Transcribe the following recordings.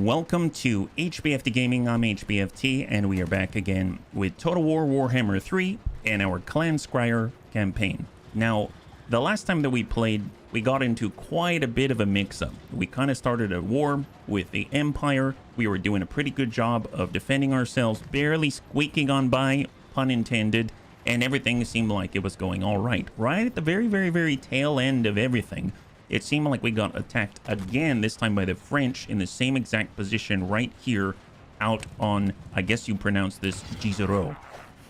welcome to HBFT Gaming. I'm HBFT, and we are back again with Total War Warhammer 3 and our Clan Skryre campaign. Now, the last time that we played, we got into quite a bit of a mix-up. We kind of started a war with the Empire. We were doing a pretty good job of defending ourselves, barely squeaking on by, pun intended, and everything seemed like it was going all right. Right at the very tail end of everything, it seemed like we got attacked again, this time by the French in the same exact position right here out on, I guess you pronounce this, Gizero.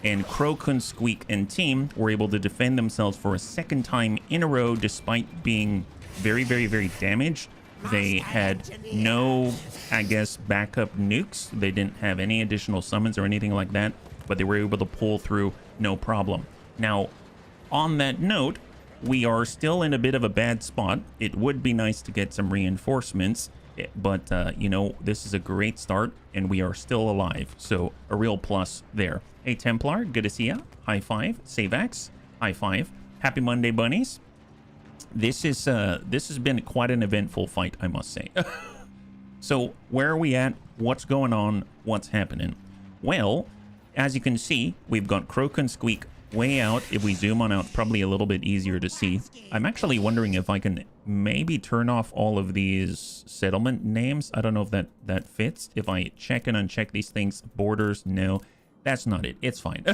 And Clan Skryre and team were able to defend themselves for a second time in a row despite being very damaged. They had no, I guess, backup nukes. They didn't have any additional summons or anything like that, but they were able to pull through no problem. Now, on that note, we are still in a bit of a bad spot. It would be nice to get some reinforcements, but you know, this is a great start and we are still alive, so a real plus there. Hey Templar, good to see ya. High five. Savax, high five. Happy Monday, bunnies. This has been quite an eventful fight, I must say. So where are we at? What's going on? What's happening? Well, as you can see, we've got Clan Skryre way out. If we zoom on out, probably a little bit easier to see. I'm actually wondering if I can maybe turn off all of these settlement names. I don't know if that fits. If I check and uncheck these things, borders, no, that's not it. It's fine.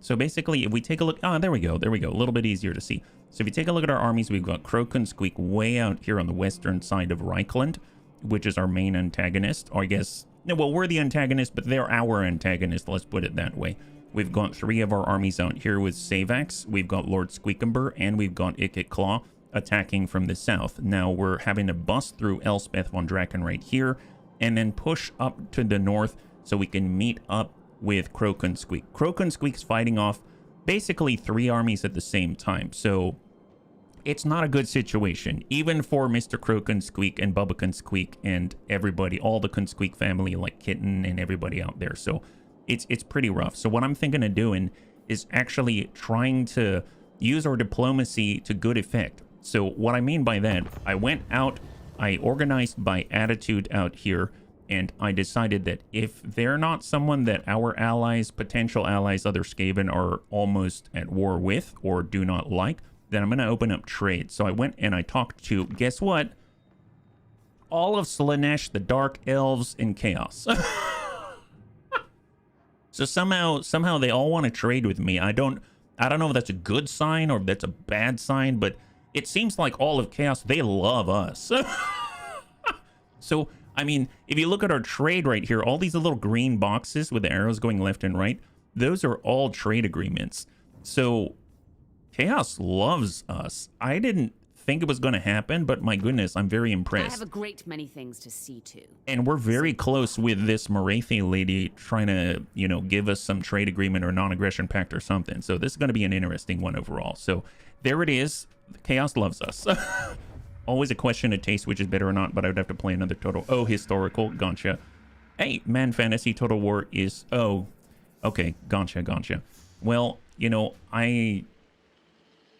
So basically, if we take a look, there we go, a little bit easier to see. So if you take a look at our armies, we've got Clan Skryre way out here on the western side of Reikland, which is our main antagonist, or I guess, well, we're the antagonist, but they're our antagonist, let's put it that way. We've got 3 of our armies out here with Savax, we've got Lord Squeakumber, and we've got Ikit Claw attacking from the south. Now we're having to bust through Elspeth von Draken right here, and then push up to the north so we can meet up with Clan Skryre. Clan Skryre's fighting off basically 3 armies at the same time, so it's not a good situation, even for Mr. Clan Skryre and Bubba Skryre and everybody, all the Skryre family, like Kitten and everybody out there. So it's pretty rough. So what I'm thinking of doing is actually trying to use our diplomacy to good effect. So what I mean by that, I went out, I organized by attitude out here, and I decided that if they're not someone that our allies, potential allies, other Skaven are almost at war with or do not like, then I'm going to open up trade. So I went and I talked to, guess what? All of Slaanesh, the Dark Elves, and Chaos. So somehow they all want to trade with me. I don't know if that's a good sign or if that's a bad sign, but it seems like all of Chaos, they love us. So, I mean, if you look at our trade right here, all these little green boxes with the arrows going left and right, those are all trade agreements. So Chaos loves us. I didn't think it was going to happen, but my goodness, I'm very impressed. I have a great many things to see to. And we're very close with this Morathi lady trying to, you know, give us some trade agreement or non-aggression pact or something. So this is going to be an interesting one overall. So there it is. Chaos loves us. Always a question of taste, which is better or not, but I would have to play another total. Oh, historical. Gotcha. Hey, Man Fantasy Total War is... Oh, okay. Gotcha. Well, you know,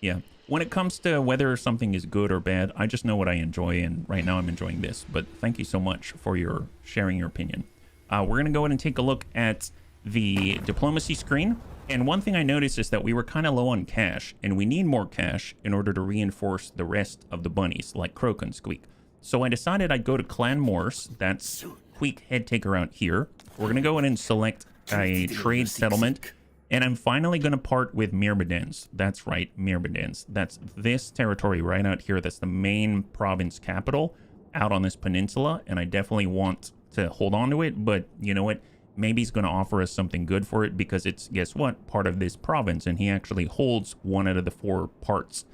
yeah. When it comes to whether something is good or bad, I just know what I enjoy, and right now I'm enjoying this. But thank you so much for your sharing your opinion. We're going to go ahead and take a look at the diplomacy screen. And one thing I noticed is that we were kind of low on cash, and we need more cash in order to reinforce the rest of the bunnies, like Clan Skryre. So I decided I'd go to Clan Morse. That's Quick Head Taker out here. We're going to go ahead and select a trade settlement. And I'm finally going to part with Myrmidons. That's right, Myrmidons. That's this territory right out here. That's the main province capital out on this peninsula. And I definitely want to hold on to it. But you know what? Maybe he's going to offer us something good for it because it's, guess what, part of this province. And he actually holds 1 out of the 4 parts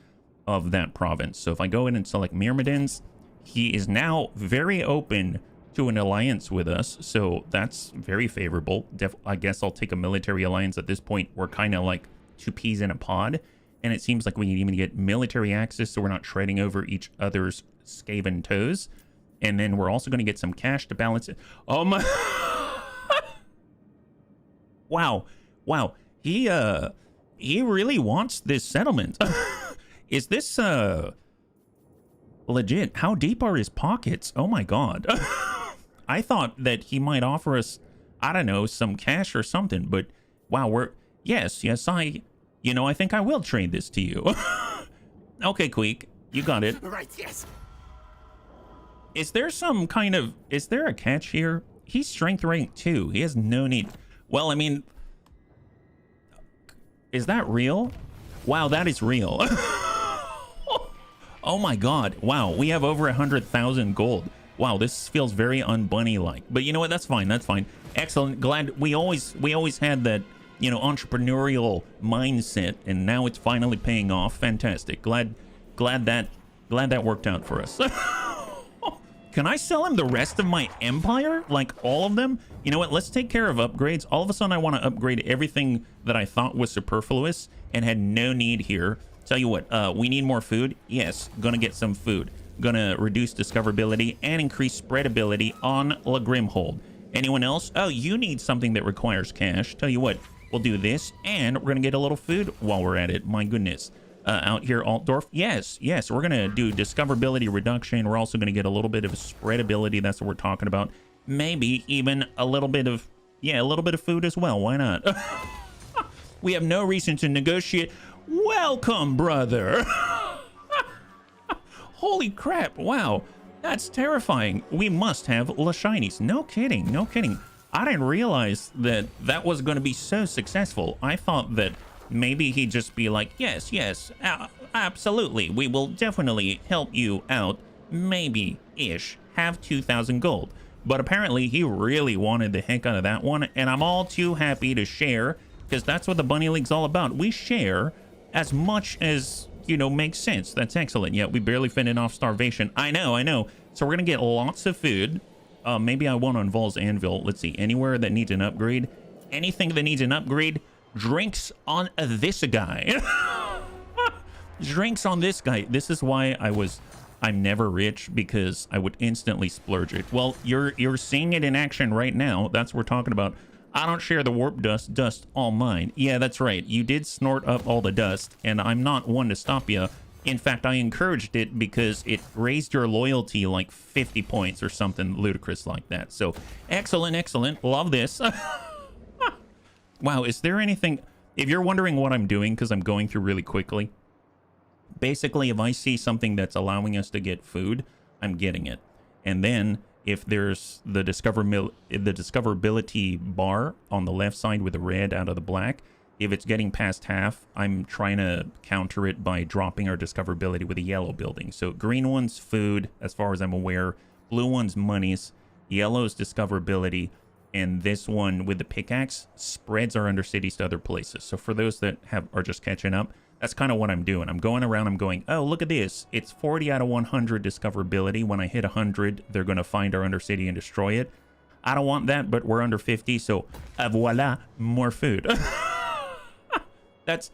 of that province. So if I go in and select Myrmidons, he is now very open to an alliance with us, so that's very favorable. I guess I'll take a military alliance at this point. We're kind of like 2 peas in a pod, and it seems like we can even get military access so we're not treading over each other's Skaven toes. And then we're also going to get some cash to balance it. Oh my... Wow. He really wants this settlement. Is this legit? How deep are his pockets? Oh my god. I thought that he might offer us, I don't know, some cash or something. But wow, yes, I think I will trade this to you. Okay, Queek, you got it. Right, yes. Is there a catch here? He's strength rank 2. He has no need. Well, I mean, is that real? Wow, that is real. Oh my God. Wow, we have over 100,000 gold. Wow, this feels very unbunny-like. But you know what? That's fine. That's fine. Excellent. Glad we always had that, entrepreneurial mindset, and now it's finally paying off. Fantastic. Glad that worked out for us. Can I sell him the rest of my empire? Like all of them? You know what? Let's take care of upgrades. All of a sudden, I want to upgrade everything that I thought was superfluous and had no need here. Tell you what, we need more food. Yes, gonna get some food. Gonna reduce discoverability and increase spreadability on La Grimhold. Anyone else? Oh, you need something that requires cash. Tell you what, we'll do this, and we're gonna get a little food while we're at it. My goodness. Out here, Altdorf. Yes, we're gonna do discoverability reduction. We're also gonna get a little bit of spreadability. That's what we're talking about. Maybe even a little bit of food as well. Why not? We have no reason to negotiate. Welcome, brother. Holy crap. Wow, that's terrifying. We must have La Shinies. No kidding. I didn't realize that was going to be so successful. I thought that maybe he'd just be like, yes, absolutely. We will definitely help you out. Maybe-ish. Have 2,000 gold. But apparently he really wanted the heck out of that one. And I'm all too happy to share, because that's what the Bunny League's all about. We share as much as, makes sense. That's excellent. Yeah, we barely fending off starvation. I know. So we're going to get lots of food. Maybe I want on Vol's Anvil. Let's see. Anywhere that needs an upgrade. Anything that needs an upgrade. Drinks on this guy. Drinks on this guy. This is why I'm never rich, because I would instantly splurge it. Well, you're seeing it in action right now. That's what we're talking about. I don't share the warp dust all mine. Yeah, that's right. You did snort up all the dust, and I'm not one to stop you. In fact, I encouraged it because it raised your loyalty like 50 points or something ludicrous like that. So excellent. Love this. Wow, is there anything... If you're wondering what I'm doing, because I'm going through really quickly, basically, if I see something that's allowing us to get food, I'm getting it. And then, if there's the discoverability bar on the left side with the red out of the black, if it's getting past half, I'm trying to counter it by dropping our discoverability with a yellow building. So green one's food, as far as I'm aware. Blue one's monies. Yellow's discoverability. And this one with the pickaxe spreads our undercities to other places. So for those that are just catching up, that's kind of what I'm doing. I'm going around, I'm going, oh, look at this. It's 40 out of 100 discoverability. When I hit 100, they're going to find our undercity and destroy it. I don't want that, but we're under 50, so voila, more food. That's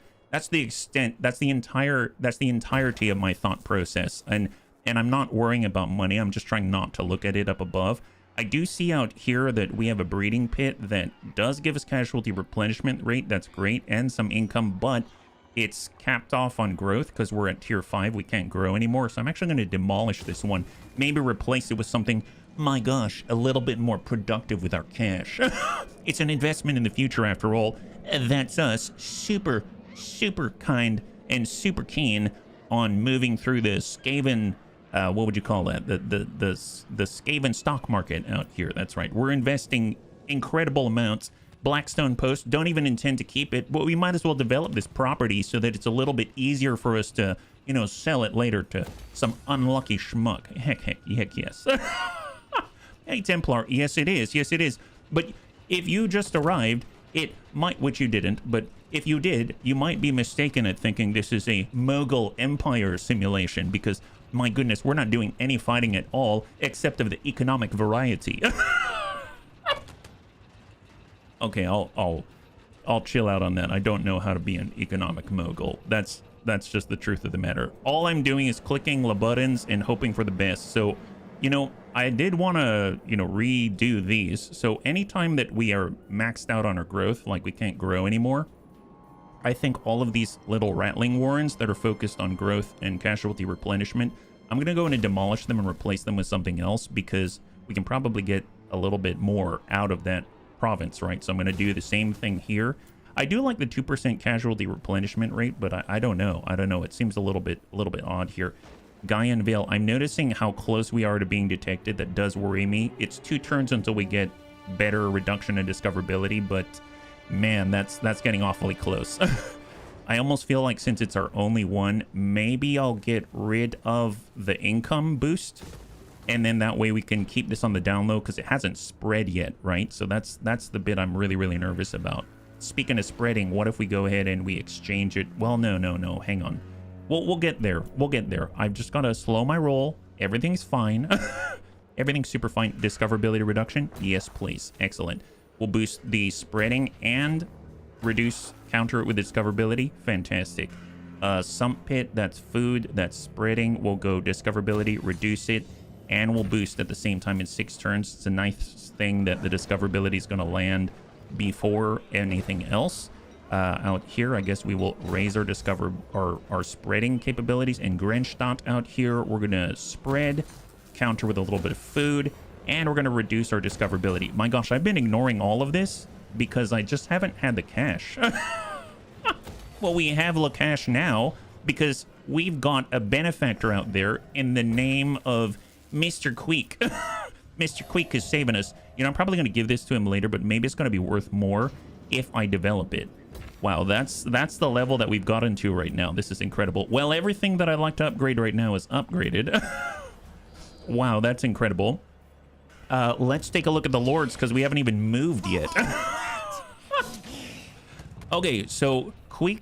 the extent, that's the entirety of my thought process. And I'm not worrying about money. I'm just trying not to look at it up above. I do see out here that we have a breeding pit that does give us casualty replenishment rate. That's great, and some income, but it's capped off on growth because we're at tier 5. We can't grow anymore, so I'm actually going to demolish this one. Maybe replace it with something, my gosh, a little bit more productive with our cash. It's an investment in the future after all. That's us. Super kind and super keen on moving through the Skaven... what would you call that? The Skaven stock market out here. That's right. We're investing incredible amounts. Blackstone Post, don't even intend to keep it, but we might as well develop this property so that it's a little bit easier for us to, sell it later to some unlucky schmuck. Heck, yes. Hey, Templar, yes it is. But if you just arrived, it might, which you didn't, but if you did, you might be mistaken at thinking this is a Mogul Empire simulation, because my goodness, we're not doing any fighting at all, except of the economic variety. Okay, I'll chill out on that. I don't know how to be an economic mogul. That's just the truth of the matter. All I'm doing is clicking the buttons and hoping for the best. So, I did want to, redo these. So anytime that we are maxed out on our growth, like we can't grow anymore, I think all of these little rattling warrens that are focused on growth and casualty replenishment, I'm going to go in and demolish them and replace them with something else, because we can probably get a little bit more out of that province, right? So I'm going to do the same thing here. I do like the 2% casualty replenishment rate, but I don't know. I don't know. It seems a little bit odd here. Gaian Vale, I'm noticing how close we are to being detected. That does worry me. It's 2 turns until we get better reduction in discoverability, but man, that's getting awfully close. I almost feel like since it's our only one, maybe I'll get rid of the income boost, and then that way we can keep this on the down low because it hasn't spread yet, right? So that's the bit I'm really nervous about. Speaking of spreading, what if we go ahead and we exchange it? Well, no, hang on. We'll get there. We'll get there. I've just got to slow my roll. Everything's fine. Everything's super fine. Discoverability reduction? Yes, please. Excellent. We'll boost the spreading and counter it with discoverability. Fantastic. Sump pit, that's food, that's spreading. We'll go discoverability, reduce it, and we'll boost at the same time in 6 turns. It's a nice thing that the discoverability is going to land before anything else. Out here, I guess we will raise our spreading capabilities. And Grenstadt out here, we're going to spread, counter with a little bit of food, and we're going to reduce our discoverability. My gosh, I've been ignoring all of this because I just haven't had the cash. Well, we have the cash now because we've got a benefactor out there in the name of Mr. Queek. Mr. Queek is saving us. You know, I'm probably going to give this to him later, but maybe it's going to be worth more if I develop it. Wow, that's the level that we've gotten to right now. This is incredible. Well, everything that I'd like to upgrade right now is upgraded. Wow, that's incredible. Let's take a look at the lords because we haven't even moved yet. Okay, so Queek,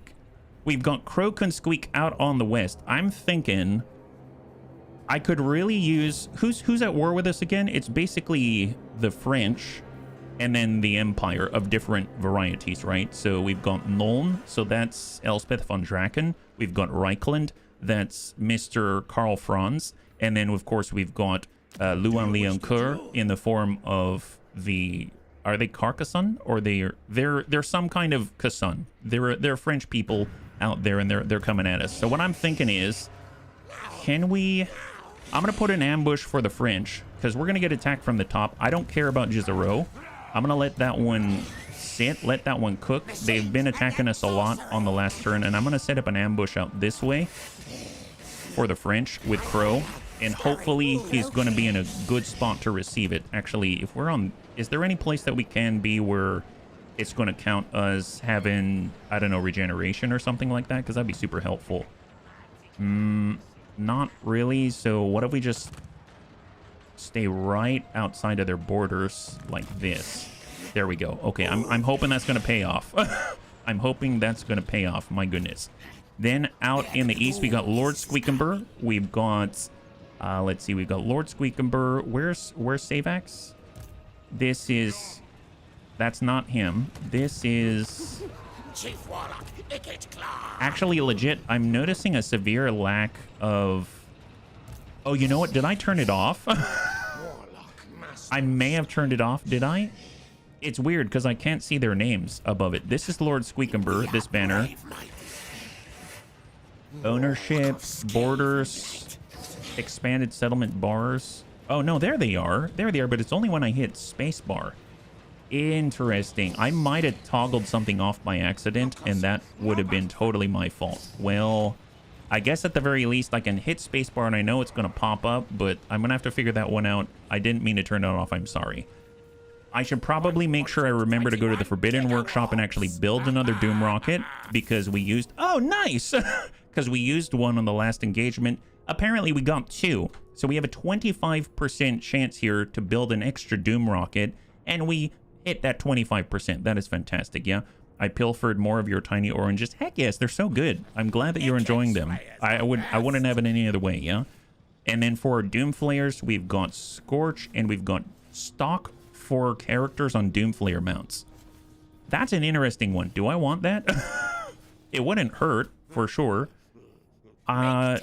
we've got Croak and Squeak out on the west. I'm thinking I could really use... Who's at war with us again? It's basically the French and then the Empire of different varieties, right? So we've got Nuln, so that's Elspeth von Draken. We've got Reikland, that's Mr. Karl Franz. And then, of course, we've got Luan Leoncoeur in the form of the... Are they Carcassonne? Or they're some kind of Casson. They're French people out there, and they're coming at us. So what I'm thinking is, can we... I'm going to put an ambush for the French, because we're going to get attacked from the top. I don't care about Gisero. I'm going to let that one sit, let that one cook. They've been attacking us a lot on the last turn, and I'm going to set up an ambush out this way for the French with Crow, and hopefully he's going to be in a good spot to receive it. Actually, if we're on... Is there any place that we can be where it's going to count us having, I don't know, regeneration or something like that? Because that'd be super helpful. Not really. So what if we just stay right outside of their borders like this? There we go. Okay, I'm hoping that's going to pay off. I'm hoping that's going to pay off. My goodness. Then out in the east, we got Lord Squeakumber. We've got, let's see, we've got Lord Squeakumber. Where's Savax? This is... That's not him. This is... Chief Warlock, actually, legit, I'm noticing a severe lack of... Oh, you know what? Did I turn it off? I may have turned it off. Did I? It's weird because I can't see their names above it. This is Lord Squeakumber, this banner. Ownership, borders, expanded settlement bars. Oh, no, there they are. There they are, but it's only when I hit spacebar. Interesting. I might have toggled something off by accident, and that would have been totally my fault. Well, I guess at the very least I can hit spacebar, and I know it's going to pop up, but I'm going to have to figure that one out. I didn't mean to turn it off. I'm sorry. I should probably make sure I remember to go to the Forbidden Workshop and actually build another Doom Rocket, because we used... Oh, nice! Because we used one on the last engagement. Apparently, we got 2. So we have a 25% chance here to build an extra Doom Rocket, and we hit that 25%. That is fantastic, yeah? I pilfered more of your tiny oranges. Heck yes, they're so good. I'm glad that you're enjoying them. I wouldn't have it any other way, yeah? And then for our Doom Flayers, we've got Scorch, and we've got stock for characters on Doom Flayer mounts. That's an interesting one. Do I want that? It wouldn't hurt, for sure. Tell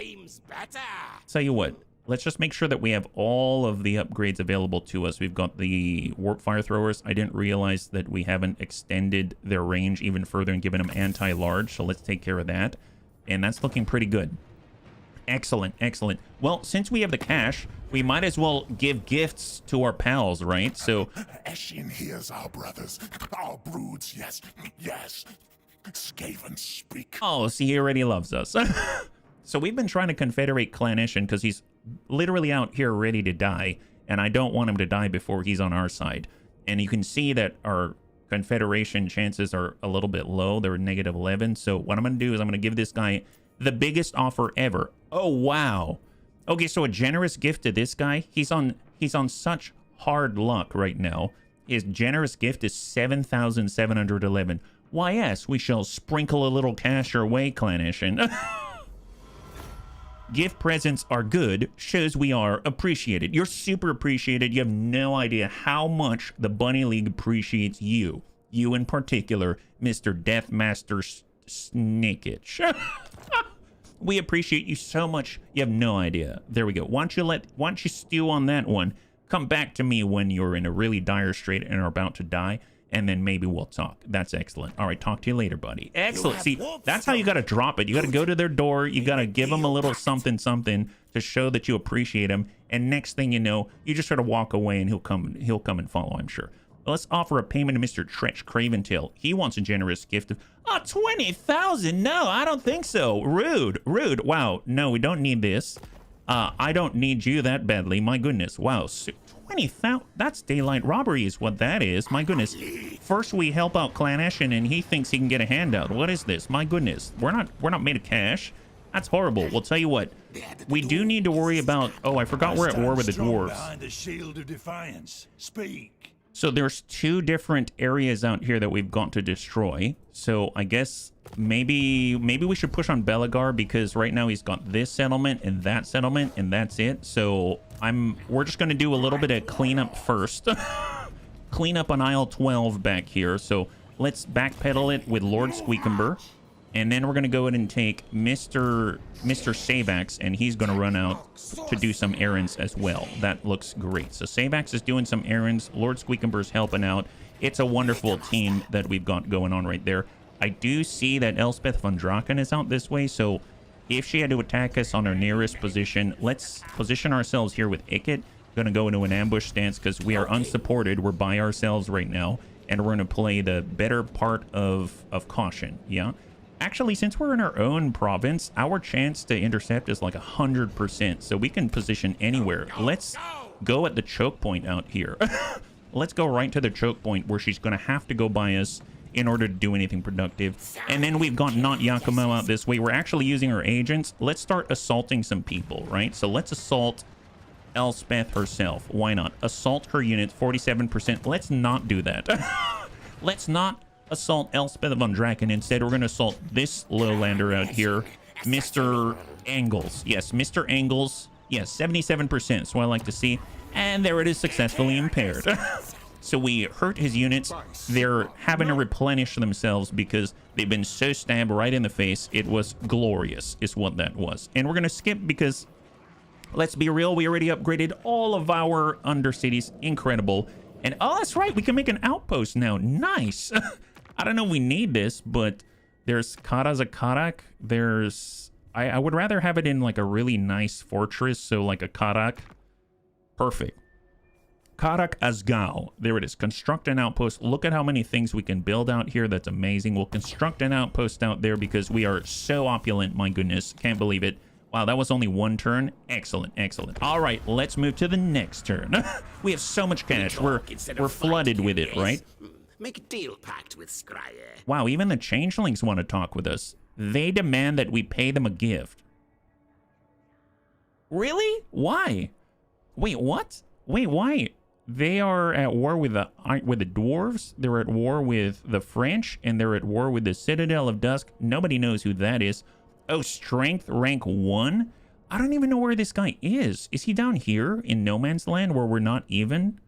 you what, let's just make sure that we have all of the upgrades available to us. We've got the Warp Fire Throwers. I didn't realize that we haven't extended their range even further and given them anti-large, so let's take care of that. And that's looking pretty good. Excellent, excellent. Well, since we have the cash, we might as well give gifts to our pals, right? So Eshin hears our brothers, our broods, yes, yes. Skaven speak. oh, see, he already loves us. So we've been trying to confederate Clan Eshin because he's literally out here ready to die, and I don't want him to die before he's on our side. And you can see that our confederation chances are a little bit low. They're -11. So what I'm going to do is I'm going to give this guy the biggest offer ever. Oh, wow. Okay, so a generous gift to this guy. He's on such hard luck right now. His generous gift is 7,711. Why, yes, we shall sprinkle a little cash your way, Clan Eshin. Gift presents are good, shows we are appreciated. You're super appreciated. You have no idea how much the Bunny League appreciates you. You in particular, Mr. Deathmaster Snakeitch. We appreciate you so much. You have no idea. There we go. Why don't you stew on that one? Come back to me when you're in a really dire strait and are about to die, and then maybe we'll talk. That's excellent. All right, talk to you later, buddy. Excellent. See, that's how you got to drop it. You got to go to their door. You got to give them a little something to show that you appreciate them. And next thing you know, you just sort of walk away, and he'll come and follow, I'm sure. Let's offer a payment to Mr. Tretch Craventail. He wants a generous gift of 20,000. No, I don't think so. Rude. Wow. No, we don't need this. I don't need you that badly. My goodness. Wow. 20,000. That's daylight robbery is what that is. My goodness. First we help out Clan Eshin and he thinks he can get a handout. What is this? My goodness. We're not made of cash. That's horrible. We'll tell you what. We do need to worry about. Oh, I forgot we're at war with the dwarves. Behind the shield of defiance. Speak. So there's 2 different areas out here that we've got to destroy. So I guess maybe we should push on Belagar because right now he's got this settlement and that's it. So we're just going to do a little bit of cleanup first. Clean up on aisle 12 back here. So let's backpedal it with Lord Squeakumber. And then we're going to go ahead and take Mr. Savax, and he's going to run out to do some errands as well. That looks great. So Savax is doing some errands. Lord Squeakumber's helping out. It's a wonderful team that we've got going on right there. I do see that Elspeth von Draken is out this way, so if she had to attack us on our nearest position, let's position ourselves here with Ikit. Going to go into an ambush stance because we are unsupported. We're by ourselves right now, and we're going to play the better part of caution, yeah? Actually, since we're in our own province, our chance to intercept is like 100%, so we can position anywhere. Let's go at the choke point out here. Let's go right to the choke point where she's going to have to go by us in order to do anything productive. And then we've got Not Yakumo out this way. We're actually using our agents. Let's start assaulting some people, right? So let's assault Elspeth herself. Why not? Assault her units, 47%. Let's not do that. Let's not assault Elspeth von Draken. Instead, we're going to assault this lowlander out here, Mr. Angles. Yes, Mr. Angles. Yes, 77%. So I like to see. And there it is, successfully impaired. So we hurt his units. They're having to replenish themselves because they've been so stabbed right in the face. It was glorious, is what that was. And we're going to skip because, let's be real, we already upgraded all of our undercities. Incredible. And, oh, that's right, we can make an outpost now. Nice. I don't know if we need this, but there's Karazakarak. There's... I would rather have it in, like, a really nice fortress, so, like, a Karak. Perfect. Karak Azgal. There it is. Construct an outpost. Look at how many things we can build out here. That's amazing. We'll construct an outpost out there because we are so opulent. My goodness. Can't believe it. Wow, that was only 1 turn. Excellent, excellent. All right, let's move to the next turn. We have so much cash. We're flooded with it, right? Make a deal pact with Skryre. Wow, even the changelings want to talk with us. They demand that we pay them a gift. Really? Why? Wait, what? Wait, why? They are at war with the dwarves. They're at war with the French, and they're at war with the Citadel of Dusk. Nobody knows who that is. Oh, strength rank 1? I don't even know where this guy is. Is he down here in no man's land where we're not even?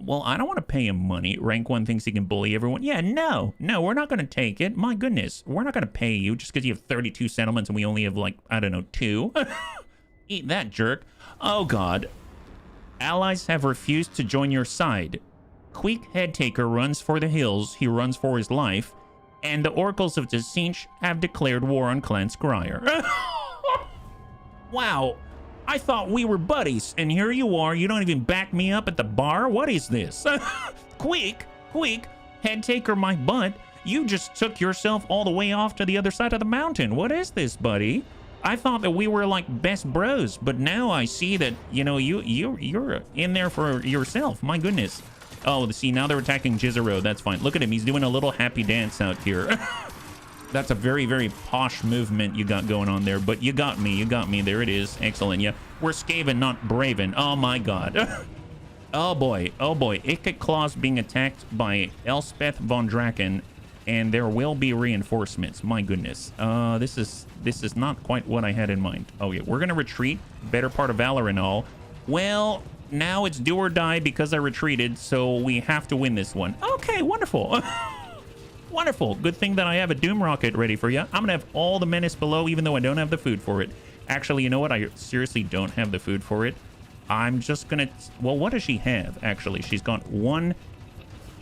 Well, I don't want to pay him money. Rank 1 thinks he can bully everyone. Yeah, no, we're not going to take it. My goodness, we're not going to pay you just because you have 32 settlements and we only have, like, I don't know, 2. Eat that, jerk. Oh, God. Allies have refused to join your side. Queek Headtaker runs for the hills. He runs for his life. And the Oracles of Tzeentch have declared war on Clan Skryre. Wow. I thought we were buddies, and here you are. You don't even back me up at the bar? What is this? Quick, head taker my butt. You just took yourself all the way off to the other side of the mountain. What is this, buddy? I thought that we were like best bros, but now I see that, you know, you're in there for yourself. My goodness. Oh, see, now they're attacking Jizero. That's fine. Look at him. He's doing a little happy dance out here. That's a very, very posh movement you got going on there, but you got me. You got me. There it is. Excellent. Yeah, we're Skaven, not Braven. Oh, my God. Oh, boy. Oh, boy. Ikit Claws being attacked by Elspeth von Draken, and there will be reinforcements. My goodness. This is not quite what I had in mind. Oh, yeah. We're going to retreat. Better part of Valor and all. Well, now it's do or die because I retreated, so we have to win this one. Okay, wonderful. Wonderful. Good thing that I have a Doom Rocket ready for you. I'm going to have all the menace below, even though I don't have the food for it. Actually, you know what? I seriously don't have the food for it. I'm just going to... Well, what does she have, actually? She's got one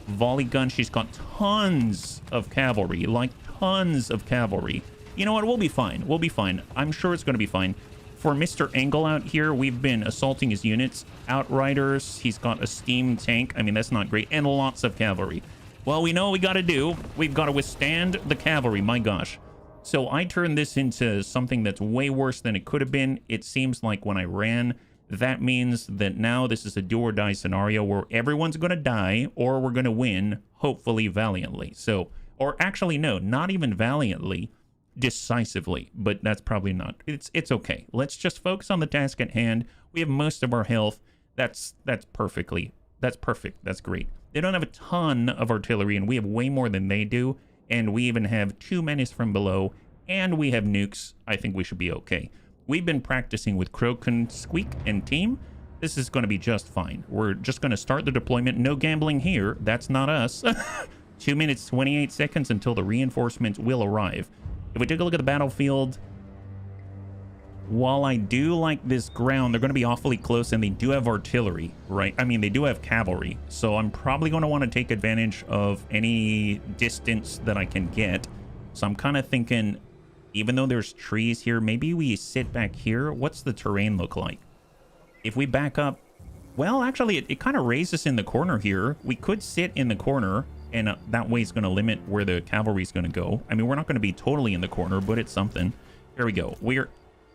volley gun. She's got tons of cavalry. Like, tons of cavalry. You know what? We'll be fine. We'll be fine. I'm sure it's going to be fine. For Mr. Engel out here, we've been assaulting his units. Outriders. He's got a steam tank. I mean, that's not great. And lots of cavalry. Well, we know what we got to do. We've got to withstand the cavalry. My gosh. So I turned this into something that's way worse than it could have been. It seems like when I ran, that means that now this is a do or die scenario where everyone's going to die or we're going to win, hopefully valiantly. So, or actually, no, not even valiantly, decisively. But that's probably not. It's okay. Let's just focus on the task at hand. We have most of our health. That's perfect. That's great. They don't have a ton of artillery, and we have way more than they do. And we even have 2 menace from below, and we have nukes. I think we should be okay. We've been practicing with Clan Skryre and team. This is going to be just fine. We're just going to start the deployment. No gambling here. That's not us. 2 minutes, 28 seconds until the reinforcements will arrive. If we take a look at the battlefield... While I do like this ground, they're going to be awfully close, and they do have artillery, right? I mean, they do have cavalry, so I'm probably going to want to take advantage of any distance that I can get. So I'm kind of thinking, even though there's trees here, maybe we sit back here. What's the terrain look like? If we back up, well, actually, it kind of raises in the corner here. We could sit in the corner, and that way it's going to limit where the cavalry is going to go. I mean, we're not going to be totally in the corner, but it's something. Here we go.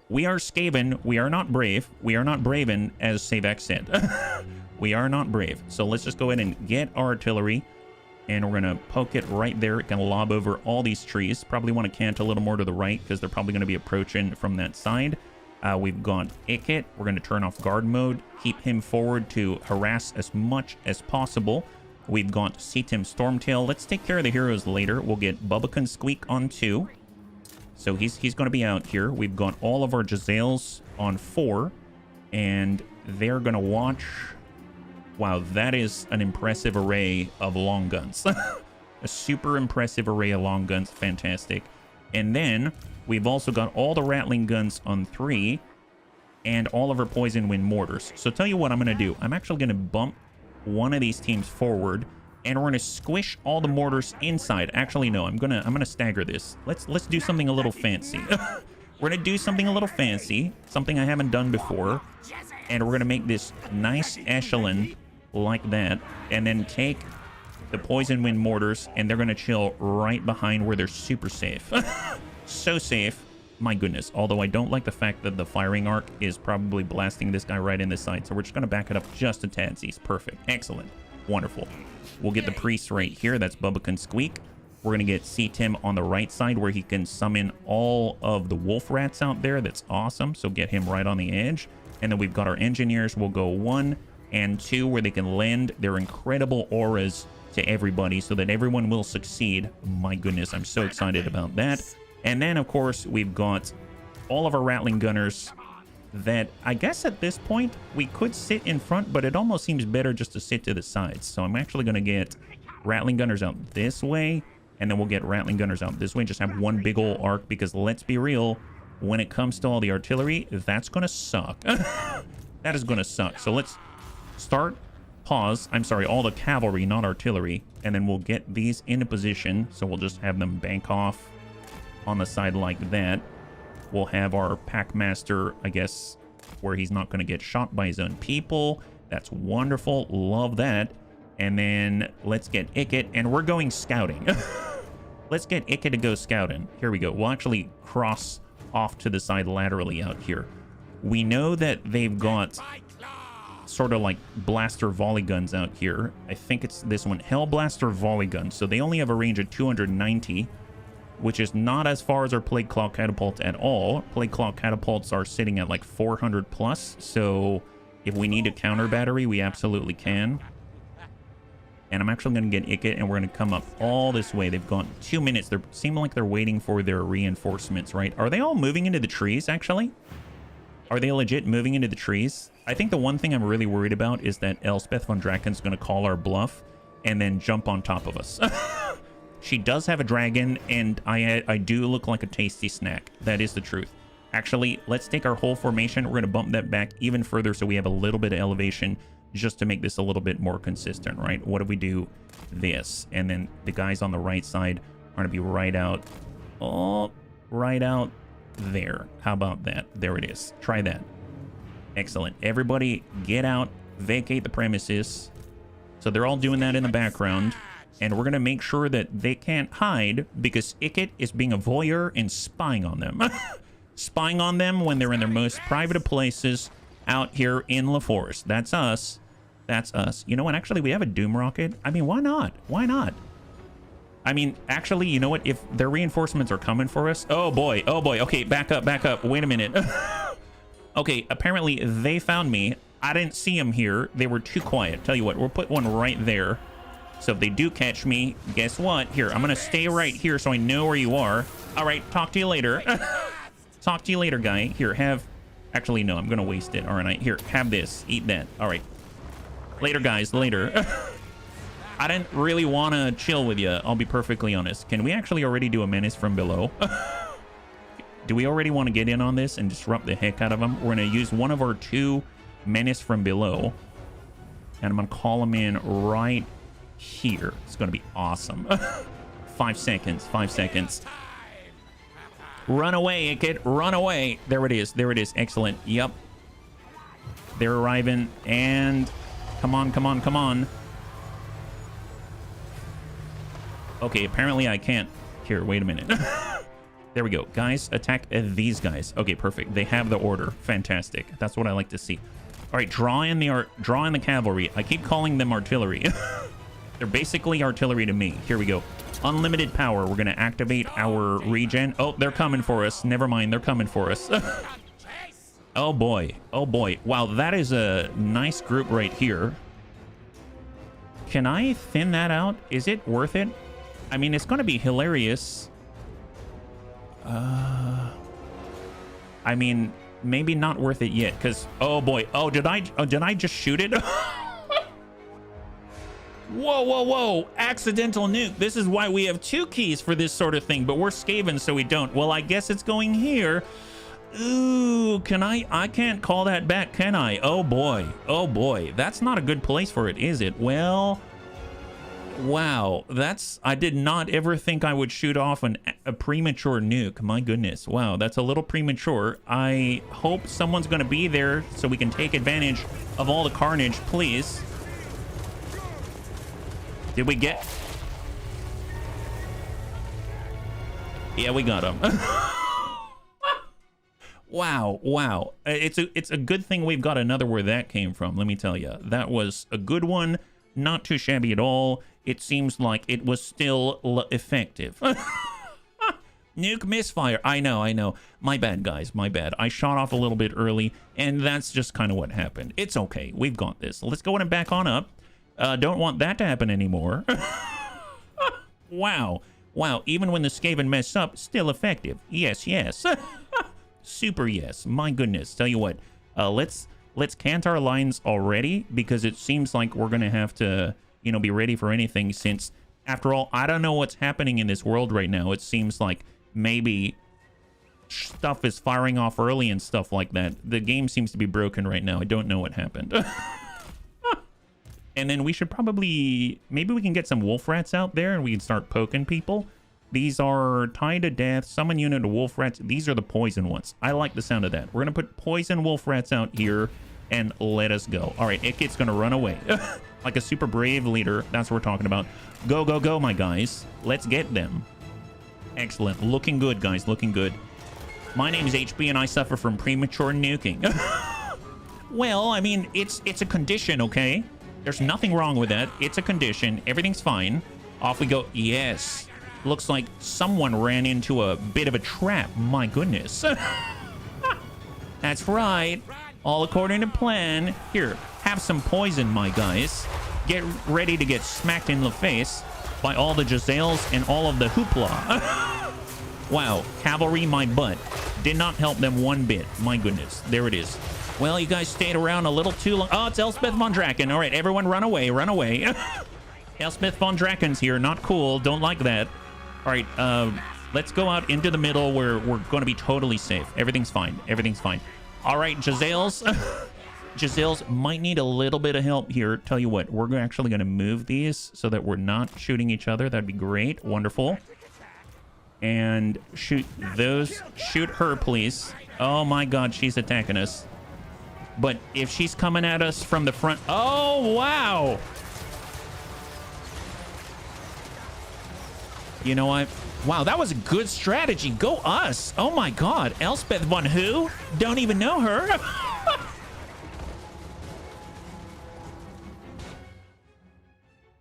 We are Skaven. We are not brave. We are not Braven, as Savex said. We are not brave. So let's just go ahead and get our artillery. And we're going to poke it right there. It can lob over all these trees. Probably want to cant a little more to the right because they're probably going to be approaching from that side. We've got Ikit. We're going to turn off guard mode. Keep him forward to harass as much as possible. We've got Seatim Stormtail. Let's take care of the heroes later. We'll get Clan Skryre on 2. So he's going to be out here. We've got all of our Jezzails on 4. And they're going to watch... Wow, that is an impressive array of long guns. A super impressive array of long guns. Fantastic. And then we've also got all the Rattling guns on 3. And all of our Poison Wind mortars. So tell you what I'm going to do. I'm actually going to bump one of these teams forward. And we're going to squish all the mortars inside. Actually, no, I'm gonna stagger this. Let's do something a little fancy. We're going to do something a little fancy. Something I haven't done before. And we're going to make this nice echelon like that. And then take the Poison Wind mortars. And they're going to chill right behind where they're super safe. So safe. My goodness. Although I don't like the fact that the firing arc is probably blasting this guy right in the side. So we're just going to back it up just a tadsies. Perfect. Excellent. Wonderful. We'll get the priest right here. That's Clan Skryre. We're going to get Seatim on the right side where he can summon all of the wolf rats out there. That's awesome. So get him right on the edge. And then we've got our engineers. We'll go 1 and 2 where they can lend their incredible auras to everybody so that everyone will succeed. My goodness, I'm so excited about that. And then, of course, we've got all of our Rattling gunners that I guess at this point we could sit in front, but it almost seems better just to sit to the sides. So I'm actually going to get Rattling gunners out this way, and then we'll get Rattling gunners out this way. Just have one big old arc, because let's be real, when it comes to all the artillery, that's going to suck. That is going to suck. So let's start, pause. I'm sorry, all the cavalry, not artillery. And then we'll get these into position. So we'll just have them bank off on the side like that. We'll have our Packmaster, I guess, where he's not going to get shot by his own people. That's wonderful. Love that. And then let's get Ikit, and we're going scouting. Let's get Ikit to go scouting. Here we go. We'll actually cross off to the side laterally out here. We know that they've got sort of like blaster volley guns out here. I think it's this one, Hell Blaster volley gun. So they only have a range of 290, which is not as far as our Plague Claw catapults at all. Plague Claw catapults are sitting at like 400 plus. So if we need a counter battery, we absolutely can. And I'm actually going to get Ikit, and we're going to come up all this way. They've gone 2 minutes. They seem like they're waiting for their reinforcements, right? Are they all moving into the trees, actually? Are they legit moving into the trees? I think the one thing I'm really worried about is that Elspeth von Draken's going to call our bluff and then jump on top of us. She does have a dragon, and I do look like a tasty snack. That is the truth. Actually, let's take our whole formation. We're going to bump that back even further so we have a little bit of elevation just to make this a little bit more consistent, right? What do we do? This. And then the guys on the right side are going to be right out. Oh, right out there. How about that? There it is. Try that. Excellent. Everybody get out, vacate the premises. So they're all doing that in the background. And we're going to make sure that they can't hide because Ikit is being a voyeur and spying on them. Spying on them when they're in their most private of places out here in La Forest. That's us. That's us. You know what? Actually, we have a Doom Rocket. I mean, why not? Why not? I mean, actually, you know what? If their reinforcements are coming for us... Oh, boy. Oh, boy. Okay, back up, back up. Wait a minute. Okay, apparently they found me. I didn't see them here. They were too quiet. Tell you what, we'll put one right there. So if they do catch me, guess what? Here, I'm going to stay right here so I know where you are. All right, talk to you later. Talk to you later, guy. Here, have... Actually, no, I'm going to waste it. All right, here, have this. Eat that. All right. Later, guys, later. I didn't really want to chill with you. I'll be perfectly honest. Can we actually already do a menace from below? Do we already want to get in on this and disrupt the heck out of them? We're going to use one of our 2 menace from below. And I'm going to call them in right here. It's going to be awesome. 5 seconds. 5 seconds. Run away, Ikit. Run away. There it is. There it is. Excellent. Yep. They're arriving. And come on, come on, come on. Okay, apparently I can't. Here, wait a minute. There we go. Guys, attack these guys. Okay, perfect. They have the order. Fantastic. That's what I like to see. All right, draw in the cavalry. I keep calling them artillery. They're basically artillery to me. Here we go. Unlimited power. We're going to activate our regen. Oh, they're coming for us. Never mind. They're coming for us. Oh, boy. Oh, boy. Wow, that is a nice group right here. Can I thin that out? Is it worth it? I mean, it's going to be hilarious. I mean, maybe not worth it yet, because... Oh, boy. Oh, did I just shoot it? Whoa, whoa, whoa. Accidental nuke. This is why we have 2 keys for this sort of thing, but we're Skaven, so we don't. Well, I guess it's going here. Ooh, can I can't call that back, can I? Oh, boy. Oh, boy. That's not a good place for it, is it? Well... Wow, I did not ever think I would shoot off a premature nuke. My goodness. Wow, that's a little premature. I hope someone's going to be there so we can take advantage of all the carnage, please. Did we get... Yeah, we got him. Wow, wow. It's a good thing we've got another where that came from, let me tell you. That was a good one. Not too shabby at all. It seems like it was still effective. Nuke misfire. I know. My bad, guys. My bad. I shot off a little bit early, and that's just kind of what happened. It's okay. We've got this. Let's go in and back on up. Don't want that to happen anymore. Wow. Wow. Even when the Skaven mess up, still effective. Yes, yes. Super yes. My goodness. Tell you what. Let's cant our lines already, because it seems like we're going to have to, you know, be ready for anything, since, after all, I don't know what's happening in this world right now. It seems like maybe stuff is firing off early and stuff like that. The game seems to be broken right now. I don't know what happened. And then we should probably... Maybe we can get some wolf rats out there and we can start poking people. These are tied to death. Summon unit of wolf rats. These are the poison ones. I like the sound of that. We're going to put poison wolf rats out here and let us go. All right, Ikit's going to run away. Like a super brave leader. That's what we're talking about. Go, go, go, my guys. Let's get them. Excellent. Looking good, guys. Looking good. My name is HB and I suffer from premature nuking. Well, I mean, it's a condition, okay? There's nothing wrong with that. It's a condition. Everything's fine. Off we go. Yes. Looks like someone ran into a bit of a trap. My goodness. That's right. All according to plan. Here, have some poison, my guys. Get ready to get smacked in the face by all the Giselles and all of the hoopla. Wow, cavalry my butt. Did not help them one bit. My goodness. There it is. Well, you guys stayed around a little too long. Oh, it's Elspeth von Draken. All right, everyone run away. Run away. Elspeth von Draken's here. Not cool. Don't like that. All right, let's go out into the middle where we're going to be totally safe. Everything's fine. Everything's fine. All right, Giselles. Giselles might need a little bit of help here. Tell you what, we're actually going to move these so that we're not shooting each other. That'd be great. Wonderful. And shoot those. Shoot her, please. Oh, my God, she's attacking us. But if she's coming at us from the front... Oh, wow. You know what? Wow, that was a good strategy. Go us. Oh, my God. Elspeth von who? Don't even know her.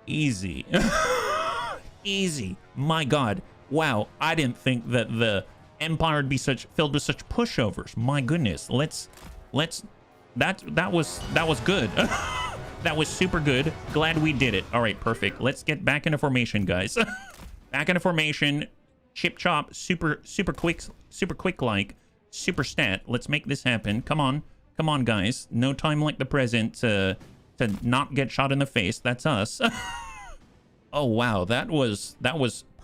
Easy. Easy. My God. Wow, I didn't think that the Empire would be filled with such pushovers. My goodness. That was good. That was super good. Glad we did it. All right, perfect. Let's get back into formation, guys. Back into formation. Chip chop. Super quick like. Super stat. Let's make this happen. Come on. Come on, guys. No time like the present to not get shot in the face. That's us. Oh, wow. That was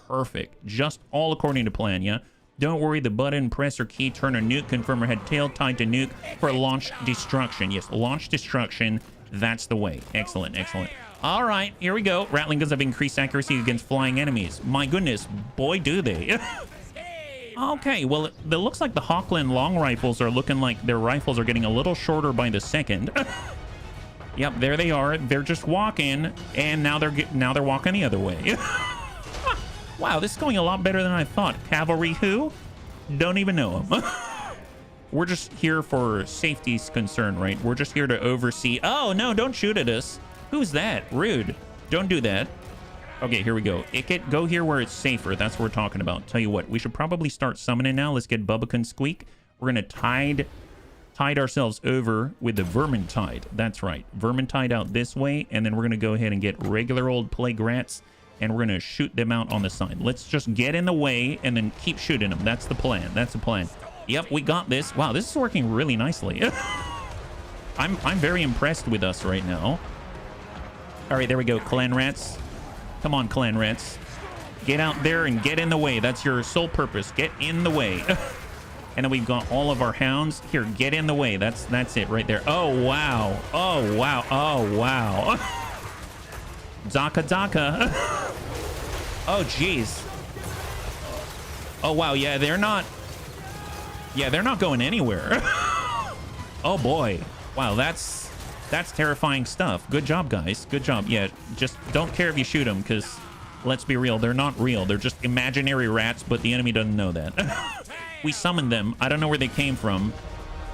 perfect. Just all according to plan, yeah? Don't worry, the button, press, or key, turn a nuke confirmer head tail tied to nuke for launch destruction. Yes, launch destruction. That's the way. Excellent, excellent. All right, here we go. Rattling guns have increased accuracy against flying enemies. My goodness, boy, do they. Okay, well, it looks like the Hawkland long rifles are looking like their rifles are getting a little shorter by the second. Yep, there they are. They're just walking, and now they're walking the other way. Wow, this is going a lot better than I thought. Cavalry who? Don't even know them. We're just here for safety's concern, right? We're just here to oversee. Oh, no, don't shoot at us. Who's that? Rude. Don't do that. Okay, here we go. Ikit, go here where it's safer. That's what we're talking about. Tell you what, we should probably start summoning now. Let's get Bubbakin Squeak. We're going to tide ourselves over with the Vermintide. That's right. Vermintide out this way, and then we're going to go ahead and get regular old plague rats, and we're going to shoot them out on the side. Let's just get in the way and then keep shooting them. That's the plan. That's the plan. Yep, we got this. Wow, this is working really nicely. I'm very impressed with us right now. All right, there we go. Clan rats. Come on, clan rats. Get out there and get in the way. That's your sole purpose. Get in the way. And then we've got all of our hounds. Here, get in the way. That's it right there. Oh, wow. Oh, wow. Oh, wow. Daka Daka. Oh, jeez. Oh, wow. Yeah, they're not going anywhere. Oh, boy. Wow, that's terrifying stuff. Good job, guys. Good job. Yeah, just don't care if you shoot them, because let's be real, they're not real. They're just imaginary rats, but the enemy doesn't know that. We summoned them. I don't know where they came from,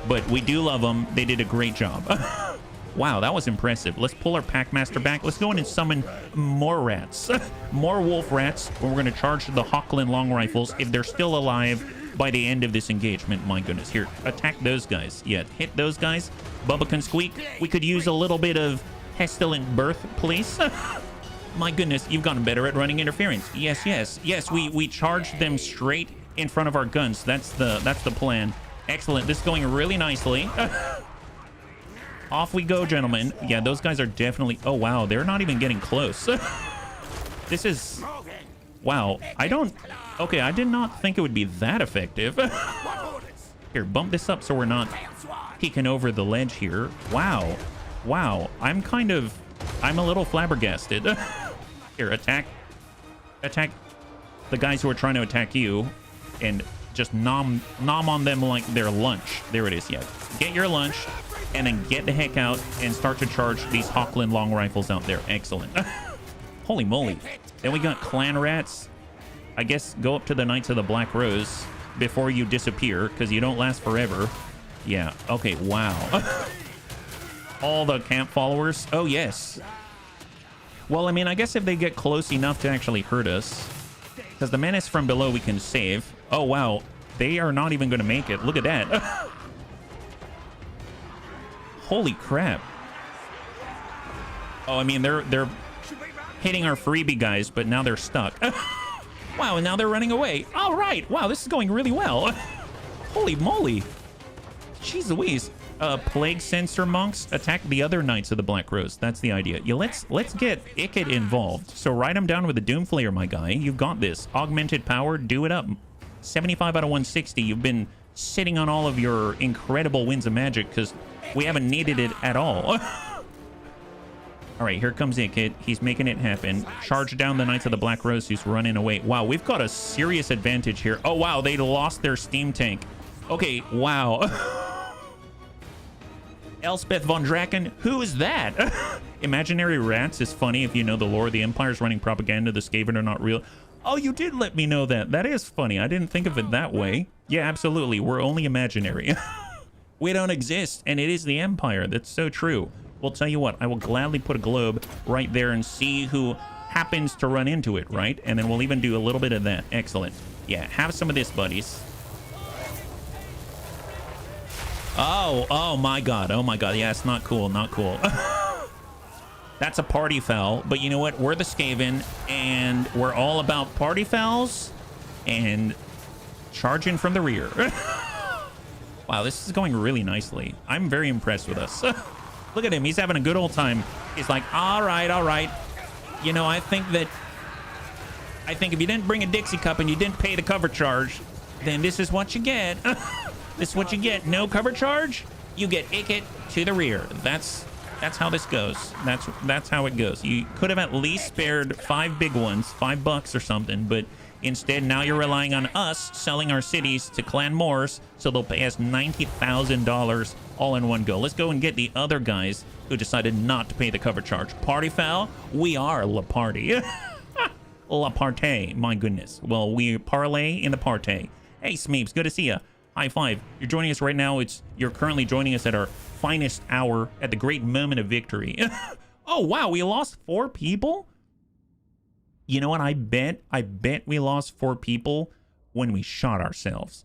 but we do love them. They did a great job. Wow, that was impressive. Let's pull our Packmaster back. Let's go in and summon more rats. More wolf rats. We're going to charge the Hawkland long rifles if they're still alive by the end of this engagement. My goodness. Here, attack those guys. Yeah, hit those guys. Bubbakin Squeak. We could use a little bit of pestilent birth, please. My goodness, you've gotten better at running interference. Yes, yes, yes. We charged them straight in front of our guns. That's the plan. Excellent. This is going really nicely. Off we go, gentlemen. Yeah, those guys are definitely... Oh, wow. They're not even getting close. This is... Wow. Okay, I did not think it would be that effective. Here, bump this up so we're not peeking over the ledge here. Wow. Wow. I'm a little flabbergasted. Here, attack. Attack. the guys who are trying to attack you and just nom on them like their lunch. There it is. Yeah. Get your lunch and then get the heck out and start to charge these Hawkland long rifles out there. Excellent. Holy moly. Then we got clan rats. I guess go up to the Knights of the Black Rose before you disappear, because you don't last forever. Yeah. Okay. Wow. All the camp followers. Oh, yes. Well, I mean, I guess if they get close enough to actually hurt us, because the menace from below we can save. Oh, wow. They are not even going to make it. Look at that. Holy crap. Oh, I mean, they're hitting our freebie guys, but now they're stuck. Wow, and now they're running away. All right. Wow, this is going really well. Holy moly. Jeez Louise. Plague sensor monks attack the other Knights of the Black Rose. That's the idea. Yeah, let's get Ikit involved. So write him down with the Doomflayer, my guy. You've got this. Augmented power, do it up. 75 out of 160. You've been sitting on all of your incredible winds of magic because we haven't needed it at all. All right, here comes Ikit. He's making it happen. Charge down the Knights of the Black Rose who's running away. Wow, we've got a serious advantage here. Oh, wow, they lost their steam tank. Okay, wow. Elspeth von Draken, who is that? Imaginary rats is funny if you know the lore. The Empire's running propaganda. The Skaven are not real. Oh, you did let me know that. That is funny. I didn't think of it that way. Yeah, absolutely. We're only imaginary. We don't exist, and it is the Empire. That's so true. Well, tell you what, I will gladly put a globe right there and see who happens to run into it, right? And then we'll even do a little bit of that. Excellent. Yeah, have some of this, buddies. Oh my god. Oh my god. Yeah, it's not cool. Not cool. That's a party foul. But you know what? We're the Skaven, and we're all about party fouls and charging from the rear. Wow, this is going really nicely. I'm very impressed with us. Look at him. He's having a good old time. He's like, all right, all right. You know, I think if you didn't bring a Dixie cup and you didn't pay the cover charge, then this is what you get. This is what you get. No cover charge, you get Ikit to the rear. That's how this goes. That's how it goes. You could have at least spared 5 big ones, $5 or something, but instead now you're relying on us selling our cities to Clan Moors, so they'll pay us $90,000 all in one go. Let's go and get the other guys who decided not to pay the cover charge. Party foul? We are La Party. La Partey, my goodness. Well, we parlay in the partay. Hey, Smeeps, good to see ya. High five. You're joining us right now. You're currently joining us at our finest hour at the great moment of victory. Oh, wow, we lost 4 people? You know what? I bet we lost 4 people when we shot ourselves.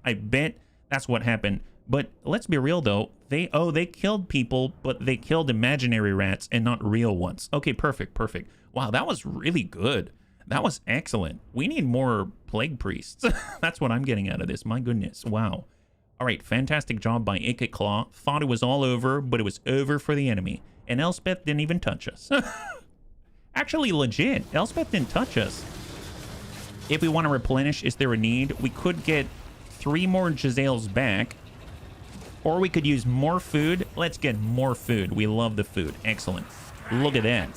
I bet that's what happened. But let's be real, though. They killed people, but they killed imaginary rats and not real ones. Okay, perfect. Wow, that was really good. That was excellent. We need more plague priests. That's what I'm getting out of this. My goodness. Wow. All right, fantastic job by Ikit Claw. Thought it was all over, but it was over for the enemy. And Elspeth didn't even touch us. Actually, legit. Elspeth didn't touch us. If we want to replenish, is there a need? We could get 3 more Giselles back. Or we could use more food. Let's get more food. We love the food. Excellent. Look at that.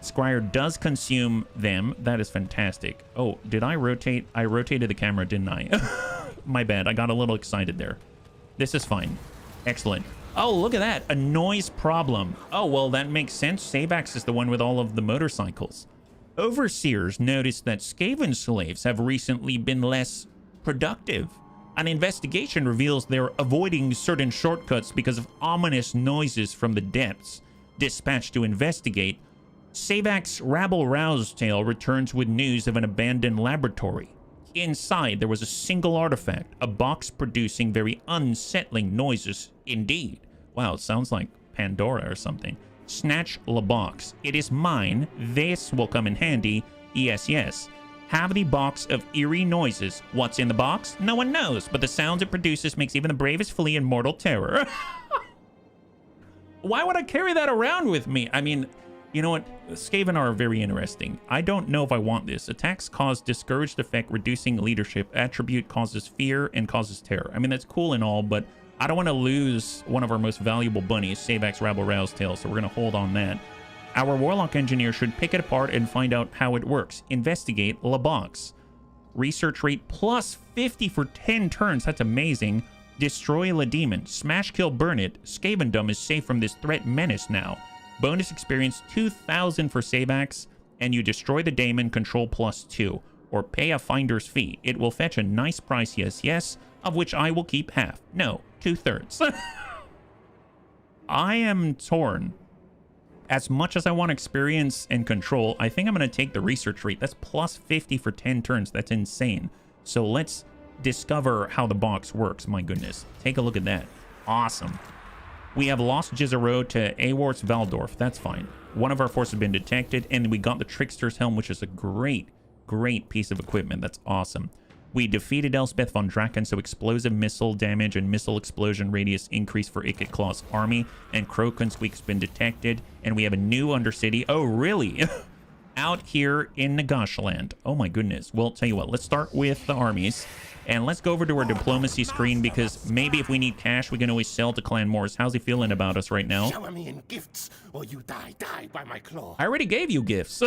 Skryre does consume them. That is fantastic. Oh, did I rotate? I rotated the camera, didn't I? My bad. I got a little excited there. This is fine. Excellent. Oh, look at that. A noise problem. Oh, well, that makes sense. Sabax is the one with all of the motorcycles. Overseers noticed that Skaven slaves have recently been less productive. An investigation reveals they're avoiding certain shortcuts because of ominous noises from the depths. Dispatched to investigate, Savak's rabble-rouse tale returns with news of an abandoned laboratory. Inside, there was a single artifact, a box producing very unsettling noises indeed. Wow, it sounds like Pandora or something. Snatch the box. It is mine. This will come in handy. Yes, yes. Have the box of eerie noises. What's in the box? No one knows, but the sounds it produces makes even the bravest flee in mortal terror. Why would I carry that around with me? I mean, you know what? Skaven are very interesting. I don't know if I want this. Attacks cause discouraged effect, reducing leadership. Attribute causes fear and causes terror. I mean, that's cool and all, but I don't want to lose one of our most valuable bunnies, Savak's Rabble Rouse Tail, so we're going to hold on that. Our Warlock engineer should pick it apart and find out how it works. Investigate la box. Research rate plus 50 for 10 turns. That's amazing. Destroy la demon. Smash, kill, burn it. Skavendom is safe from this threat menace now. Bonus experience 2,000 for Sabax. And you destroy the daemon, control plus 2. Or pay a finder's fee. It will fetch a nice price, yes, yes, of which I will keep half. No, 2/3. I am torn. As much as I want experience and control, I think I'm going to take the research rate. That's plus 50 for 10 turns. That's insane. So let's discover how the box works. My goodness. Take a look at that. Awesome. We have lost Jizero to Awart's Valdorf. That's fine. One of our forces has been detected, and we got the Trickster's Helm, which is a great piece of equipment. That's awesome. We defeated Elspeth von Draken, so explosive missile damage and missile explosion radius increase for Ikit Claw's army, and Krokensqueak's been detected, and we have a new Undercity. Oh, really? Out here in Nagashland. Oh my goodness. Well, tell you what, let's start with the armies, and let's go over to our diplomacy screen, because maybe if we need cash, we can always sell to Clan Morris. How's he feeling about us right now? Shower me in gifts, or you die by my claw. I already gave you gifts.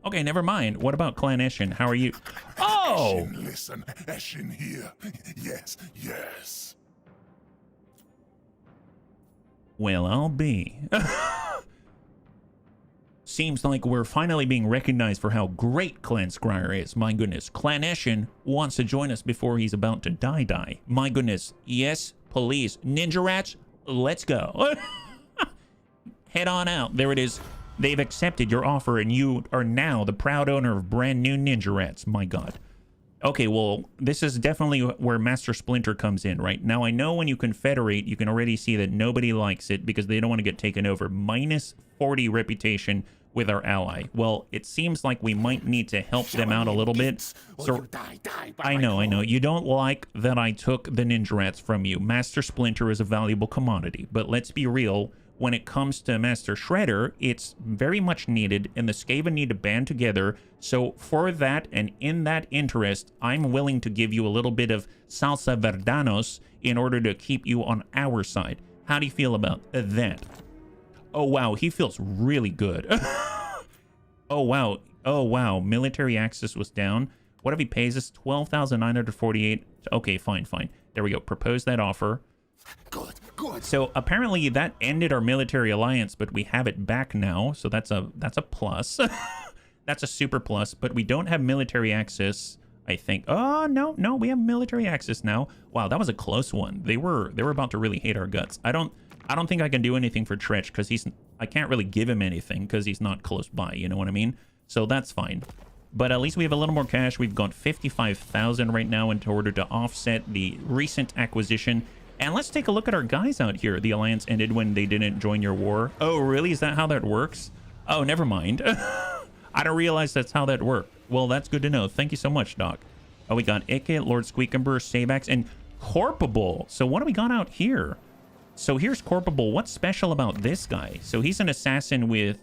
Okay, never mind. What about Clan Eshin? How are you? Oh! Eshin, listen, Eshin here. Yes, yes. Well, I'll be. Seems like we're finally being recognized for how great Clan Skryre is. My goodness. Clan Eshin wants to join us before he's about to die. My goodness. Yes, please. Ninja Rats, let's go. Head on out. There it is. They've accepted your offer, and you are now the proud owner of brand new Ninja Rats. My God. Okay, well, this is definitely where Master Splinter comes in, right? Now, I know when you confederate, you can already see that nobody likes it because they don't want to get taken over. Minus 40 reputation with our ally. Well, it seems like we might need to help them out a little bit. So, I know. You don't like that I took the Ninja Rats from you. Master Splinter is a valuable commodity, but let's be real. When it comes to Master Shredder, it's very much needed, and the Skaven need to band together. So for that, and in that interest, I'm willing to give you a little bit of salsa verdanos in order to keep you on our side. How do you feel about that? Oh, wow. He feels really good. Oh, wow. Oh, wow. Military access was down. What if he pays us 12,948? Okay, fine. There we go. Propose that offer. Good. So apparently that ended our military alliance, but we have it back now. So that's a plus. That's a super plus, but we don't have military access, I think. Oh, no, we have military access now. Wow, that was a close one. They were about to really hate our guts. I don't think I can do anything for Tretch because I can't really give him anything because he's not close by, you know what I mean? So that's fine. But at least we have a little more cash. We've got 55,000 right now in order to offset the recent acquisition. And let's take a look at our guys out here. The alliance ended when they didn't join your war. Oh, really? Is that how that works? Oh, never mind. I don't realize that's how that worked. Well, that's good to know. Thank you so much, Doc. Oh, we got Ike, Lord Squeakenburr, Sabax, and Corpable. So what do we got out here? So here's Corpable. What's special about this guy? So he's an assassin with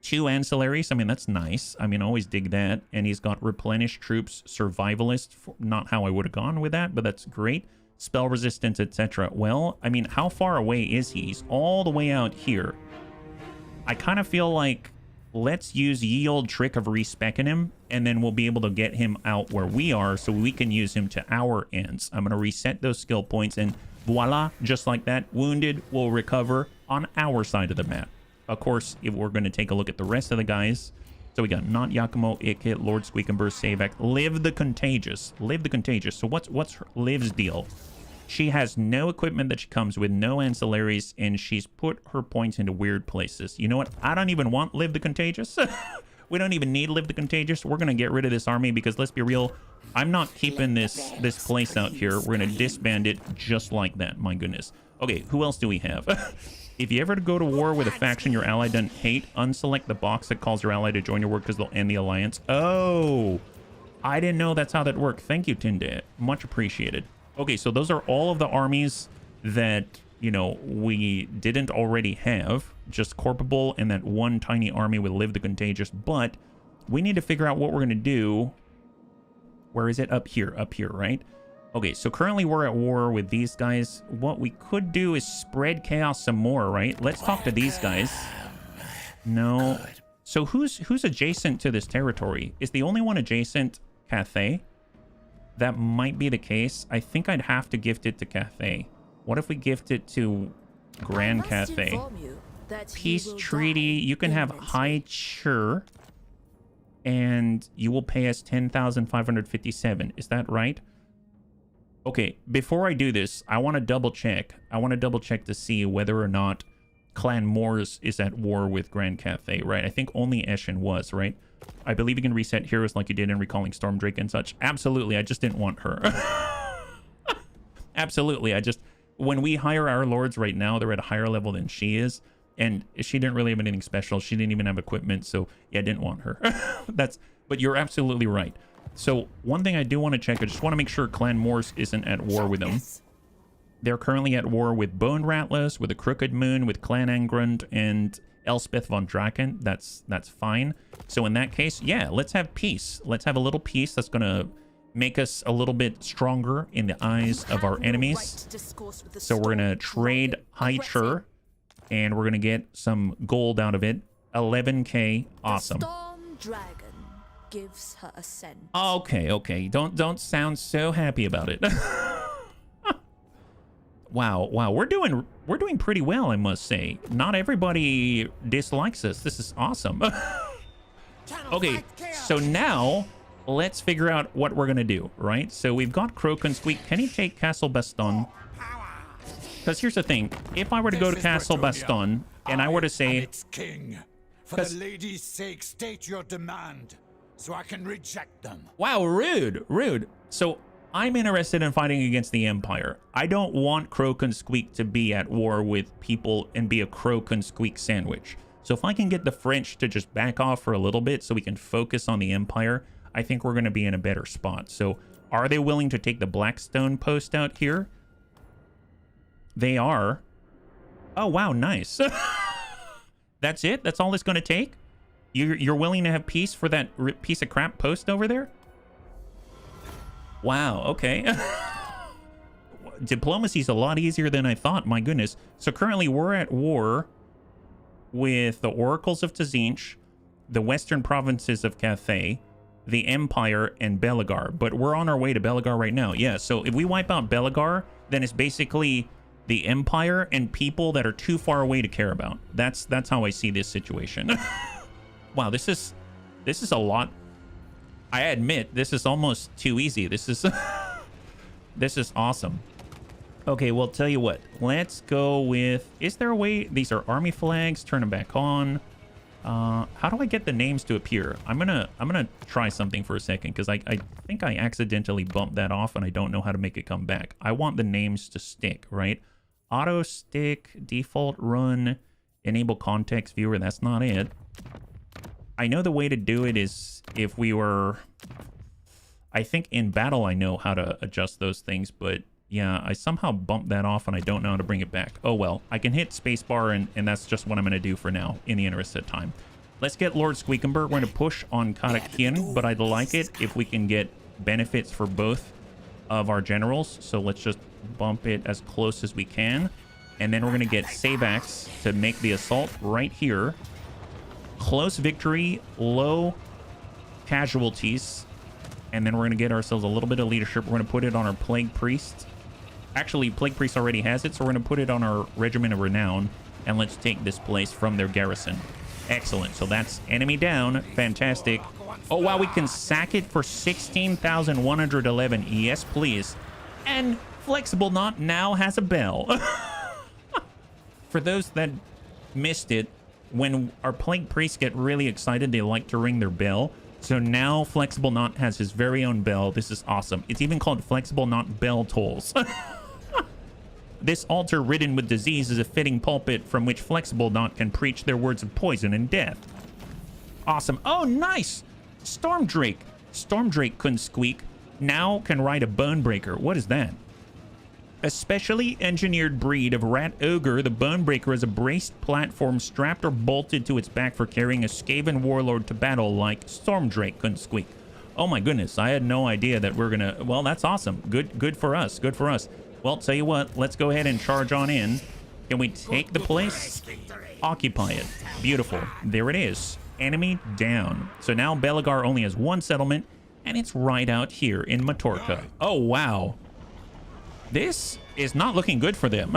2 ancillaries. I mean, that's nice. I mean, I always dig that. And he's got Replenish Troops, Survivalist. Not how I would have gone with that, but that's great. Spell resistance, etc. Well, I mean, how far away is he? He's all the way out here. I kind of feel like let's use ye old trick of respecking him, and then we'll be able to get him out where we are so we can use him to our ends. I'm going to reset those skill points, and voila, just like that, wounded will recover on our side of the map. Of course, if we're going to take a look at the rest of the guys. So we got Not Yakumo, Ikit, Lord Squeakenburr, Savak, Liv the Contagious. So what's Liv's deal? She has no equipment that she comes with, no ancillaries, and she's put her points into weird places. You know what? I don't even want Liv the Contagious. We don't even need Liv the Contagious. We're going to get rid of this army because, let's be real, I'm not keeping this place out here. We're going to disband it just like that. My goodness. Okay, who else do we have? If you ever go to war with a faction your ally doesn't hate, unselect the box that calls your ally to join your war because they'll end the alliance. Oh, I didn't know that's how that worked. Thank you, Tinde. Much appreciated. Okay, so those are all of the armies that, you know, we didn't already have. Just Corpable and that one tiny army with Liv the Contagious. But we need to figure out what we're going to do. Where is it? Up here, right? Okay, so currently we're at war with these guys. What we could do is spread chaos some more, right? Let's talk to these guys. No. So who's adjacent to this territory? Is the only one adjacent Cathay? That might be the case. I think I'd have to gift it to Cathay. What if we gift it to Grand Cathay? Peace treaty. You can have High Chur, and you will pay us 10,557. Is that right? Okay, before I do this, I want to double check. I want to double check to see whether or not Clan Moors is at war with Grand Cathay, right? I think only Eshin was, right? I believe you can reset heroes like you did in Recalling Stormdrake and such. Absolutely, I just didn't want her. Absolutely, when we hire our lords right now, they're at a higher level than she is. And she didn't really have anything special. She didn't even have equipment, so yeah, I didn't want her. But you're absolutely right. So one thing I do want to check, I just want to make sure Clan Moors isn't at war with them. They're currently at war with Bone Rattlers, with the Crooked Moon, with Clan Angrund, and Elspeth von Draken. That's fine. So in that case, yeah, let's have peace. Let's have a little peace. That's going to make us a little bit stronger in the eyes of our enemies. So we're going to trade High Chur, and we're going to get some gold out of it. 11k. Awesome. Gives her assent. Okay. Don't sound so happy about it. Wow, we're doing pretty well, I must say. Not everybody dislikes us. This is awesome. Okay, so now let's figure out what we're gonna do, right? So we've got Croak Squeak. Can he take Castle Baston? Because here's the thing: if I were to go to Castle Baston and I were to say, its king, for the lady's sake, state your demand, so I can reject them. Wow, rude. So I'm interested in fighting against the Empire. I don't want Croak and Squeak to be at war with people and be a Croak and Squeak sandwich. So if I can get the French to just back off for a little bit so we can focus on the Empire, I think we're going to be in a better spot. So are they willing to take the Blackstone post out here? They are. Oh, wow, nice. That's it? That's all it's going to take? You're willing to have peace for that piece of crap post over there? Wow, okay. Diplomacy's a lot easier than I thought, my goodness. So currently we're at war with the Oracles of Tazinch, the western provinces of Cathay, the Empire, and Belagar. But we're on our way to Belagar right now. Yeah, so if we wipe out Belagar, then it's basically the Empire and people that are too far away to care about. That's how I see this situation. Wow, this is a lot. I admit, this is almost too easy. This is this is awesome. Okay, well, tell you what. Let's go with... Is there a way... These are army flags. Turn them back on. How do I get the names to appear? I'm gonna try something for a second, because I think I accidentally bumped that off, and I don't know how to make it come back. I want the names to stick, right? Auto stick, default run, enable context viewer. That's not it. I know the way to do it is if we were... I think in battle I know how to adjust those things, but yeah, I somehow bumped that off and I don't know how to bring it back. Oh well, I can hit spacebar and that's just what I'm going to do for now in the interest of time. Let's get Lord Squeakenberg. We're going to push on Karakin, but I'd like it if we can get benefits for both of our generals. So let's just bump it as close as we can. And then we're going to get Savax to make the assault right here. Close victory, low casualties, and then we're going to get ourselves a little bit of leadership. We're going to put it on our Plague Priest. Actually, Plague Priest already has it, so we're going to put it on our Regiment of Renown, and let's take this place from their garrison. Excellent. So that's enemy down. Fantastic. Oh, wow, we can sack it for 16,111. Yes, please. And Flexible Knot now has a bell. For those that missed it, when our Plague Priests get really excited, they like to ring their bell. So now Flexible Knot has his very own bell. This is awesome. It's even called Flexible Knot Bell Tolls. This altar ridden with disease is a fitting pulpit from which Flexible Knot can preach their words of poison and death. Awesome. Oh, nice! Stormdrake. Stormdrake couldn't squeak. Now can ride a Bonebreaker. What is that? A specially engineered breed of rat ogre, the Bonebreaker is a braced platform strapped or bolted to its back for carrying a Skaven warlord to battle like Stormdrake couldn't squeak. Oh my goodness, I had no idea that we're gonna... Well, that's awesome. Good for us. Good for us. Well, tell you what, let's go ahead and charge on in. Can we take the place? Occupy it. Beautiful. There it is. Enemy down. So now Belagar only has one settlement, and it's right out here in Matorka. Oh, wow. This is not looking good for them.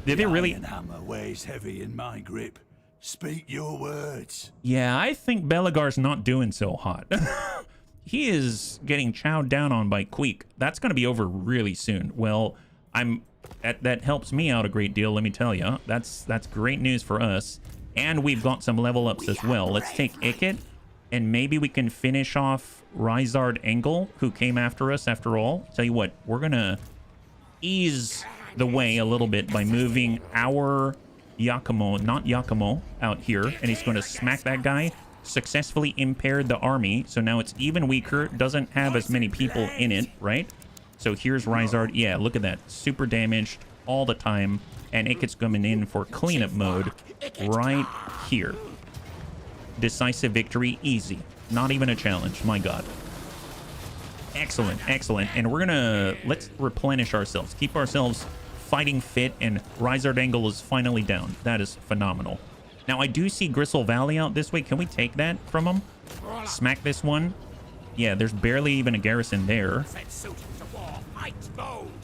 Did they really... Iron hammer weighs heavy in my grip. Speak your words. Yeah, I think Belagar's not doing so hot. He is getting chowed down on by Queek. That's going to be over really soon. Well, that helps me out a great deal, let me tell you. That's great news for us. And we've got some level ups as well. Let's take Ikit, and maybe we can finish off Rizard Engel, who came after us after all. Tell you what, we're going to ease the way a little bit by moving our Yakumo, not Yakumo, out here. And he's going to smack that guy. Successfully impaired the army, so now it's even weaker, doesn't have as many people in it, right? So here's Rizard. Yeah, look at that. Super damaged all the time. And Ikit's coming in for cleanup mode right here. Decisive victory, easy. Not even a challenge, my god. Excellent, excellent. And we're gonna, let's replenish ourselves. Keep ourselves fighting fit, and Rizard Engel is finally down. That is phenomenal. Now, I do see Gristle Valley out this way. Can we take that from him? Smack this one. Yeah, there's barely even a garrison there.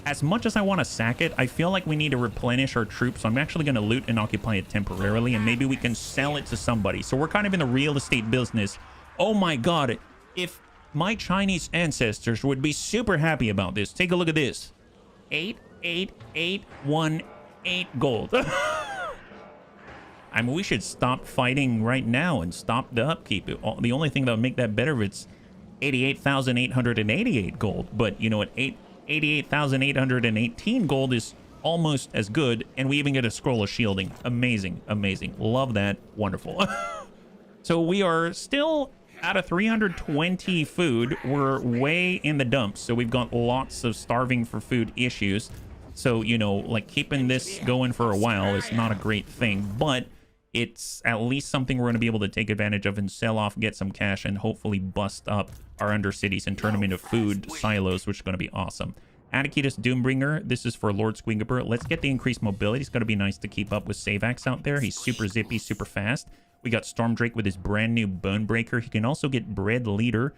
As much as I want to sack it, I feel like we need to replenish our troops. So I'm actually going to loot and occupy it temporarily, and maybe we can sell it to somebody. So we're kind of in the real estate business. Oh my god, if my Chinese ancestors would be super happy about this. Take a look at this. 88818 gold. I mean, we should stop fighting right now and stop the upkeep. The only thing that would make that better if it's 88,888 gold. But you know what? 88,818 gold is almost as good, and we even get a scroll of shielding. Amazing, amazing. Love that. Wonderful. So we are still out of 320 food. We're way in the dumps, so we've got lots of starving for food issues. So, you know, like keeping this going for a while is not a great thing, but it's at least something we're going to be able to take advantage of and sell off, get some cash, and hopefully bust up our undercities and turn them into food silos, which is going to be awesome. Atakitas Doombringer, this is for Lord Squingaber. Let's get the increased mobility. It's going to be nice to keep up with Savax out there. He's super zippy, super fast. We got Stormdrake with his brand new Bonebreaker. He can also get Bread Leader.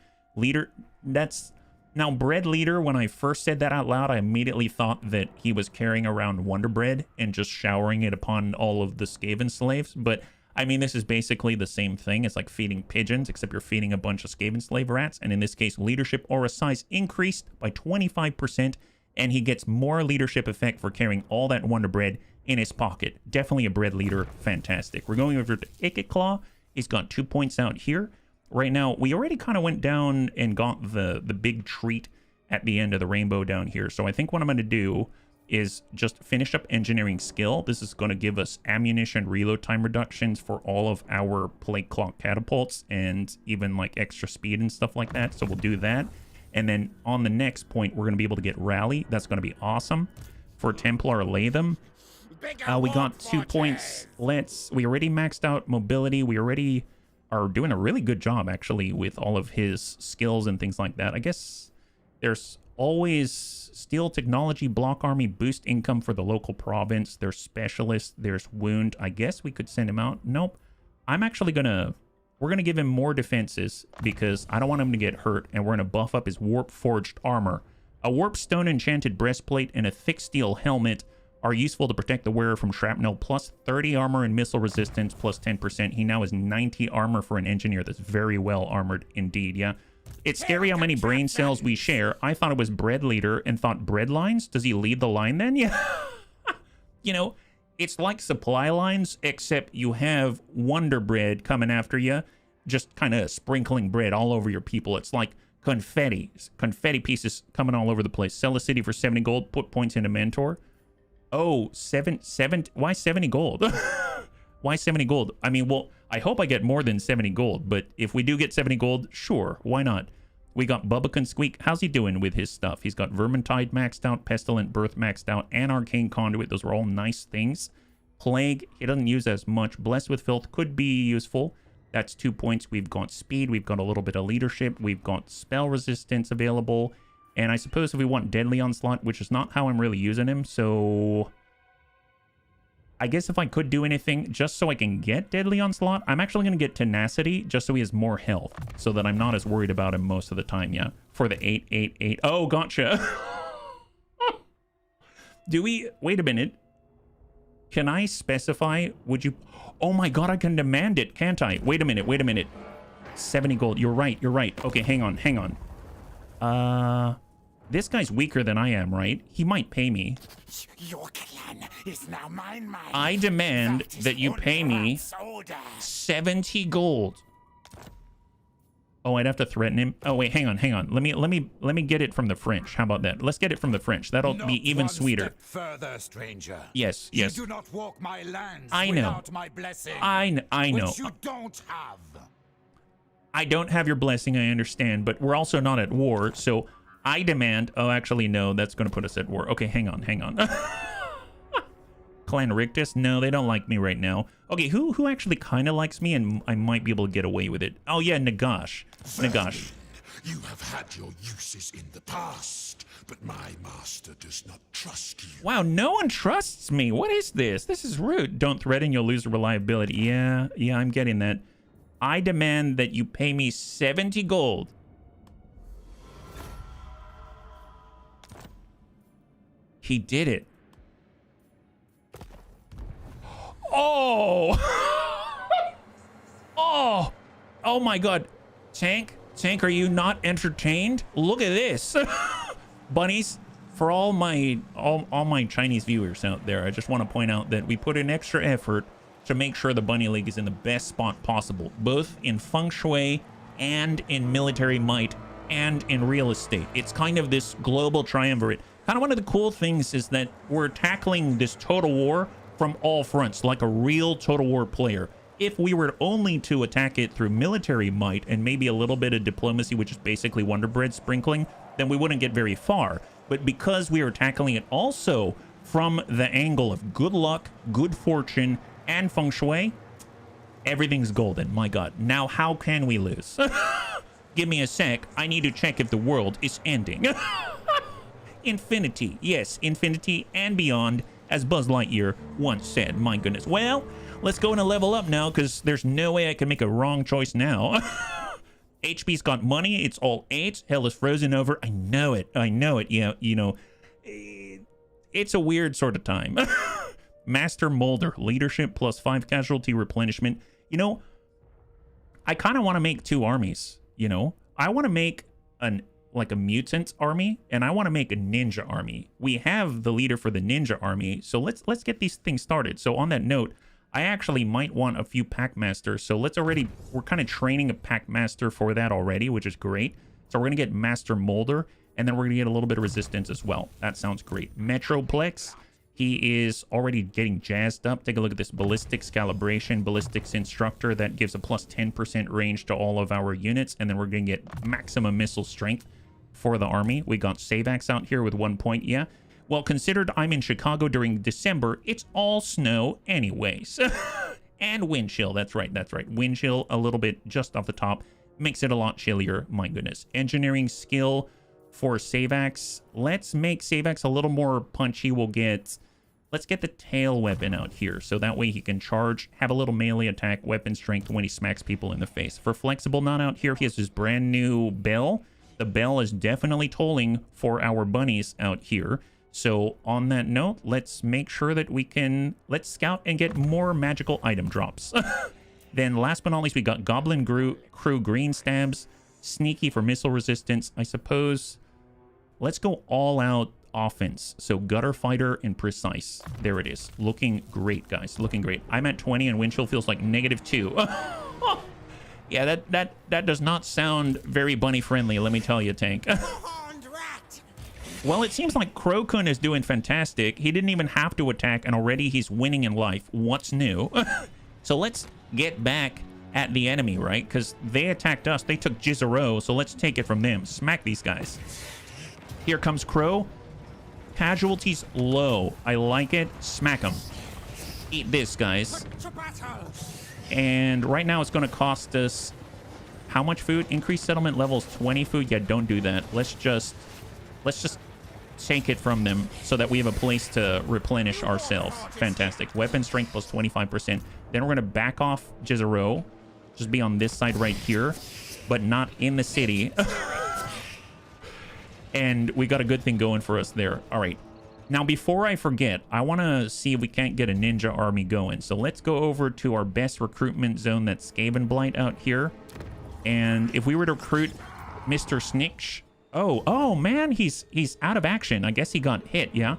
Now, Bread Leader, when I first said that out loud, I immediately thought that he was carrying around Wonder Bread and just showering it upon all of the Skaven slaves. But, I mean, this is basically the same thing. It's like feeding pigeons, except you're feeding a bunch of Skaven slave rats. And in this case, leadership aura size increased by 25%. And he gets more leadership effect for carrying all that Wonder Bread in his pocket. Definitely a Bread Leader. Fantastic. We're going over to Ikit Claw. He's got 2 points out here. Right now, we already kind of went down and got the big treat at the end of the rainbow down here. So I think what I'm going to do is just finish up engineering skill. This is going to give us ammunition reload time reductions for all of our plate clock catapults and even like extra speed and stuff like that. So we'll do that. And then on the next point, we're going to be able to get rally. That's going to be awesome. For Templar Latham, we got 2 points. We already maxed out mobility. We already are doing a really good job, actually, with all of his skills and things like that. I guess there's always Steel Technology, Block Army, boost income for the local province. There's Specialist, there's Wound. I guess we could send him out. Nope. I'm actually we're gonna give him more defenses because I don't want him to get hurt, and we're gonna buff up his Warp Forged armor. A Warp Stone Enchanted breastplate and a thick steel helmet are useful to protect the wearer from shrapnel, plus 30 armor and missile resistance, plus 10%. He now has 90 armor for an engineer. That's very well armored indeed, yeah. It's scary how many brain cells we share. I thought it was Bread Leader and thought bread lines. Does he lead the line then? Yeah. You know, it's like supply lines, except you have Wonder Bread coming after you, just kind of sprinkling bread all over your people. It's like confetti pieces coming all over the place. Sell a city for 70 gold, put points into Mentor. Oh, why 70 gold? Why 70 gold? I mean, well, I hope I get more than 70 gold, but if we do get 70 gold, sure, why not? We got Bubba Squeak. How's he doing with his stuff? He's got Vermintide maxed out, Pestilent Birth maxed out, and Arcane Conduit. Those were all nice things. Plague, he doesn't use as much. Blessed with Filth could be useful. That's 2 points. We've got speed. We've got a little bit of leadership. We've got spell resistance available. And I suppose if we want Deadly Onslaught, which is not how I'm really using him, so I guess if I could do anything just so I can get Deadly Onslaught, I'm actually going to get Tenacity just so he has more health, so that I'm not as worried about him most of the time, yeah. For the 888. Oh, gotcha. Do we... Wait a minute. Can I specify? Would you... Oh my god, I can demand it, can't I? Wait a minute, wait a minute. 70 gold. You're right, you're right. Okay, hang on, hang on. This guy's weaker than I am, right? He might pay me. Your clan is now mine. I demand that you pay me 70 gold. Oh, I'd have to threaten him. Oh wait, hang on, hang on. Let me get it from the French. How about that? Let's get it from the French. That'll be even sweeter. Further, stranger. Yes, yes. You do not walk my lands I know. without my blessing. I know. Which you don't have. I don't have your blessing, I understand, but we're also not at war, so I demand... Oh, actually, no, that's going to put us at war. Okay, hang on, hang on. Clan Rictus? No, they don't like me right now. Okay, who actually kind of likes me and I might be able to get away with it? Oh, yeah, Nagash. Nagash. You have had your uses in the past, but my master does not trust you. Wow, no one trusts me. What is this? This is rude. Don't threaten, you'll lose reliability. Yeah, I'm getting that. I demand that you pay me 70 gold. He did it. Oh! Oh! Oh my god. Tank, are you not entertained? Look at this. Bunnies, for all my Chinese viewers out there, I just want to point out that we put in extra effort to make sure the Bunny League is in the best spot possible, both in feng shui and in military might and in real estate. It's kind of this global triumvirate. Kind of one of the cool things is that we're tackling this Total War from all fronts, like a real Total War player. If we were only to attack it through military might and maybe a little bit of diplomacy, which is basically Wonder Bread sprinkling, then we wouldn't get very far. But because we are tackling it also from the angle of good luck, good fortune, and feng shui, everything's golden. My god. Now, how can we lose? Give me a sec. I need to check if the world is ending. Infinity. Yes, infinity and beyond, as Buzz Lightyear once said. My goodness. Well, let's go and level up now, because there's no way I can make a wrong choice now. HP's got money. It's all 8. Hell is frozen over. I know it. I know it. Yeah, you know, it's a weird sort of time. Master Molder. Leadership plus 5 casualty replenishment. You know, I kind of want to make 2 armies, you know. I want to make like a mutant army, and I want to make a ninja army. We have the leader for the ninja army, so let's get these things started. So on that note, I actually might want a few Packmasters, so we're kind of training a Packmaster for that already, which is great. So we're gonna get Master Molder, and then we're gonna get a little bit of resistance as well. That sounds great. Metroplex, he is already getting jazzed up. Take a look at this ballistics calibration, ballistics instructor, that gives a plus 10% range to all of our units, and then we're gonna get maximum missile strength for the army. We got Savax out here with 1 point. Yeah, well, considered I'm in Chicago during December, it's all snow anyways. And wind chill. That's right, that's right. Wind chill a little bit just off the top makes it a lot chillier. My goodness. Engineering skill for Savax. Let's make Savax a little more punchy. Let's get the tail weapon out here, so that way he can charge, have a little melee attack, weapon strength when he smacks people in the face. For Flexible Not out here, he has his brand new bell. The bell is definitely tolling for our bunnies out here. So on that note, let's make sure that let's scout and get more magical item drops. Then last but not least, we got Goblin Crew Green Stabs, Sneaky for missile resistance. I suppose let's go all out offense. So Gutter Fighter and Precise. There it is. Looking great, guys. Looking great. I'm at 20 and wind chill feels like -2. Yeah, that does not sound very bunny friendly, let me tell you, Tank. Well, it seems like Krokun is doing fantastic. He didn't even have to attack, and already he's winning in life. What's new? So let's get back at the enemy, right? Because they attacked us. They took Jizero, so let's take it from them. Smack these guys. Here comes Crow. Casualties low. I like it. Smack them. Eat this, guys. And right now it's going to cost us how much food? Increased settlement levels 20 food. Yeah, don't do that. Let's just take it from them so that we have a place to replenish ourselves. Fantastic. Weapon strength plus 25%. Then we're going to back off Jizero. Just be on this side right here, but not in the city. And we got a good thing going for us there. All right. Now, before I forget, I want to see if we can't get a ninja army going. So let's go over to our best recruitment zone, that's Skavenblight out here. And if we were to recruit Mr. Sniksh... Oh, man, he's out of action. I guess he got hit, yeah?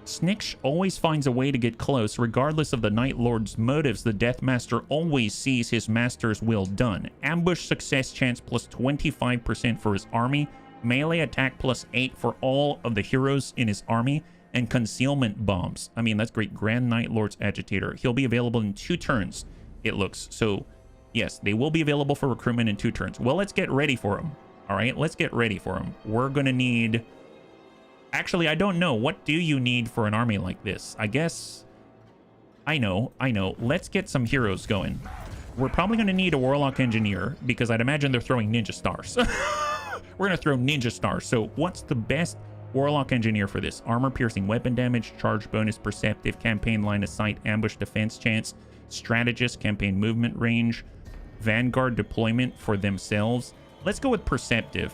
Sniksh always finds a way to get close. Regardless of the Night Lord's motives, the Death Master always sees his master's will done. Ambush success chance plus 25% for his army. Melee attack plus 8 for all of the heroes in his army. And concealment bombs. I mean, that's great. Grand Night Lord's Agitator. He'll be available in 2 turns, it looks. So, yes, they will be available for recruitment in 2 turns. Well, let's get ready for him. All right, let's get ready for him. We're going to need... Actually, I don't know. What do you need for an army like this? I guess... I know. Let's get some heroes going. We're probably going to need a Warlock Engineer, because I'd imagine they're throwing Ninja Stars. We're going to throw Ninja Stars. So what's the best Warlock Engineer for this? Armor piercing weapon damage, charge bonus, perceptive, campaign line of sight, ambush defense chance, strategist, campaign movement range, vanguard deployment for themselves. Let's go with perceptive.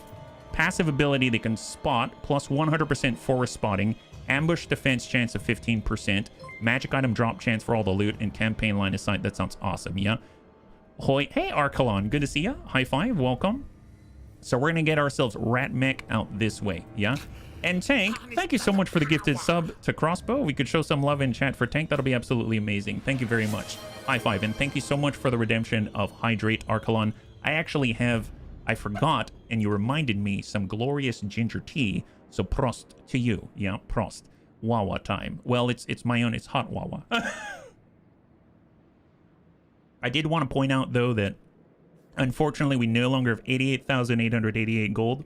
Passive ability, they can spot, plus 100% forest spotting, ambush defense chance of 15%, magic item drop chance for all the loot, and campaign line of sight. That sounds awesome, yeah? Hoi, hey Archelon, good to see ya. High five, welcome. So we're gonna get ourselves Rat Mech out this way, yeah? And Tank, thank you so much for the gifted sub to Crossbow. We could show some love in chat for Tank. That'll be absolutely amazing. Thank you very much. High five, and thank you so much for the redemption of Hydrate Archelon. I actually have... I forgot, and you reminded me, some glorious ginger tea. So prost to you. Yeah, prost. Wawa time. Well, it's my own. It's hot Wawa. I did want to point out, though, that unfortunately we no longer have 88,888 gold.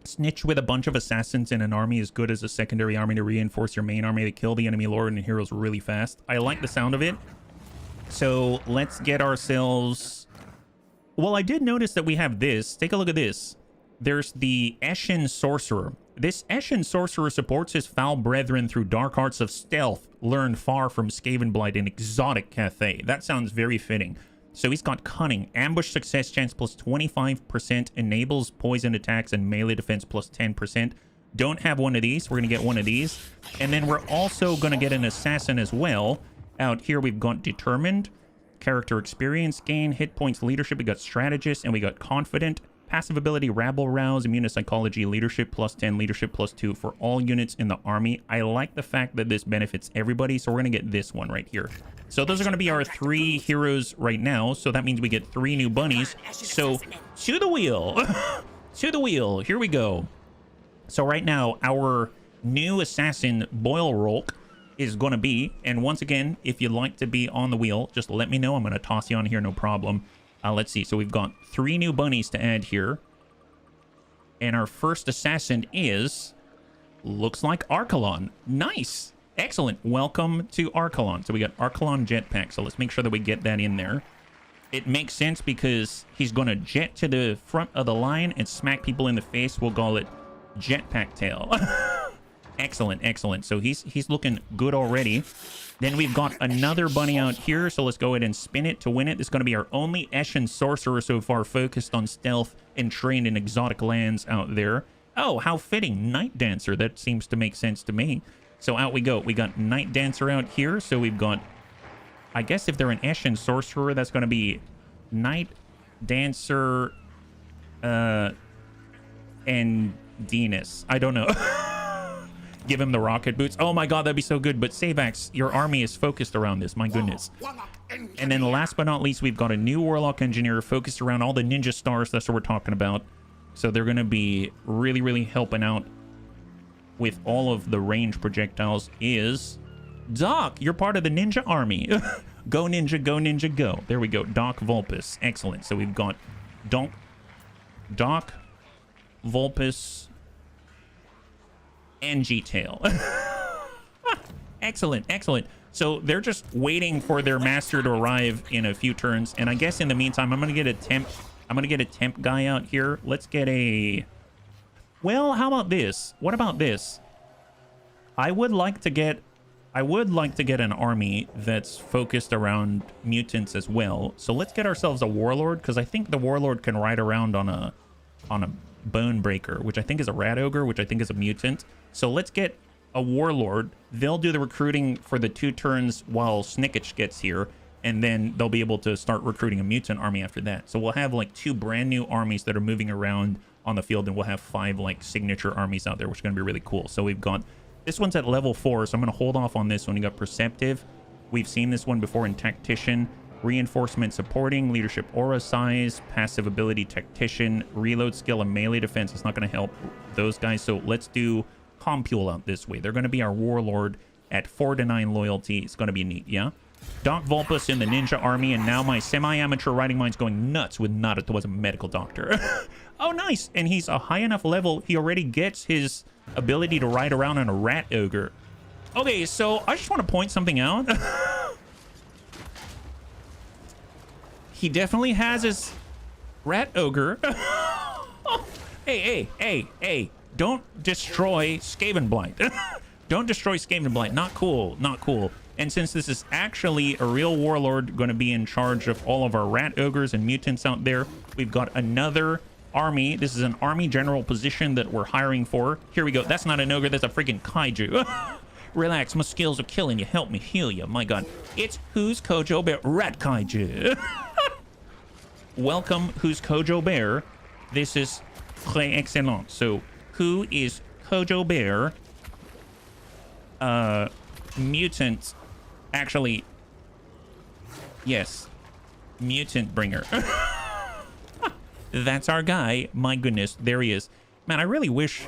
Snitch with a bunch of assassins in an army is good as a secondary army to reinforce your main army to kill the enemy lord and heroes really fast. I like the sound of it. So let's get ourselves... Well, I did notice that we have this. Take a look at this. There's the Eshin Sorcerer. This Eshin Sorcerer supports his foul brethren through dark arts of stealth, learned far from Skavenblight and exotic Cathay. That sounds very fitting. So he's got Cunning, ambush success chance plus 25%, enables poison attacks and melee defense plus 10%. Don't have one of these. We're going to get one of these. And then we're also going to get an assassin as well. Out here we've got Determined, character experience gain, hit points leadership, we got strategist, and we got confident. Passive ability rabble rouse, immune psychology, leadership plus 10, leadership plus 2 for all units in the army. I like the fact that this benefits everybody, so we're going to get this one right here. So those are going to be our 3 heroes right now, so that means we get 3 new bunnies. So to the wheel. To the wheel. Here we go. So right now our new assassin Boyle Rolk is going to be, and once again, if you'd like to be on the wheel, just let me know. I'm going to toss you on here, no problem. Let's see. So we've got 3 new bunnies to add here. And our first assassin is, looks like Archelon. Nice. Excellent. Welcome to Archelon. So we got Archelon Jetpack. So let's make sure that we get that in there. It makes sense because he's going to jet to the front of the line and smack people in the face. We'll call it Jetpack Tail. Excellent, excellent. So he's looking good already. Then we've got another bunny out here, so let's go ahead and spin it to win it. This is going to be our only Eshin Sorcerer so far, focused on stealth and trained in exotic lands out there. Oh, how fitting. Night Dancer. That seems to make sense to me. So out we go. We got Night Dancer out here, so we've got... I guess if they're an Eshin Sorcerer, that's going to be Night Dancer and Venus. I don't know. Give him the rocket boots. Oh my god, that'd be so good. But Savax, your army is focused around this. My goodness. And then last but not least, we've got a new Warlock Engineer focused around all the Ninja Stars. That's what we're talking about. So they're going to be really, really helping out with all of the range projectiles. Is Doc, you're part of the Ninja Army. Go Ninja, go Ninja, go. There we go. Doc Vulpus. Excellent. So we've got Doc Vulpus and G-Tail. Excellent, excellent. So they're just waiting for their master to arrive in a few turns. And I guess in the meantime, I'm going to get a temp guy out here. Let's get a... Well, how about this? What about this? I would like to get an army that's focused around mutants as well. So let's get ourselves a warlord, because I think the warlord can ride around on a bone breaker, which I think is a rat ogre, which I think is a mutant. So let's get a warlord. They'll do the recruiting for the 2 turns while Snickich gets here, and then they'll be able to start recruiting a mutant army after that. So we'll have like 2 brand new armies that are moving around on the field, and we'll have 5 like signature armies out there, which is going to be really cool. So we've got this one's at level 4, so I'm going to hold off on this one. You got Perceptive. We've seen this one before in Tactician. Reinforcement supporting, leadership aura size, passive ability tactician, reload skill, and melee defense. It's not going to help those guys, so let's do Compule out this way. They're going to be our warlord at 4 to 9 loyalty. It's going to be neat, yeah? Doc Vulpus in the ninja army, and now my semi-amateur riding mind's going nuts with Naruto as a medical doctor. Oh, nice! And he's a high enough level, he already gets his ability to ride around on a rat ogre. Okay, so I just want to point something out. He definitely has his rat ogre. Hey. Don't destroy Skavenblight. Don't destroy Skavenblight. Not cool. Not cool. And since this is actually a real warlord going to be in charge of all of our rat ogres and mutants out there, we've got another army. This is an army general position that we're hiring for. Here we go. That's not an ogre. That's a freaking kaiju. Relax. My skills are killing you. Help me heal you. My God. It's Who's Kojo Bear? Rat Kaiju. Welcome, Who's Kojo Bear. This is très excellent. So, who is Kojo Bear? Mutant. Actually, yes. Mutant bringer. That's our guy. My goodness, there he is. Man, I really wish...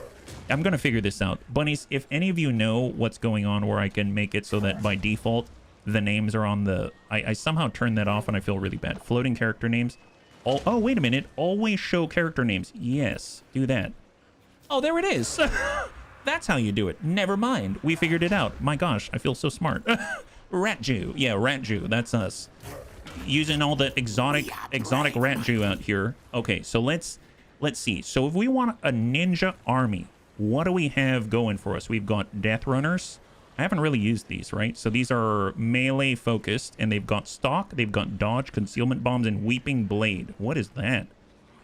I'm going to figure this out. Bunnies, if any of you know what's going on where I can make it so that by default, the names are on the... I somehow turned that off and I feel really bad. Floating character names. Oh, wait a minute. Always show character names. Yes, do that. Oh, there it is. That's how you do it. Never mind. We figured it out. My gosh, I feel so smart. Rat Jew. Yeah, Rat Jew. That's us. Using all the exotic Rat Jew out here. Okay, so let's see. So if we want a ninja army, what do we have going for us? We've got Death Runners. I haven't really used these, right? So these are melee focused, and they've got stock, they've got dodge, concealment bombs, and Weeping Blade. What is that?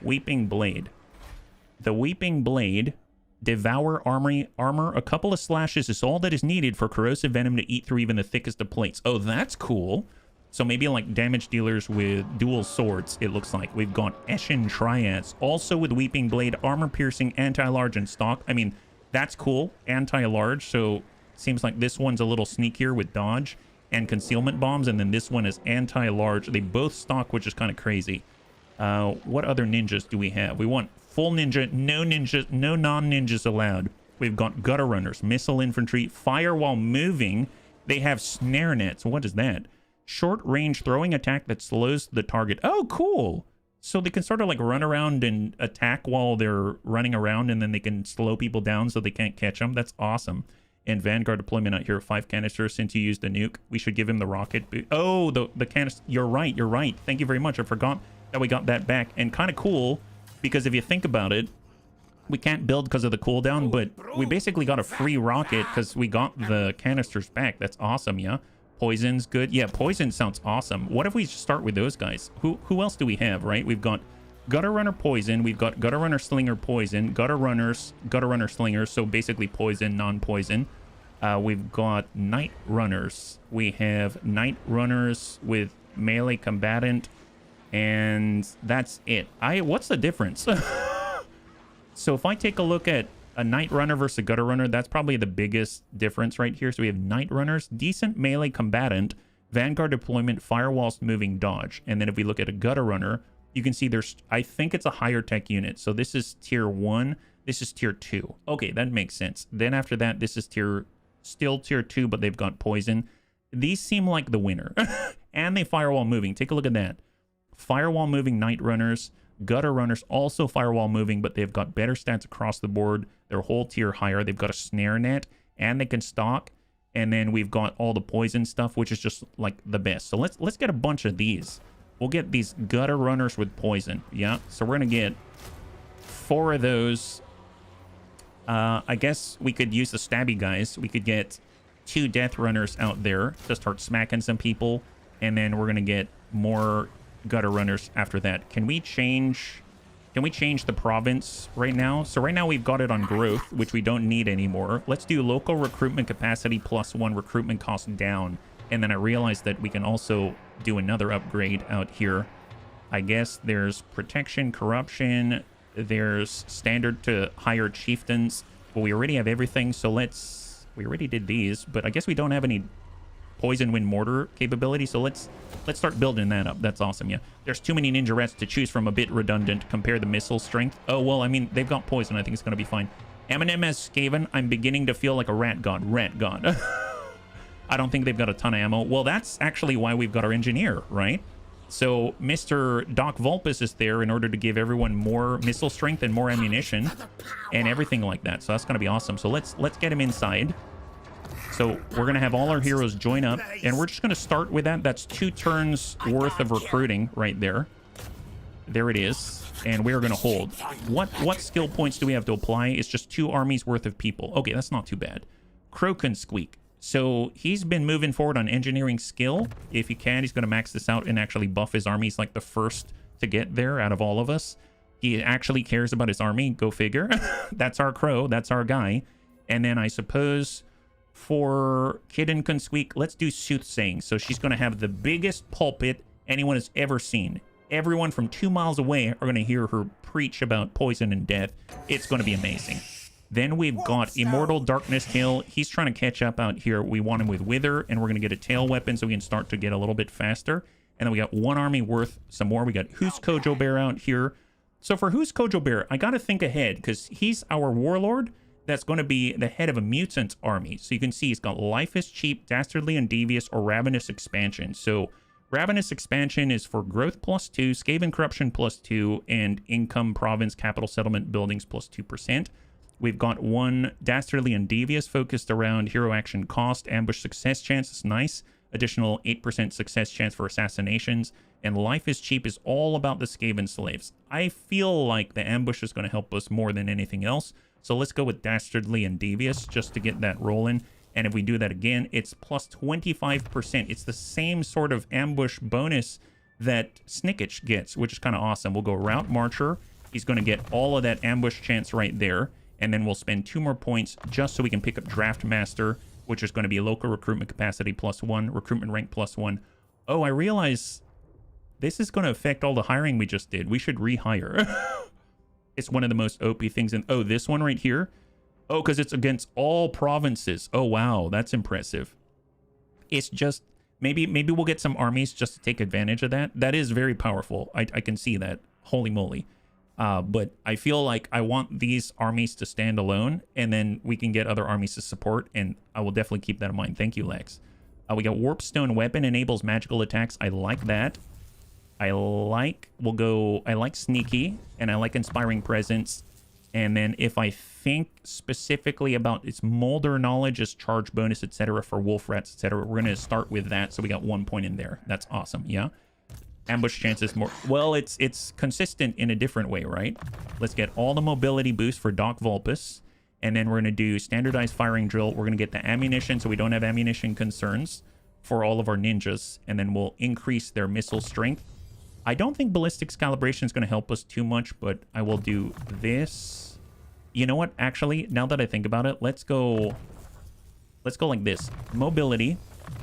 Weeping Blade. The Weeping Blade, devour armor, a couple of slashes is all that is needed for corrosive venom to eat through even the thickest of plates. Oh, that's cool. So maybe like damage dealers with dual swords, it looks like. We've got Eshin Triads, also with Weeping Blade, armor piercing, anti-large, and stock. I mean, that's cool. Anti-large, so... Seems like this one's a little sneakier with dodge and concealment bombs, and then this one is anti-large. They both stock, which is kind of crazy. What other ninjas do we have? We want full ninja, no non-ninjas allowed. We've got gutter runners, missile infantry, fire while moving. They have snare nets. What is that? Short range throwing attack that slows the target. Oh, cool. So they can sort of like run around and attack while they're running around, and then they can slow people down so they can't catch them. That's awesome. And Vanguard deployment out here, 5 canisters. Since you used the nuke, we should give him the rocket. Oh, the canister. You're right. Thank you very much. I forgot that we got that back. And kind of cool, because if you think about it, we can't build because of the cooldown, but we basically got a free rocket because we got the canisters back. That's awesome, yeah? Poison's good. Yeah, poison sounds awesome. What if we start with those guys? Who else do we have, right? We've got Gutter Runner Poison. We've got Gutter Runner Slinger Poison. Gutter Runner Slingers. So basically poison, non-poison. We've got Night Runners. We have Night Runners with melee combatant. And that's it. What's the difference? So if I take a look at a Night Runner versus a Gutter Runner, that's probably the biggest difference right here. So we have Night Runners, decent melee combatant, Vanguard deployment, firewalls, moving, dodge. And then if we look at a Gutter Runner, you can see there's, I think it's a higher tech unit. So this is tier 1. This is tier 2. Okay, that makes sense. Then after that, this is still tier 2, but they've got poison. These seem like the winner. And they firewall moving. Take a look at that. Firewall moving Night Runners. Gutter Runners also firewall moving, but they've got better stats across the board. They're a whole tier higher. They've got a snare net, and they can stalk. And then we've got all the poison stuff, which is just like the best. So let's get a bunch of these. We'll get these Gutter Runners with poison. Yeah, so we're gonna get 4 of those. I guess we could use the stabby guys. We could get 2 death runners out there to start smacking some people, and then we're gonna get more gutter runners after that. Can we change the province right now? So right now we've got it on growth, which we don't need anymore. Let's do local recruitment capacity +1, recruitment cost down. And then I realized that we can also do another upgrade out here. I guess there's protection, corruption, there's standard to higher chieftains, but we already have everything. So we already did these, but I guess we don't have any poison wind mortar capability, so let's start building that up. That's awesome. Yeah, there's too many ninja rats to choose from, a bit redundant. Compare the missile strength. Oh well, I mean, they've got poison. I think it's gonna be fine. Eminem as Skaven. I'm beginning to feel like a rat god. I don't think they've got a ton of ammo. Well, that's actually why we've got our engineer, right? So Mr. Doc Vulpus is there in order to give everyone more missile strength and more ammunition and everything like that. So that's gonna be awesome. So let's get him inside. So we're going to have all our heroes join up, and we're just going to start with that. That's 2 turns worth of recruiting right there. There it is. And we are going to hold. What skill points do we have to apply? It's just 2 armies worth of people. Okay, that's not too bad. Clan Skryre. So he's been moving forward on engineering skill. If he can, he's going to max this out and actually buff his army. He's like the first to get there out of all of us. He actually cares about his army. Go figure. That's our crow. That's our guy. And then I suppose for Clan Skryre, let's do soothsaying. So she's going to have the biggest pulpit anyone has ever seen. Everyone from 2 miles away are going to hear her preach about poison and death. It's going to be amazing. Then we've got Immortal Darkness Tail. He's trying to catch up out here. We want him with Wither, and we're going to get a tail weapon so we can start to get a little bit faster. And then we got 1 army worth some more. We got Who's Kojo Bear out here. So for Who's Kojo Bear, I got to think ahead because he's our warlord. That's going to be the head of a mutant army. So you can see he's got Life is Cheap, Dastardly and Devious, or Ravenous Expansion. So Ravenous Expansion is for growth +2, Skaven Corruption +2, and Income, Province, Capital Settlement, Buildings +2%. We've got 1 Dastardly and Devious focused around hero action cost, ambush success chance is nice, additional 8% success chance for assassinations, and Life is Cheap is all about the Skaven slaves. I feel like the ambush is going to help us more than anything else. So let's go with Dastardly and Devious just to get that rolling. And if we do that again, it's +25%. It's the same sort of ambush bonus that Snicketch gets, which is kind of awesome. We'll go Route Marcher. He's going to get all of that ambush chance right there. And then we'll spend 2 more points just so we can pick up Draft Master, which is going to be local recruitment capacity +1, recruitment rank +1. Oh, I realize this is going to affect all the hiring we just did. We should rehire. It's one of the most OP things in... Oh, this one right here? Oh, because it's against all provinces. Oh, wow. That's impressive. It's just... Maybe we'll get some armies just to take advantage of that. That is very powerful. I can see that. Holy moly. But I feel like I want these armies to stand alone, and then we can get other armies to support, and I will definitely keep that in mind. Thank you, Lex. We got Warpstone Weapon. Enables magical attacks. I like that. I like Sneaky, and I like Inspiring Presence. And then if I think specifically about its Molder Knowledge, its charge bonus, etc. for Wolf Rats, etc., we're going to start with that. So we got 1 point in there. That's awesome. Yeah. Ambush chances more. Well, it's consistent in a different way, right? Let's get all the mobility boost for Doc Vulpus. And then we're going to do standardized firing drill. We're going to get the ammunition so we don't have ammunition concerns for all of our ninjas. And then we'll increase their missile strength. I don't think ballistics calibration is going to help us too much, but I will do this. You know what? Actually, now that I think about it, let's go like this. Mobility,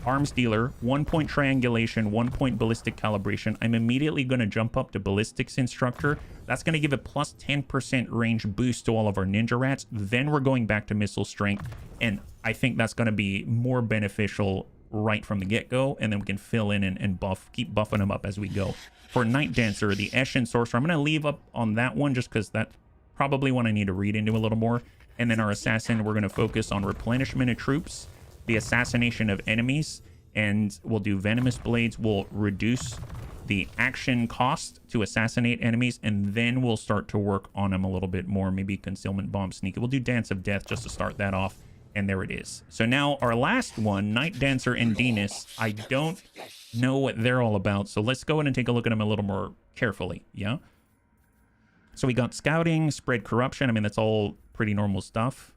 arms dealer, 1 point triangulation, 1 point ballistic calibration. I'm immediately going to jump up to ballistics instructor. That's going to give a plus 10% range boost to all of our ninja rats. Then we're going back to missile strength, and I think that's going to be more beneficial right from the get-go, and then we can fill in and keep buffing them up as we go. For Night Dancer, the Eshin Sorcerer, I'm going to leave up on that one just because that's probably one I need to read into a little more. And then our Assassin, we're going to focus on replenishment of troops, the assassination of enemies, and we'll do Venomous Blades. We'll reduce the action cost to assassinate enemies, and then we'll start to work on them a little bit more. Maybe Concealment Bomb, Sneak. We'll do Dance of Death just to start that off. And there it is. So now our last one, Night Dancer and Venus. I don't know what they're all about, so let's go in and take a look at them a little more carefully, yeah? So we got Scouting, Spread Corruption. I mean, that's all pretty normal stuff.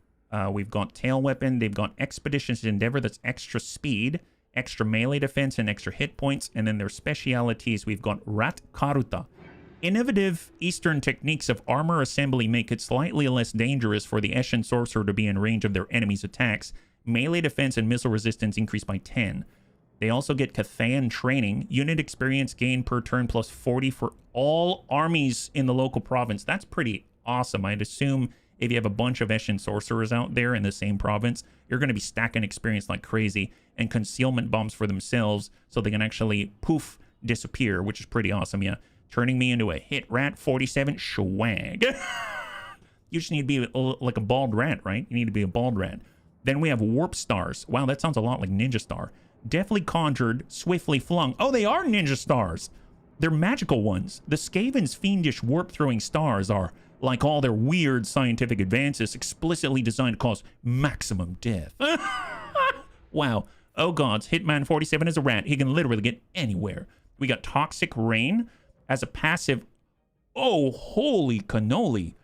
We've got tail weapon. They've got Expeditions Endeavor. That's extra speed, extra melee defense, and extra hit points. And then their specialities, we've got Ratkaruta. Innovative Eastern techniques of armor assembly make it slightly less dangerous for the Eshin Sorcerer to be in range of their enemy's attacks. Melee defense and missile resistance increase by 10. They also get Cathayan training. Unit experience gain per turn plus 40 for all armies in the local province. That's pretty awesome. I'd assume if you have a bunch of Eshin Sorcerers out there in the same province, you're going to be stacking experience like crazy, and concealment bombs for themselves so they can actually poof, disappear, which is pretty awesome, yeah. Turning me into a hit rat 47 swag. You just need to be like a bald rat, right? You need to be a bald rat. Then we have warp stars. Wow, that sounds a lot like Ninja Star. Deftly conjured, swiftly flung. Oh, they are Ninja Stars. They're magical ones. The Skaven's fiendish warp-throwing stars are, like all their weird scientific advances, explicitly designed to cause maximum death. Wow. Oh gods, Hitman 47 is a rat. He can literally get anywhere. We got Toxic Rain as a passive. Oh, holy cannoli.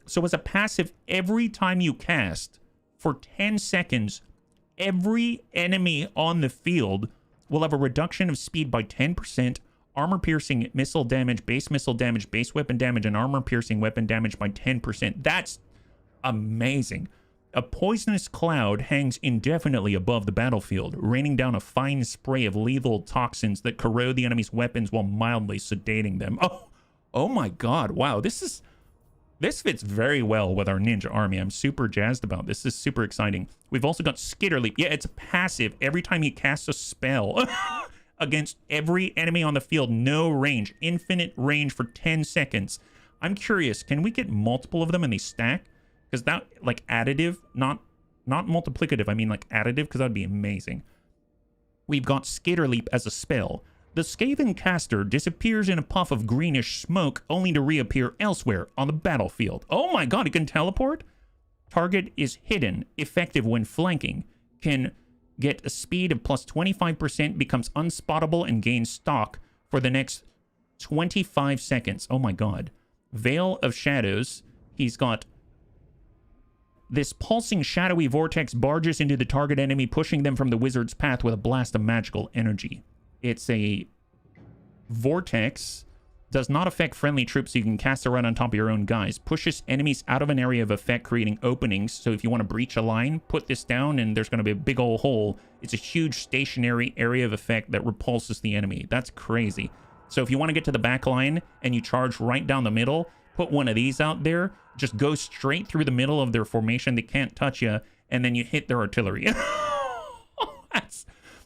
So as a passive, every time you cast for 10 seconds, every enemy on the field will have a reduction of speed by 10%, armor piercing missile damage, base weapon damage, and armor piercing weapon damage by 10%. That's amazing. A poisonous cloud hangs indefinitely above the battlefield, raining down a fine spray of lethal toxins that corrode the enemy's weapons while mildly sedating them. Oh my god, wow, this fits very well with our ninja army. I'm super jazzed about this. This is super exciting. We've also got Skitter Leap. Yeah, it's passive every time you cast a spell against every enemy on the field. No range, infinite range for 10 seconds. I'm curious, can we get multiple of them and they stack? Because that, like, additive, not multiplicative, I mean like additive, because that would be amazing. We've got Skitter Leap as a spell. The Skaven caster disappears in a puff of greenish smoke, only to reappear elsewhere on the battlefield. Oh my god, it can teleport? Target is hidden, effective when flanking. Can get a speed of plus 25%, becomes unspottable, and gains stock for the next 25 seconds. Oh my god. Veil of Shadows. He's got this pulsing shadowy vortex barges into the target enemy, pushing them from the wizard's path with a blast of magical energy. It's a vortex, does not affect friendly troops, so you can cast it right on top of your own guys. Pushes enemies out of an area of effect, creating openings. So if you want to breach a line, put this down and there's going to be a big old hole. It's a huge stationary area of effect that repulses the enemy. That's crazy. So if you want to get to the back line and you charge right down the middle, put one of these out there, just go straight through the middle of their formation. They can't touch you, and then you hit their artillery.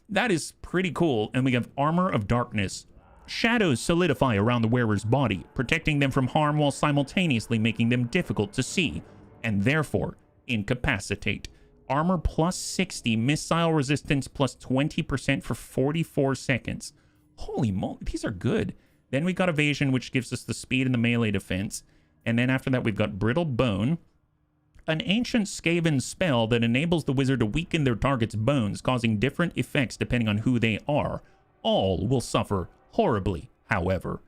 That is pretty cool. And we have Armor of Darkness. Shadows solidify around the wearer's body, protecting them from harm while simultaneously making them difficult to see, and therefore incapacitate. Armor plus 60, missile resistance plus 20% for 44 seconds. Holy moly, these are good. Then we got Evasion, which gives us the speed and the melee defense. And then after that, we've got Brittle Bone, an ancient Skaven spell that enables the wizard to weaken their target's bones, causing different effects depending on who they are. All will suffer horribly, however.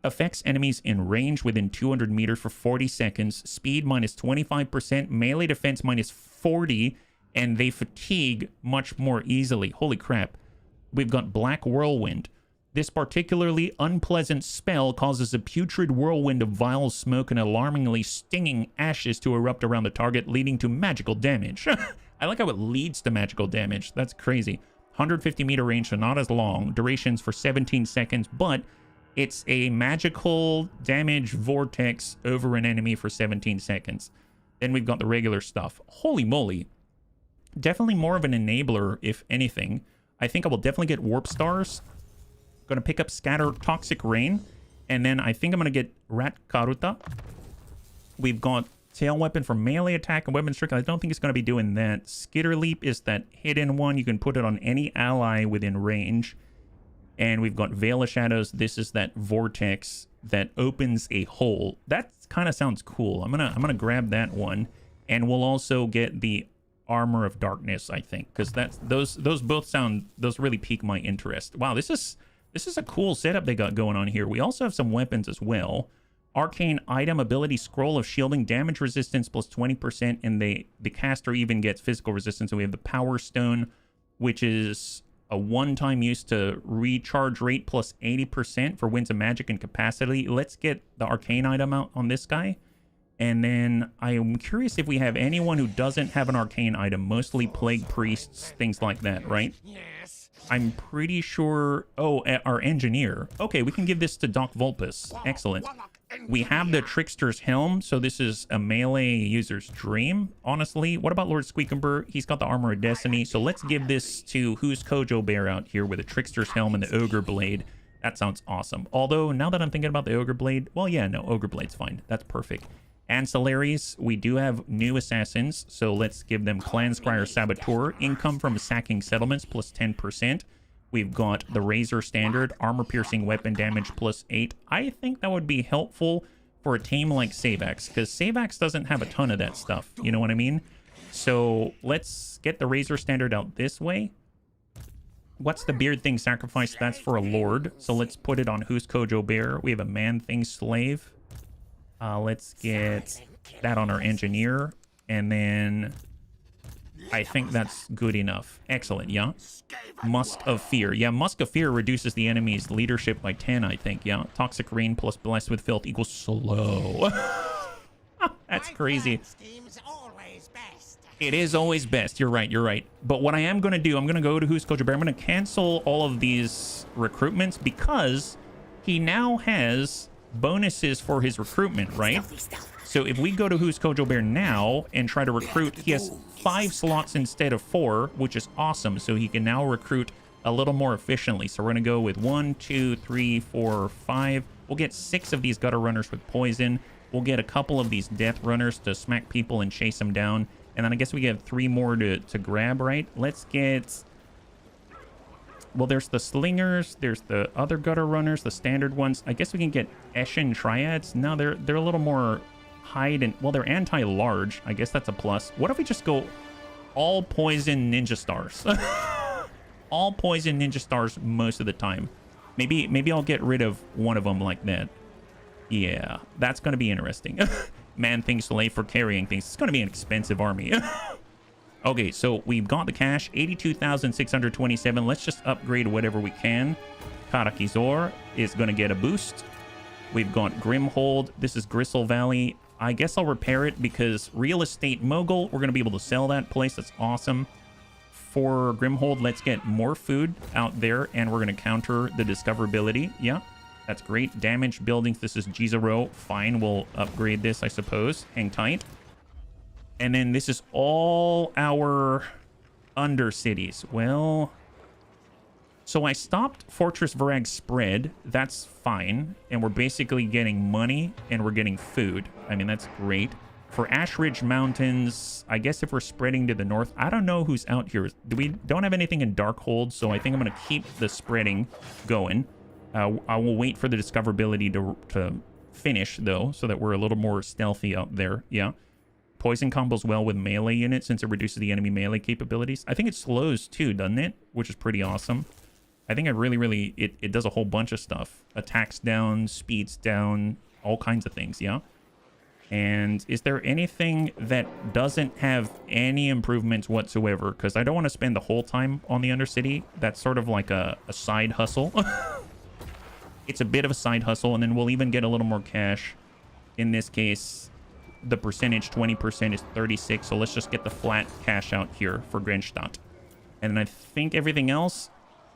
Affects enemies in range within 200 meters for 40 seconds, speed minus 25%, melee defense minus 40, and they fatigue much more easily. Holy crap. We've got Black Whirlwind. This particularly unpleasant spell causes a putrid whirlwind of vile smoke and alarmingly stinging ashes to erupt around the target, leading to magical damage. I like how it leads to magical damage. That's crazy. 150 meter range, so not as long. Durations for 17 seconds, but it's a magical damage vortex over an enemy for 17 seconds. Then we've got the regular stuff. Holy moly. Definitely more of an enabler, if anything. I think I will definitely get Warp Stars. Going to pick up Scatter Toxic Rain, and then I think I'm going to get Ratkaruta. We've got Tail Weapon for melee attack and weapon strike. I don't think it's going to be doing that. Skitter Leap is that hidden one. You can put it on any ally within range. And we've got Veil of Shadows. This is that vortex that opens a hole. That kind of sounds cool. I'm gonna grab that one, and we'll also get the Armor of Darkness, I think, because those really pique my interest. Wow, this is a cool setup they got going on here. We also have some weapons as well. Arcane item ability scroll of shielding, damage resistance plus 20%, and the caster even gets physical resistance. So we have the power stone, which is a one-time use to recharge rate plus 80% for winds of magic and capacity. Let's get the arcane item out on this guy. And then I am curious if we have anyone who doesn't have an arcane item, mostly plague priests, things like that, right? Yes. I'm pretty sure... Oh, our engineer. Okay, we can give this to Doc Vulpus. Excellent. We have the Trickster's Helm, so this is a melee user's dream, honestly. What about Lord Squeakumber? He's got the Armor of Destiny, so let's give this to Who's Kojo Bear out here with the Trickster's Helm and the Ogre Blade. That sounds awesome. Although, now that I'm thinking about the Ogre Blade, well, yeah, no, Ogre Blade's fine. That's perfect. Ancillaries, we do have new assassins, so let's give them Clan Skryre Saboteur, income from sacking settlements plus 10%. We've got the Razor Standard, armor-piercing weapon damage plus 8. I think that would be helpful for a team like Savax, because Savax doesn't have a ton of that stuff, you know what I mean? So let's get the Razor Standard out this way. What's the Beard Thing sacrifice? That's for a Lord, so let's put it on Who's Kojo Bear. We have a Man Thing Slave. Let's get that on our Engineer, and then... I think that's good enough. Excellent, yeah. Musk of Fear. Yeah, Musk of Fear reduces the enemy's leadership by 10, I think, yeah. Toxic Rain plus Blessed with Filth equals slow. That's crazy. It is always best. You're right, you're right. But what I am going to do, I'm going to go to Who's Kojo Bear. I'm going to cancel all of these recruitments because he now has bonuses for his recruitment, right? So if we go to Who's Kojo Bear now and try to recruit, he has 5 slots instead of 4, which is awesome. So he can now recruit a little more efficiently. So we're going to go with 1, 2, 3, 4, 5. We'll get 6 of these gutter runners with poison. We'll get a couple of these death runners to smack people and chase them down. And then I guess we get 3 more to grab, right? Let's get... Well, there's the slingers, there's the other gutter runners, the standard ones. I guess we can get Eshin Triads. No, they're a little more... hide and well, they're anti-large. I guess that's a plus. What if we just go all poison ninja stars? All poison ninja stars most of the time. Maybe I'll get rid of one of them like that. Yeah, that's gonna be interesting. Man Thing Slave for carrying things. It's gonna be an expensive army. Okay, so we've got the cash, 82,627. Let's just upgrade whatever we can. Karakizor is gonna get a boost. We've got Grimhold. This is Gristle Valley. I guess I'll repair it because Real Estate Mogul, we're going to be able to sell that place. That's awesome. For Grimhold, let's get more food out there, and we're going to counter the discoverability. Yeah, that's great. Damaged buildings. This is Jizaro. Fine, we'll upgrade this, I suppose. Hang tight. And then this is all our Undercities. Well... So I stopped Fortress Varag's spread. That's fine. And we're basically getting money and we're getting food. I mean, that's great. For Ashridge Mountains, I guess if we're spreading to the north, I don't know who's out here. We don't have anything in Darkhold, so I think I'm going to keep the spreading going. I will wait for the discoverability to finish, though, so that we're a little more stealthy out there. Yeah. Poison combos well with melee units since it reduces the enemy melee capabilities. I think it slows, too, doesn't it? Which is pretty awesome. I think it does a whole bunch of stuff. Attacks down, speeds down, all kinds of things, yeah? And is there anything that doesn't have any improvements whatsoever? Because I don't want to spend the whole time on the Undercity. That's sort of like a side hustle. It's a bit of a side hustle, and then we'll even get a little more cash. In this case, the percentage, 20% is 36, so let's just get the flat cash out here for Grenstadt. And I think everything else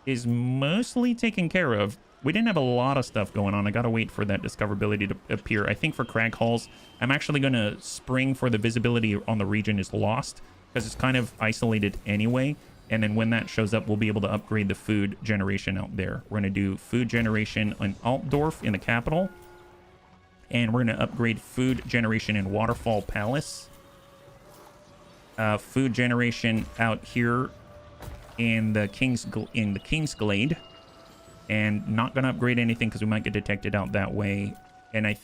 is mostly taken care of. We didn't have a lot of stuff going on. I gotta wait for that discoverability to appear. I think for Crag Halls, I'm actually gonna spring for the visibility on the region is lost, because it's kind of isolated anyway. And then when that shows up, we'll be able to upgrade the food generation out there. We're gonna do food generation in Altdorf in the capital. And we're gonna upgrade food generation in Waterfall Palace. Food generation out here in the King's Glade, and not gonna upgrade anything because we might get detected out that way. And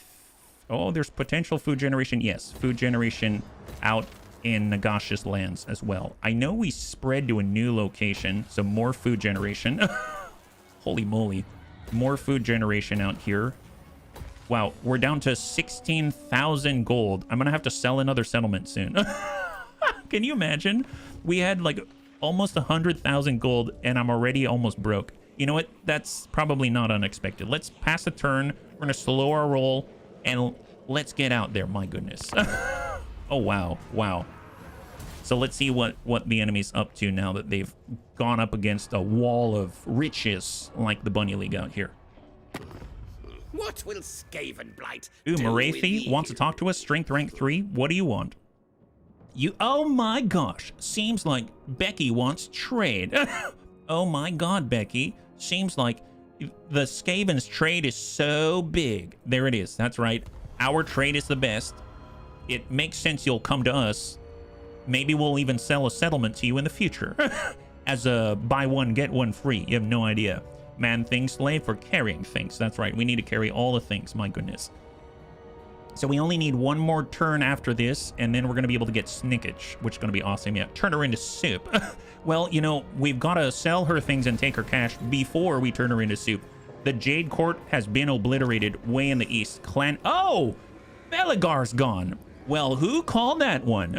oh, there's potential food generation. Yes, food generation out in Nagash's lands as well. I know we spread to a new location, so more food generation. Holy moly, more food generation out here. Wow, we're down to 16,000 gold. I'm gonna have to sell another settlement soon. Can you imagine? We had like almost 100,000 gold and I'm already almost broke. You know what? That's probably not unexpected. Let's pass a turn. We're gonna slow our roll and let's get out there. My goodness. Oh, wow. Wow. So let's see what the enemy's up to now that they've gone up against a wall of riches like the Bunny League out here. What will Skaven Blight Ooh, do Marathi with wants to you? talk to us. Strength rank 3. What do you want? Oh my gosh. Seems like Becky wants trade. Oh my god, Becky. Seems like the Skaven's trade is so big. There it is. That's right. Our trade is the best. It makes sense you'll come to us. Maybe we'll even sell a settlement to you in the future. As a buy one, get one free. You have no idea. Man things, slave for carrying things. That's right. We need to carry all the things. My goodness. So we only need one more turn after this, and then we're going to be able to get Snickage, which is going to be awesome. Yeah, turn her into soup. Well, you know, we've got to sell her things and take her cash before we turn her into soup. The Jade Court has been obliterated way in the east. Oh! Belagar's gone. Well, who called that one?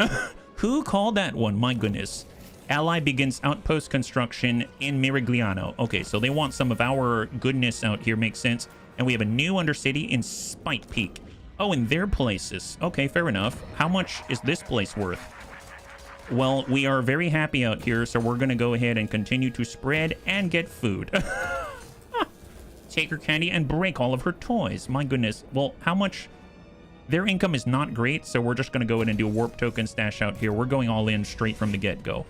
Who called that one? My goodness. Ally begins outpost construction in Mirigliano. Okay, so they want some of our goodness out here. Makes sense. And we have a new undercity in Spite Peak. Oh, in their places. Okay, fair enough. How much is this place worth? Well, we are very happy out here, so we're going to go ahead and continue to spread and get food. Take her candy and break all of her toys. My goodness. Well, how much... Their income is not great, so we're just going to go ahead and do a warp token stash out here. We're going all in straight from the get-go.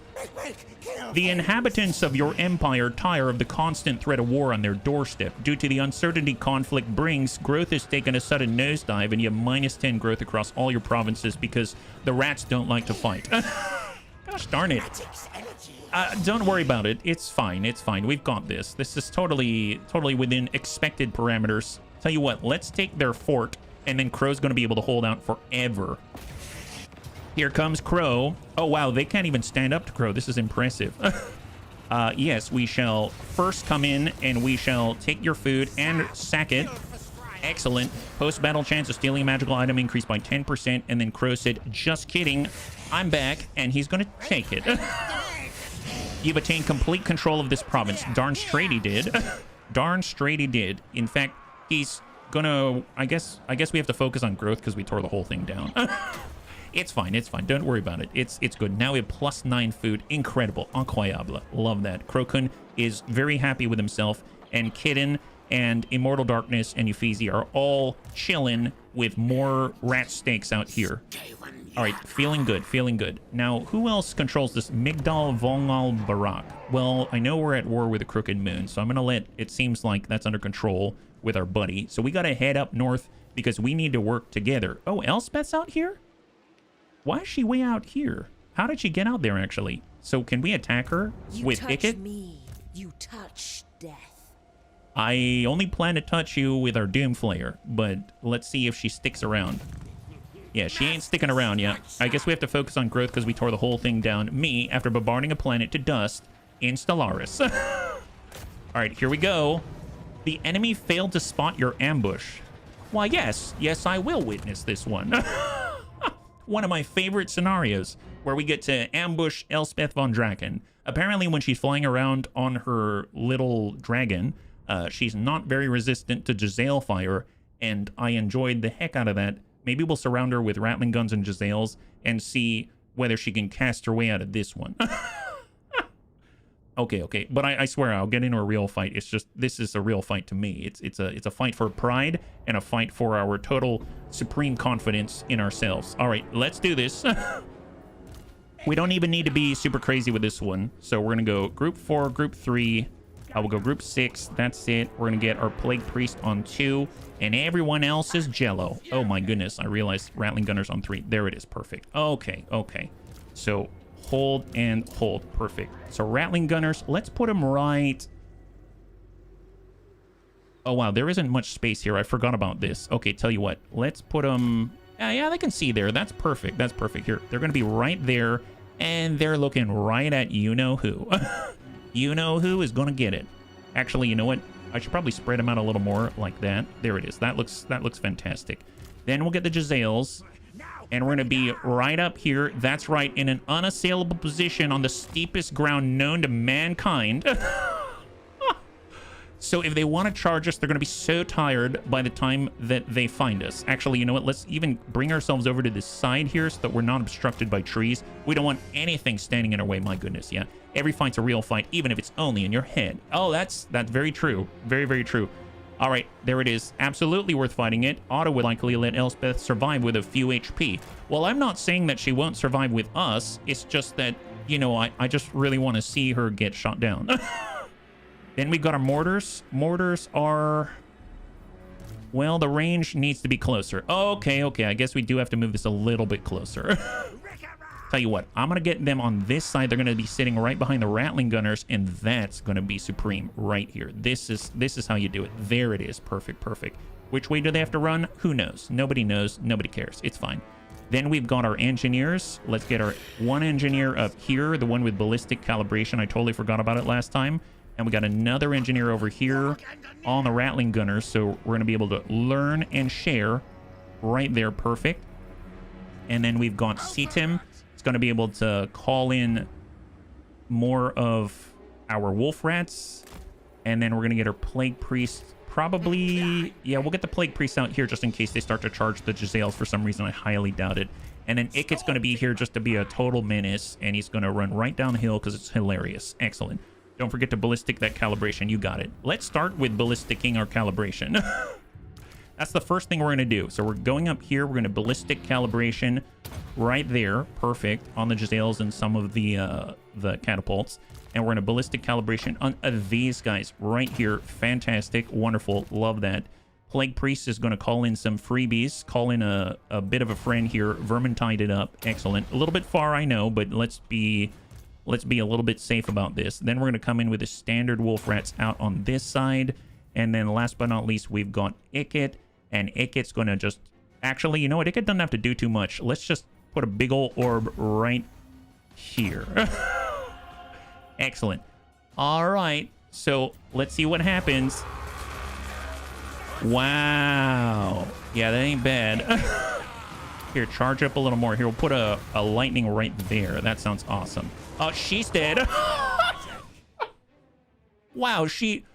The inhabitants of your empire tire of the constant threat of war on their doorstep. Due to the uncertainty conflict brings, growth has taken a sudden nosedive, and you have -10 growth across all your provinces because the rats don't like to fight. Gosh darn it. Don't worry about it. It's fine. It's fine. We've got this. This is totally within expected parameters. Tell you what, let's take their fort. And then Crow's going to be able to hold out forever. Here comes Crow. Oh, wow. They can't even stand up to Crow. This is impressive. Yes, we shall first come in and we shall take your food and sack it. Excellent. Post-battle chance of stealing a magical item increased by 10%. And then Crow said, just kidding. I'm back. And he's going to take it. You've attained complete control of this province. Darn straight he did. Darn straight he did. In fact, he's... gonna I guess we have to focus on growth because we tore the whole thing down. It's fine, don't worry about it. It's good. Now we have +9 food. Incredible. Incroyable. Love that. Krokun is very happy with himself, and Kitten and Immortal Darkness and Euphesi are all chilling with more rat steaks out here. All right, feeling good. Now, who else controls this? Migdal Vongal Barak. Well, I know we're at war with the Crooked Moon, so I'm gonna let it seems like that's under control with our buddy. So we gotta head up north because we need to work together. Oh, Elspeth's out here? Why is she way out here? How did she get out there, actually? So can we attack her with Icket? Me, you touch death. I only plan to touch you with our Doomflayer, but let's see if she sticks around. Yeah, she ain't sticking around yet. I guess we have to focus on growth because we tore the whole thing down. Me, after bombarding a planet to dust in Stellaris. All right, here we go. The enemy failed to spot your ambush. Why, yes, I will witness this one. One of my favorite scenarios where we get to ambush Elspeth von Draken. Apparently, when she's flying around on her little dragon, she's not very resistant to Giselle fire, and I enjoyed the heck out of that. Maybe we'll surround her with Rattling guns and Giselles and see whether she can cast her way out of this one. Okay. But I swear I'll get into a real fight. It's just, this is a real fight to me. It's a fight for pride and a fight for our total supreme confidence in ourselves. All right, let's do this. We don't even need to be super crazy with this one. So we're going to go group 4, group 3. I will go group 6. That's it. We're going to get our Plague Priest on 2. And everyone else is Jello. Oh my goodness. I realized Rattling Gunners on 3. There it is. Perfect. Okay. So hold and hold. Perfect. So Rattling Gunners, let's put them right... Oh, wow. There isn't much space here. I forgot about this. Okay, tell you what. Let's put them... Yeah, they can see there. That's perfect. That's perfect. Here, they're going to be right there. And they're looking right at you-know-who. You-know-who is going to get it. Actually, you know what? I should probably spread them out a little more like that. There it is. That looks fantastic. Then we'll get the Giselles, and we're going to be right up here. That's right, in an unassailable position on the steepest ground known to mankind. So if they want to charge us, they're going to be so tired by the time that they find us. Actually, you know what? Let's even bring ourselves over to this side here so that we're not obstructed by trees. We don't want anything standing in our way. My goodness, yeah. Every fight's a real fight, even if it's only in your head. Oh, that's very true. Very, very true. All right, there it is. Absolutely worth fighting it. Otto would likely let Elspeth survive with a few HP. Well, I'm not saying that she won't survive with us. It's just that, you know, I just really want to see her get shot down. Then we've got our mortars. Mortars are... Well, the range needs to be closer. Okay, I guess we do have to move this a little bit closer. Tell you what, I'm going to get them on this side. They're going to be sitting right behind the Rattling gunners, and that's going to be supreme right here. This is how you do it. There it is. Perfect. Which way do they have to run? Who knows? Nobody knows. Nobody cares. It's fine. Then we've got our engineers. Let's get our one engineer up here, the one with ballistic calibration. I totally forgot about it last time. And we got another engineer over here on the Rattling gunners, so we're going to be able to learn and share right there. Perfect. And then we've got Seatim. It's going to be able to call in more of our wolf rats. And then we're going to get our Plague Priest. Probably, yeah, we'll get the Plague Priest out here just in case they start to charge the Giselles for some reason. I highly doubt it. And then Iket's going to be here just to be a total menace, and he's going to run right down the hill because it's hilarious. Excellent. Don't forget to ballistic that calibration. You got it. Let's start with ballisticking our calibration. That's the first thing we're going to do. So we're going up here. We're going to ballistic calibration right there. Perfect. On the Giselles and some of the catapults. And we're going to ballistic calibration on these guys right here. Fantastic. Wonderful. Love that. Plague Priest is going to call in some freebies. Call in a bit of a friend here. Vermintide it up. Excellent. A little bit far, I know, but let's be a little bit safe about this. Then we're going to come in with the standard wolf rats out on this side. And then last but not least, we've got Iket. And Iket's going to just... Actually, you know what? Iket doesn't have to do too much. Let's just put a big old orb right here. Excellent. All right. So let's see what happens. Wow. Yeah, that ain't bad. Here, charge up a little more. Here, we'll put a lightning right there. That sounds awesome. Oh, she's dead. Wow, she...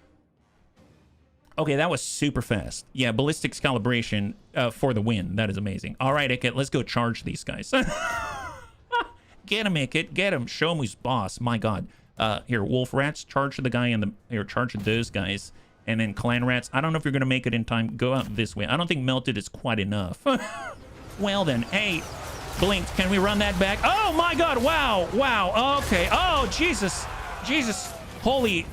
Okay, that was super fast. Yeah, ballistics calibration for the win. That is amazing. All right, Iket, let's go charge these guys. Get him, Iket. Get him. Show him who's boss. My God. Here, wolf rats, charge the guy in the... Here, charge those guys. And then clan rats. I don't know if you're going to make it in time. Go out this way. I don't think melted is quite enough. Well then, hey, Blinked, can we run that back? Oh my God, wow, okay. Oh, Jesus, holy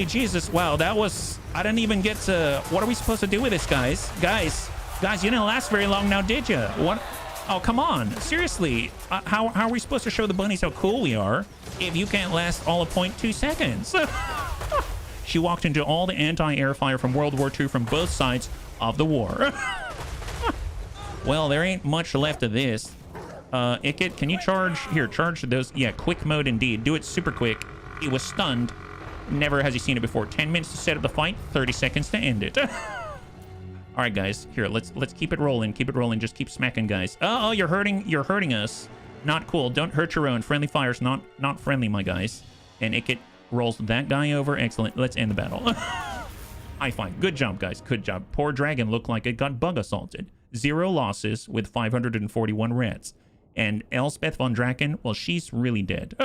Jesus. Wow, that was, I didn't even get to, what are we supposed to do with this, guys? Guys, you didn't last very long now, did you? What? Oh, come on, seriously. How are we supposed to show the bunnies how cool we are if you can't last all of 0.2 seconds? She walked into all the anti-air fire from World War II from both sides of the war. Well, there ain't much left of this. Iket, can you charge? Here, charge those. Yeah, quick mode indeed. Do it super quick. He was stunned. Never has he seen it before. 10 minutes to set up the fight, 30 seconds to end it. All right, guys. Here, let's keep it rolling. Keep it rolling. Just keep smacking, guys. Oh, you're hurting us. Not cool. Don't hurt your own. Friendly fire's not friendly, my guys. And Iket rolls that guy over. Excellent. Let's end the battle. High five. Good job, guys. Good job. Poor dragon looked like it got bug assaulted. 0 losses with 541 rats. And Elspeth von Draken, well, she's really dead.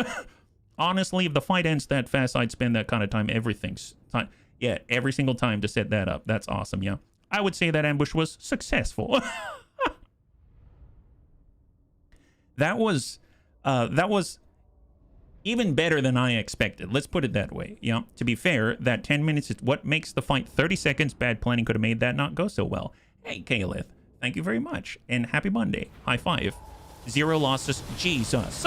Honestly, if the fight ends that fast, I'd spend that kind of time every single time to set that up. That's awesome, yeah. I would say that ambush was successful. That was even better than I expected. Let's put it that way. Yeah. To be fair, that 10 minutes is what makes the fight 30 seconds. Bad planning could have made that not go so well. Hey, Kalith. Thank you very much. And happy Monday. High five. 0 losses. Jesus.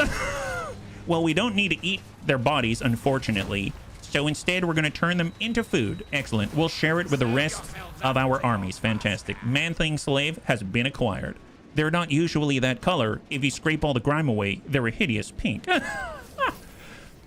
Well, we don't need to eat their bodies, unfortunately. So instead, we're going to turn them into food. Excellent. We'll share it with the rest of our armies. Fantastic. Man-Thing Slave has been acquired. They're not usually that color. If you scrape all the grime away, they're a hideous pink.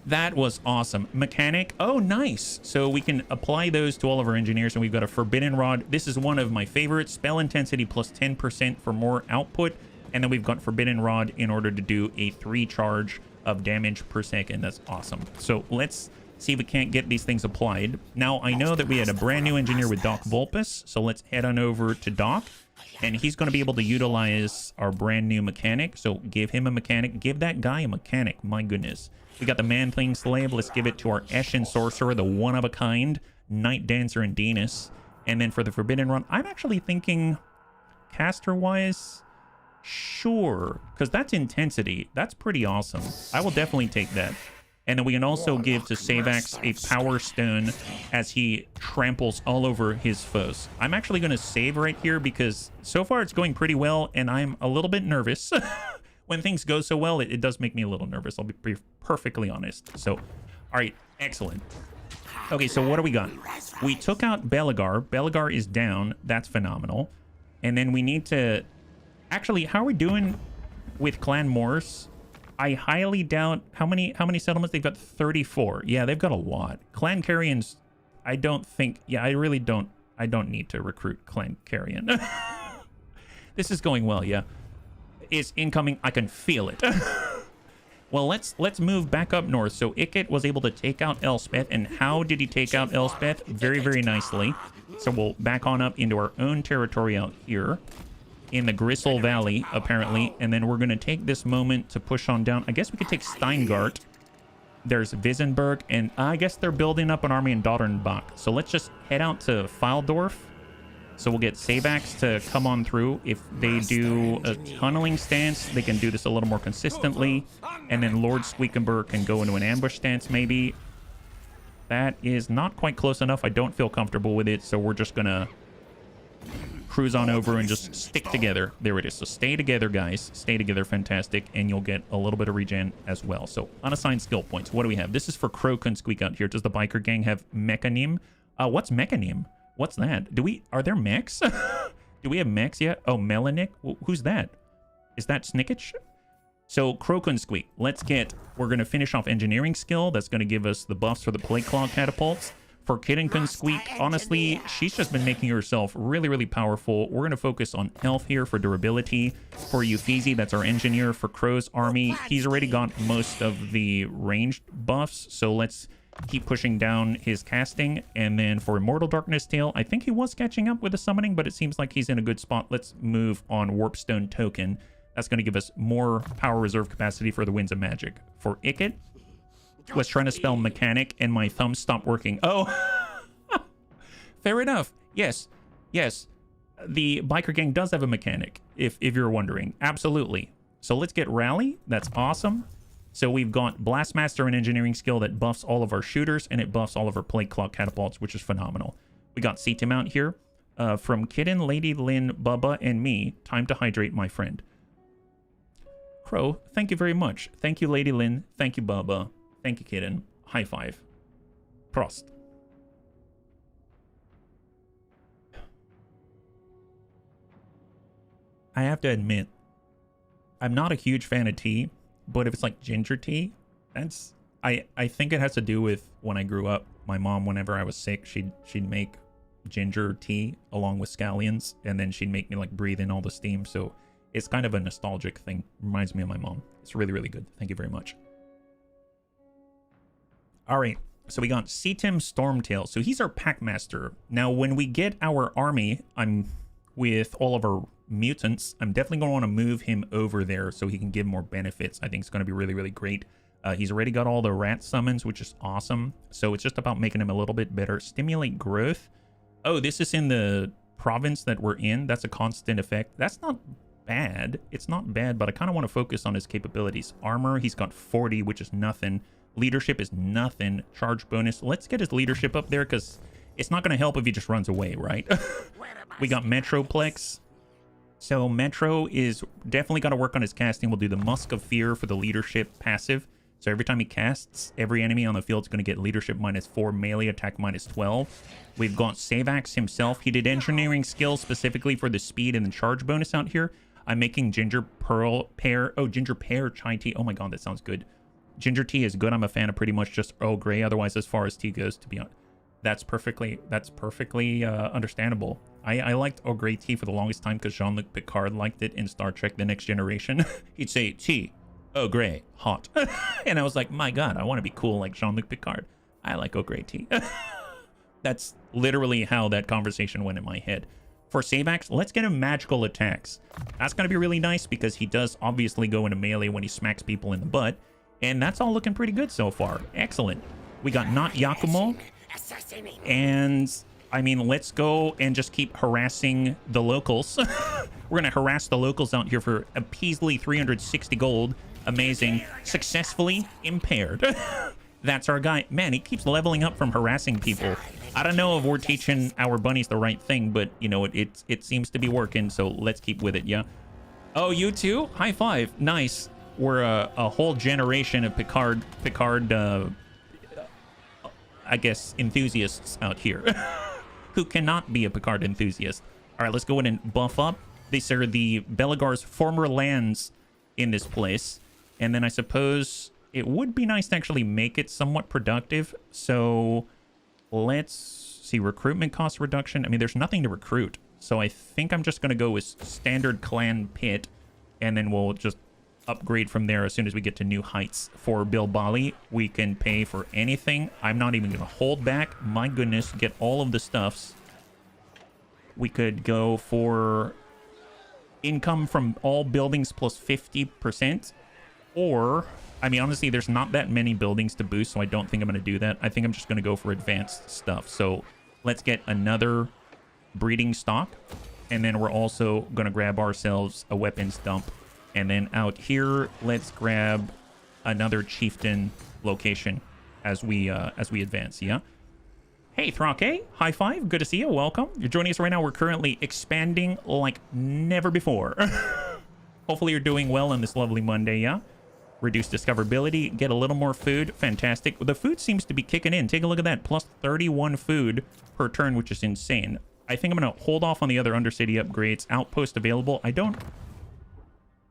That was awesome. Mechanic. Oh, nice. So we can apply those to all of our engineers, and we've got a Forbidden Rod. This is one of my favorites. Spell intensity plus 10% for more output. And then we've got Forbidden Rod in order to do a 3 charge of damage per second. That's awesome. So let's see if we can't get these things applied. Now, I know that we had a brand new engineer with Doc Vulpus, so let's head on over to Doc. And he's going to be able to utilize our brand new mechanic. So give him a mechanic. Give that guy a mechanic. My goodness. We got the Man-Thing Slave. Let's give it to our Eshin Sorcerer, the one-of-a-kind Night Dancer and Dinas. And then for the Forbidden Run, I'm actually thinking caster-wise, sure, because that's intensity. That's pretty awesome. I will definitely take that. And then we can also give to Savax a Power Stone as he tramples all over his foes. I'm actually going to save right here because so far it's going pretty well, and I'm a little bit nervous. When things go so well, it does make me a little nervous. I'll be perfectly honest. So, all right, excellent. Okay, so what do we got? We took out Beligar. Beligar is down. That's phenomenal. And then we need to... Actually, how are we doing with Clan Morse? I highly doubt how many settlements they've got. 34. Yeah, they've got a lot. Clan Carrions, I don't think. Yeah, I really don't. I don't need to recruit Clan Carrion. This is going well. Yeah, it's incoming. I can feel it. Well, let's move back up north. So Ikit was able to take out Elspeth, and how did he take out Elspeth? Very, very nicely. So we'll back on up into our own territory out here in the Gristle Valley, apparently, and then we're going to take this moment to push on down. I guess we could take Steingart. There's Visenberg, and I guess they're building up an army in Dotternbach. So let's just head out to Fildorf. So we'll get Savax to come on through. If they do a tunneling stance, they can do this a little more consistently. And then Lord Squeakenberg can go into an ambush stance, maybe. That is not quite close enough. I don't feel comfortable with it, so we're just going to cruise on over and just stick together. There it is. So stay together, guys. Stay together. Fantastic. And you'll get a little bit of regen as well. So unassigned skill points. What do we have? This is for Croak and Squeak out here. Does the biker gang have Mechanim? What's Mechanim? What's that? Are there mechs? Do we have mechs yet? Oh, Melanik? Who's that? Is that Snickich? So Croak and Squeak. We're going to finish off engineering skill. That's going to give us the buffs for the plate claw catapults. For Kitten Kun Squeak, honestly, she's just been making herself really, really powerful. We're going to focus on health here for durability. For Euphesi, that's our engineer. For Crow's army, he's already got most of the ranged buffs, so let's keep pushing down his casting. And then for Immortal Darkness Tail, I think he was catching up with the summoning, but it seems like he's in a good spot. Let's move on Warpstone Token. That's going to give us more power reserve capacity for the Winds of Magic. For Ikit, was trying to spell mechanic and my thumb stopped working. Oh, fair enough. Yes, the biker gang does have a mechanic, if you're wondering. Absolutely. So let's get Rally. That's awesome. So we've got Blastmaster and engineering skill that buffs all of our shooters, and it buffs all of our plate claw catapults, which is phenomenal. We got Seatim out here. From Kitten, Lady Lynn, Bubba, and me, time to hydrate, my friend. Crow, thank you very much. Thank you, Lady Lynn. Thank you, Bubba. Thank you, Kitten. High five. Prost. I have to admit, I'm not a huge fan of tea, but if it's like ginger tea, that's... I think it has to do with when I grew up. My mom, whenever I was sick, she'd make ginger tea along with scallions, and then she'd make me like breathe in all the steam. So it's kind of a nostalgic thing. Reminds me of my mom. It's really, really good. Thank you very much. All right, so we got Seatim Stormtail. So he's our Packmaster. Now, when we get our army, I'm with all of our mutants. I'm definitely going to want to move him over there so he can give more benefits. I think it's going to be really, really great. He's already got all the rat summons, which is awesome. So it's just about making him a little bit better. Stimulate growth. Oh, this is in the province that we're in. That's a constant effect. That's not bad. It's not bad, but I kind of want to focus on his capabilities. Armor, he's got 40, which is nothing. Leadership is nothing. Charge bonus. Let's get his leadership up there because it's not going to help if he just runs away, right? We got Metroplex. So Metro is definitely got to work on his casting. We'll do the Musk of Fear for the leadership passive. So every time he casts, every enemy on the field is going to get leadership -4, melee attack -12. We've got Savax himself. He did engineering skills specifically for the speed and the charge bonus out here. I'm making Ginger Pear Chai Tea. Oh my god, that sounds good. Ginger tea is good. I'm a fan of pretty much just Earl Grey. Otherwise, as far as tea goes, to be honest, that's perfectly understandable. I liked Earl Grey tea for the longest time because Jean-Luc Picard liked it in Star Trek The Next Generation. He'd say, tea, Earl Grey, hot. And I was like, my God, I want to be cool like Jean-Luc Picard. I like Earl Grey tea. That's literally how that conversation went in my head. For Sabax, let's get him magical attacks. That's going to be really nice because he does obviously go into melee when he smacks people in the butt. And that's all looking pretty good so far. Excellent. We got not Yakumo. And, I mean, let's go and just keep harassing the locals. We're going to harass the locals out here for a Peasley 360 gold. Amazing. Successfully impaired. That's our guy. Man, he keeps leveling up from harassing people. I don't know if we're teaching our bunnies the right thing, but, you know, it seems to be working, so let's keep with it, yeah? Oh, you too? High five. Nice. We're a whole generation of Picard, I guess, enthusiasts out here who cannot be a Picard enthusiast. All right, let's go in and buff up. These are the Belagar's former lands in this place. And then I suppose it would be nice to actually make it somewhat productive. So let's see, recruitment cost reduction. I mean, there's nothing to recruit. So I think I'm just going to go with standard clan pit. And then we'll just upgrade from there as soon as we get to new heights. For Bilbali, we can pay for anything. I'm not even going to hold back. My goodness, get all of the stuffs. We could go for income from all buildings plus 50%. Or, I mean, honestly, there's not that many buildings to boost, so I don't think I'm going to do that. I think I'm just going to go for advanced stuff. So let's get another breeding stock. And then we're also going to grab ourselves a weapons dump. And then out here, let's grab another chieftain location as we advance, yeah? Hey, Thrake, high five, good to see you, welcome. You're joining us right now. We're currently expanding like never before. Hopefully you're doing well on this lovely Monday, yeah? Reduce discoverability, get a little more food, fantastic. The food seems to be kicking in. Take a look at that, plus 31 food per turn, which is insane. I think I'm going to hold off on the other Undercity upgrades. Outpost available.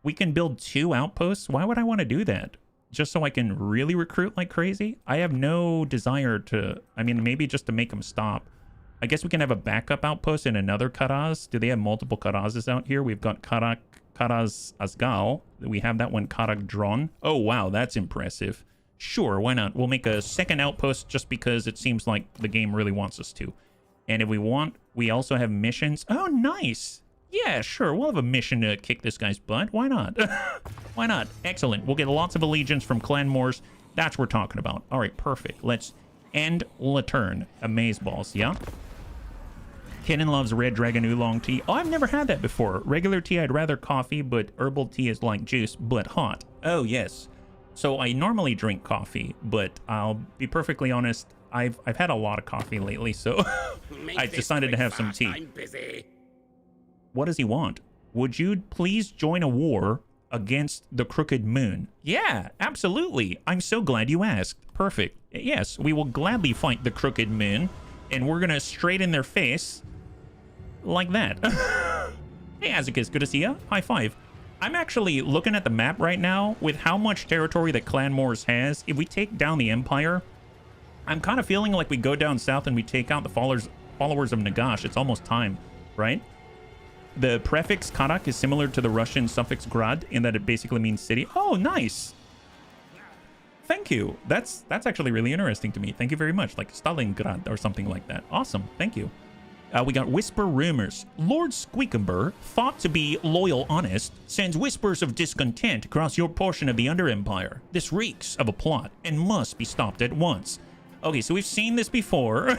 We can build 2 outposts. Why would I want to do that? Just so I can really recruit like crazy? I have no desire to... I mean, maybe just to make them stop. I guess we can have a backup outpost in another Karaz. Do they have multiple Karazes out here? We've got Karaz Asgal. We have that one, Karak Dron. Oh, wow, that's impressive. Sure, why not? We'll make a second outpost just because it seems like the game really wants us to. And if we want, we also have missions. Oh, nice. Yeah, sure. We'll have a mission to kick this guy's butt. Why not? Why not? Excellent. We'll get lots of allegiance from Clan Moors. That's what we're talking about. All right, perfect. Let's end Laterne. Amazeballs, yeah? Kenan loves Red Dragon Oolong tea. Oh, I've never had that before. Regular tea, I'd rather coffee, but herbal tea is like juice, but hot. Oh, yes. So I normally drink coffee, but I'll be perfectly honest, I've had a lot of coffee lately, so I decided to have some tea. I'm busy. What does he want? Would you please join a war against the Crooked Moon? Yeah, absolutely. I'm so glad you asked. Perfect. Yes, we will gladly fight the Crooked Moon, and we're gonna straight in their face like that. Hey, Azicus, good to see ya. High five. I'm actually looking at the map right now with how much territory that Clan Moors has. If we take down the Empire, I'm kind of feeling like we go down south and we take out the followers of Nagash. It's almost time, right? The prefix Karak is similar to the Russian suffix Grad in that it basically means city. Oh, nice. Thank you. That's actually really interesting to me. Thank you very much. Like Stalingrad or something like that. Awesome. Thank you. We got Whisper Rumors. Lord Squeakumber, thought to be loyal honest, sends whispers of discontent across your portion of the Under Empire. This reeks of a plot and must be stopped at once. Okay, so we've seen this before.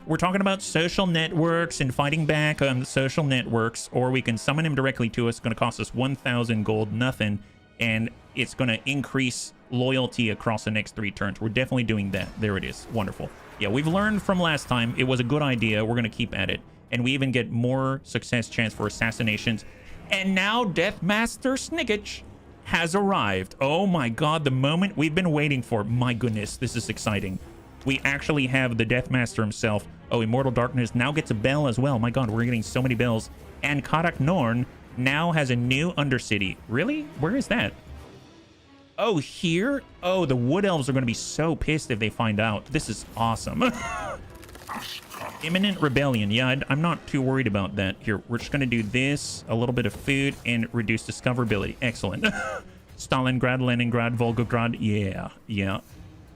We're talking about social networks and fighting back on the social networks, or we can summon him directly to us. It's going to cost us 1,000 gold, nothing, and it's going to increase loyalty across the next 3 turns. We're definitely doing that. There it is. Wonderful. Yeah, we've learned from last time. It was a good idea. We're going to keep at it. And we even get more success chance for assassinations. And now Deathmaster Snickich has arrived. Oh my god, the moment we've been waiting for. My goodness, this is exciting. We actually have the Deathmaster himself. Oh, Immortal Darkness now gets a bell as well. My god, we're getting so many bells. And Karak Norn now has a new Undercity. Really? Where is that? Oh, here? Oh, the Wood Elves are going to be so pissed if they find out. This is awesome. Imminent rebellion. Yeah, I'm not too worried about that. Here, we're just going to do this, a little bit of food, and reduce discoverability. Excellent. Stalingrad, Leningrad, Volgograd. Yeah, yeah. All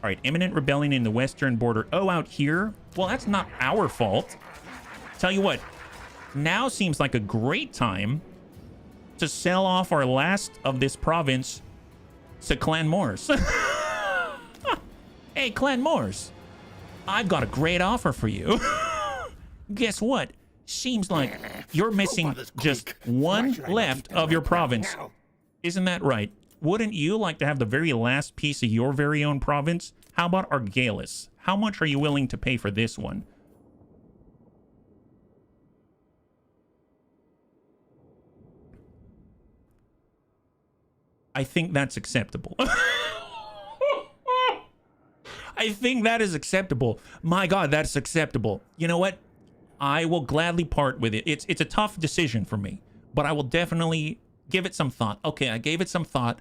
right, imminent rebellion in the western border. Oh, out here? Well, that's not our fault. Tell you what, now seems like a great time to sell off our last of this province to Clan Morse. Hey, Clan Morse, I've got a great offer for you. Guess what? Seems like you're missing just one left of your province. Isn't that right? Wouldn't you like to have the very last piece of your very own province? How about Argalis? How much are you willing to pay for this one? I think that's acceptable. I think that is acceptable. My God, that's acceptable. You know what? I will gladly part with it. It's a tough decision for me, but I will definitely give it some thought. Okay, I gave it some thought.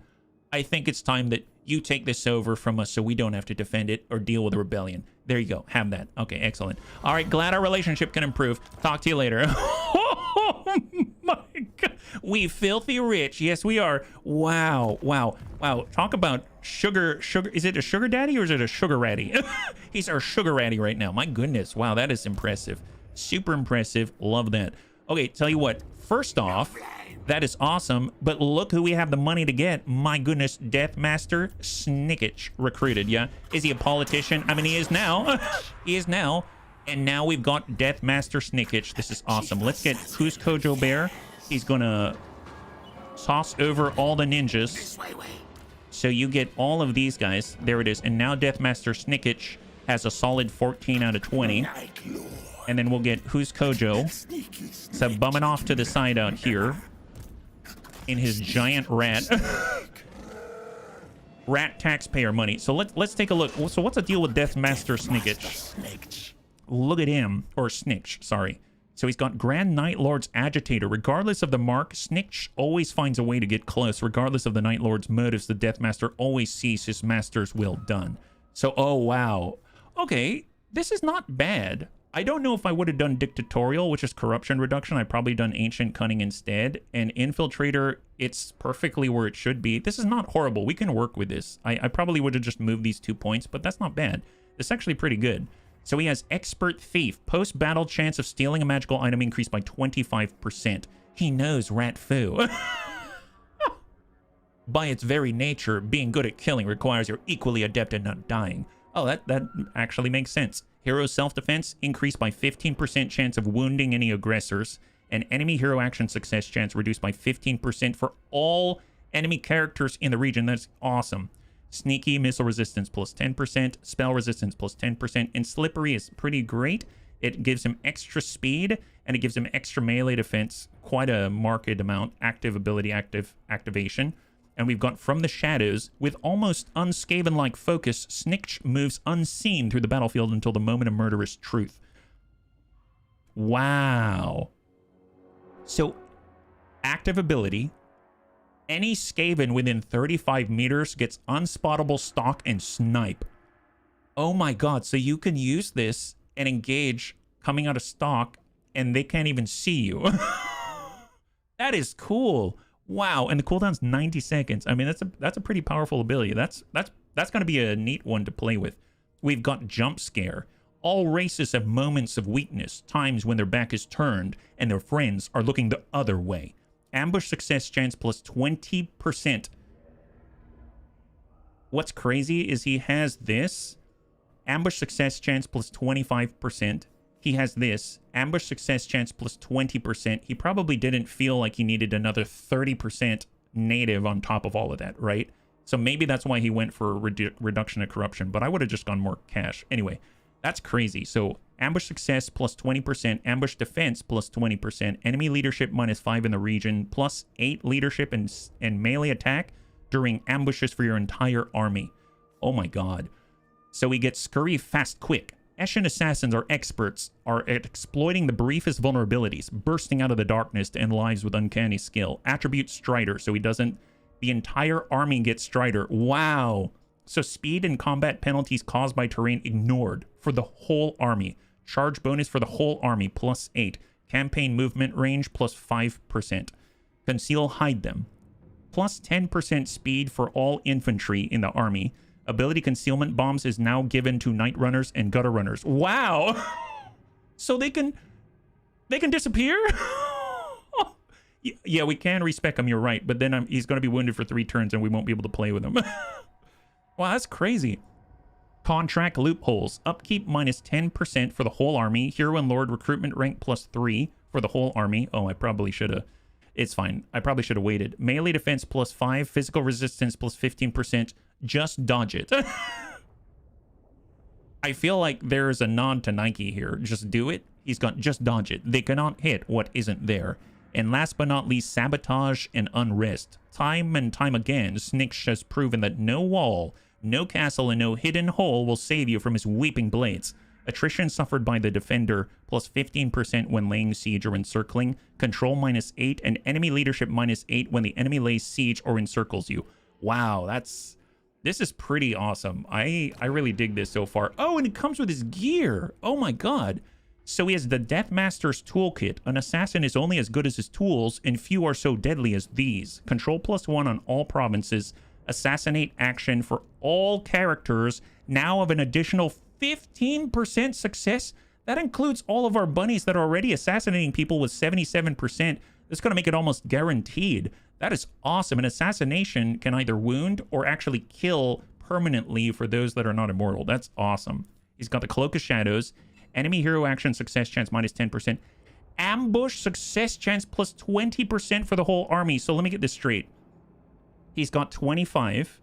I think it's time that you take this over from us so we don't have to defend it or deal with a rebellion. There you go. Have that. Okay, excellent. All right, glad our relationship can improve. Talk to you later. Oh my God. We filthy rich. Yes, we are. Wow, wow, wow. Talk about sugar. Is it a sugar daddy or is it a sugar ratty? He's our sugar ratty right now. My goodness. Wow, that is impressive. Super impressive. Love that. Okay, tell you what. First off, that is awesome, but look who we have the money to get. My goodness, Deathmaster Snickich recruited, yeah? Is he a politician? I mean, he is now. He is now. And now we've got Deathmaster Snickich. This is awesome. Let's get Who's Kojo Bear. He's gonna toss over all the ninjas. So you get all of these guys. There it is. And now Deathmaster Snickich has a solid 14 out of 20. And then we'll get Who's Kojo. So bumming off to the side out here in his giant rat. Rat taxpayer money. So let's take a look. So what's the deal with Deathmaster Snickich? Look at him. Or Snitch, sorry. So he's got Grand Night Lord's Agitator. Regardless of the mark, Snitch always finds a way to get close. Regardless of the Night Lord's motives, the Deathmaster always sees his master's will done. So, oh wow. Okay, this is not bad. I don't know if I would have done Dictatorial, which is corruption reduction. I'd probably done Ancient Cunning instead. And Infiltrator, it's perfectly where it should be. This is not horrible. We can work with this. I probably would have just moved these 2 points, but that's not bad. It's actually pretty good. So he has Expert Thief. Post-battle chance of stealing a magical item increased by 25%. He knows Rat Foo. By its very nature, being good at killing requires you're equally adept at not dying. Oh, that actually makes sense. Hero self-defense increased by 15% chance of wounding any aggressors. And enemy hero action success chance reduced by 15% for all enemy characters in the region. That's awesome. Sneaky missile resistance plus 10%, spell resistance plus 10%, and slippery is pretty great. It gives him extra speed, and it gives him extra melee defense, quite a marked amount. Active ability, activation. And we've got From the Shadows. With almost Unskaven-like focus, Snitch moves unseen through the battlefield until the moment of murderous truth. Wow. So, active ability. Any Skaven within 35 meters gets unspottable stalk and snipe. Oh my God. So you can use this and engage coming out of stalk, and they can't even see you. That is cool. Wow, and the cooldown's 90 seconds. I mean, that's a pretty powerful ability. That's going to be a neat one to play with. We've got Jump Scare. All races have moments of weakness, times when their back is turned and their friends are looking the other way. Ambush success chance plus 20%. What's crazy is he has this. Ambush success chance plus 25%. He has this. Ambush success chance plus 20%. He probably didn't feel like he needed another 30% native on top of all of that, right? So maybe that's why he went for reduction of corruption, but I would have just gone more cash. Anyway, that's crazy. So ambush success plus 20%, ambush defense plus 20%, enemy leadership minus 5 in the region, plus 8 leadership and melee attack during ambushes for your entire army. Oh my God. So we get Scurry Fast Quick. Eshin assassins are experts at exploiting the briefest vulnerabilities, bursting out of the darkness to end lives with uncanny skill. Attribute Strider, so he doesn't The entire army gets Strider. Wow. So speed and combat penalties caused by terrain ignored for the whole army. Charge bonus for the whole army +8. Campaign movement range +5%. Conceal, hide them. +10% speed for all infantry in the army. Ability concealment bombs is now given to night runners and gutter runners. Wow. So they can disappear? Yeah, we can respec him, you're right. But then he's going to be wounded for 3 turns and we won't be able to play with him. Wow, that's crazy. Contract loopholes. Upkeep -10% for the whole army. Hero and Lord recruitment rank +3 for the whole army. Oh, I probably should have. It's fine. I probably should have waited. Melee defense +5. Physical resistance +15%. Just dodge it. I feel like there's a nod to Nike here. Just do it. He's got just dodge it. They cannot hit what isn't there. And last but not least, sabotage and unrest. Time and time again, Snix has proven that no wall, no castle, and no hidden hole will save you from his weeping blades. Attrition suffered by the defender, +15% when laying siege or encircling. Control -8, and enemy leadership -8 when the enemy lays siege or encircles you. Wow, this is pretty awesome. I really dig this so far. Oh, and it comes with his gear. Oh my god. So he has the Deathmaster's Toolkit. An assassin is only as good as his tools, and few are so deadly as these. Control +1 on all provinces. Assassinate action for all characters. Now of an additional 15% success. That includes all of our bunnies that are already assassinating people with 77%. That's going to make it almost guaranteed. That is awesome. An assassination can either wound or actually kill permanently for those that are not immortal. That's awesome. He's got the Cloak of Shadows. Enemy hero action success chance -10%. Ambush success chance +20% for the whole army. So let me get this straight. He's got 25.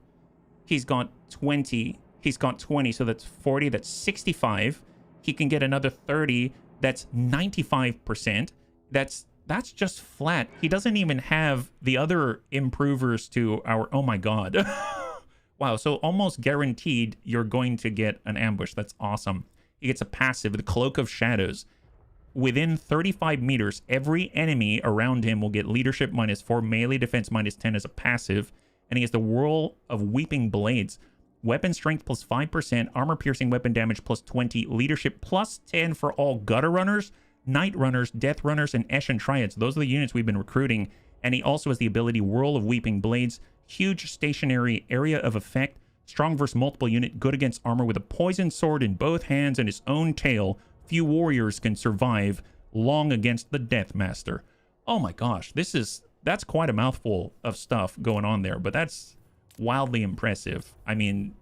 He's got 20. He's got 20. So that's 40. That's 65. He can get another 30. That's 95%. That's just flat. He doesn't even have the other improvers to our... Oh my god. Wow, so almost guaranteed you're going to get an ambush. That's awesome. He gets a passive, the Cloak of Shadows. Within 35 meters, every enemy around him will get leadership -4, melee defense -10 as a passive, and he has the Whirl of Weeping Blades. Weapon strength +5%, armor piercing weapon damage +20, leadership +10 for all gutter runners, night runners, death runners, and Eshin Triads. Those are the units we've been recruiting. And he also has the ability Whirl of Weeping Blades, huge stationary area of effect, strong versus multiple unit, good against armor with a poison sword in both hands and his own tail. Few warriors can survive long against the Deathmaster. Oh my gosh, that's quite a mouthful of stuff going on there, but that's wildly impressive. I mean,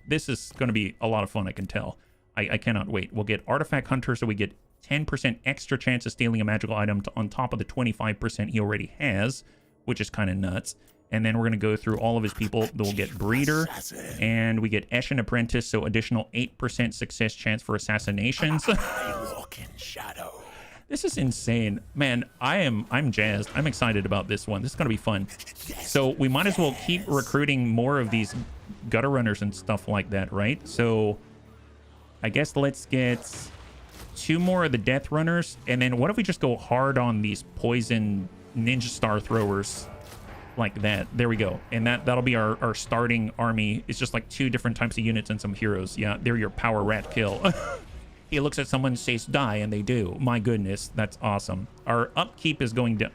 this is going to be a lot of fun, I can tell. I cannot wait. We'll get Artifact Hunter, so we get 10% extra chance of stealing a magical item on top of the 25% he already has, which is kind of nuts. And then we're going to go through all of his people. We'll get Breeder, and we get Eshin Apprentice, so additional 8% success chance for assassinations. I walk in shadow. This is insane. Man, I'm jazzed. I'm excited about this one. This is going to be fun. So we might as well keep recruiting more of these gutter runners and stuff like that, right? So I guess let's get 2 more of the death runners, and then what if we just go hard on these poison ninja star throwers like that? There we go. And that'll be our starting army. It's just like 2 different types of units and some heroes. Yeah, they're your power rat kill. He looks at someone and says die, and they do. My goodness, that's awesome. Our upkeep is going down.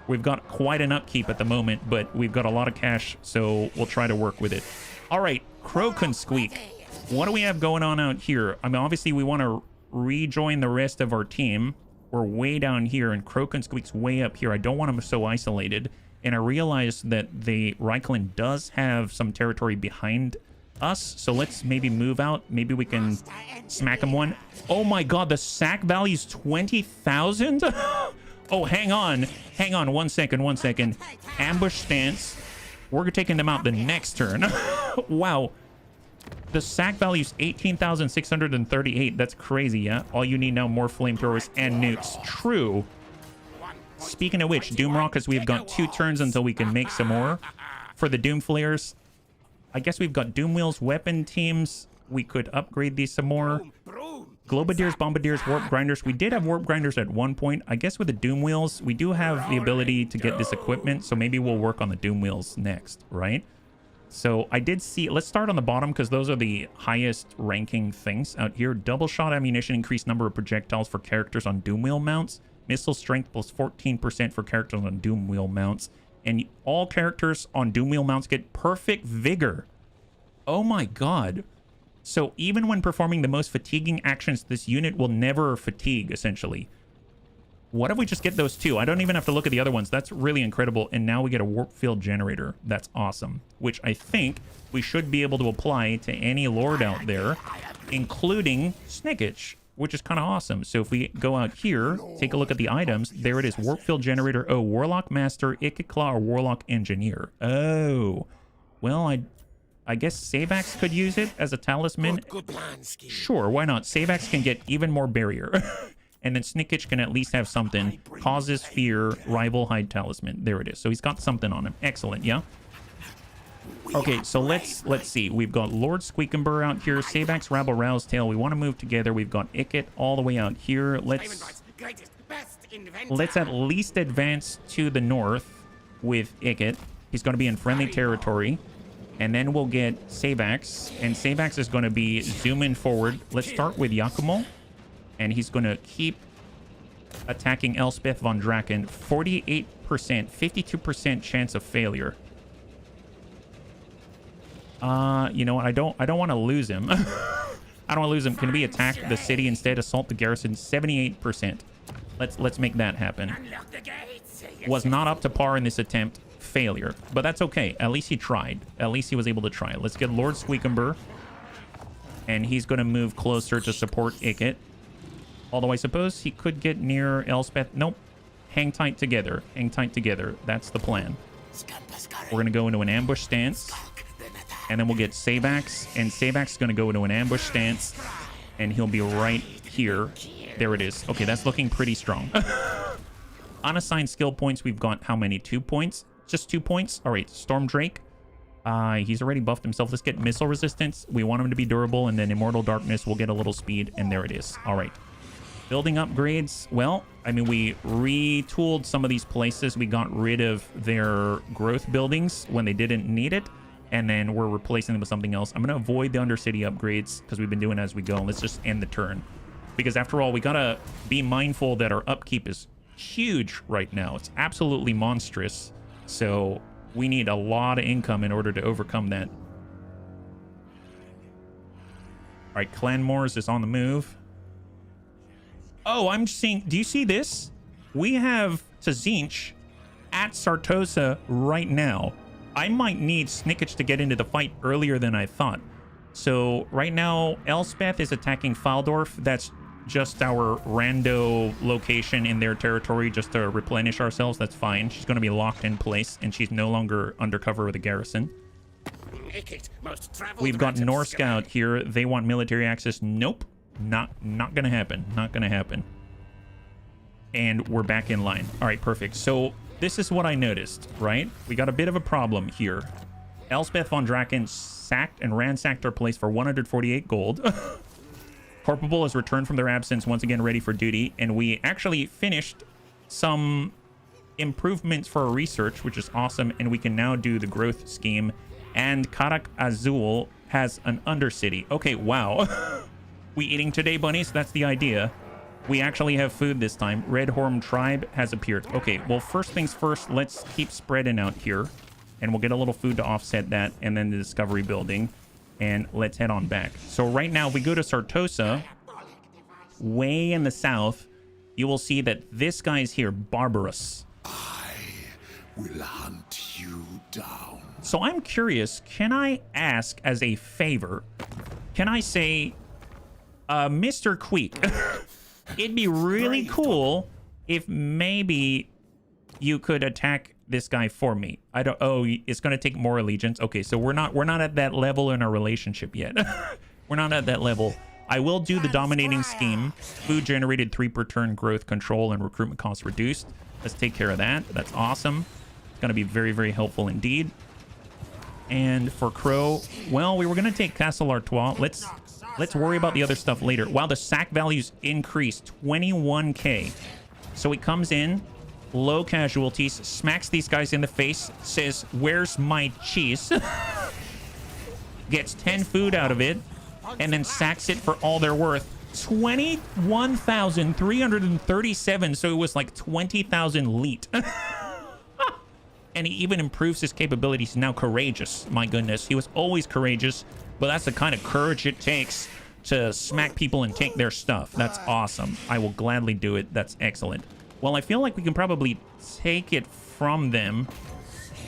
We've got quite an upkeep at the moment, but we've got a lot of cash, so we'll try to work with it. All right, Croak and Squeak. What do we have going on out here? I mean, obviously we want to rejoin the rest of our team. We're way down here, and Croak and Squeak's way up here. I don't want them so isolated. And I realized that the Reikland does have some territory behind us, so let's maybe move out. Maybe we can smack him one. Oh my god, the sack value's 20,000? Oh, hang on. Hang on, one second. Ambush stance. We're taking them out the next turn. Wow. The sack value's 18,638. That's crazy, yeah? All you need now, more flamethrowers and nukes. True. Speaking of which, Doom Rockets, we've got 2 turns until we can make some more. For the Doom Flares, I guess we've got Doom Wheels weapon teams. We could upgrade these some more. Globadiers, Bombardiers, Warp Grinders. We did have Warp Grinders at one point. I guess with the Doom Wheels, we do have the ability to get this equipment, so maybe we'll work on the Doom Wheels next, right? So I did see... Let's start on the bottom, because those are the highest ranking things out here. Double shot ammunition, increased number of projectiles for characters on Doom Wheel mounts. Missile strength plus 14% for characters on Doom Wheel mounts. And all characters on Doom Wheel mounts get perfect vigor. Oh my god. So even when performing the most fatiguing actions, this unit will never fatigue, essentially. What if we just get those two? I don't even have to look at the other ones. That's really incredible. And now we get a warp field generator. That's awesome. Which I think we should be able to apply to any lord out there, including Snicketch, which is kind of awesome. So if we go out here, take a look at the items. There it is. Warp field generator. Oh, Warlock Master, Ikit Claw, or Warlock Engineer. Oh. Well, I guess Savax could use it as a talisman. Good plan, Ski. Sure, why not? Savax can get even more barrier. And then Snicketch can at least have something. Causes fear, rival hide talisman. There it is. So he's got something on him. Excellent, yeah? Okay, so let's see. We've got Lord Squeakumber out here. Savax, Rabble, Rousetail. We want to move together. We've got Ikit all the way out here. Let's at least advance to the north with Ikit. He's going to be in friendly territory. And then we'll get Savax. And Savax is going to be zooming forward. Let's start with Yakumo. And he's going to keep attacking Elspeth von Draken. 48%, 52% chance of failure. You know what? I don't want to lose him. I don't want to lose him. Can we attack the city instead? Assault the garrison. 78%. Let's make that happen. Was not up to par in this attempt. Failure. But that's okay. At least he tried. At least he was able to try. Let's get Lord Squeakumber. And he's going to move closer to support Ikit. Although I suppose he could get near Elspeth. Nope. Hang tight together. Hang tight together. That's the plan. We're going to go into an ambush stance. And then we'll get Savax. And Savax is going to go into an ambush stance. And he'll be right here. There it is. Okay, that's looking pretty strong. Unassigned skill points, we've got how many? 2 points? Just 2 points? All right, Storm Drake. He's already buffed himself. Let's get missile resistance. We want him to be durable. And then Immortal Darkness will get a little speed. And there it is. All right. Building upgrades. Well, I mean, we retooled some of these places. We got rid of their growth buildings when they didn't need it. And then we're replacing them with something else. I'm going to avoid the Undercity upgrades because we've been doing as we go. Let's just end the turn. Because after all, we got to be mindful that our upkeep is huge right now. It's absolutely monstrous. So we need a lot of income in order to overcome that. All right, Clan Moors is on the move. Oh, I'm seeing... Do you see this? We have Tzinch at Sartosa right now. I might need Snicketch to get into the fight earlier than I thought. So right now, Elspeth is attacking Faldorf. That's just our rando location in their territory just to replenish ourselves. That's fine. She's going to be locked in place, and she's no longer undercover with the garrison. We've got Norsk out here. They want military access. Nope. Not gonna happen. Not gonna happen. And we're back in line. All right, perfect. So this is what I noticed, right? We got a bit of a problem here. Elspeth von Draken sacked and ransacked our place for 148 gold. Corporal has returned from their absence, once again ready for duty. And we actually finished some improvements for our research, which is awesome. And we can now do the growth scheme. And Karak Azul has an undercity. Okay, wow. We eating today, bunnies? That's the idea. We actually have food this time. Red Horm Tribe has appeared. Okay, well, first things first, let's keep spreading out here. And we'll get a little food to offset that. And then the Discovery Building. And let's head on back. So right now, we go to Sartosa. Way in the south, you will see that this guy's here, Barbarous. I will hunt you down. So I'm curious, can I ask as a favor, can I say... Mr. Queek, it'd be really cool if maybe you could attack this guy for me. I don't... Oh, it's going to take more allegiance. Okay, so we're not at that level in our relationship yet. We're not at that level. I will do the dominating scheme. Food generated 3 per turn, growth control, and recruitment costs reduced. Let's take care of that. That's awesome. It's going to be very, very helpful indeed. And for Crow, well, we were going to take Castle Artois. Let's worry about the other stuff later. Wow, the sack values increased 21k. So he comes in, low casualties, smacks these guys in the face, says, "Where's my cheese?" Gets 10 food out of it, and then sacks it for all they're worth. 21,337, so it was like 20,000 leet. And he even improves his capabilities. Now courageous. My goodness, he was always courageous, but that's the kind of courage it takes to smack people and take their stuff. That's awesome. I will gladly do it. That's excellent. Well, I feel like we can probably take it from them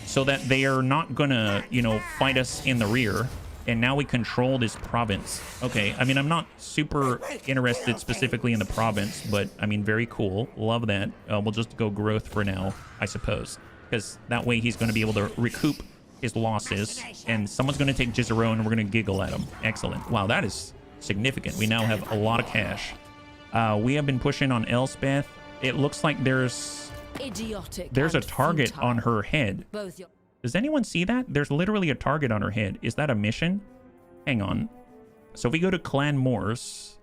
so that they are not gonna, you know, fight us in the rear. And now we control this province. Okay, I mean, I'm not super interested specifically in the province, but I mean, very cool. Love that. We'll just go growth for now, I suppose, because that way he's going to be able to recoup his losses, and someone's going to take Jizarone, and we're going to giggle at him. Excellent. Wow, that is significant. We now have a lot of cash. We have been pushing on Elspeth. It looks like there's a target on her head. Does anyone see that? There's literally a target on her head. Is that a mission? Hang on. So if we go to Clan Morse,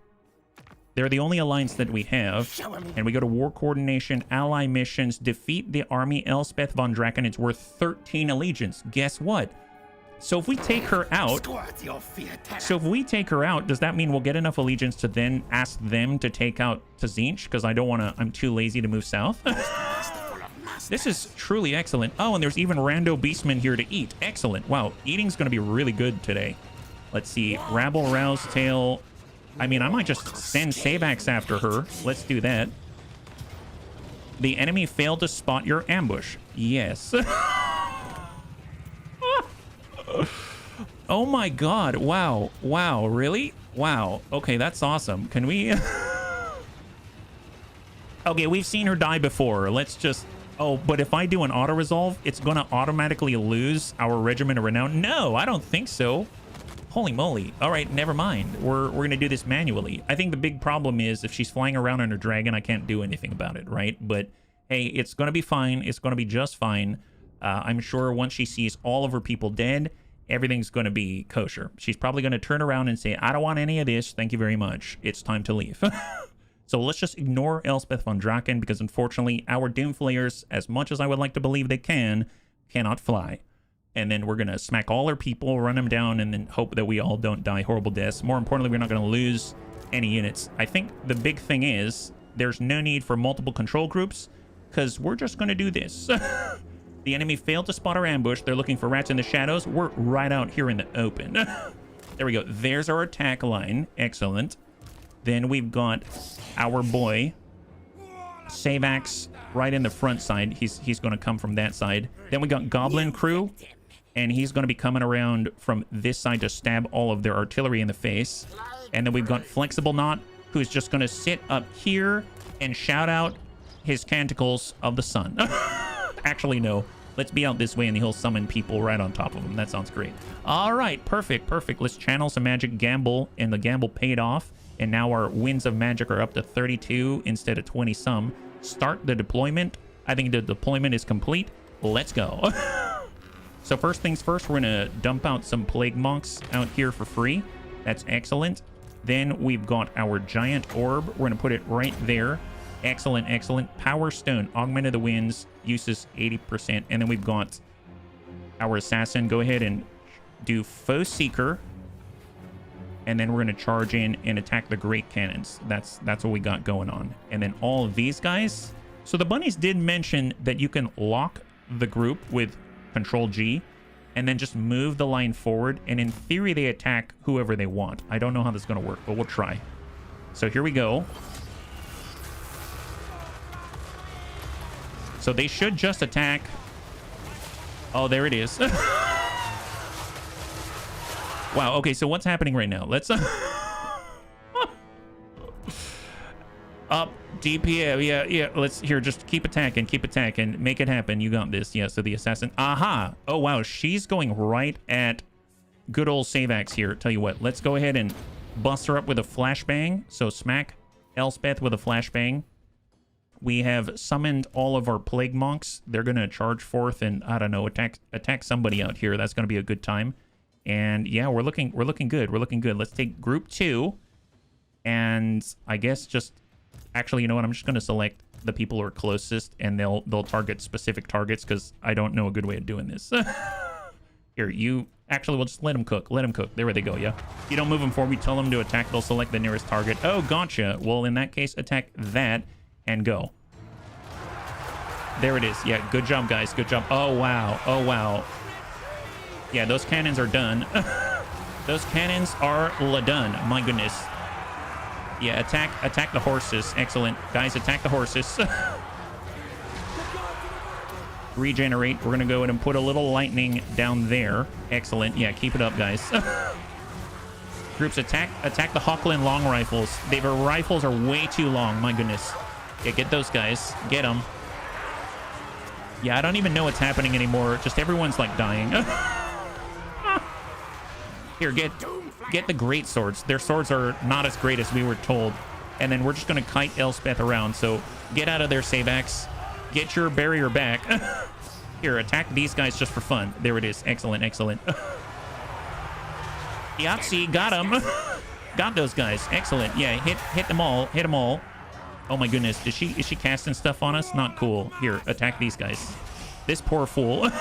they're the only alliance that we have. And we go to War Coordination, Ally Missions, defeat the army Elspeth von Draken. It's worth 13 allegiance. Guess what? So if we take her out, does that mean we'll get enough allegiance to then ask them to take out Tzinch? Because I don't want to, I'm too lazy to move south. This is truly excellent. Oh, and there's even rando beastmen here to eat. Excellent. Wow, eating's going to be really good today. Let's see. Rabble Rousetail. I mean, I might just send Savax after her. Let's do that. The enemy failed to spot your ambush. Yes. Oh my god. Wow. Wow. Really? Wow. Okay, that's awesome. Can we... Okay, we've seen her die before. Let's just... Oh, but if I do an auto-resolve, it's going to automatically lose our Regiment of Renown? No, I don't think so. Holy moly. All right, never mind. We're going to do this manually. I think the big problem is if she's flying around on her dragon, I can't do anything about it, right? But, hey, it's going to be fine. It's going to be just fine. I'm sure once she sees all of her people dead, everything's going to be kosher. She's probably going to turn around and say, "I don't want any of this. Thank you very much. It's time to leave." So let's just ignore Elspeth von Draken because unfortunately our Doomflayers, as much as I would like to believe they cannot fly. And then we're going to smack all our people, run them down, and then hope that we all don't die horrible deaths. More importantly, we're not going to lose any units. I think the big thing is there's no need for multiple control groups because we're just going to do this. The enemy failed to spot our ambush. They're looking for rats in the shadows. We're right out here in the open. There we go. There's our attack line. Excellent. Then we've got our boy Savax right in the front side. He's going to come from that side. Then we got Goblin Crew, and he's going to be coming around from this side to stab all of their artillery in the face. And then we've got Flexible Knot, who's just going to sit up here and shout out his canticles of the sun. Actually, no. Let's be out this way, and he'll summon people right on top of him. That sounds great. All right, perfect, perfect. Let's channel some magic gamble, and the gamble paid off. And now our winds of magic are up to 32 instead of 20-some. Start the deployment. I think the deployment is complete. Let's go. So first things first, we're going to dump out some Plague Monks out here for free. That's excellent. Then we've got our Giant Orb. We're going to put it right there. Excellent, excellent. Power Stone, Augment of the Winds, uses 80%. And then we've got our Assassin. Go ahead and do Foe Seeker. And then we're going to charge in and attack the Great Cannons. That's what we got going on. And then all of these guys. So the bunnies did mention that you can lock the group with Control G and then just move the line forward. And in theory, they attack whoever they want. I don't know how this is going to work, but we'll try. So here we go. So they should just attack. Oh, there it is. Wow, okay, so what's happening right now? Let's... Up, DPM, yeah, let's... Here, just keep attacking, make it happen. You got this. Yeah, so the assassin... Aha! Oh, wow, she's going right at good old Savax here. Tell you what, let's go ahead and bust her up with a flashbang. So smack Elspeth with a flashbang. We have summoned all of our Plague Monks. They're going to charge forth and, I don't know, attack somebody out here. That's going to be a good time. And yeah, we're looking good. We're looking good. Let's take group 2. And I guess just actually, you know what? I'm just going to select the people who are closest, and they'll target specific targets, because I don't know a good way of doing this. Here, you actually, we'll just let them cook. Let them cook. There they go. Yeah. You don't move them forward. We tell them to attack. They'll select the nearest target. Oh, gotcha. Well, in that case, attack that and go. There it is. Yeah. Good job, guys. Good job. Oh, wow. Oh, wow. Yeah, those cannons are done. Those cannons are done. My goodness. Yeah, attack the horses. Excellent. Guys, attack the horses. Regenerate. We're going to go in and put a little lightning down there. Excellent. Yeah, keep it up, guys. Groups, attack the Hawkland long rifles. Their rifles are way too long. My goodness. Yeah, get those guys. Get them. Yeah, I don't even know what's happening anymore. Just everyone's, like, dying. Here, get the great swords. Their swords are not as great as we were told. And then we're just going to kite Elspeth around. So get out of there, Savax. Get your barrier back. Here, attack these guys just for fun. There it is. Excellent, excellent. Yahtzee, got him. Got those guys. Excellent. Yeah, hit them all. Hit them all. Oh my goodness. Is she casting stuff on us? Not cool. Here, attack these guys. This poor fool.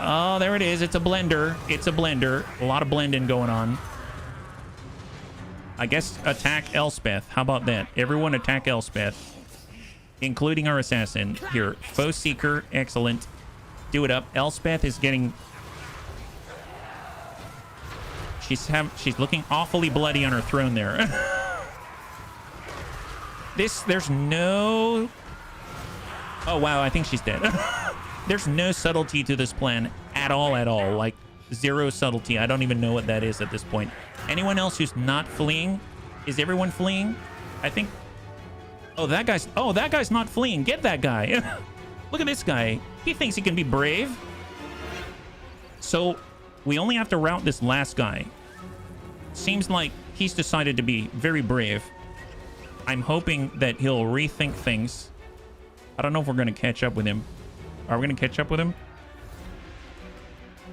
Oh, there it is. It's a blender. It's a blender. A lot of blending going on. I guess attack Elspeth. How about that? Everyone attack Elspeth, including our assassin. Here, foe seeker. Excellent. Do it up. Elspeth is getting... She's looking awfully bloody on her throne there. There's no... Oh, wow. I think she's dead. There's no subtlety to this plan at all. Like, zero subtlety. I don't even know what that is at this point. Anyone else who's not fleeing? Is everyone fleeing? I think... Oh, that guy's not fleeing. Get that guy. Look at this guy. He thinks he can be brave. So, we only have to rout this last guy. Seems like he's decided to be very brave. I'm hoping that he'll rethink things. I don't know if we're going to catch up with him. Are we going to catch up with him?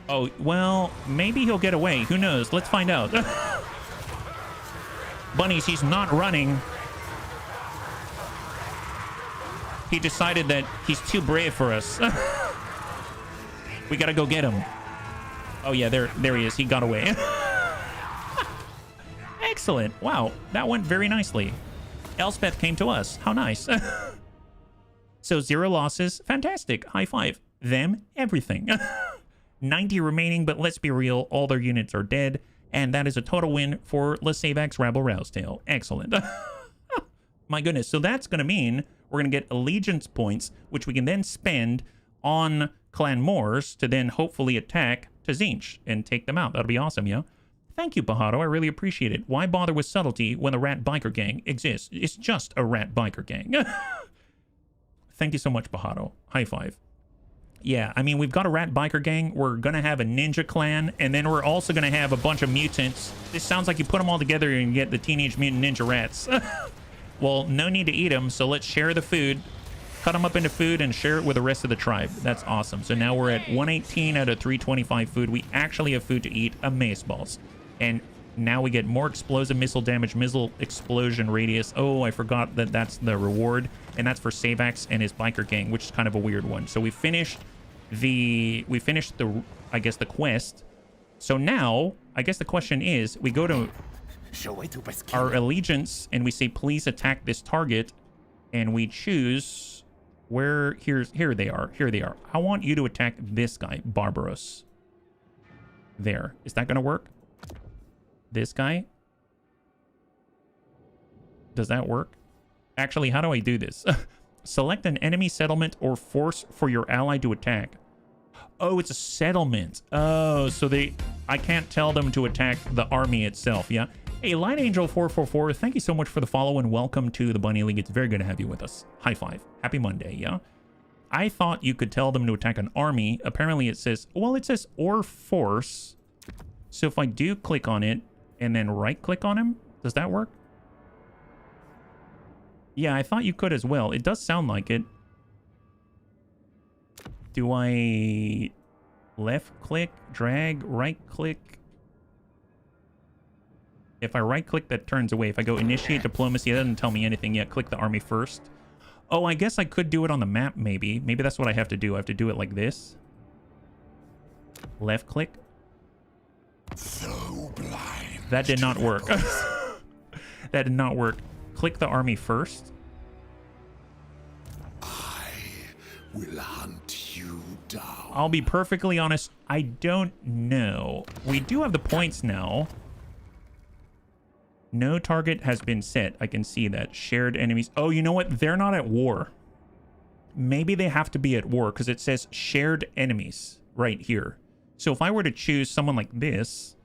Oh, well, maybe he'll get away. Who knows? Let's find out. Bunnies, he's not running. He decided that he's too brave for us. We got to go get him. Oh, yeah, there he is. He got away. Excellent. Wow, that went very nicely. Elspeth came to us. How nice. So 0 losses. Fantastic. High five. Them, everything. 90 remaining, but let's be real. All their units are dead. And that is a total win for Savax Rabble Rousetail. Excellent. My goodness. So that's going to mean we're going to get allegiance points, which we can then spend on Clan Moors to then hopefully attack Tzinch and take them out. That'll be awesome, yeah? Thank you, Pajado. I really appreciate it. Why bother with subtlety when the rat biker gang exists? It's just a rat biker gang. Thank you so much, Pajado. High five. Yeah, I mean, we've got a rat biker gang. We're going to have a ninja clan, and then we're also going to have a bunch of mutants. This sounds like you put them all together and get the Teenage Mutant Ninja Rats. Well, no need to eat them, so let's share the food. Cut them up into food and share it with the rest of the tribe. That's awesome. So now we're at 118 out of 325 food. We actually have food to eat. Amazeballs. And now we get more explosive missile damage, missile explosion radius. Oh, I forgot that that's the reward. And that's for Savax and his biker gang, which is kind of a weird one. So we finished the I guess the quest. So now I guess the question is, we go to our allegiance and we say, please attack this target, and we choose where. Here they are. I want you to attack this guy, Barbaros. There. Is that gonna work? This guy? Does that work? Actually, how do I do this? Select an enemy settlement or force for your ally to attack. Oh, it's a settlement. Oh, so I can't tell them to attack the army itself, yeah? Hey, Light Angel 444, thank you so much for the follow and welcome to the Bunny League. It's very good to have you with us. High five. Happy Monday, yeah? I thought you could tell them to attack an army. Apparently it says, well, it says or force. So if I do click on it and then right click on him, does that work? Yeah, I thought you could as well. It does sound like it. Do I Left click, drag, right click. If I right click, that turns away. If I go initiate diplomacy, that doesn't tell me anything yet. Click the army first. Oh, I guess I could do it on the map, maybe. Maybe that's what I have to do. I have to do it like this. Left click. So blind. That did not work. That did not work. Click the army first. I will hunt you down. I'll be perfectly honest, I don't know. We do have the points now. No target has been set. I can see that. Shared enemies. Oh, you know what? They're not at war. Maybe they have to be at war because it says shared enemies right here. So if I were to choose someone like this.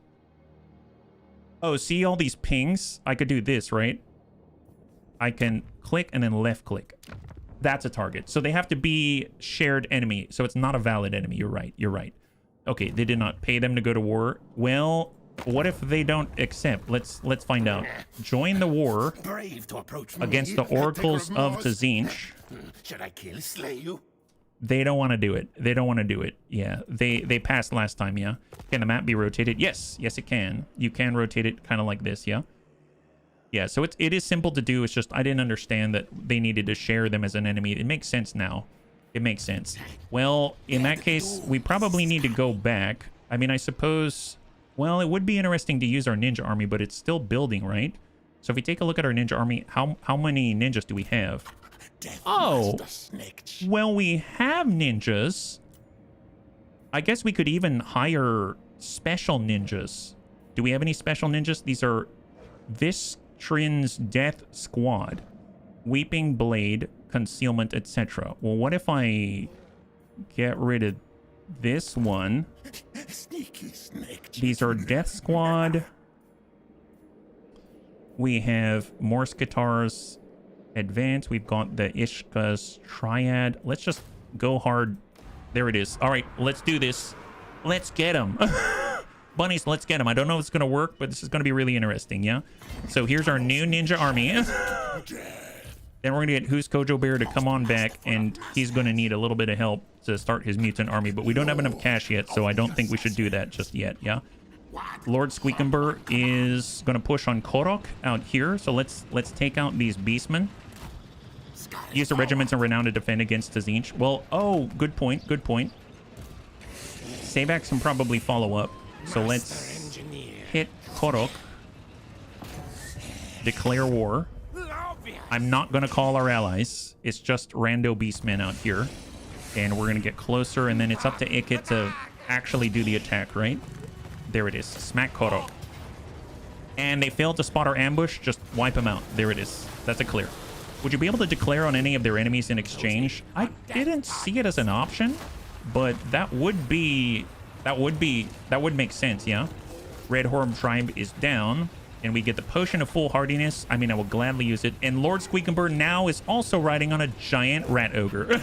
Oh, see all these pings? I could do this, right? I can click and then left click. That's a target. So they have to be shared enemy. So it's not a valid enemy. You're right. You're right. Okay, they did not pay them to go to war. Well, what if they don't accept? Let's find out. Join the war Brave to approach me, against the oracles of Tzinch. Should I kill, slay you? They don't want to do it. They don't want to do it. Yeah, they passed last time, yeah? Can the map be rotated? Yes. Yes, it can. You can rotate it kind of like this, yeah? Yeah, so it is simple to do. It's just I didn't understand that they needed to share them as an enemy. It makes sense now. It makes sense. Well, in that case, we probably need to go back. I mean, I suppose... Well, it would be interesting to use our ninja army, but it's still building, right? So if we take a look at our ninja army, how many ninjas do we have? Oh, well, we have ninjas. I guess we could even hire special ninjas. Do we have any special ninjas? These are Vistrin's Death Squad, Weeping Blade, Concealment, etc. Well, what if I get rid of this one? Sneaky snake. These are Death Squad. We have Morse Guitars Advance. We've got the Ishka's Triad. Let's just go hard. There it is. All right, let's do this. Let's get them. Bunnies, let's get them. I don't know if it's going to work, but this is going to be really interesting, yeah? So here's our new ninja army. Then we're going to get Who's Kojo Bear to come on back, and he's going to need a little bit of help to start his mutant army, but we don't have enough cash yet, so I don't think we should do that just yet, yeah? Lord Squeakumber is going to push on Korok out here, so let's take out these beastmen. Use the regiments of renown to defend against Tzinch. Well, oh, good point, good point. Sabax can probably follow up, so let's hit Korok. Declare war. I'm not going to call our allies. It's just rando beastmen out here. And we're going to get closer, and then it's up to Ikit to actually do the attack, right? There it is. Smack Korok. And they failed to spot our ambush. Just wipe them out. There it is. That's a clear. Would you be able to declare on any of their enemies in exchange? I didn't see it as an option, but that would make sense, yeah? Red Horn Tribe is down. And we get the Potion of Foolhardiness. I mean, I will gladly use it. And Lord Squeakumber now is also riding on a giant rat ogre.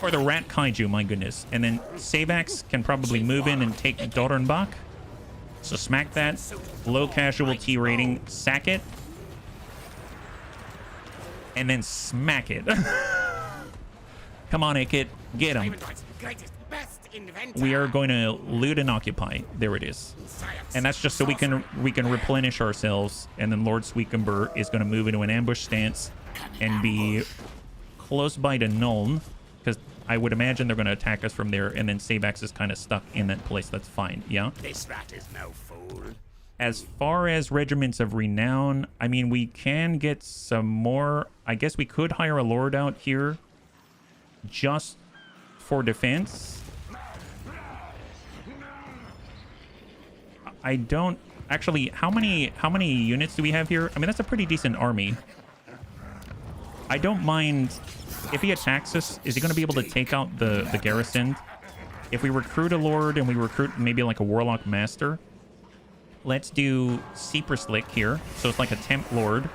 Or the rat kaiju, my goodness. And then Sabax can probably move in and take Dorenbach. So smack that. Low casualty rating. Sack it. And then smack it. Come on, Ikit. Get him. We are going to loot and occupy. There it is. And that's just so we can replenish ourselves. And then Lord Squeakumber is going to move into an ambush stance and be close by to Nuln, because I would imagine they're going to attack us from there. And then Sabax is kind of stuck in that place. That's fine. Yeah. This rat is no fool. As far as regiments of renown, I mean, we can get some more. I guess we could hire a lord out here just for defense. I don't actually. How many units do we have here? I mean, that's a pretty decent army. I don't mind if he attacks us. Is he going to be able to take out the garrison? If we recruit a lord and we recruit maybe like a warlock master, let's do Cypress Lick here. So it's like a temp lord.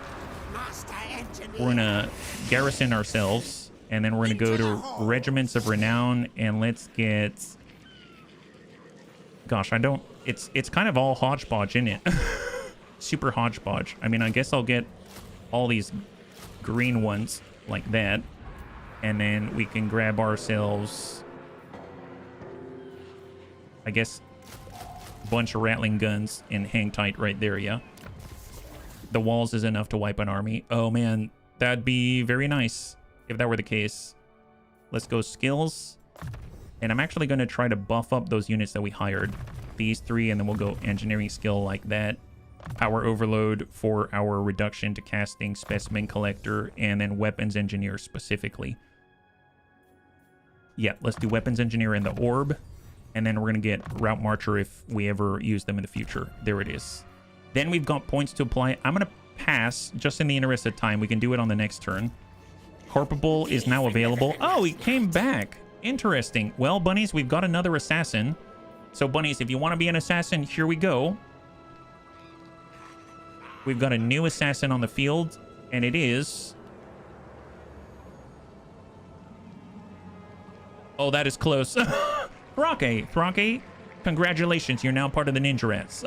We're gonna garrison ourselves, and then we're gonna go to regiments of renown, and let's get. Gosh, I don't. It's kind of all hodgepodge, isn't it? Super hodgepodge. I mean, I guess I'll get all these green ones like that, and then we can grab ourselves I guess a bunch of rattling guns and hang tight right there, yeah? The walls is enough to wipe an army. Oh, man. That'd be very nice if that were the case. Let's go skills. And I'm actually going to try to buff up those units that we hired. These 3, and then we'll go engineering skill like that. Power overload for our reduction to casting, specimen collector, and then weapons engineer specifically. Yeah, let's do weapons engineer in the orb. And then we're going to get route marcher if we ever use them in the future. There it is. Then we've got points to apply. I'm going to pass just in the interest of time. We can do it on the next turn. Corporal is now available. Oh, he came back. Interesting. Well, bunnies, we've got another assassin. So, bunnies, if you want to be an assassin, here we go. We've got a new assassin on the field, and it is... Oh, that is close. Thrake. Thrake, congratulations. You're now part of the Ninja Rats.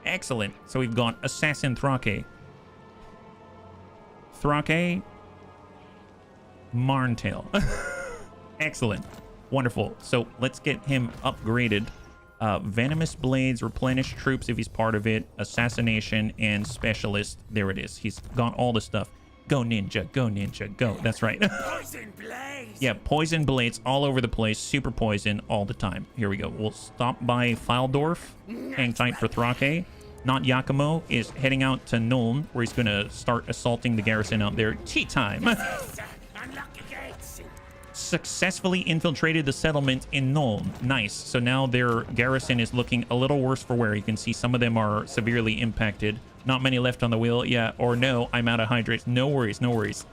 Excellent. So we've got Assassin Thrake. Thrake. Marntail. Excellent. Wonderful. So let's get him upgraded. Venomous Blades, replenish troops if he's part of it, assassination, and specialist. There it is. He's got all the stuff. Go ninja, go ninja, go. That's right. Poison blades. Yeah, poison blades all over the place. Super poison all the time. Here we go. We'll stop by Fildorf. Hang tight for Thrake. Not Yakumo is heading out to Nuln, where he's going to start assaulting the garrison out there. Tea time. Unlock the gates. Successfully infiltrated the settlement in Nuln. Nice. So now their garrison is looking a little worse for wear. You can see some of them are severely impacted. Not many left on the wheel. Yeah, or no, I'm out of hydrates. No worries, no worries.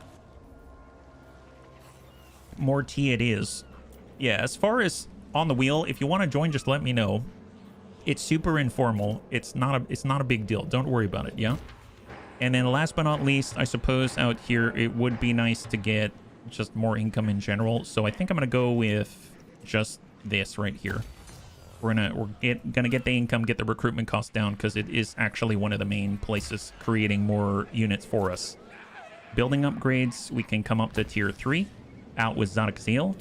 More tea it is. Yeah, as far as on the wheel, if you want to join, just let me know. It's super informal. It's not a big deal. Don't worry about it, yeah? And then last but not least, I suppose out here, it would be nice to get just more income in general. So I think I'm going to go with just this right here. We're gonna get the income, get the recruitment costs down, because it is actually one of the main places creating more units for us. Building upgrades, we can come up to tier 3. Out with Zadok-Zeal.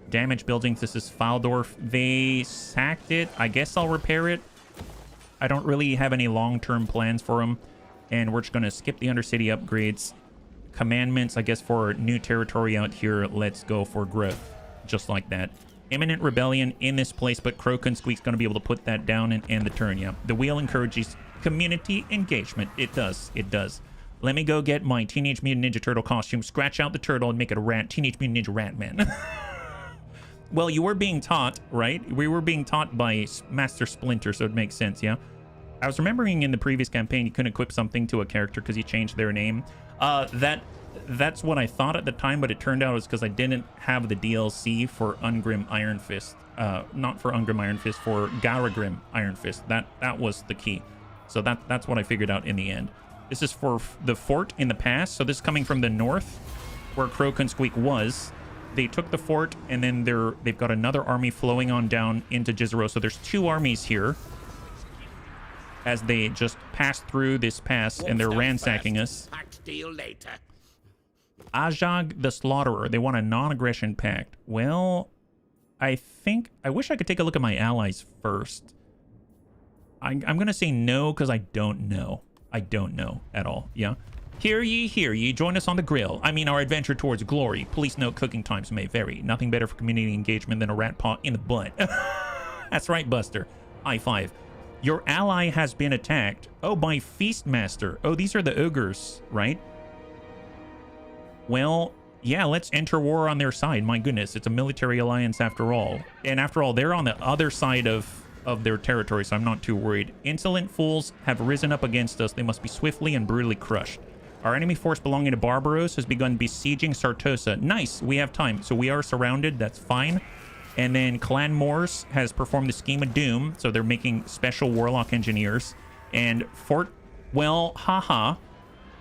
Damage buildings, this is Fildorf. They sacked it. I guess I'll repair it. I don't really have any long-term plans for them. And we're just gonna skip the Undercity upgrades. Commandments, I guess for new territory out here, let's go for growth. Just like that. Imminent rebellion in this place, but Squeak's going to be able to put that down and end the turn, yeah. The wheel encourages community engagement. It does. It does. Let me go get my Teenage Mutant Ninja Turtle costume, scratch out the turtle, and make it a rat. Teenage Mutant Ninja Rat Man. Well, you were being taught, right? We were being taught by Master Splinter, so it makes sense, yeah? I was remembering in the previous campaign, you couldn't equip something to a character because you changed their name. That's what I thought at the time, but it turned out it was because I didn't have the DLC for Ungrim Iron Fist. Not for Ungrim Iron Fist, for Garagrim Iron Fist. That was the key. So that's what I figured out in the end. This is for the fort in the past. So this is coming from the north, where Squeak was. They took the fort, and then they've got another army flowing on down into Jizero. So there's 2 armies here as they just passed through this pass, and they're ransacking us. Pact deal later. Ajag the Slaughterer. They want a non-aggression pact. Well, I wish I could take a look at my allies first. I'm going to say no because I don't know. I don't know at all. Yeah. Hear ye. Join us on the grill. I mean, our adventure towards glory. Please note cooking times may vary. Nothing better for community engagement than a rat paw in the butt. That's right, Buster. High five. Your ally has been attacked. Oh, by Feastmaster. Oh, these are the ogres, right? Well, yeah, let's enter war on their side. My goodness, it's a military alliance after all. And after all, they're on the other side of their territory, so I'm not too worried. Insolent fools have risen up against us. They must be swiftly and brutally crushed. Our enemy force belonging to Barbaros has begun besieging Sartosa. Nice, we have time. So we are surrounded, that's fine. And then Clan Morse has performed the Scheme of Doom, so they're making special Warlock engineers. And Fort, well, haha.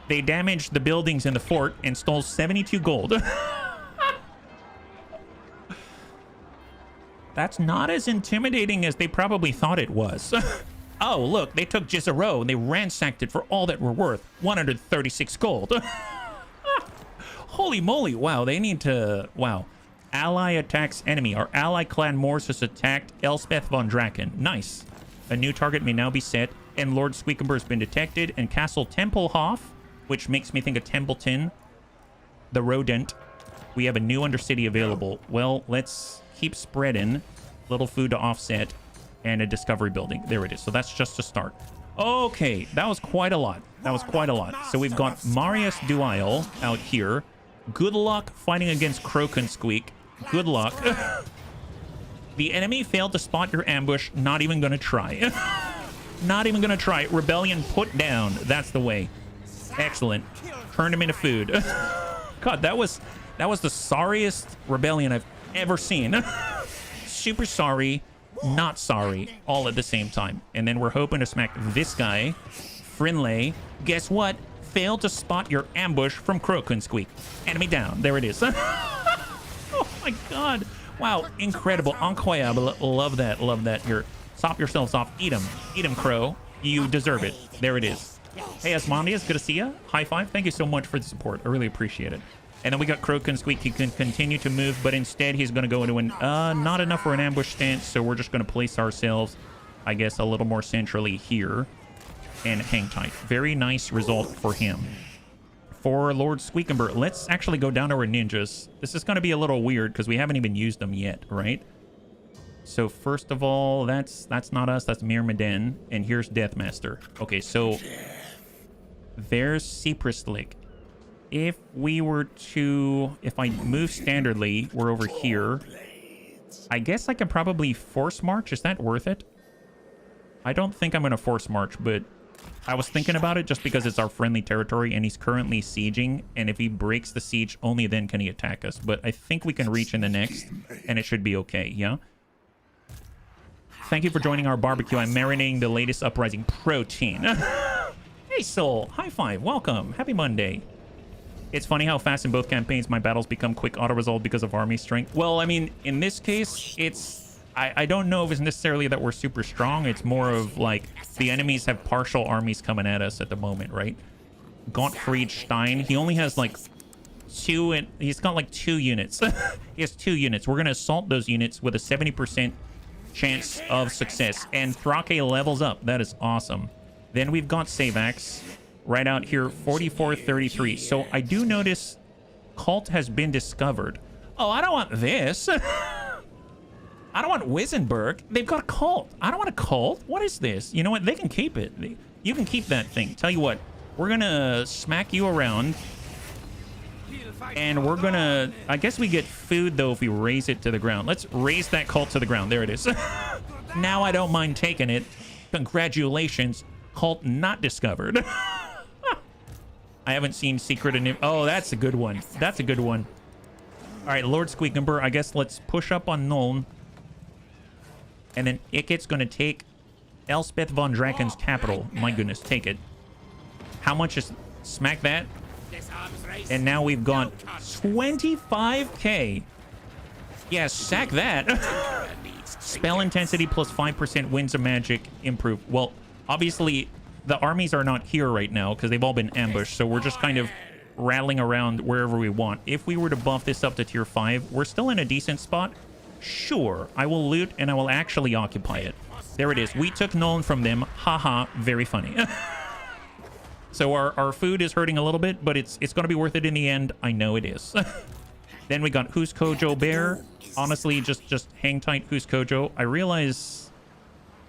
They damaged the buildings in the fort and stole 72 gold. That's not as intimidating as they probably thought it was. Oh, look, they took Jizero and they ransacked it for all that we're worth. 136 gold. Holy moly. Wow, they need to... Wow. Ally attacks enemy. Our ally Clan Morse has attacked Elspeth von Draken. Nice. A new target may now be set, and Lord Squeakumber has been detected, and Castle Templehof, which makes me think of Templeton, the rodent. We have a new undercity available. Well, let's keep spreading. Little food to offset, and a discovery building. There it is. So that's just a start. Okay, that was quite a lot. That was quite a lot. So we've got Marius Duile out here. Good luck fighting against Crokensqueak. Good luck. The enemy failed to spot your ambush. Not even gonna try. Not even gonna try. Rebellion put down. That's the way. Excellent. Turned him into food. God, that was the sorriest rebellion I've ever seen. Super sorry, not sorry, all at the same time. And then we're hoping to smack this guy, Frinley. Guess what? Failed to spot your ambush from Crokensqueak. Enemy down. There it is. Oh my god. Wow, incredible. Incroyable. Love that. Love that. Here, sop yourselves off. Eat him. Eat him, Crow. You deserve it. There it is. Hey, Asmondius, good to see you. High five. Thank you so much for the support. I really appreciate it. And then we got Crokensqueak. He can continue to move, but instead he's going to go into an not enough for an ambush stance, so we're just going to place ourselves, I guess, a little more centrally here and hang tight. Very nice result for him. For Lord Squeakumber, let's actually go down to our ninjas. This is going to be a little weird because we haven't even used them yet, right? So first of all, that's not us. That's Myrmidon, and here's Deathmaster. Okay, so there's Cypress Lick. If we were to, if I move standardly, we're over here. I guess I could probably force march. Is that worth it? I don't think I'm going to force march, but I was thinking about it just because it's our friendly territory and he's currently sieging. And if he breaks the siege, only then can he attack us. But I think we can reach in the next and it should be okay. Yeah. Thank you for joining our barbecue. I'm marinating the latest uprising protein. Hey, Soul. High five. Welcome. Happy Monday. It's funny how fast in both campaigns my battles become quick auto-resolve because of army strength. Well, I mean, in this case, it's... I don't know if it's necessarily that we're super strong. It's more of, like, the enemies have partial armies coming at us at the moment, right? Gottfried Stein, he only has, like, he's got, like, 2 units. He has 2 units. We're going to assault those units with a 70% chance of success. And Thrake levels up. That is awesome. Then we've got Savax. Right out here, 4433. So I do notice Cult has been discovered. Oh, I don't want this. I don't want Wisenberg. They've got a Cult. I don't want a Cult. What is this? You know what? They can keep it. You can keep that thing. Tell you what, we're going to smack you around. And we're going to... I guess we get food, though, if we raise it to the ground. Let's raise that Cult to the ground. There it is. Now I don't mind taking it. Congratulations. Cult not discovered. I haven't seen Secret and... Oh, that's a good one. That's a good one. All right, Lord Squeakumber, I guess let's push up on Nuln. And then Ikit's going to take Elspeth von Draken's capital. My goodness, take it. How much is... Smack that. And now we've got 25k. Yeah, sack that. Spell intensity plus 5% winds of magic improve. Well, obviously... The armies are not here right now because they've all been ambushed, so we're just kind of rattling around wherever we want. If we were to buff this up to tier 5, we're still in a decent spot. Sure, I will loot and I will actually occupy it. There it is. We took Nolan from them. Haha, very funny. So our food is hurting a little bit, but it's going to be worth it in the end. I know it is. Then we got Who's Kojo Bear. Honestly, just hang tight, Who's Kojo. I realize...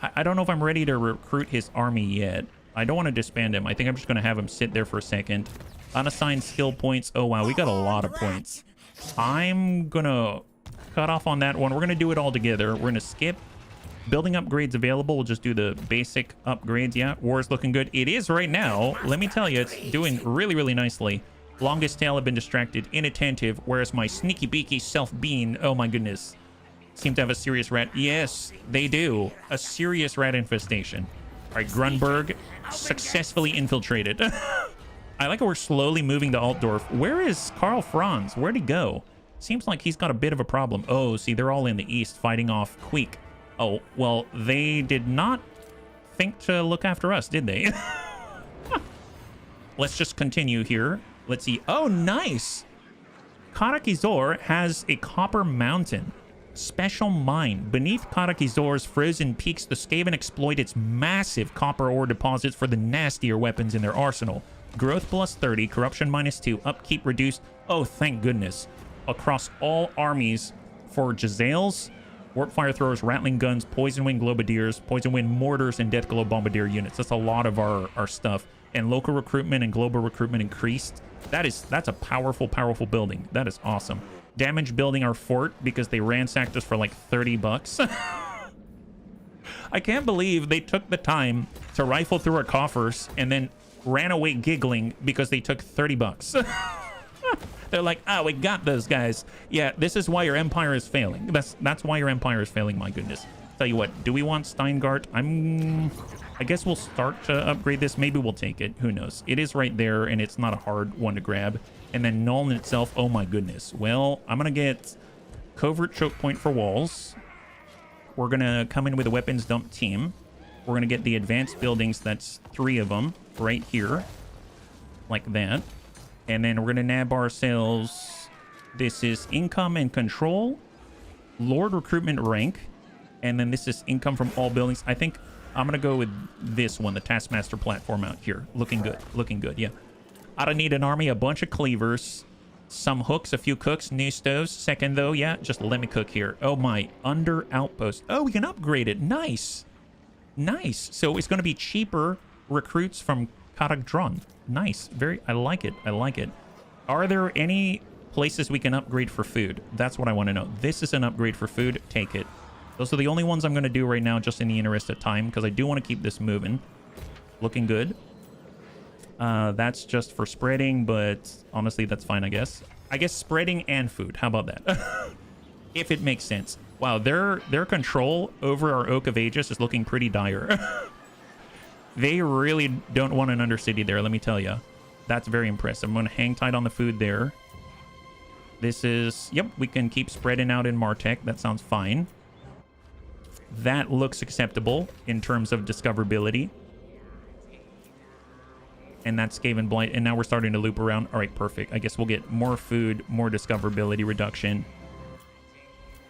I don't know if I'm ready to recruit his army yet. I don't want to disband him. I think I'm just going to have him sit there for a second. Unassigned skill points. Oh, wow. We got a lot of points. I'm going to cut off on that one. We're going to do it all together. We're going to skip. Building upgrades available. We'll just do the basic upgrades. Yeah, war is looking good. It is right now. Let me tell you, it's doing really, really nicely. Longest tail have been distracted, inattentive, whereas my sneaky beaky self-bean, oh my goodness, seem to have a serious rat. Yes, they do. A serious rat infestation. All right, Grunberg successfully infiltrated. I like how we're slowly moving to Altdorf. Where is Karl Franz? Where'd he go? Seems like he's got a bit of a problem. Oh, see, they're all in the east fighting off Queek. Oh, well, they did not think to look after us, did they? Let's just continue here. Let's see. Oh, nice. Karakizor has a copper mountain. Special mine. Beneath Karakizor's frozen peaks, the Skaven exploit its massive copper ore deposits for the nastier weapons in their arsenal. Growth plus 30, corruption minus 2, upkeep reduced. Oh, thank goodness. Across all armies for Jazales, warp fire throwers, rattling guns, poison wind globadiers, poison wind mortars, and death glow bombardier units. That's a lot of our stuff. And local recruitment and global recruitment increased. That's a powerful building. That is awesome. Damage building our fort because they ransacked us for like 30 bucks. I can't believe they took the time to rifle through our coffers and then ran away giggling because they took 30 bucks. They're like, oh, we got those guys. Yeah, this is why your empire is failing. That's why your empire is failing, my goodness. Tell you what, do we want Steingart? I guess we'll start to upgrade this. Maybe we'll take it. Who knows? It is right there, and it's not a hard one to grab. And then Null in itself, oh my goodness. Well, I'm going to get Covert Choke Point for walls. We're going to come in with a weapons dump team. We're going to get the advanced buildings. That's 3 of them right here. Like that. And then we're going to nab ourselves. This is income and control. Lord recruitment rank. And then this is income from all buildings. I think I'm going to go with this one, the Taskmaster platform out here. Looking good. Looking good, yeah. I don't need an army, a bunch of cleavers, some hooks, a few cooks, new stoves. Second, though, yeah, just let me cook here. Oh, my. Under outpost. Oh, we can upgrade it. Nice. Nice. So it's going to be cheaper recruits from Karak-Dron. Nice. I like it. I like it. Are there any places we can upgrade for food? That's what I want to know. This is an upgrade for food. Take it. Those are the only ones I'm going to do right now, just in the interest of time, because I do want to keep this moving. Looking good. That's just for spreading, but honestly, that's fine, I guess. I guess spreading and food. How about that? If it makes sense. Wow, their control over our Oak of Aegis is looking pretty dire. They really don't want an Undercity there, let me tell you. That's very impressive. I'm going to hang tight on the food there. This is... Yep, we can keep spreading out in Martech. That sounds fine. That looks acceptable in terms of discoverability. And that's Skaven Blight. And now we're starting to loop around. All right, perfect. I guess we'll get more food, more discoverability reduction.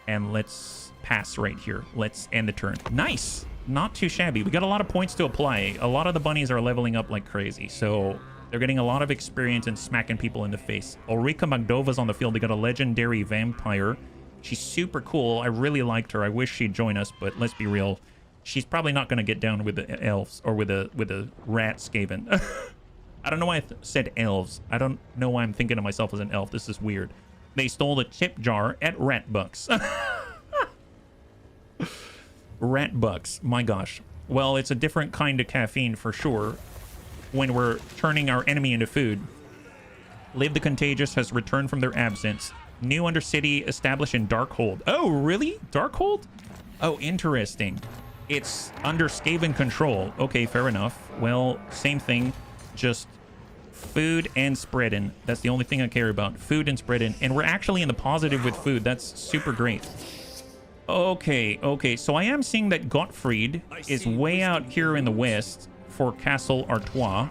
And let's pass right here. Let's end the turn. Nice. Not too shabby. We got a lot of points to apply. A lot of the bunnies are leveling up like crazy. So they're getting a lot of experience and smacking people in the face. Ulrika Magdova's on the field. They got a legendary vampire. She's super cool. I really liked her. I wish she'd join us, but let's be real. She's probably not going to get down with the elves or with a rat Skaven. I don't know why I said elves. I don't know why I'm thinking of myself as an elf. This is weird. They stole the tip jar at Ratbucks. Ratbucks. My gosh. Well, it's a different kind of caffeine for sure when we're turning our enemy into food. Live the Contagious has returned from their absence. New Undercity established in Darkhold. Oh, really? Darkhold? Oh, interesting. It's under Skaven control. Okay, fair enough. Well, same thing. Just food and spreading. That's the only thing I care about. Food and spreading. And we're actually in the positive with food. That's super great. Okay. So I am seeing that Gottfried is way out here in the west for Castle Artois.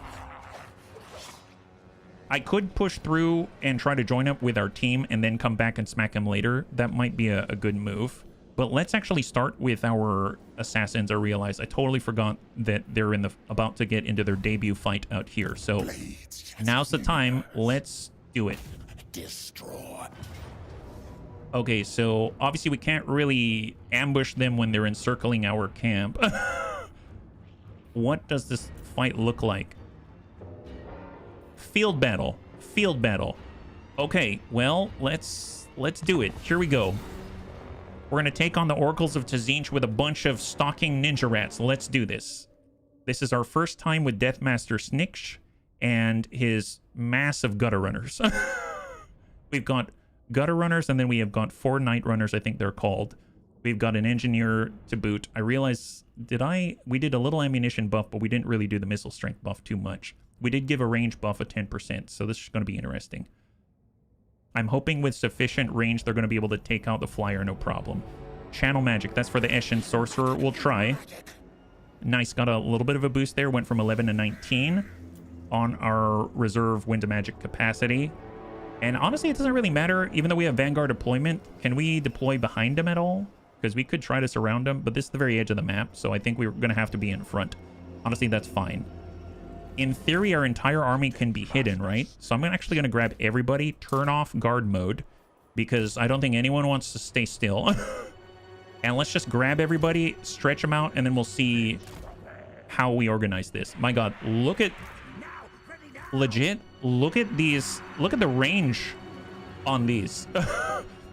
I could push through and try to join up with our team and then come back and smack him later. That might be a good move. But let's actually start with our assassins. I realize I totally forgot that they're about to get into their debut fight out here. So now's the time. Let's do it. Destroy. Okay, so obviously we can't really ambush them when they're encircling our camp. What does this fight look like? Field battle. Field battle. Okay, well, let's do it. Here we go. We're going to take on the Oracles of Tazinch with a bunch of stalking ninja rats. Let's do this. This is our first time with Deathmaster Sniksh and his massive gutter runners. We've got gutter runners, and then we have got 4 night runners, I think they're called. We've got an engineer to boot. I realize, we did a little ammunition buff, but we didn't really do the missile strength buff too much. We did give a range buff of 10%, so this is going to be interesting. I'm hoping with sufficient range, they're going to be able to take out the flyer, no problem. Channel magic, that's for the Eshin Sorcerer. We'll try. Nice, got a little bit of a boost there. Went from 11 to 19 on our reserve wind of magic capacity. And honestly, it doesn't really matter. Even though we have Vanguard deployment, can we deploy behind them at all? Because we could try to surround them, but this is the very edge of the map, so I think we're going to have to be in front. Honestly, that's fine. In theory, our entire army can be hidden, right? So I'm actually going to grab everybody, turn off guard mode, because I don't think anyone wants to stay still. And let's just grab everybody, stretch them out, and then we'll see how we organize this. My god, look at... Legit, look at these. Look at the range on these.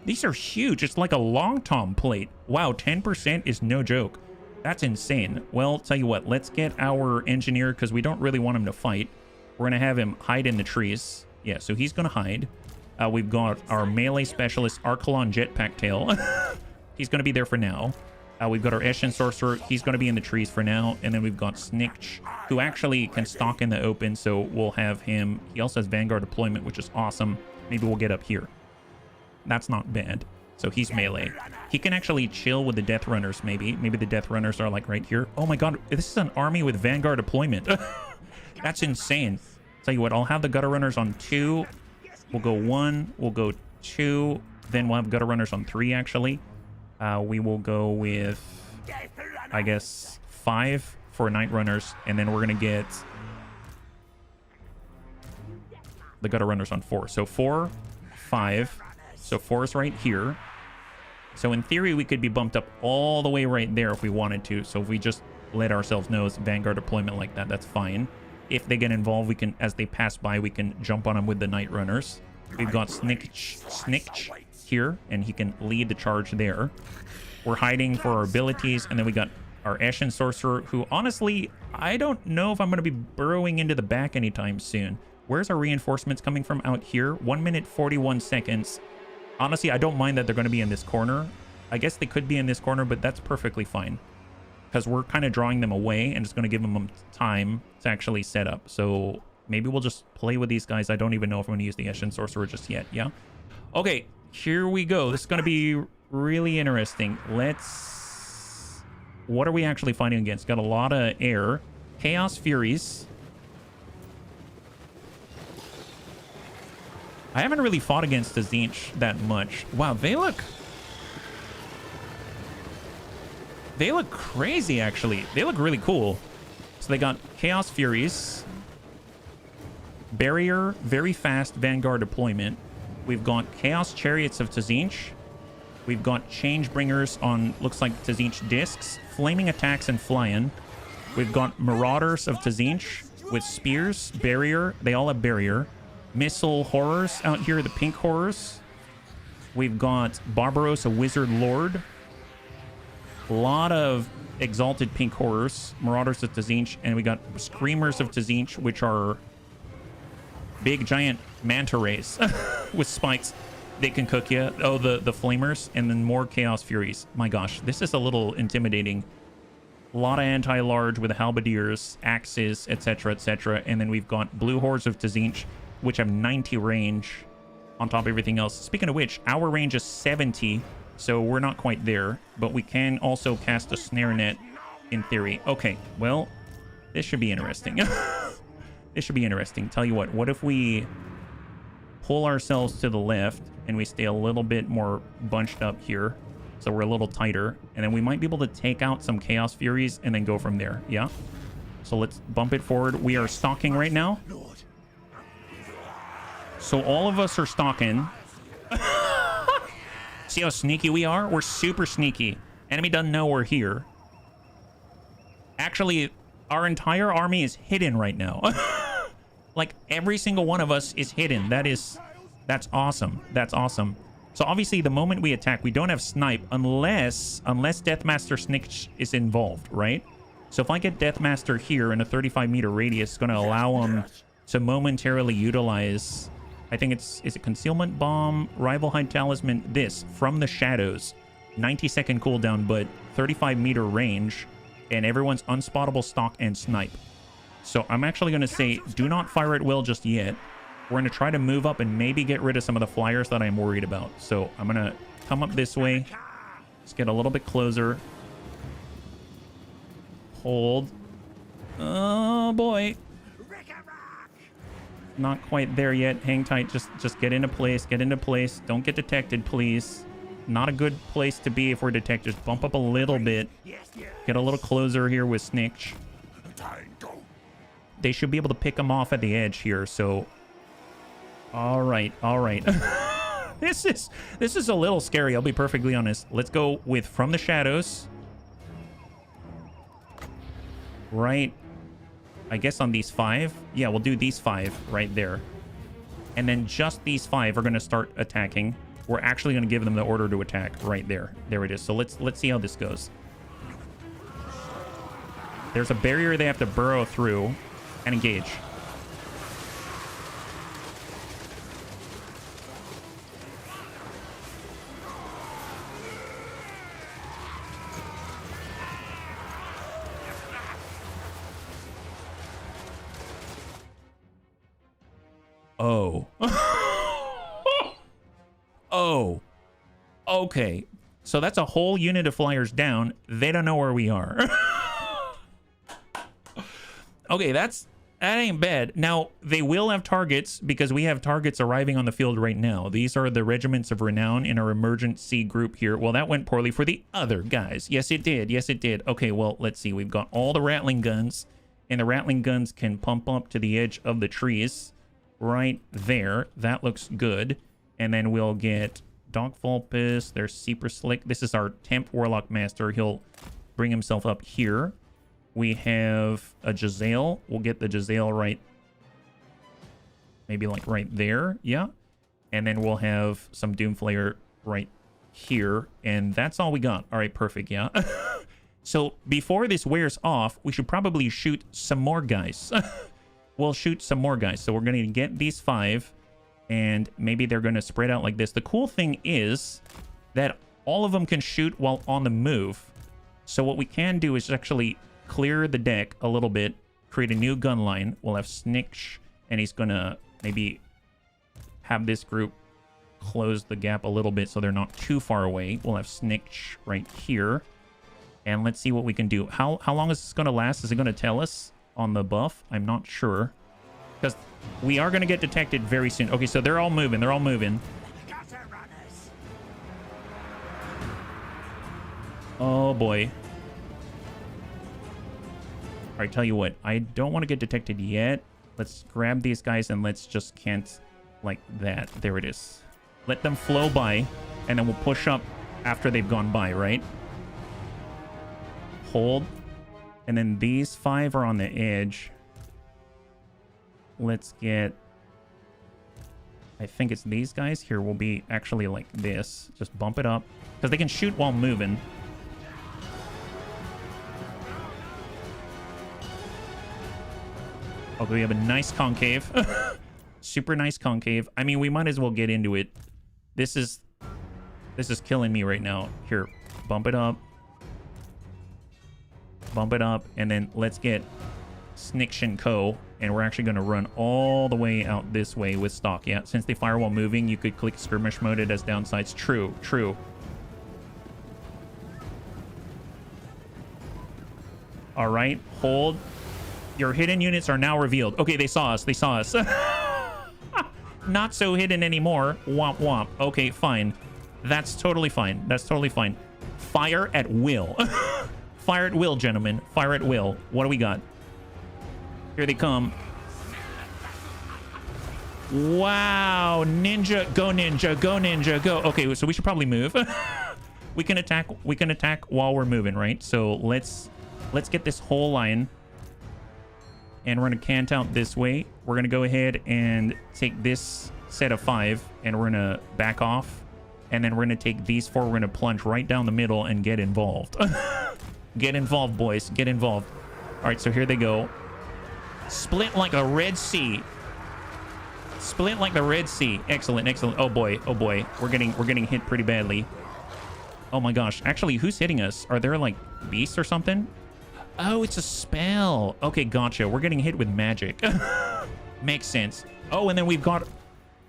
These are huge. It's like a long tom plate. Wow, 10% is no joke. That's insane. Well, tell you what, let's get our engineer, because we don't really want him to fight. We're going to have him hide in the trees. Yeah, so he's going to hide. We've got our melee specialist, Archelon Jetpack Tail. He's going to be there for now. We've got our Eshin Sorcerer. He's going to be in the trees for now. And then we've got Snikch, who actually can stalk in the open, so we'll have him. He also has Vanguard deployment, which is awesome. Maybe we'll get up here. That's not bad. So he's melee. He can actually chill with the Death Runners, maybe. Maybe the Death Runners are like right here. Oh my god, this is an army with Vanguard deployment. That's insane. Tell you what, I'll have the Gutter Runners on 2. We'll go 1. We'll go 2. Then we'll have Gutter Runners on 3, actually. We will go with, I guess, 5 for Night Runners. And then we're going to get the Gutter Runners on 4. So 4, 5. So 4 is right here. So in theory, we could be bumped up all the way right there if we wanted to. So if we just let ourselves know it's Vanguard deployment like that, that's fine. If they get involved, we can, as they pass by, we can jump on them with the Night Runners. We've got Snikch here, and he can lead the charge there. We're hiding for our abilities, and then we got our Eshin Sorcerer, who honestly, I don't know if I'm going to be burrowing into the back anytime soon. Where's our reinforcements coming from? Out here. 1 minute, 41 seconds. Honestly, I don't mind that they're going to be in this corner. I guess they could be in this corner, but that's perfectly fine. Because we're kind of drawing them away, and it's going to give them time to actually set up. So maybe we'll just play with these guys. I don't even know if I'm going to use the Eshin Sorcerer just yet, yeah? Okay, here we go. This is going to be really interesting. Let's... What are we actually fighting against? Got a lot of air. Chaos Furies. I haven't really fought against the Tzeentch that much. Wow, they look crazy, actually. They look really cool. So they got Chaos Furies. Barrier, very fast Vanguard deployment. We've got Chaos Chariots of Tzeentch. We've got Changebringers on, looks like Tzeentch discs. Flaming attacks and flying. We've got Marauders of Tzeentch with spears, barrier. They all have barrier. Missile horrors out here, the pink horrors. We've got Barbaros, a wizard lord. A lot of exalted pink horrors. Marauders of Tzeentch. And we got Screamers of Tzeentch, which are big giant manta rays with spikes. They can cook you. Oh, the flamers. And then more Chaos Furies. My gosh, this is a little intimidating. A lot of anti-large with halberdiers, axes, etc., etc. And then we've got Blue Hordes of Tzeentch, which have 90 range on top of everything else. Speaking of which, our range is 70, so we're not quite there. But we can also cast a snare net in theory. Okay, well, this should be interesting. This should be interesting. Tell you what if we pull ourselves to the left and we stay a little bit more bunched up here, so we're a little tighter, and then we might be able to take out some Chaos Furies and then go from there, yeah? So let's bump it forward. We are stalking right now. So all of us are stalking. See how sneaky we are? We're super sneaky. Enemy doesn't know we're here. Actually, our entire army is hidden right now. Like, every single one of us is hidden. That's awesome. That's awesome. So obviously, the moment we attack, we don't have snipe unless Deathmaster Snikch is involved, right? So if I get Deathmaster here in a 35-meter radius, it's going to allow him to momentarily utilize... I think is it Concealment Bomb, Rival Hide Talisman, this, from the shadows. 90-second cooldown, but 35-meter range, and everyone's unspottable stalk and snipe. So I'm actually going to say, do not fire at will just yet. We're going to try to move up and maybe get rid of some of the flyers that I'm worried about. So I'm going to come up this way. Let's get a little bit closer. Hold. Oh, boy. Not quite there yet. Hang tight. Just get into place. Get into place. Don't get detected, please. Not a good place to be if we're detected. Just bump up a little bit. Get a little closer here with Snitch. They should be able to pick them off at the edge here, so... Alright, alright. This is a little scary, I'll be perfectly honest. Let's go with From the Shadows. Right. I guess on these 5. Yeah, we'll do these 5 right there. And then just these 5 are going to start attacking. We're actually going to give them the order to attack right there. There it is. So let's see how this goes. There's a barrier they have to burrow through and engage. Oh. Oh. Okay. So that's a whole unit of flyers down. They don't know where we are. Okay, that ain't bad. Now, they will have targets because we have targets arriving on the field right now. These are the regiments of renown in our emergency group here. Well, that went poorly for the other guys. Yes, it did. Yes, it did. Okay, well, let's see. We've got all the rattling guns, and the rattling guns can pump up to the edge of the trees right there. That looks good. And then we'll get Dog Vulpus. There's Super Slick. This is our Temp Warlock Master. He'll bring himself up here. We have a Jezzail. We'll get the Jezzail right, maybe like right there. Yeah. And then we'll have some Doomflayer right here. And that's all we got. All right, perfect. Yeah. So before this wears off, we should probably shoot some more guys. We'll shoot some more guys. So we're going to get these 5, and maybe they're going to spread out like this. The cool thing is that all of them can shoot while on the move. So what we can do is actually clear the deck a little bit, create a new gun line. We'll have Snitch, and he's gonna maybe have this group close the gap a little bit so they're not too far away. We'll have Snitch right here, and let's see what we can do. How long is this gonna last? Is it gonna tell us on the buff? I'm not sure, because we are gonna get detected very soon. Okay, so they're all moving. They're all moving. Oh boy. All right, tell you what, I don't want to get detected yet. Let's grab these guys and let's just can't like that. There it is. Let them flow by, and then we'll push up after they've gone by, right? Hold. And then these 5 are on the edge. Let's get... I think it's these guys. Here, we'll be actually like this. Just bump it up. Because they can shoot while moving. Okay, we have a nice concave. Super nice concave. I mean, we might as well get into it. This is killing me right now. Here, bump it up. Bump it up, and then let's get Snitch and Co. And we're actually going to run all the way out this way with stock. Yeah, since they fire while moving, you could click skirmish mode. It has downsides. True, true. All right, hold. Your hidden units are now revealed. Okay, they saw us. They saw us. Not so hidden anymore. Womp womp. Okay, fine. That's totally fine. That's totally fine. Fire at will. Fire at will, gentlemen. Fire at will. What do we got? Here they come. Wow. Ninja. Go ninja. Go ninja. Go. Okay, so we should probably move. We can attack. We can attack while we're moving, right? So let's get this whole line. And we're going to cant out this way. We're going to go ahead and take this set of 5, and we're going to back off. And then we're going to take these 4. We're going to plunge right down the middle and get involved. Get involved, boys. Get involved. All right, so here they go. Split like a Red Sea. Split like the Red Sea. Excellent, excellent. Oh boy, oh boy. We're getting hit pretty badly. Oh my gosh. Actually, who's hitting us? Are there like beasts or something? Oh, it's a spell. Okay, gotcha. We're getting hit with magic. Makes sense. Oh, and then we've got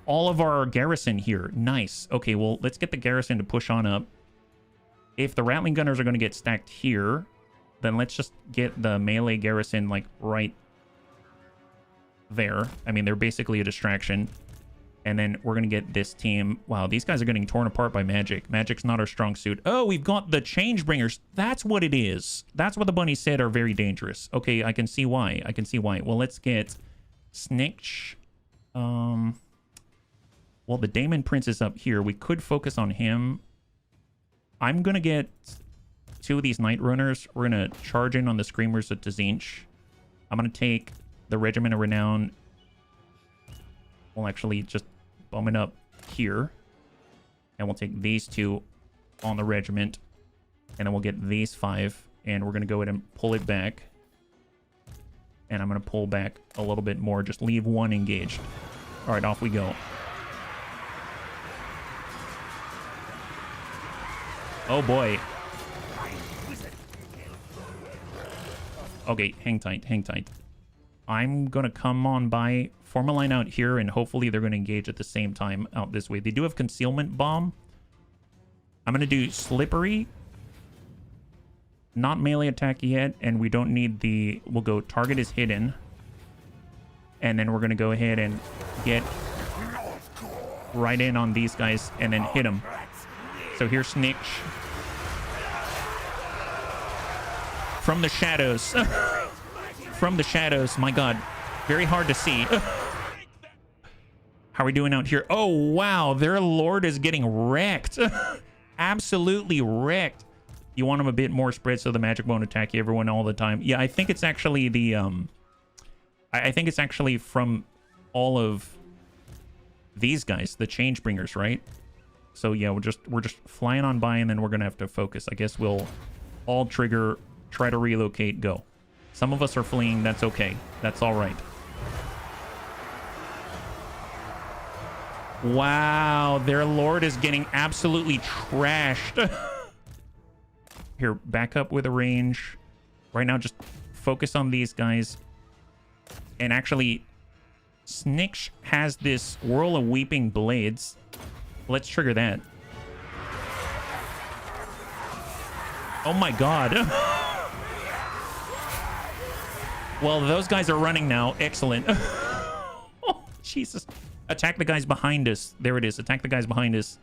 all of our garrison here. Nice. Okay, well, let's get the garrison to push on up. If the rattling gunners are going to get stacked here, then let's just get the melee garrison, like, right there. I mean, they're basically a distraction. And then we're going to get this team. Wow, these guys are getting torn apart by magic. Magic's not our strong suit. Oh, we've got the Changebringers. That's what it is. That's what the bunny said are very dangerous. Okay, I can see why. I can see why. Well, let's get Snitch. Well, the Daemon Prince is up here. We could focus on him. I'm going to get 2 of these Night Runners. We're going to charge in on the Screamers at Tzinch. I'm going to take the Regiment of Renown. We'll actually just bum it up here. And we'll take these 2 on the regiment. And then we'll get these 5. And we're going to go ahead and pull it back. And I'm going to pull back a little bit more. Just leave 1 engaged. All right, off we go. Oh, boy. Okay, hang tight, hang tight. I'm going to come on by, form a line out here, and hopefully they're going to engage at the same time out this way. They do have Concealment Bomb. I'm going to do Slippery. Not melee attack yet, and we don't need the... We'll go Target is Hidden. And then we're going to go ahead and get right in on these guys and then hit them. So here's Snitch. From the shadows. From the shadows. My god. Very hard to see. How are we doing out here? Oh, wow. Their lord is getting wrecked. Absolutely wrecked. You want them a bit more spread so the magic won't attack everyone all the time. Yeah, I think it's actually the... I think it's actually from all of these guys, the Changebringers, right? So yeah, we're just flying on by, and then we're gonna have to focus. I guess we'll all trigger, try to relocate, go. Some of us are fleeing. That's okay. That's all right. Wow, their lord is getting absolutely trashed. Here, back up with a range. Right now, just focus on these guys. And actually, Snitch has this Whirl of Weeping Blades. Let's trigger that. Oh my god. Well, those guys are running now. Excellent. Oh, Jesus. Attack the guys behind us. There it is. Attack the guys behind us.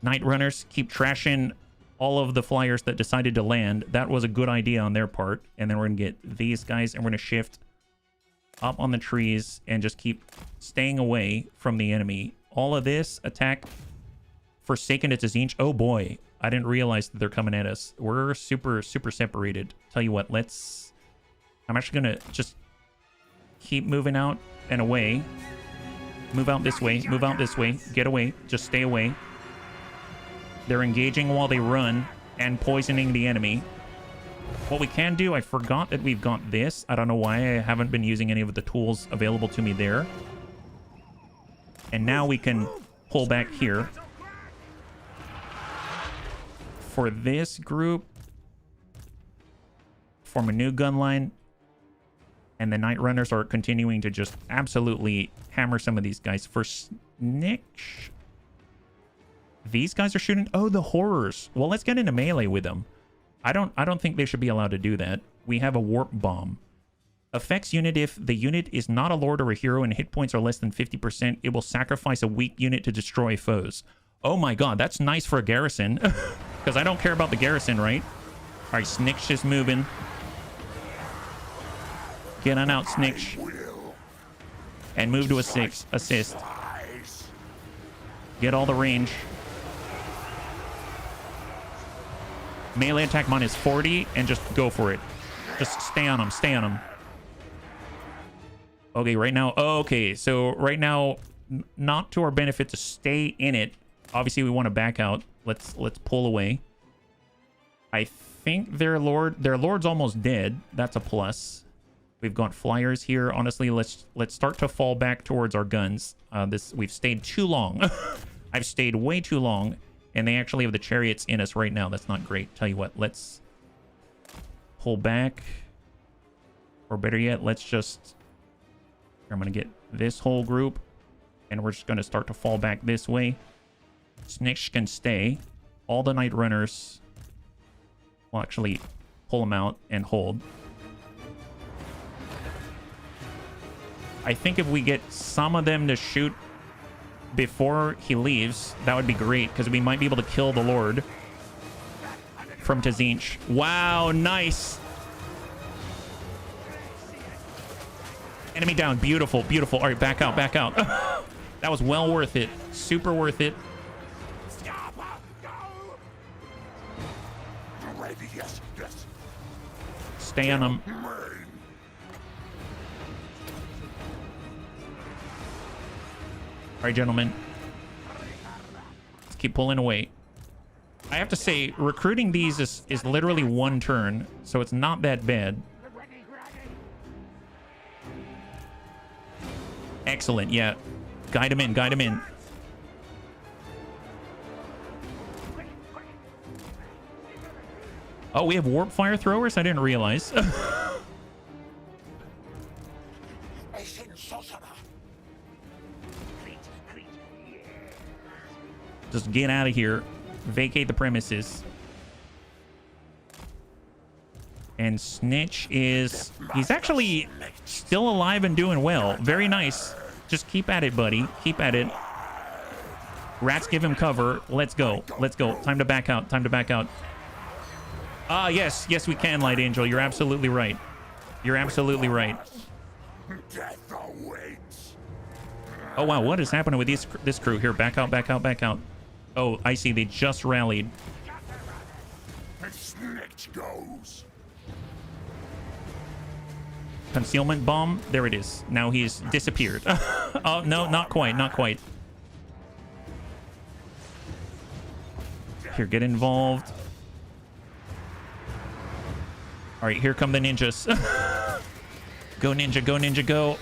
Night Runners, keep trashing all of the flyers that decided to land. That was a good idea on their part. And then we're going to get these guys, and we're going to shift up on the trees and just keep staying away from the enemy. All of this attack Forsaken at Tzinch. Oh boy, I didn't realize that they're coming at us. We're super separated. Tell you what, I'm actually gonna just keep moving out and away. Move out this way, move out this way, get away, just stay away. They're engaging while they run and poisoning the enemy. What we can do, I forgot that we've got this. I don't know why I haven't been using any of the tools available to me there. And now we can pull back here. For this group, form a new gun line. And the Night Runners are continuing to just absolutely hammer some of these guys. For Snitch, these guys are shooting. Oh, the Horrors. Well, let's get into melee with them. I don't think they should be allowed to do that. We have a Warp Bomb. Affects unit if the unit is not a lord or a hero and hit points are less than 50%. It will sacrifice a weak unit to destroy foes. Oh my god, that's nice for a garrison. Because I don't care about the garrison, right? Alright, Snitch is moving. Get on out, Snitch. And move to a 6. Assist. Get all the range. Melee attack minus 40 and just go for it. Just stay on them. Stay on them. Okay, right now. Okay, so right now, not to our benefit to stay in it. Obviously, we want to back out. Let's pull away. I think their lord's almost dead. That's a plus. We've got flyers here. Honestly, let's start to fall back towards our guns. We've stayed too long. I've stayed way too long. And they actually have the chariots in us right now. That's not great. Tell you what, let's pull back. Or better yet, let's just... I'm going to get this whole group. And we're just going to start to fall back this way. Snitch can stay. All the Night Runners will actually pull them out and hold. I think if we get some of them to shoot before he leaves, that would be great, because we might be able to kill the Lord from Tzinch. Wow, nice. Enemy down. Beautiful, beautiful. All right, back out, back out. That was well worth it. Super worth it. Ready, yes, yes. Stay on him. All right, gentlemen. Let's keep pulling away. I have to say, recruiting these is literally one turn, so it's not that bad. Excellent, yeah. Guide him in, guide him in. Oh, we have warp fire throwers? I didn't realize. Just get out of here. Vacate the premises. And Snitch is... He's actually still alive and doing well. Very nice. Just keep at it, buddy. Keep at it. Rats give him cover. Let's go. Let's go. Time to back out. Time to back out. Ah, yes. Yes, we can, Light Angel. You're absolutely right. You're absolutely right. Oh, wow. What is happening with this crew? Here, back out, back out, back out. Oh, I see. They just rallied. Goes. Concealment bomb. There it is. Now he's disappeared. Oh, no, not quite. Not quite. Here, get involved. All right, here come the ninjas. Go, ninja. Go, ninja. Go.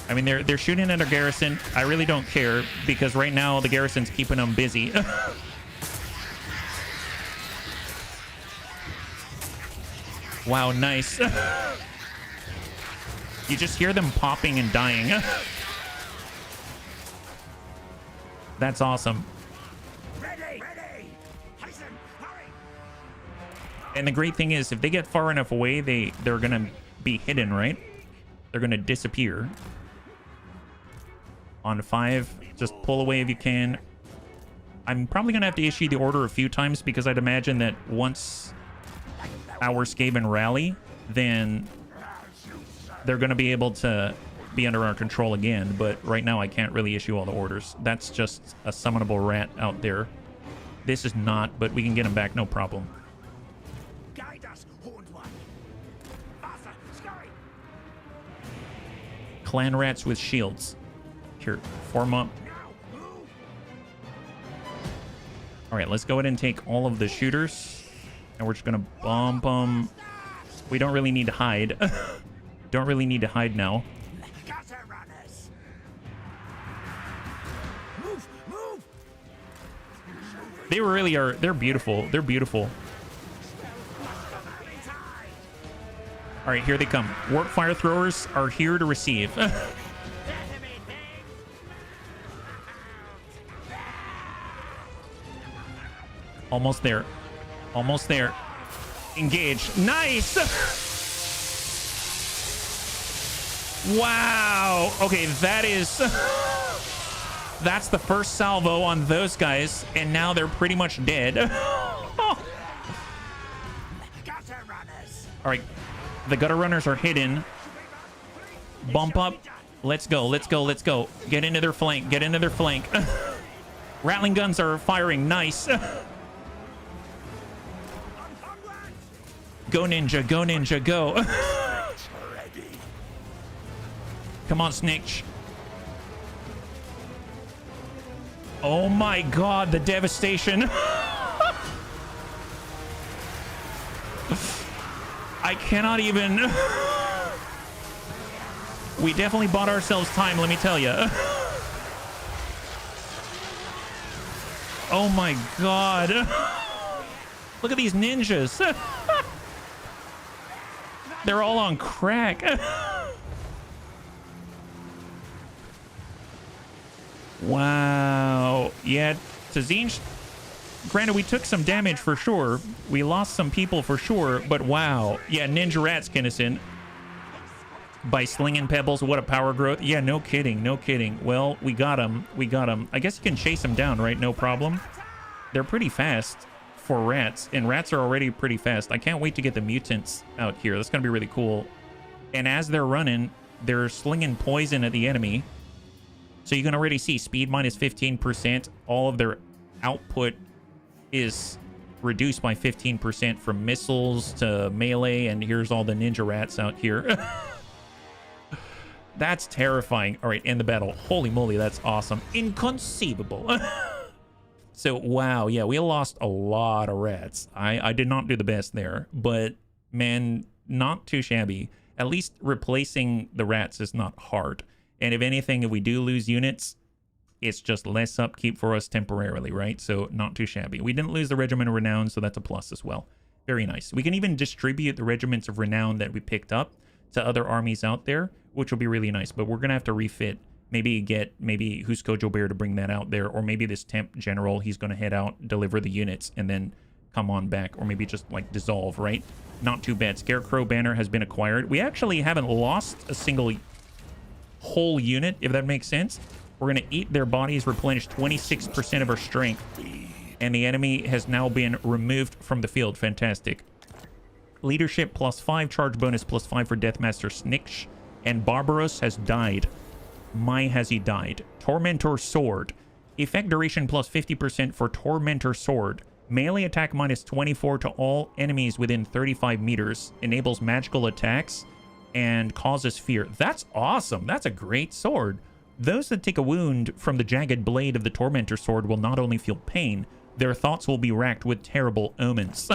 I mean, they're shooting at our garrison. I really don't care, because right now the garrison's keeping them busy. Wow, nice. You just hear them popping and dying. That's awesome. And the great thing is, if they get far enough away, they're gonna be hidden, right? They're gonna disappear. On 5, just pull away if you can. I'm probably gonna have to issue the order a few times, because I'd imagine that once our Skaven rally, then they're gonna be able to be under our control again. But right now I can't really issue all the orders. That's just a summonable rat out there. This is not, but we can get him back, no problem. Guide us, horned one. Faster, scurry. Clan rats with shields. Here, form up. All right, let's go ahead and take all of the shooters, and we're just gonna bump them. We don't really need to hide. Don't really need to hide now. Gutter runners. Move, move. They really are. They're beautiful. They're beautiful. All right, here they come. Warp fire throwers are here to receive. Almost there. Almost there. Engage. Nice! Wow. Okay, that is... That's the first salvo on those guys, and now they're pretty much dead. All right. The gutter runners are hidden. Bump up. Let's go. Let's go. Let's go. Get into their flank. Get into their flank. Rattling guns are firing. Nice. Go, ninja. Go, ninja. Go. Come on, Snitch. Oh my god, the devastation. I cannot even... We definitely bought ourselves time, let me tell you. Oh my god. Look at these ninjas. They're all on crack. Wow. Yeah, Tzinch, granted, we took some damage for sure. We lost some people for sure, but wow. Yeah, Ninja Rat Skinnison. by slinging pebbles. What a power growth. Yeah, no kidding, no kidding. Well, we got him. We got him. I guess you can chase him down, right? No problem. They're pretty fast for rats, and rats are already pretty fast. I can't wait to get the mutants out here. That's going to be really cool. And as they're running, they're slinging poison at the enemy. So you can already see speed minus 15%. All of their output is reduced by 15% from missiles to melee. And here's all the ninja rats out here. That's terrifying. All right, end the battle. Holy moly, that's awesome. Inconceivable. So, wow, yeah, we lost a lot of rats. I did not do the best there, but man, not too shabby. At least replacing the rats is not hard. And if anything, if we do lose units, it's just less upkeep for us temporarily, right? So not too shabby. We didn't lose the Regiment of Renown, so that's a plus as well. Very nice. We can even distribute the Regiments of Renown that we picked up to other armies out there, which will be really nice. But we're going to have to refit. Maybe get Husko Jobert to bring that out there, or maybe this temp general, he's going to head out, deliver the units, and then come on back, or maybe just like dissolve, right? Not too bad. Scarecrow banner has been acquired. We actually haven't lost a single whole unit, if that makes sense. We're going to eat their bodies, replenish 26% of our strength, and the enemy has now been removed from the field. Fantastic. Leadership +5, charge bonus +5 for Deathmaster Sniksh, and Barbaros has died. My, has he died. Tormentor Sword. Effect duration +50% for Tormentor Sword. Melee attack -24 to all enemies within 35 meters. Enables magical attacks and causes fear. That's awesome. That's a great sword. Those that take a wound from the jagged blade of the Tormentor Sword will not only feel pain, their thoughts will be racked with terrible omens.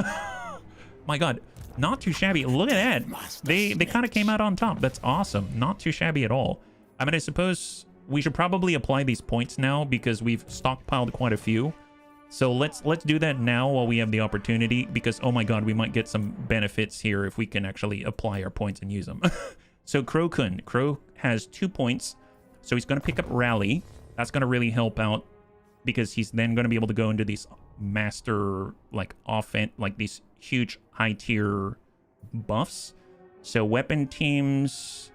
My god, not too shabby. Look at that. They kind of came out on top. That's awesome. Not too shabby at all. I mean, I suppose we should probably apply these points now because we've stockpiled quite a few. So let's do that now while we have the opportunity, because oh my god, we might get some benefits here if we can actually apply our points and use them. So Crow has 2 points, so he's going to pick up Rally. That's going to really help out because he's then going to be able to go into these master these huge high tier buffs. So weapon teams.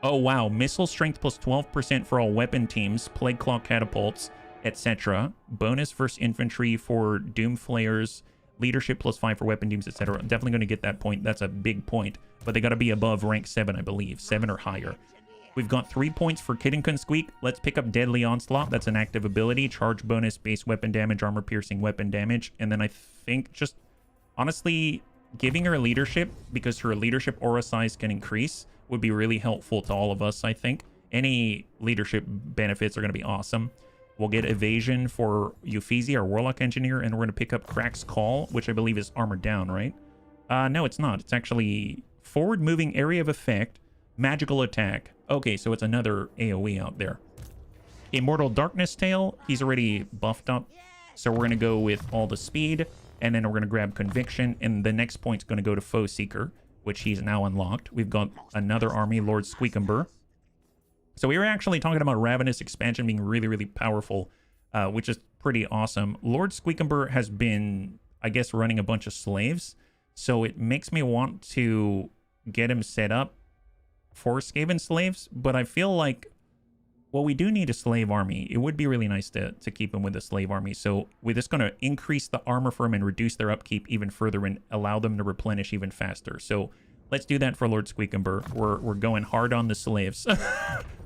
Oh, wow. Missile strength +12% for all weapon teams, Plague Claw catapults, etc. Bonus versus infantry for Doom Flayers, leadership +5 for weapon teams, etc. I'm definitely going to get that point. That's a big point. But they got to be above rank 7, I believe. 7 or higher. We've got 3 points for Kid and Squeak. Let's pick up Deadly Onslaught. That's an active ability. Charge bonus, base weapon damage, armor piercing weapon damage. And then I think just, honestly, giving her leadership, because her leadership aura size can increase, would be really helpful to all of us, I think. Any leadership benefits are going to be awesome. We'll get evasion for Euphesi, our Warlock Engineer, and we're going to pick up Crack's Call, which I believe is armored down, right? No, it's not. It's actually forward moving area of effect, magical attack. Okay, so it's another AoE out there. Immortal Darkness Tail, he's already buffed up, so we're going to go with all the speed, and then we're going to grab Conviction, and the next point's going to go to Foe Seeker, which he's now unlocked. We've got another army, Lord Squeakumber. So we were actually talking about Ravenous Expansion being really, really powerful, which is pretty awesome. Lord Squeakumber has been, I guess, running a bunch of slaves, so it makes me want to get him set up for Skaven slaves, but I feel like, well, we do need a slave army. It would be really nice to keep him with a slave army. So we're just going to increase the armor for him and reduce their upkeep even further and allow them to replenish even faster. So let's do that for Lord Squeakumber. We're going hard on the slaves.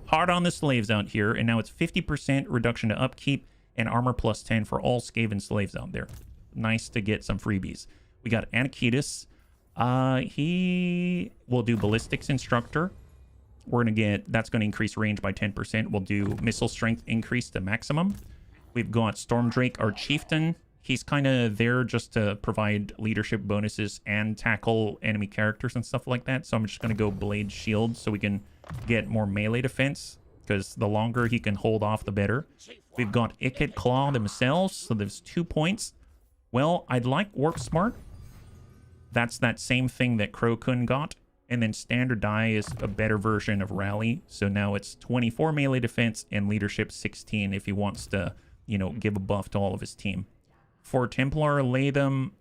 Hard on the slaves out here. And now it's 50% reduction to upkeep and armor +10 for all Skaven slaves out there. Nice to get some freebies. We got Anakitis. He will do Ballistics Instructor. We're going to get, that's going to increase range by 10%. We'll do missile strength increase to maximum. We've got Stormdrake, our chieftain. He's kind of there just to provide leadership bonuses and tackle enemy characters and stuff like that. So I'm just going to go Blade Shield so we can get more melee defense, because the longer he can hold off, the better. We've got Ikit Claw themselves, so there's 2 points. Well, I'd like Warp Smart. That's that same thing that Crowcun got. And then Standard Die is a better version of Rally. So now it's 24 melee defense and leadership 16 if he wants to, you know, give a buff to all of his team. For Templar Latham,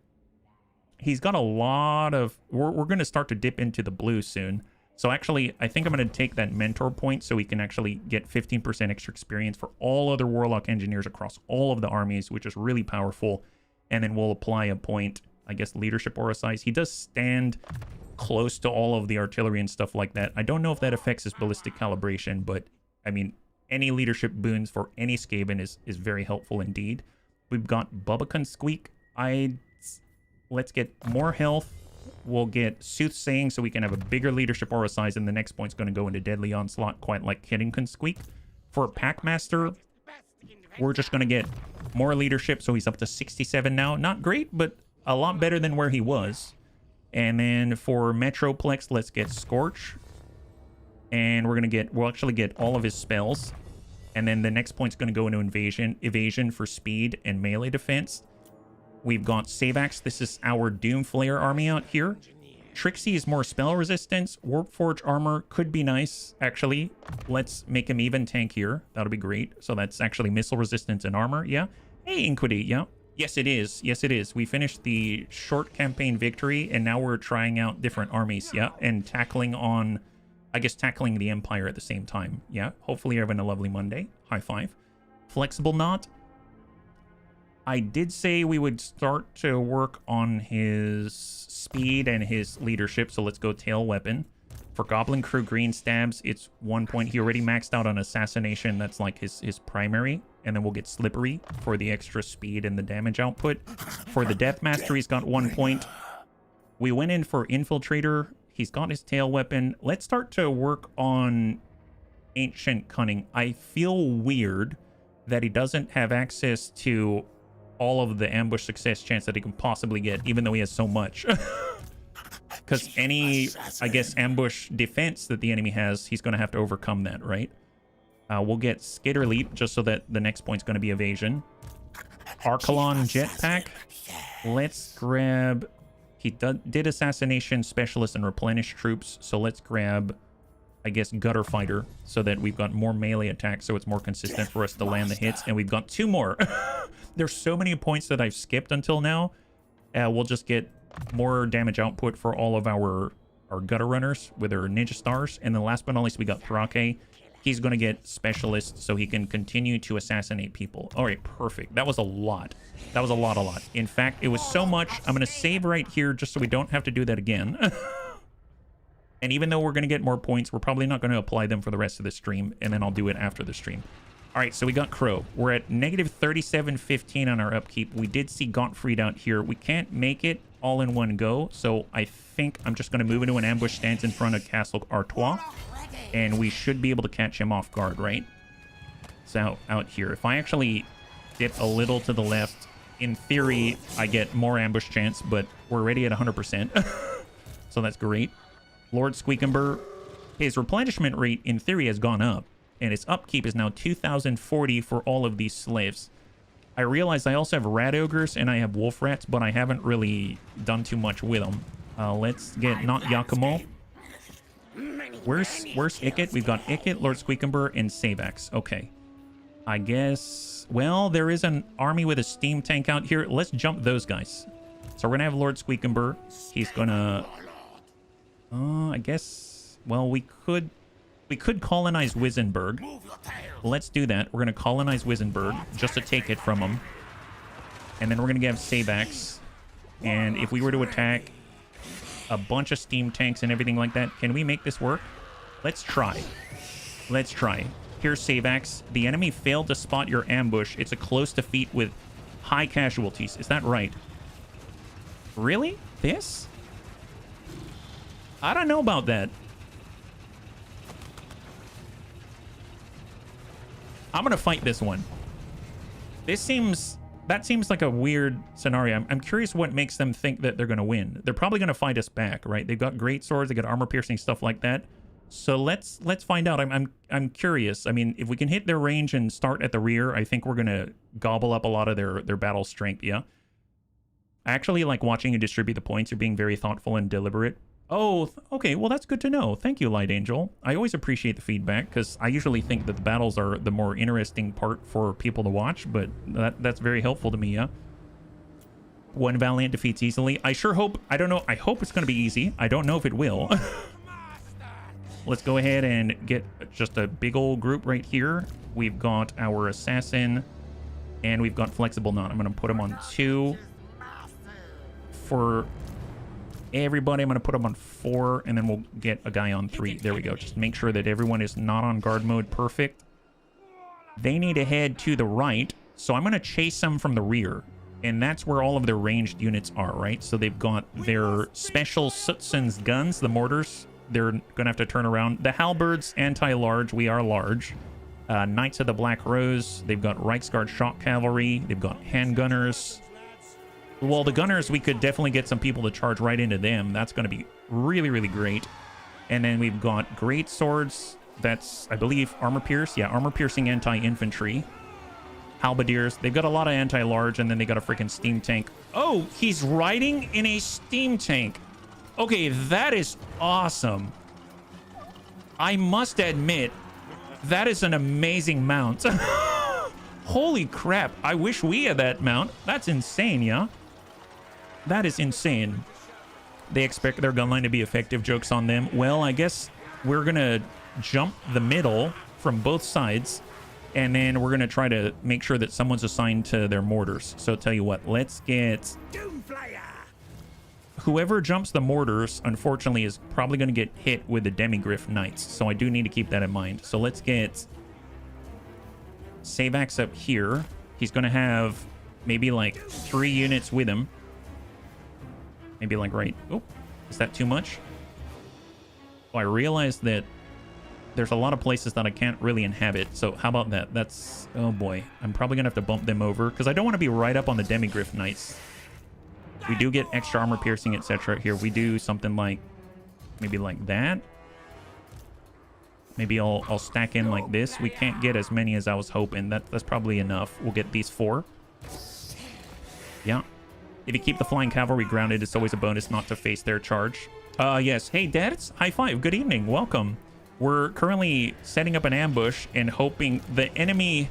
he's got a lot of... We're going to start to dip into the blue soon. So actually, I think I'm going to take that mentor point so we can actually get 15% extra experience for all other Warlock engineers across all of the armies, which is really powerful. And then we'll apply a point, I guess, leadership aura size. He does stand close to all of the artillery and stuff like that. I don't know if that affects his ballistic calibration, but I mean, any leadership boons for any Skaven is very helpful indeed. We've got Bubbacan Squeak. Let's get more health. We'll get Soothsaying so we can have a bigger leadership aura size, and the next point's going to go into Deadly Onslaught, quite like Kiddington Squeak. For Packmaster, we're just going to get more leadership, so he's up to 67 now. Not great, but a lot better than where he was. And then for Metroplex, let's get Scorch. And we'll actually get all of his spells. And then the next point's going to go into evasion for speed and melee defense. We've got Savax. This is our Doomflayer army out here. Trixie is more spell resistance. Warpforge armor could be nice, actually. Let's make him even tankier. That'll be great. So that's actually missile resistance and armor. Yeah. Hey, Inquity. Yeah. Yes, it is. Yes, it is. We finished the short campaign victory, and now we're trying out different armies. Yeah. And tackling on, I guess, tackling the Empire at the same time. Yeah. Hopefully you're having a lovely Monday. High five. Flexible Knot. I did say we would start to work on his speed and his leadership, so let's go Tail Weapon. For Goblin Crew Green Stabs, it's 1 point. He already maxed out on Assassination. That's like his primary. And then we'll get Slippery for the extra speed and the damage output. For the Death Master, he's got 1 point. We went in for Infiltrator. He's got his Tail Weapon. Let's start to work on Ancient Cunning. I feel weird that he doesn't have access to all of the ambush success chance that he can possibly get, even though he has so much. Because any, I guess, ambush defense that the enemy has, he's going to have to overcome that, right? We'll get Skitter Leap, just so that the next point's going to be evasion. Archelon Jetpack. Let's grab... He did Assassination, Specialist, and Replenish Troops, so let's grab, I guess, Gutter Fighter, so that we've got more melee attacks, so it's more consistent for us to land the hits, and we've got 2 more. There's so many points that I've skipped until now. We'll just get more damage output for all of our Gutter Runners with their Ninja Stars. And then last but not least, we got Thrake. He's going to get Specialist so he can continue to assassinate people. All right, perfect. That was a lot. That was a lot. In fact, it was so much. I'm going to save right here just so we don't have to do that again. And even though we're going to get more points, we're probably not going to apply them for the rest of the stream, and then I'll do it after the stream. All right, so we got Crow. We're at negative 3715 on our upkeep. We did see Gottfried out here. We can't make it all in one go, so I think I'm just going to move into an ambush stance in front of Castle Artois, and we should be able to catch him off guard, right? So out here. If I actually dip a little to the left, in theory, I get more ambush chance, but we're already at 100%. So that's great. Lord Squeakumber, his replenishment rate, in theory, has gone up. And its upkeep is now 2,040 for all of these slaves. I realize I also have rat ogres and I have wolf rats, but I haven't really done too much with them. Let's get not Yakumo. Where's Ikit? We've got Ikit, Lord Squeakumber, and Savax. Okay. I guess... Well, there is an army with a steam tank out here. Let's jump those guys. So we're going to have Lord Squeakumber. He's going to... I guess... Well, we could colonize Wissenberg. Let's do that. We're going to colonize Wissenberg just to take it from him. And then we're going to have Savax. And if we were to attack a bunch of steam tanks and everything like that, can we make this work? Let's try. Let's try. Here's Savax. The enemy failed to spot your ambush. It's a close defeat with high casualties. Is that right? Really? This? I don't know about that. I'm going to fight this one. That seems like a weird scenario. I'm curious what makes them think that they're going to win. They're probably going to fight us back, right? They've got great swords, they got armor piercing, stuff like that. So let's find out. I'm curious. I mean, if we can hit their range and start at the rear, I think we're going to gobble up a lot of their battle strength, yeah? I actually like watching you distribute the points. You're being very thoughtful and deliberate. Oh, okay. Well, that's good to know. Thank you, Light Angel. I always appreciate the feedback because I usually think that the battles are the more interesting part for people to watch, but that's very helpful to me, yeah? One Valiant defeats easily. I sure hope... I don't know. I hope it's going to be easy. I don't know if it will. let's go ahead and get just a big old group right here. We've got our assassin, and we've got flexible knot. I'm going to put him on 2. For everybody, I'm going to put him on 4, and then we'll get a guy on 3. There we go. Just make sure that everyone is not on guard mode. Perfect. They need to head to the right, so I'm going to chase them from the rear. And that's where all of their ranged units are, right? So they've got their special Sootsen's guns, the mortars. They're going to have to turn around. The halberds, anti-large. We are large. Knights of the Black Rose. They've got Reiksguard shock cavalry. They've got handgunners. Well, the gunners, we could definitely get some people to charge right into them. That's going to be really, really great. And then we've got great swords. That's, I believe, armor pierce. Yeah, armor piercing anti-infantry. Halberdiers. They've got a lot of anti-large, and then they got a freaking steam tank. Oh, he's riding in a steam tank. Okay, that is awesome. I must admit, that is an amazing mount. Holy crap. I wish we had that mount. That's insane, yeah? That is insane. They expect their gun line to be effective. Joke's on them. Well, I guess we're going to jump the middle from both sides. And then we're going to try to make sure that someone's assigned to their mortars. So tell you what, let's get... Whoever jumps the mortars, unfortunately, is probably going to get hit with the Demigriff Knights. So I do need to keep that in mind. So let's get Savax up here. He's going to have maybe like 3 units with him. Maybe like right... Oh, is that too much? Oh, I realized that there's a lot of places that I can't really inhabit. So how about that? That's... Oh boy. I'm probably going to have to bump them over. Because I don't want to be right up on the Demigriff Knights. We do get extra armor piercing, etc. Here, we do something like... Maybe like that. Maybe I'll stack in like this. We can't get as many as I was hoping. That's probably enough. We'll get these 4. Yeah. If you keep the flying cavalry grounded, it's always a bonus not to face their charge. Yes. Hey, Dads. High five. Good evening. Welcome. We're currently setting up an ambush and hoping the enemy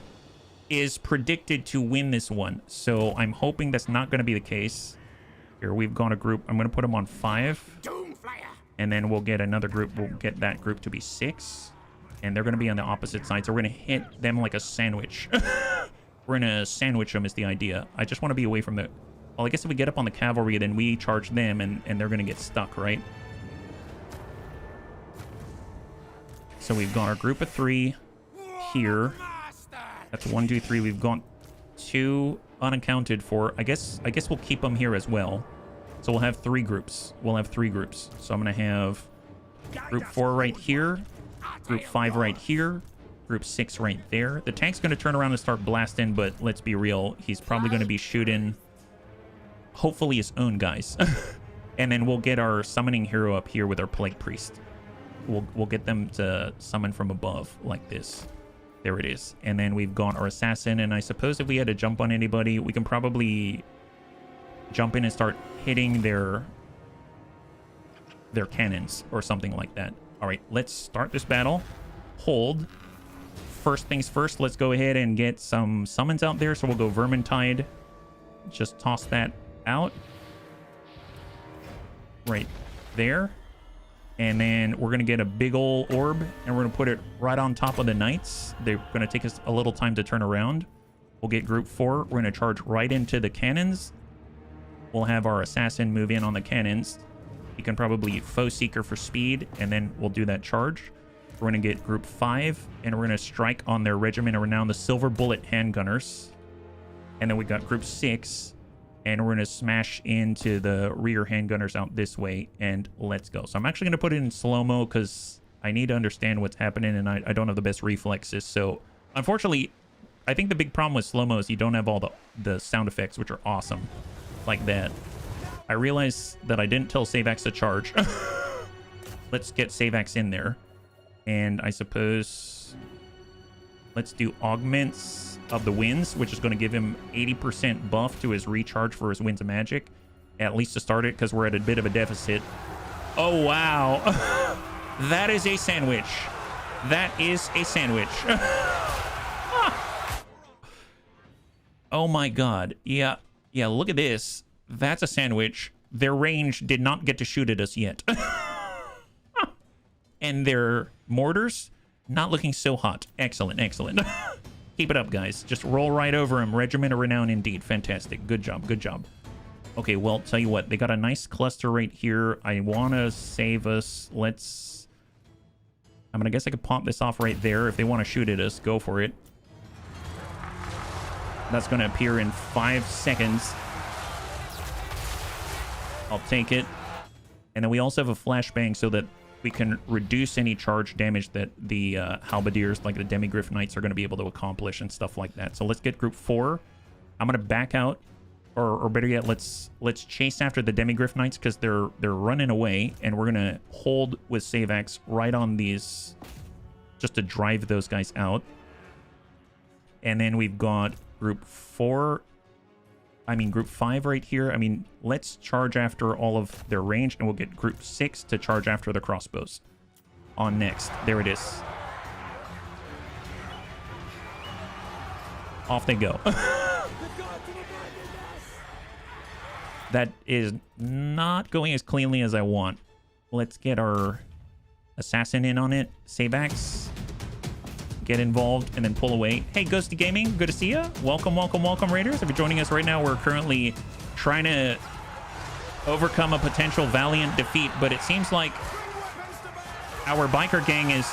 is predicted to win this one. So I'm hoping that's not going to be the case. Here, we've got a group. I'm going to put them on 5. And then we'll get another group. We'll get that group to be 6. And they're going to be on the opposite side. So we're going to hit them like a sandwich. We're going to sandwich them is the idea. I just want to be away from the... Well, I guess if we get up on the cavalry, then we charge them and they're going to get stuck, right? So we've got our group of 3 here. That's 1, 2, 3. We've got 2 unaccounted for. I guess we'll keep them here as well. So we'll have 3 groups. We'll have 3 groups. So I'm going to have group 4 right here, group 5 right here, group 6 right there. The tank's going to turn around and start blasting, but let's be real. He's probably going to be shooting, hopefully, his own guys. And then we'll get our summoning hero up here with our plague priest. We'll get them to summon from above like this. There it is. And then we've got our assassin. And I suppose if we had to jump on anybody, we can probably jump in and start hitting their cannons or something like that. All right, let's start this battle. Hold. First things first, let's go ahead and get some summons out there. So we'll go Vermintide. Just toss that out. Right there. And then we're going to get a big old orb, and we're going to put it right on top of the knights. They're going to take us a little time to turn around. We'll get group 4. We're going to charge right into the cannons. We'll have our assassin move in on the cannons. He can probably foe seeker for speed, and then we'll do that charge. We're going to get group 5, and we're going to strike on their regiment of renown, the Silver Bullet Handgunners. And then we got group 6. And we're going to smash into the rear handgunners out this way, and let's go. So I'm actually going to put it in slow-mo because I need to understand what's happening, and I don't have the best reflexes. So unfortunately, I think the big problem with slow-mo is you don't have all the sound effects, which are awesome, like that. I realized that I didn't tell Savax to charge. Let's get Savax in there. And I suppose let's do augments of the winds, which is going to give him 80% buff to his recharge for his winds of magic, at least to start it, because we're at a bit of a deficit. Oh wow. That is a sandwich. That is a sandwich. Oh my god. Yeah, look at this. That's a sandwich. Their range did not get to shoot at us yet. And their mortars, not looking so hot. Excellent, excellent. Keep it up, guys. Just roll right over them. Regiment of Renown indeed. Fantastic. Good job, good job. Okay, well, tell you what. They got a nice cluster right here. I want to save us. Let's... I mean, I guess I could pop this off right there. If they want to shoot at us, go for it. That's going to appear in 5 seconds. I'll take it. And then we also have a flashbang so that we can reduce any charge damage that the halberdiers, like the Demigryph Knights, are going to be able to accomplish and stuff like that. So let's get group 4. I'm going to back out, or better yet, let's chase after the Demigryph Knights because they're running away, and we're going to hold with Save Axe right on these just to drive those guys out. And then we've got group 5 right here. I mean, let's charge after all of their range, and we'll get group 6 to charge after the crossbows on next. There it is. Off they go. That is not going as cleanly as I want. Let's get our assassin in on it. Save Axe. Get involved and then pull away. Hey, Ghosty Gaming, good to see you. Welcome, welcome, welcome, Raiders. If you're joining us right now, we're currently trying to overcome a potential Valiant defeat, but it seems like our biker gang is...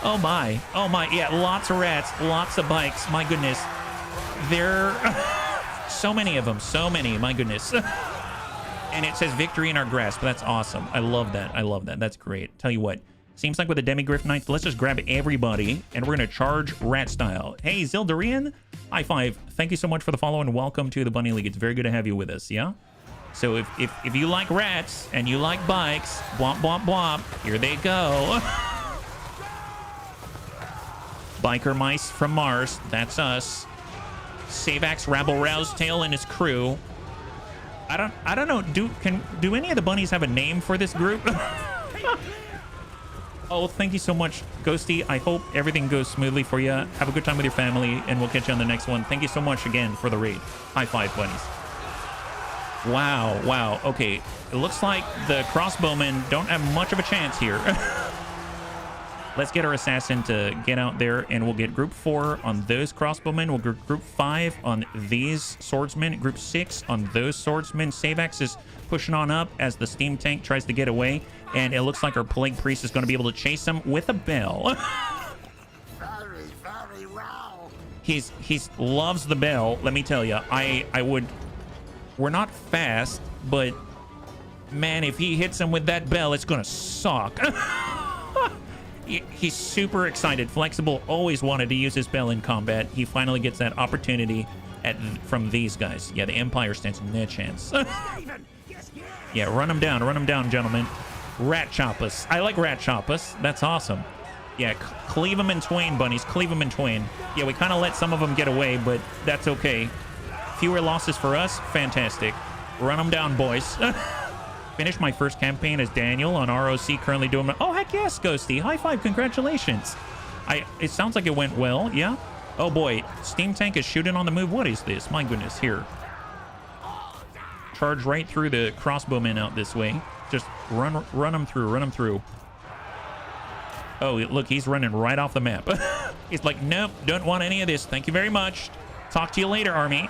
Oh my, yeah, lots of rats, lots of bikes, my goodness. There... So many of them, so many, my goodness. And it says victory in our grasp. That's awesome. I love that, I love that. That's great. Tell you what. Seems like with the Demigryph Knights, let's just grab everybody, and we're going to charge rat style. Hey, Zildarian, high five. Thank you so much for the follow, and welcome to the Bunny League. It's very good to have you with us, yeah? So if you like rats, and you like bikes, blomp, blomp, blomp, here they go. Biker mice from Mars, that's us. Save Axe, Rabble Rousetail, and his crew. I don't know, do any of the bunnies have a name for this group? Oh, thank you so much, Ghosty. I hope everything goes smoothly for you. Have a good time with your family, and we'll catch you on the next one. Thank you so much again for the raid. High five, bunnies. Wow, wow. Okay, it looks like the crossbowmen don't have much of a chance here. Let's get our assassin to get out there, and we'll get group 4 on those crossbowmen. We'll get group 5 on these swordsmen. Group 6 on those swordsmen. Save Axe is pushing on up as the steam tank tries to get away. And it looks like our plague priest is going to be able to chase him with a bell. Very, very well. He's loves the bell. Let me tell you, I would. We're not fast, but man, if he hits him with that bell, it's going to suck. He's super excited. Flexible always wanted to use his bell in combat. He finally gets that opportunity from these guys. Yeah, the Empire stands no chance. Yeah, run him down, gentlemen. Rat chop us. I like rat chop us. That's awesome. Yeah, cleave them in twain, bunnies. Cleave them in twain. Yeah, we kind of let some of them get away, but that's okay. Fewer losses for us. Fantastic. Run them down, boys. Finished my first campaign as Daniel on ROC, currently doing my... Oh, heck yes, Ghosty. High five. Congratulations. It sounds like it went well. Yeah? Oh, boy. Steam tank is shooting on the move. What is this? My goodness. Here. Charge right through the crossbowmen out this way. Just run them through. Run them through. Oh, look. He's running right off the map. He's like, nope. Don't want any of this. Thank you very much. Talk to you later, army.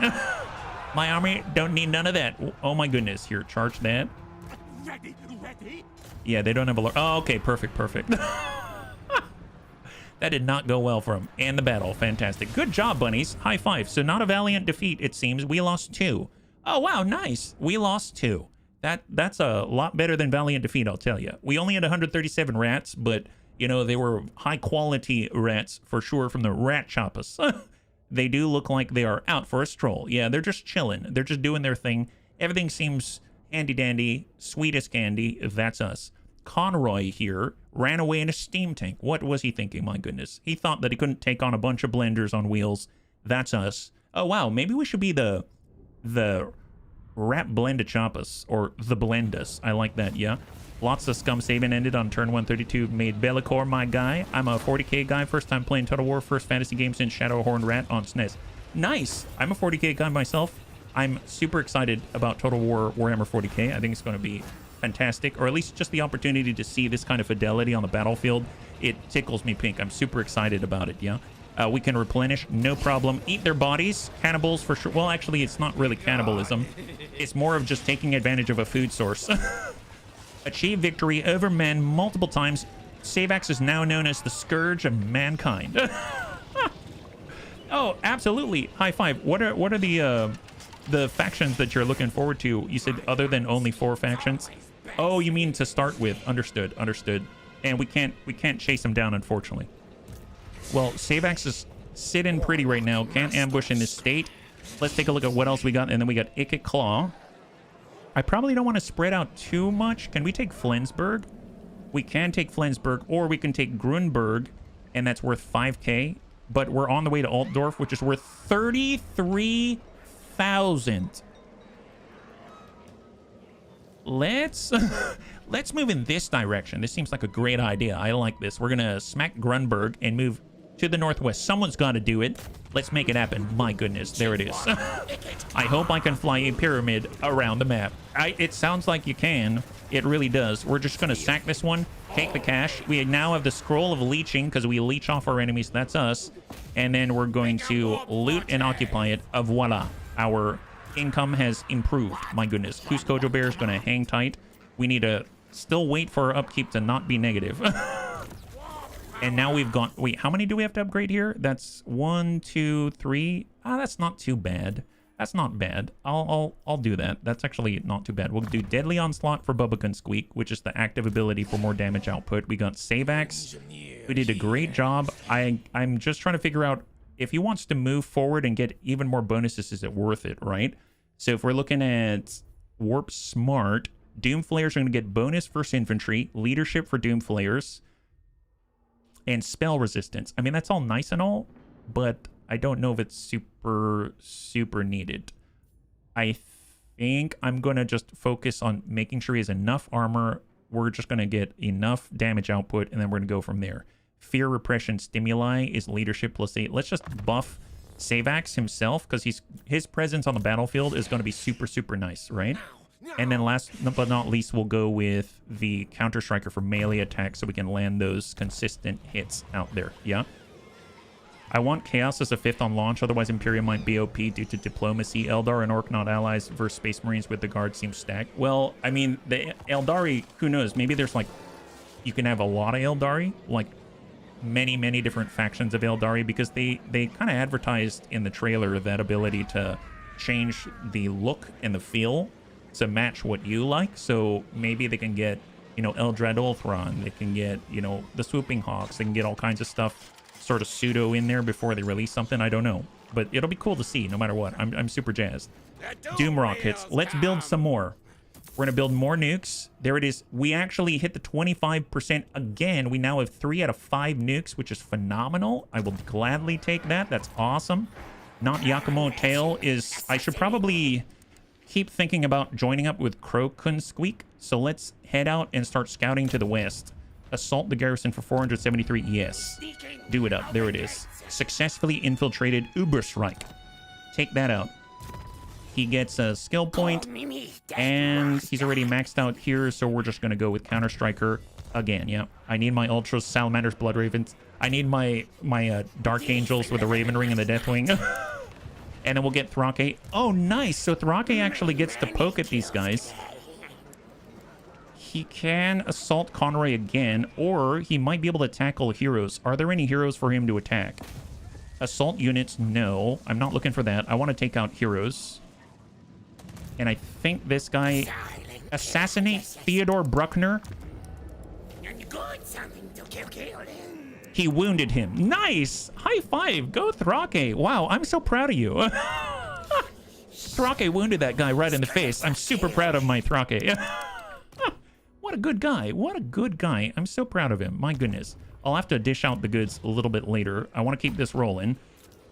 My army don't need none of that. Oh, my goodness. Here. Charge that. Ready? Yeah, they don't have a... Oh, okay, perfect. That did not go well for him. And the battle, fantastic. Good job, bunnies. High five. So not a valiant defeat, it seems. We lost 2. Oh, wow, nice. We lost 2. That's a lot better than valiant defeat, I'll tell you. We only had 137 rats, but, you know, they were high-quality rats, for sure, from the rat choppers. They do look like they are out for a stroll. Yeah, they're just chilling. They're just doing their thing. Everything seems... handy-dandy, sweet as candy. That's us. Conroy here ran away in a steam tank. What was he thinking? My goodness. He thought that he couldn't take on a bunch of blenders on wheels. That's us. Oh, wow. Maybe we should be the Rat Blendachopus, or the Blendus. I like that, yeah. Lots of scum saving ended on turn 132. Made Bellicor my guy. I'm a 40k guy. First time playing Total War. First fantasy game since Shadowhorn Rat on SNES. Nice. I'm a 40k guy myself. I'm super excited about Total War Warhammer 40k. I think it's going to be fantastic, or at least just the opportunity to see this kind of fidelity on the battlefield, it tickles me pink. I'm super excited about it, yeah? We can replenish, no problem. Eat their bodies, cannibals for sure. Well, actually, it's not really cannibalism. It's more of just taking advantage of a food source. Achieve victory over men multiple times. Savax is now known as the Scourge of Mankind. Oh, absolutely. High five. What are the factions that you're looking forward to? You said other than only 4 factions. Oh, you mean to start with? Understood. And we can't chase them down, unfortunately. Well, Savax is sitting pretty right now. Can't ambush in this state. Let's take a look at what else we got. And then we got Ikit Claw. I probably don't want to spread out too much. Can we take Flensburg? We can take Flensburg, or we can take Grunberg, and that's worth 5k. But we're on the way to Altdorf, which is worth 33,000. Let's move in this direction. This seems like a great idea. I like this. We're gonna smack Grunberg and move to the northwest. Someone's got to do it. Let's make it happen. My goodness, there it is. I hope I can fly a pyramid around the map. It sounds like you can. It really does. We're just gonna sack this one, take the cash. We now have the scroll of leeching because we leech off our enemies. That's us. And then we're going to loot and occupy it. Voila. Our income has improved. My goodness. Cuscojo Bear is gonna hang tight. We need to still wait for our upkeep to not be negative. And now we've got... Wait, how many do we have to upgrade here? That's 1, 2, 3. Ah, that's not too bad. That's not bad. I'll do that. That's actually not too bad. We'll do Deadly Onslaught for Bubba Squeak, which is the active ability for more damage output. We got Savax, who did a great job. I'm just trying to figure out if he wants to move forward and get even more bonuses, is it worth it, right? So if we're looking at Warp Smart, Doomflayers are going to get bonus first infantry, leadership for Doomflayers, and spell resistance. I mean, that's all nice and all, but I don't know if it's super needed. I think I'm going to just focus on making sure he has enough armor. We're just going to get enough damage output, and then we're going to go from there. Fear Repression Stimuli is leadership +8. Let's just buff Savax himself, because his presence on the battlefield is going to be super nice, right? And then last but not least, we'll go with the Counter Striker for melee attack so we can land those consistent hits out there. Yeah. I want Chaos as a 5th on launch, otherwise Imperium might be OP due to diplomacy. Eldar and Orc not allies versus Space Marines with the Guard seems stacked. Well, I mean, the Eldari, who knows? Maybe there's like, you can have a lot of Eldari, like many different factions of Eldari, because they kind of advertised in the trailer that ability to change the look and the feel to match what you like. So maybe they can get, you know, Eldrad Ulthron, they can get, you know, the Swooping Hawks, they can get all kinds of stuff sort of pseudo in there before they release something. I don't know, but it'll be cool to see no matter what. I'm super jazzed. Doom rockets. Let's build some more. We're gonna build more nukes. There it is. We actually hit the 25% again. We now have 3 out of 5 nukes, which is phenomenal. I will gladly take that. That's awesome. Not Yakumo Tail is... I should probably keep thinking about joining up with Krokun Squeak. So let's head out and start scouting to the west. Assault the garrison for 473. Yes. Do it up. There it is. Successfully infiltrated Ubersreich. Take that out. He gets a skill point, and he's already maxed out here, so we're just going to go with Counter Striker again. Yeah, I need my Ultras, Salamanders, Blood Ravens. I need my Dark Angels with the Raven Ring and the Deathwing. And then we'll get Thrake. Oh, nice. So Thrake actually gets to poke at these guys. He can assault Conroy again, or he might be able to tackle heroes. Are there any heroes for him to attack? Assault units, no. I'm not looking for that. I want to take out heroes. And I think this guy... Assassinate Theodore Bruckner. He wounded him. Nice! High five! Go Thrake! Wow, I'm so proud of you. Thrake wounded that guy right in the face. I'm super proud of my Thrake. What a good guy. What a good guy. I'm so proud of him. My goodness. I'll have to dish out the goods a little bit later. I want to keep this rolling.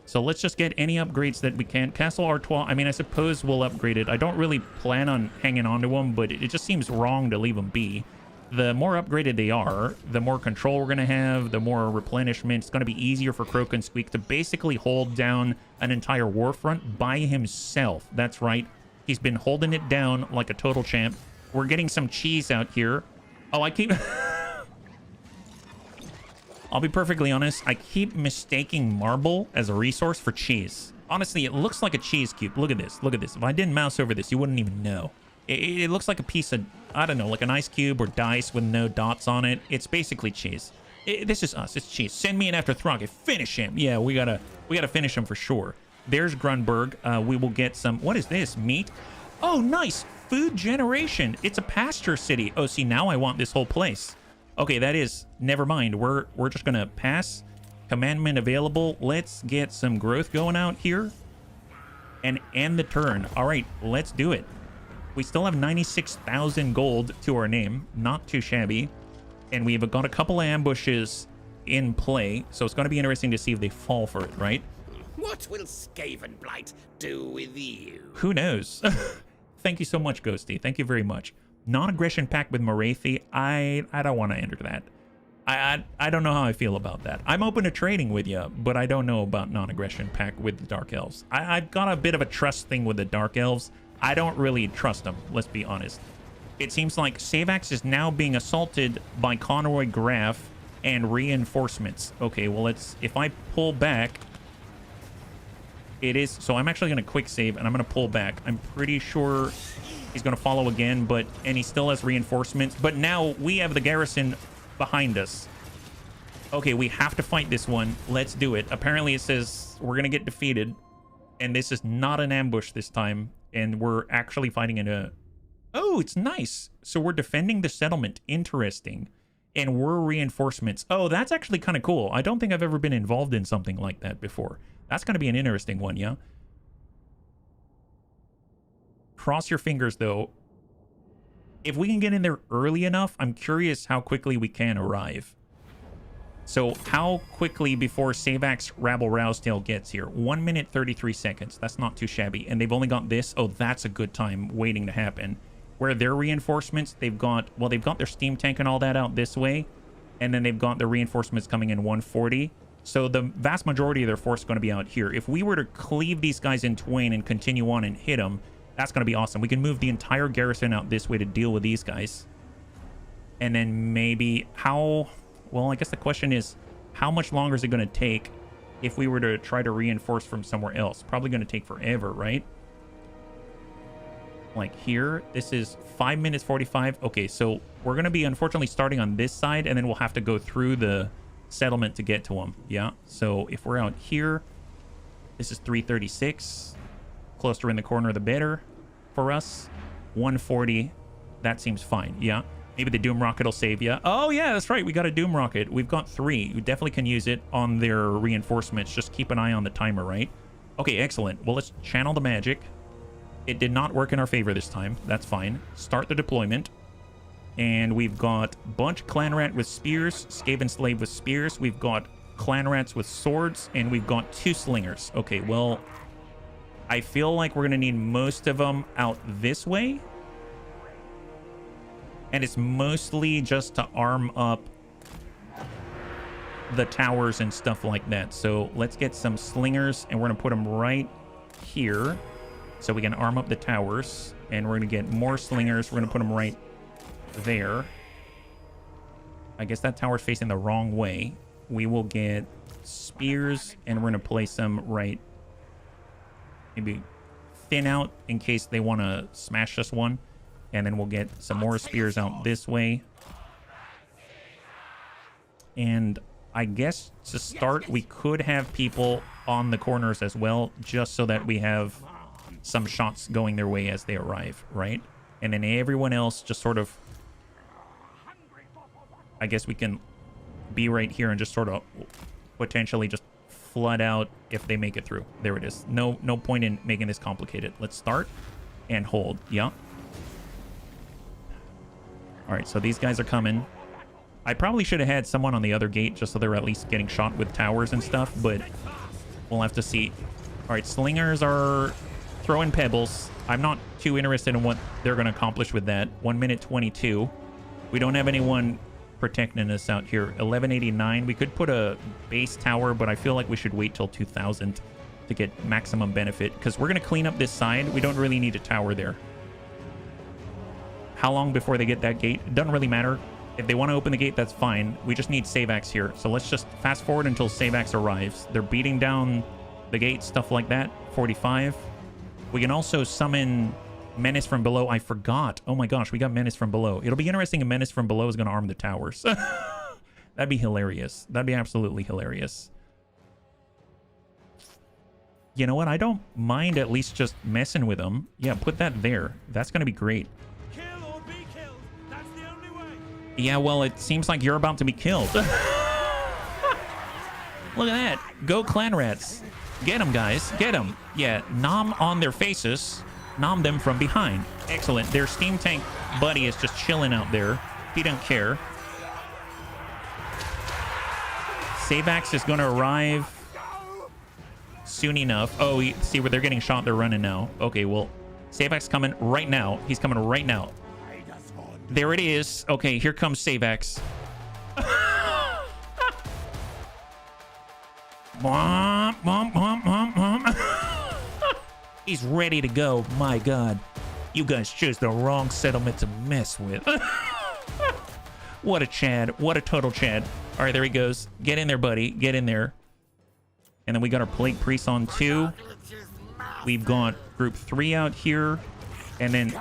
So let's just get any upgrades that we can. Castle Artois, I mean, I suppose we'll upgrade it. I don't really plan on hanging on to them, but it just seems wrong to leave them be. The more upgraded they are, the more control we're going to have, the more replenishment. It's going to be easier for Krokun Squeak to basically hold down an entire war front by himself. That's right. He's been holding it down like a total champ. We're getting some cheese out here. Oh, I keep... I'll be perfectly honest. I keep mistaking marble as a resource for cheese. Honestly, it looks like a cheese cube. Look at this. Look at this. If I didn't mouse over this, you wouldn't even know. It looks like a piece of, I don't know, like an ice cube or dice with no dots on it. It's basically cheese. This is us. It's cheese. Send me in after Throcket. Finish him. Yeah, we gotta finish him for sure. There's Grunberg. We will get some... What is this? Meat? Oh, nice. Food generation. It's a pasture city. Oh, see, now I want this whole place. Okay, that is... Never mind. We're just gonna pass. Commandment available. Let's get some growth going out here. And end the turn. All right, let's do it. We still have 96,000 gold to our name. Not too shabby. And we've got a couple of ambushes in play. So it's going to be interesting to see if they fall for it, right? What will Skavenblight do with you? Who knows? Thank you so much, Ghosty. Thank you very much. Non-aggression pact with Morathi. I don't want to enter that. I don't know how I feel about that. I'm open to trading with you, but I don't know about non-aggression pact with the Dark Elves. I've got a bit of a trust thing with the Dark Elves. I don't really trust them, let's be honest. It seems like Savax is now being assaulted by Conroy Graf and reinforcements. Okay, well, if I pull back, it is... So I'm actually going to quick save, and I'm going to pull back. I'm pretty sure he's going to follow again, and he still has reinforcements. But now we have the garrison behind us. Okay, we have to fight this one. Let's do it. Apparently, it says we're going to get defeated, and this is not an ambush this time. And we're actually fighting in a... Oh, it's nice. So we're defending the settlement. Interesting. And we're reinforcements. Oh, that's actually kind of cool. I don't think I've ever been involved in something like that before. That's going to be an interesting one, yeah? Cross your fingers, though. If we can get in there early enough, I'm curious how quickly we can arrive. So how quickly before Savax Rabble Rousetail gets here? 1 minute 33 seconds. That's not too shabby. And they've only got this. Oh, that's a good time waiting to happen. Where their reinforcements, they've got their steam tank and all that out this way. And then they've got the reinforcements coming in 140. So the vast majority of their force is going to be out here. If we were to cleave these guys in twain and continue on and hit them, that's going to be awesome. We can move the entire garrison out this way to deal with these guys. And then maybe how... Well, I guess the question is, how much longer is it going to take if we were to try to reinforce from somewhere else? Probably going to take forever, right? Like here, this is 5 minutes 45. Okay, so we're going to be unfortunately starting on this side, and then we'll have to go through the settlement to get to them. Yeah, so if we're out here, this is 336. Closer in the corner, the better for us. 140, that seems fine. Yeah. Maybe the Doom Rocket will save you. Oh, yeah, that's right. We got a Doom Rocket. We've got 3. We definitely can use it on their reinforcements. Just keep an eye on the timer, right? Okay, excellent. Well, let's channel the magic. It did not work in our favor this time. That's fine. Start the deployment. And we've got Bunch Clan Rat with spears, Skaven Slave with spears. We've got Clan Rats with swords, and we've got 2 slingers. Okay, well, I feel like we're going to need most of them out this way. And it's mostly just to arm up the towers and stuff like that. So let's get some slingers, and we're going to put them right here so we can arm up the towers. And we're going to get more slingers. We're going to put them right there. I guess that tower's facing the wrong way. We will get spears, and we're going to place them right, maybe thin out in case they want to smash this one. And then we'll get some more spears out this way. And I guess to start, we could have people on the corners as well, just so that we have some shots going their way as they arrive, right? And then everyone else just sort of... I guess we can be right here and just sort of potentially just flood out if they make it through. There it is. No point in making this complicated. Let's start and hold. Yeah. All right, so these guys are coming. I probably should have had someone on the other gate just so they're at least getting shot with towers and stuff, but we'll have to see. All right, slingers are throwing pebbles. I'm not too interested in what they're going to accomplish with that. 1 minute 22. We don't have anyone protecting us out here. 1189. We could put a base tower, but I feel like we should wait till 2000 to get maximum benefit because we're going to clean up this side. We don't really need a tower there. how long before they get that gate. It doesn't really matter. If they want to open the gate, that's fine. We just need Savax here. So let's just fast forward until Savax arrives. They're beating down the gate, stuff like that. 45. We can also summon Menace from below. I forgot. Oh my gosh, we got Menace from below. It'll be interesting if Menace from below is going to arm the towers. That'd be hilarious. That'd be absolutely hilarious. You know what? I don't mind at least just messing with them. Yeah, put that there. That's going to be great. Kill or be killed. That's the only way. Yeah, well, it seems like you're about to be killed. Look at that. Go clan rats. Get them, guys. Get them. Yeah, nom on their faces. Nom them from behind. Excellent. Their steam tank buddy is just chilling out there. He don't care. Savax is going to arrive soon enough. Oh, see where they're getting shot. They're running now. Okay, well, Savax coming right now. He's coming right now. There it is. Okay, here comes Savax. He's ready to go. My God. You guys chose the wrong settlement to mess with. What a Chad. What a total Chad. All right, there he goes. Get in there, buddy. Get in there. And then we got our Plague Priest on 2. We've got Group 3 out here. And then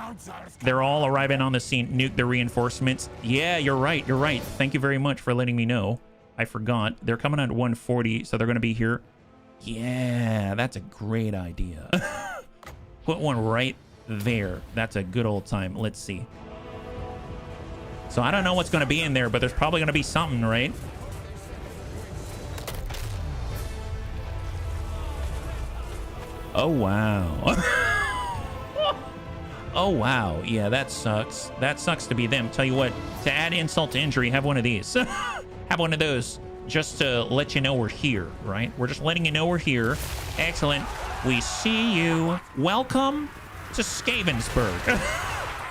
they're all arriving on the scene. Nuke the reinforcements. Yeah, you're right. You're right. Thank you very much for letting me know. I forgot. They're coming at 140, so they're going to be here. Yeah, that's a great idea. Put one right there. That's a good old time. Let's see. So I don't know what's going to be in there, but there's probably going to be something, right? Oh, wow. Oh, wow. Yeah, that sucks. That sucks to be them. Tell you what, to add insult to injury, have one of these. Have one of those just to let you know we're here, right? We're just letting you know we're here. Excellent. We see you. Welcome to Skavensburg.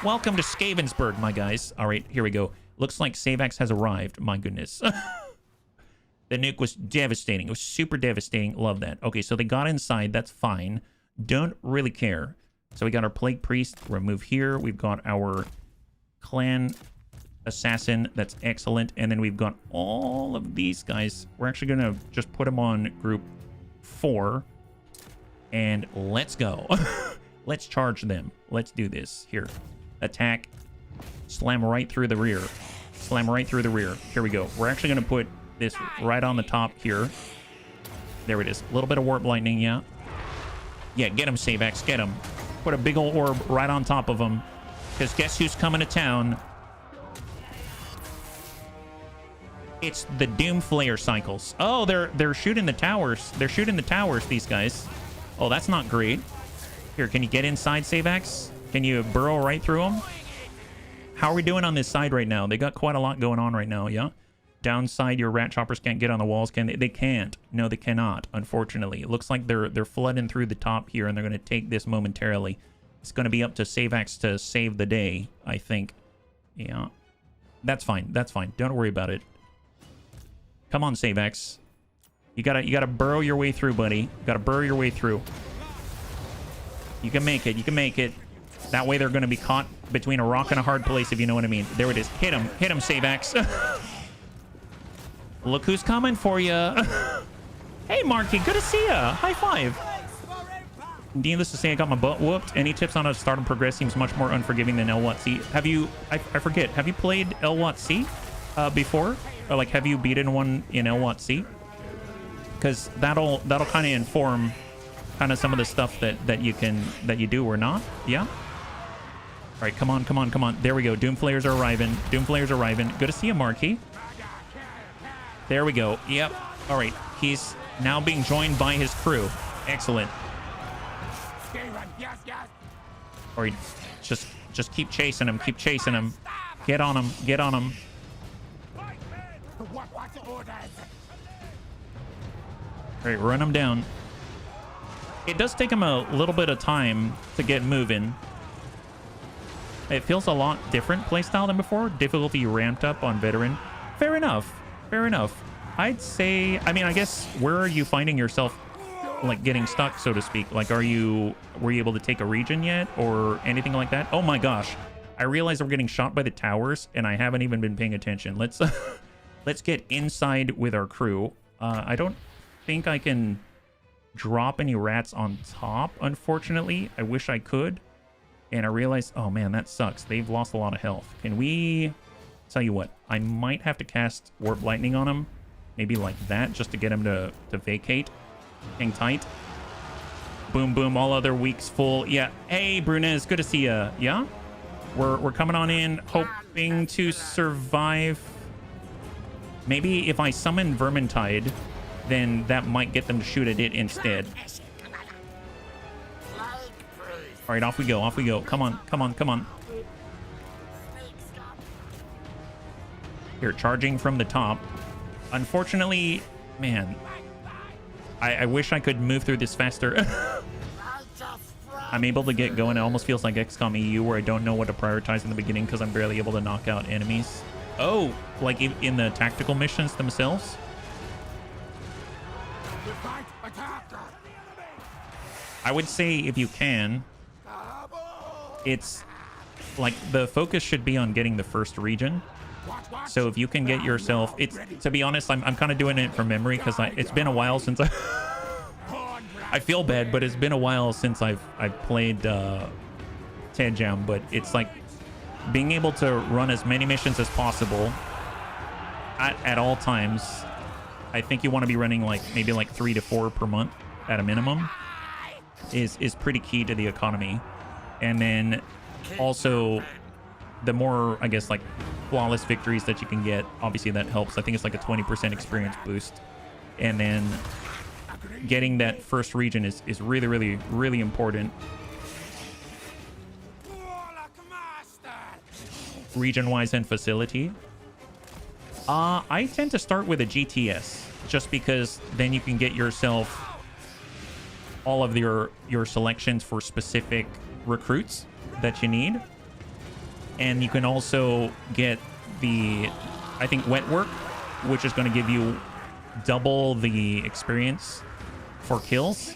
Welcome to Skavensburg, my guys. All right, here we go. Looks like Savax has arrived. My goodness. The nuke was devastating. It was super devastating. Love that. Okay, so they got inside. That's fine. Don't really care. So we got our Plague Priest. Remove here. We've got our Clan Assassin. That's excellent. And then we've got all of these guys. We're actually going to just put them on Group 4. And let's go. Let's charge them. Let's do this. Here. Attack. Slam right through the rear. Slam right through the rear. Here we go. We're actually going to put this right on the top here. There it is. A little bit of Warp Lightning, yeah. Yeah, get him, Savax. Get him. Put a big old orb right on top of him. Because guess who's coming to town? It's the Doom Flayer cycles. Oh, they're shooting the towers. They're shooting the towers, these guys. Oh, that's not great. Here, can you get inside, Savax? Can you burrow right through them? How are we doing on this side right now? They got quite a lot going on right now, yeah? Downside, your rat choppers can't get on the walls, can they? They can't. No, they cannot, unfortunately. It looks like they're flooding through the top here, and they're going to take this momentarily. It's going to be up to Savax to save the day, I think. Yeah. That's fine. That's fine. Don't worry about it. Come on, Savax. You gotta burrow your way through, buddy. You gotta burrow your way through. You can make it. You can make it. That way they're going to be caught between a rock and a hard place, if you know what I mean. There it is. Hit him. Hit him, Savax. Look who's coming for you. Hey, Marky. Good to see ya. High five. Needless to say, I got my butt whooped. Any tips on how to start and progress seems much more unforgiving than LWAT-C. Have you... I forget. Have you played LWAT-C before? Or, like, have you beaten one in LWAT-C? Because that'll kind of inform kind of some of the stuff that you do or not. Yeah? All right, come on, come on, come on. There we go. Doom Flayers are arriving. Doom Flayers are arriving. Good to see you, Marky. There we go. Yep. All right. He's now being joined by his crew. Excellent. All right. Just keep chasing him. Keep chasing him. Get on him. Get on him. All right. Run him down. It does take him a little bit of time to get moving. It feels a lot different playstyle than before. Difficulty ramped up on veteran. Fair enough. Fair enough. I'd say, I mean, I guess, where are you finding yourself, like, getting stuck, so to speak? Like, were you able to take a region yet or anything like that? Oh my gosh. I realize we're getting shot by the towers, and I haven't even been paying attention. Let's let's get inside with our crew. I don't think I can drop any rats on top, unfortunately. I wish I could. And I realize, oh man, that sucks. They've lost a lot of health. Can we... Tell you what, I might have to cast Warp Lightning on him. Maybe like that, just to get him to vacate. Hang tight. Boom, boom, all other weeks full. Yeah, hey, Brunez, good to see ya. Yeah? We're coming on in, hoping to survive. Maybe if I summon Vermintide, then that might get them to shoot at it instead. All right, off we go, off we go. Come on, come on, come on. Here, charging from the top. Unfortunately, man, I wish I could move through this faster. I'm able to get going. It almost feels like XCOM EU, where I don't know what to prioritize in the beginning because I'm barely able to knock out enemies. Oh, like in the tactical missions themselves? I would say if you can, it's like the focus should be on getting the first region. So if you can get yourself, it's, to be honest, I'm kind of doing it from memory because it's been a while since I feel bad, but it's been a while since I've played Ted Jam. But it's like being able to run as many missions as possible at all times. I think you want to be running like maybe like 3 to 4 per month at a minimum is pretty key to the economy. And then also the more, I guess, like flawless victories that you can get, obviously that helps. I think it's like a 20% experience boost. And then getting that first region is really, really, really important. Region-wise and facility. I tend to start with a GTS just because then you can get yourself all of your selections for specific recruits that you need. And you can also get the, I think, wet work, which is going to give you double the experience for kills.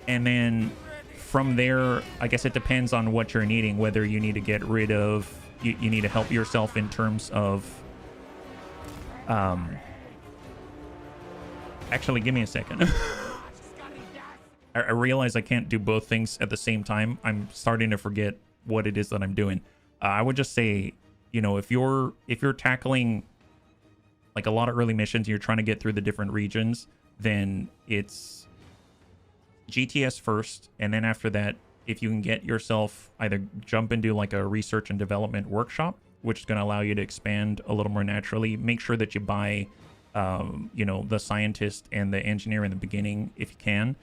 And then from there, I guess it depends on what you're needing, whether you need to get rid of, you need to help yourself in terms of, actually, give me a second. I realize I can't do both things at the same time. I'm starting to forget what it is that I'm doing. I would just say, you know, if you're tackling like a lot of early missions, you're trying to get through the different regions, then it's GTS first. And then after that, if you can get yourself either jump into like a research and development workshop, which is going to allow you to expand a little more naturally, make sure that you buy, you know, the scientist and the engineer in the beginning if you can.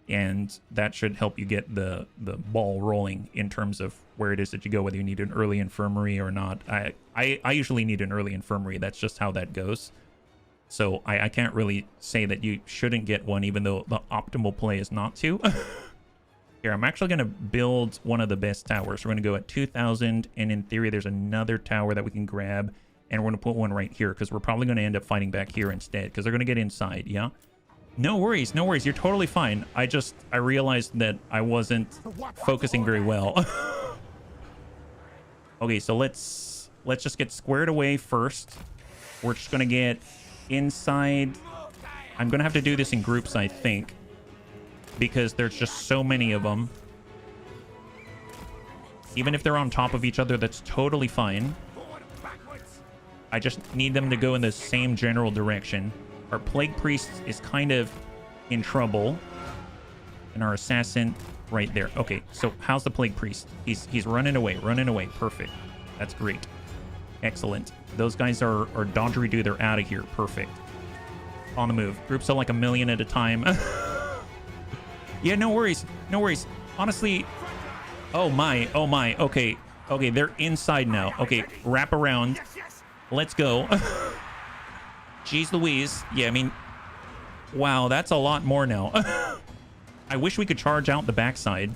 And that should help you get the ball rolling in terms of where it is that you go, whether you need an early infirmary or not. I usually need an early infirmary. That's just how that goes. So I can't really say that you shouldn't get one, even though the optimal play is not to. Here, I'm actually going to build one of the best towers. We're going to go at 2,000, and in theory, there's another tower that we can grab, and we're going to put one right here, because we're probably going to end up fighting back here instead, because they're going to get inside, yeah? No worries, no worries. You're totally fine. I realized that I wasn't focusing very well. Okay, so let's just get squared away first. We're just gonna get inside. I'm gonna have to do this in groups, I think, because there's just so many of them. Even if they're on top of each other, that's totally fine. I just need them to go in the same general direction. Our Plague Priest is kind of in trouble. And our Assassin right there. Okay, so how's the Plague Priest? He's running away, running away. Perfect. That's great. Excellent. Those guys are dodgery-do. They're out of here. Perfect. On the move. Groups of like 1 million at a time. Yeah, no worries. No worries. Honestly, oh my. Okay, they're inside now. Okay, wrap around. Let's go. Jeez Louise. Yeah, I mean, wow, that's a lot more now. I wish we could charge out the backside.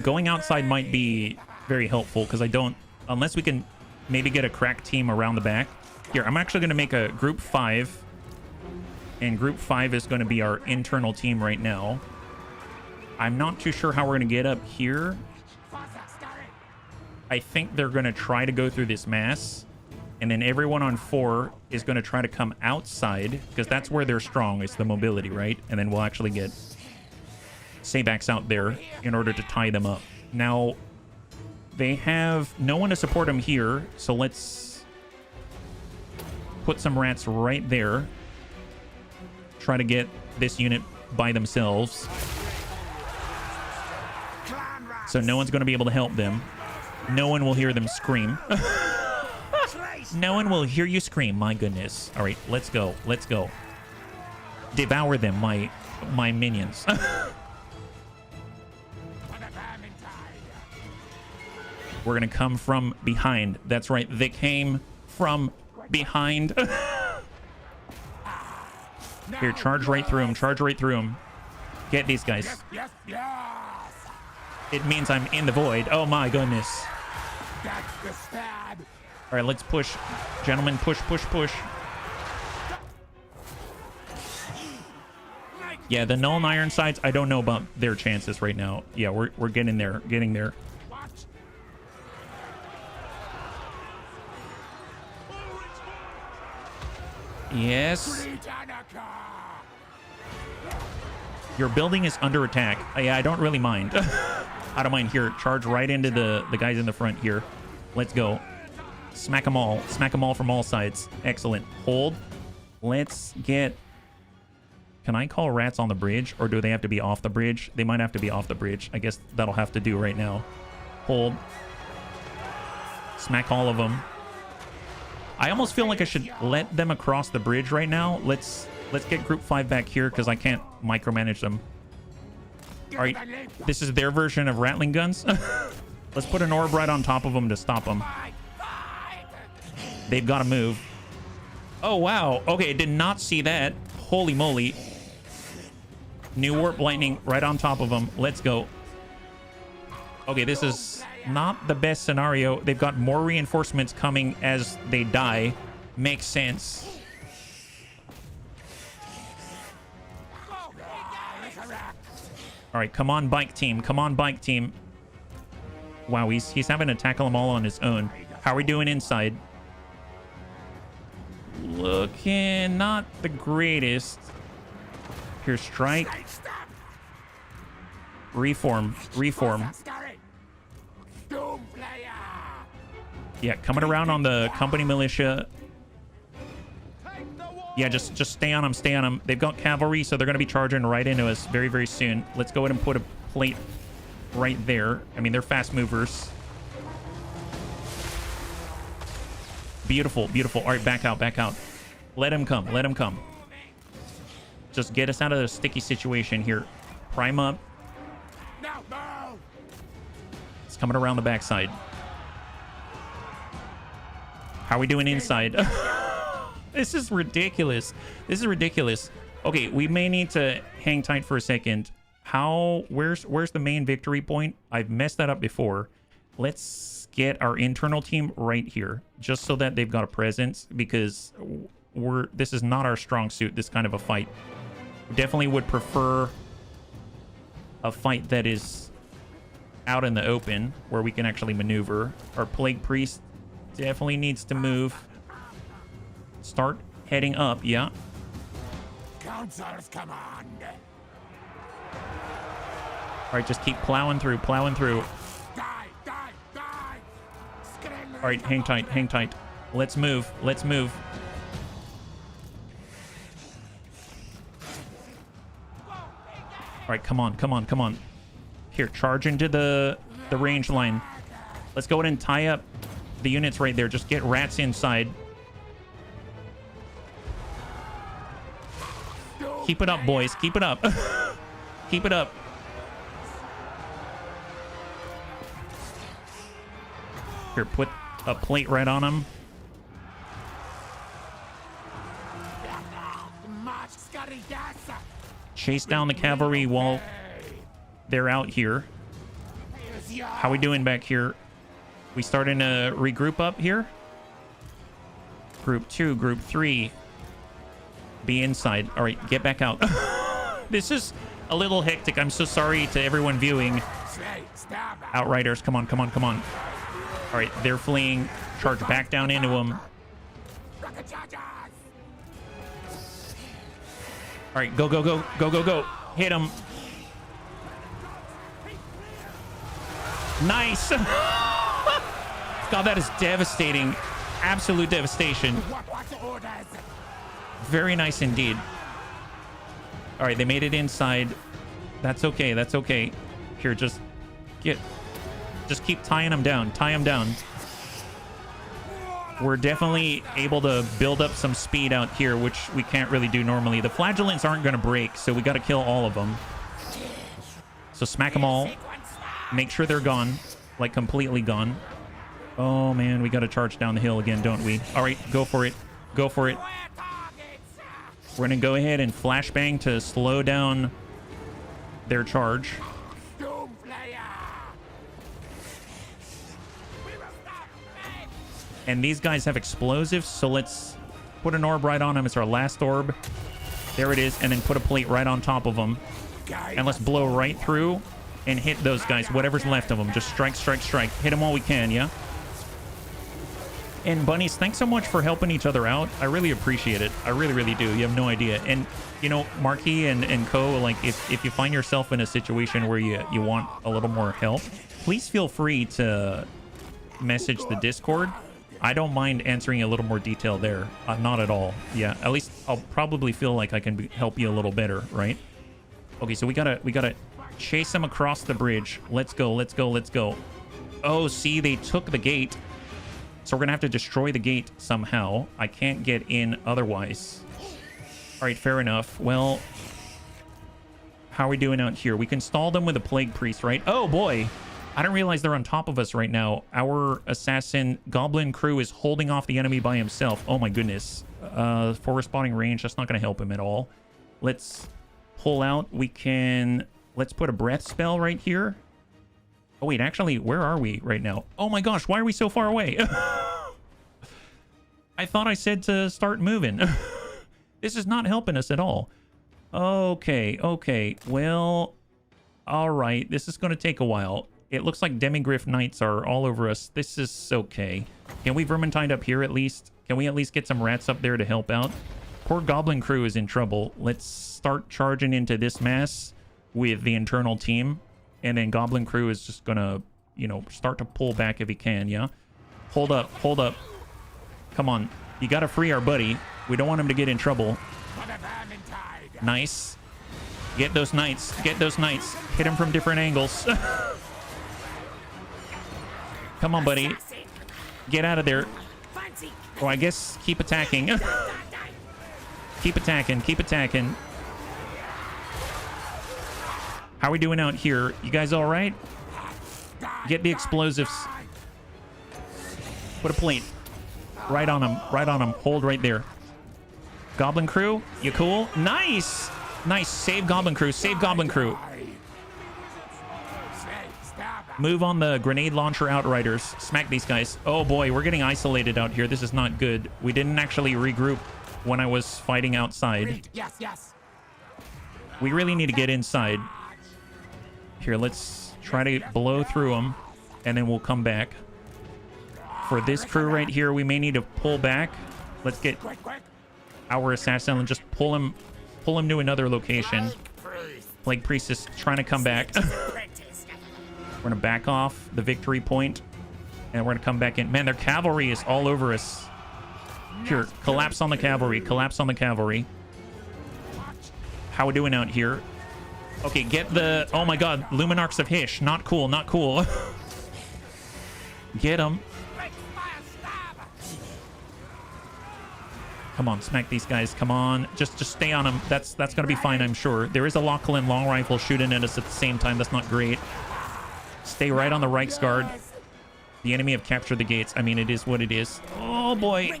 Going outside might be very helpful, because I don't, unless we can maybe get a crack team around the back. Here, I'm actually going to make a group 5. And group 5 is going to be our internal team right now. I'm not too sure how we're going to get up here. I think they're going to try to go through this mass. And then everyone on 4 is going to try to come outside, because that's where they're strong. It's the mobility, right? And then we'll actually get Saybacks out there in order to tie them up. Now, they have no one to support them here, so let's put some rats right there. Try to get this unit by themselves. So no one's going to be able to help them. No one will hear them scream. No one will hear you scream. My goodness. All right, let's go. Let's go. Devour them, my minions. We're going to come from behind. That's right. They came from behind. Here, charge right through them. Charge right through them. Get these guys. It means I'm in the void. Oh, my goodness. All right, let's push. Gentlemen, push, push, push. Yeah, the Null and Ironsides, I don't know about their chances right now. Yeah, we're getting there. Getting there. Yes. Your building is under attack. Yeah, I don't really mind. I don't mind. Here, charge right into the guys in the front here. Let's go. Smack them all. Smack them all from all sides. Excellent. Hold. Let's get... Can I call rats on the bridge, or do they have to be off the bridge? They might have to be off the bridge. I guess that'll have to do right now. Hold. Smack all of them. I almost feel like I should let them across the bridge right now. Let's get group 5 back here, because I can't micromanage them. All right, this is their version of Rattling guns. Let's put an orb right on top of them to stop them. They've got to move. Oh, wow. Okay, did not see that. Holy moly. New warp lightning right on top of them. Let's go. Okay, this is not the best scenario. They've got more reinforcements coming as they die. Makes sense. All right, come on, bike team. Come on, bike team. Wow, he's having to tackle them all on his own. How are we doing inside? Looking not the greatest. Here, strike. Reform. Reform. Yeah, coming around on the company militia. Yeah, just stay on them, stay on them. They've got cavalry, so they're going to be charging right into us very, very soon. Let's go ahead and put a plate right there. I mean, they're fast movers. Beautiful, beautiful. All right, back out, back out. Let him come, let him come. Just get us out of the sticky situation here. Prime up. It's coming around the backside. How are we doing inside? This is ridiculous. This is ridiculous. Okay, we may need to hang tight for a second. Where's the main victory point? I've messed that up before. Let's get our internal team right here, just so that they've got a presence, because this is not our strong suit, this kind of a fight. Definitely would prefer a fight that is out in the open, where we can actually maneuver. Our Plague Priest definitely needs to move. Start heading up, yeah. Council's command. All right, just keep plowing through, plowing through. Die, die, die. All right, hang tight, hang tight. Let's move, let's move. All right, come on, come on, come on. Here, charge into the range line. Let's go ahead and tie up the units right there. Just get rats inside. Keep it up, boys. Keep it up. Keep it up. Here, put a plate right on them. Chase down the cavalry while they're out here. How we doing back here? We starting to regroup up here? Group 2, Group 3. Be inside. All right, get back out. This is a little hectic. I'm so sorry to everyone viewing. Outriders, come on, come on, come on. All right, they're fleeing. Charge back down into them. All right, go, go, go, go, go, go. Hit him. Nice. God, that is devastating. Absolute devastation. Very nice indeed. All right, they made it inside. That's okay. That's okay. Here, just keep tying them down. Tie them down. We're definitely able to build up some speed out here, which we can't really do normally. The flagellants aren't going to break, so we got to kill all of them. So smack them all. Make sure they're gone, like completely gone. Oh man, we got to charge down the hill again, don't we? All right, go for it. Go for it. We're going to go ahead and flashbang to slow down their charge. And these guys have explosives, so let's put an orb right on them. It's our last orb. There it is, and then put a plate right on top of them. And let's blow right through and hit those guys, whatever's left of them. Just strike, strike, strike. Hit them all we can, yeah? And bunnies, thanks so much for helping each other out. I really appreciate it. I really, really do. You have no idea. And, you know, Marquis and co, like, if you find yourself in a situation where you want a little more help, please feel free to message the Discord. I don't mind answering a little more detail there. Not at all. Yeah, at least I'll probably feel like I can help you a little better, right? Okay, so we gotta chase them across the bridge. Let's go, let's go, let's go. Oh, see, they took the gate. So we're gonna have to destroy the gate somehow. I can't get in otherwise. All right, fair enough. Well, how are we doing out here? We can stall them with a plague priest, right? Oh boy. I didn't realize they're on top of us right now. Our assassin goblin crew is holding off the enemy by himself. Oh my goodness. For respawning range, that's not going to help him at all. Let's pull out. Let's put a breath spell right here. Oh wait, actually, where are we right now? Oh my gosh, why are we so far away? I thought I said to start moving. This is not helping us at all. Okay, okay. Well, all right. This is going to take a while. It looks like Demigryph Knights are all over us. This is okay. Can we Vermintide up here at least? Can we at least get some rats up there to help out? Poor Goblin crew is in trouble. Let's start charging into this mass with the internal team. And then Goblin crew is just gonna, you know, start to pull back if he can, yeah? Hold up, hold up. Come on. You gotta free our buddy. We don't want him to get in trouble. Nice. Get those knights. Get those knights. Hit him from different angles. Come on, buddy. Get out of there. Oh, I guess keep attacking. Keep attacking. Keep attacking. How are we doing out here? You guys all right? Get the explosives. Put a plate. Right on him. Right on him. Hold right there. Goblin crew, you cool? Nice! Nice. Save Goblin crew. Save Goblin crew. Move on the grenade launcher outriders. Smack these guys. Oh boy, we're getting isolated out here. This is not good. We didn't actually regroup when I was fighting outside. Yes, yes. We really need to get inside. Here, let's try to blow through them, and then we'll come back. For this crew right here, we may need to pull back. Let's get our assassin and just pull him to another location. Plague Priest is trying to come back. We're going to back off the victory point, and we're going to come back in. Man, their cavalry is all over us. Here, collapse on the cavalry. Collapse on the cavalry. How we doing out here? Okay, get the... Oh my god, Luminarchs of Hysh. Not cool, not cool. Get them. Come on, smack these guys. Come on. Just stay on them. That's going to be fine, I'm sure. There is a Lachlan long rifle shooting at us at the same time. That's not great. Stay right on the Reiksguard. The enemy have captured the gates. I mean, it is what it is. Oh, boy.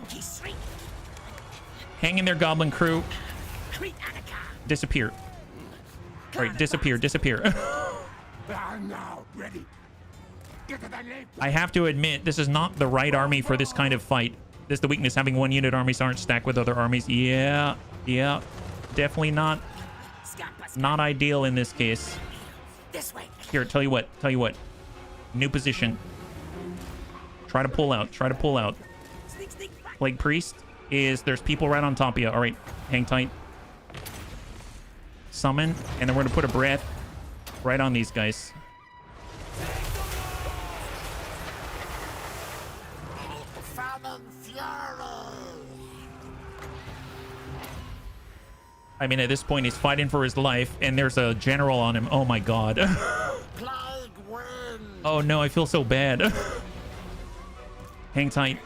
Hang in there, Goblin crew. Disappear. All right, disappear, disappear. I have to admit, this is not the right army for this kind of fight. This is the weakness. Having one unit armies aren't stacked with other armies. Yeah, yeah. Definitely not ideal in this case. Here, tell you what. New position. Try to pull out. Try to pull out. Plague Priest is... There's people right on top of you. All right. Hang tight. Summon. And then we're going to put a breath right on these guys. I mean, at this point, he's fighting for his life, and there's a general on him. Oh, my God. Oh, no, I feel so bad. Hang tight.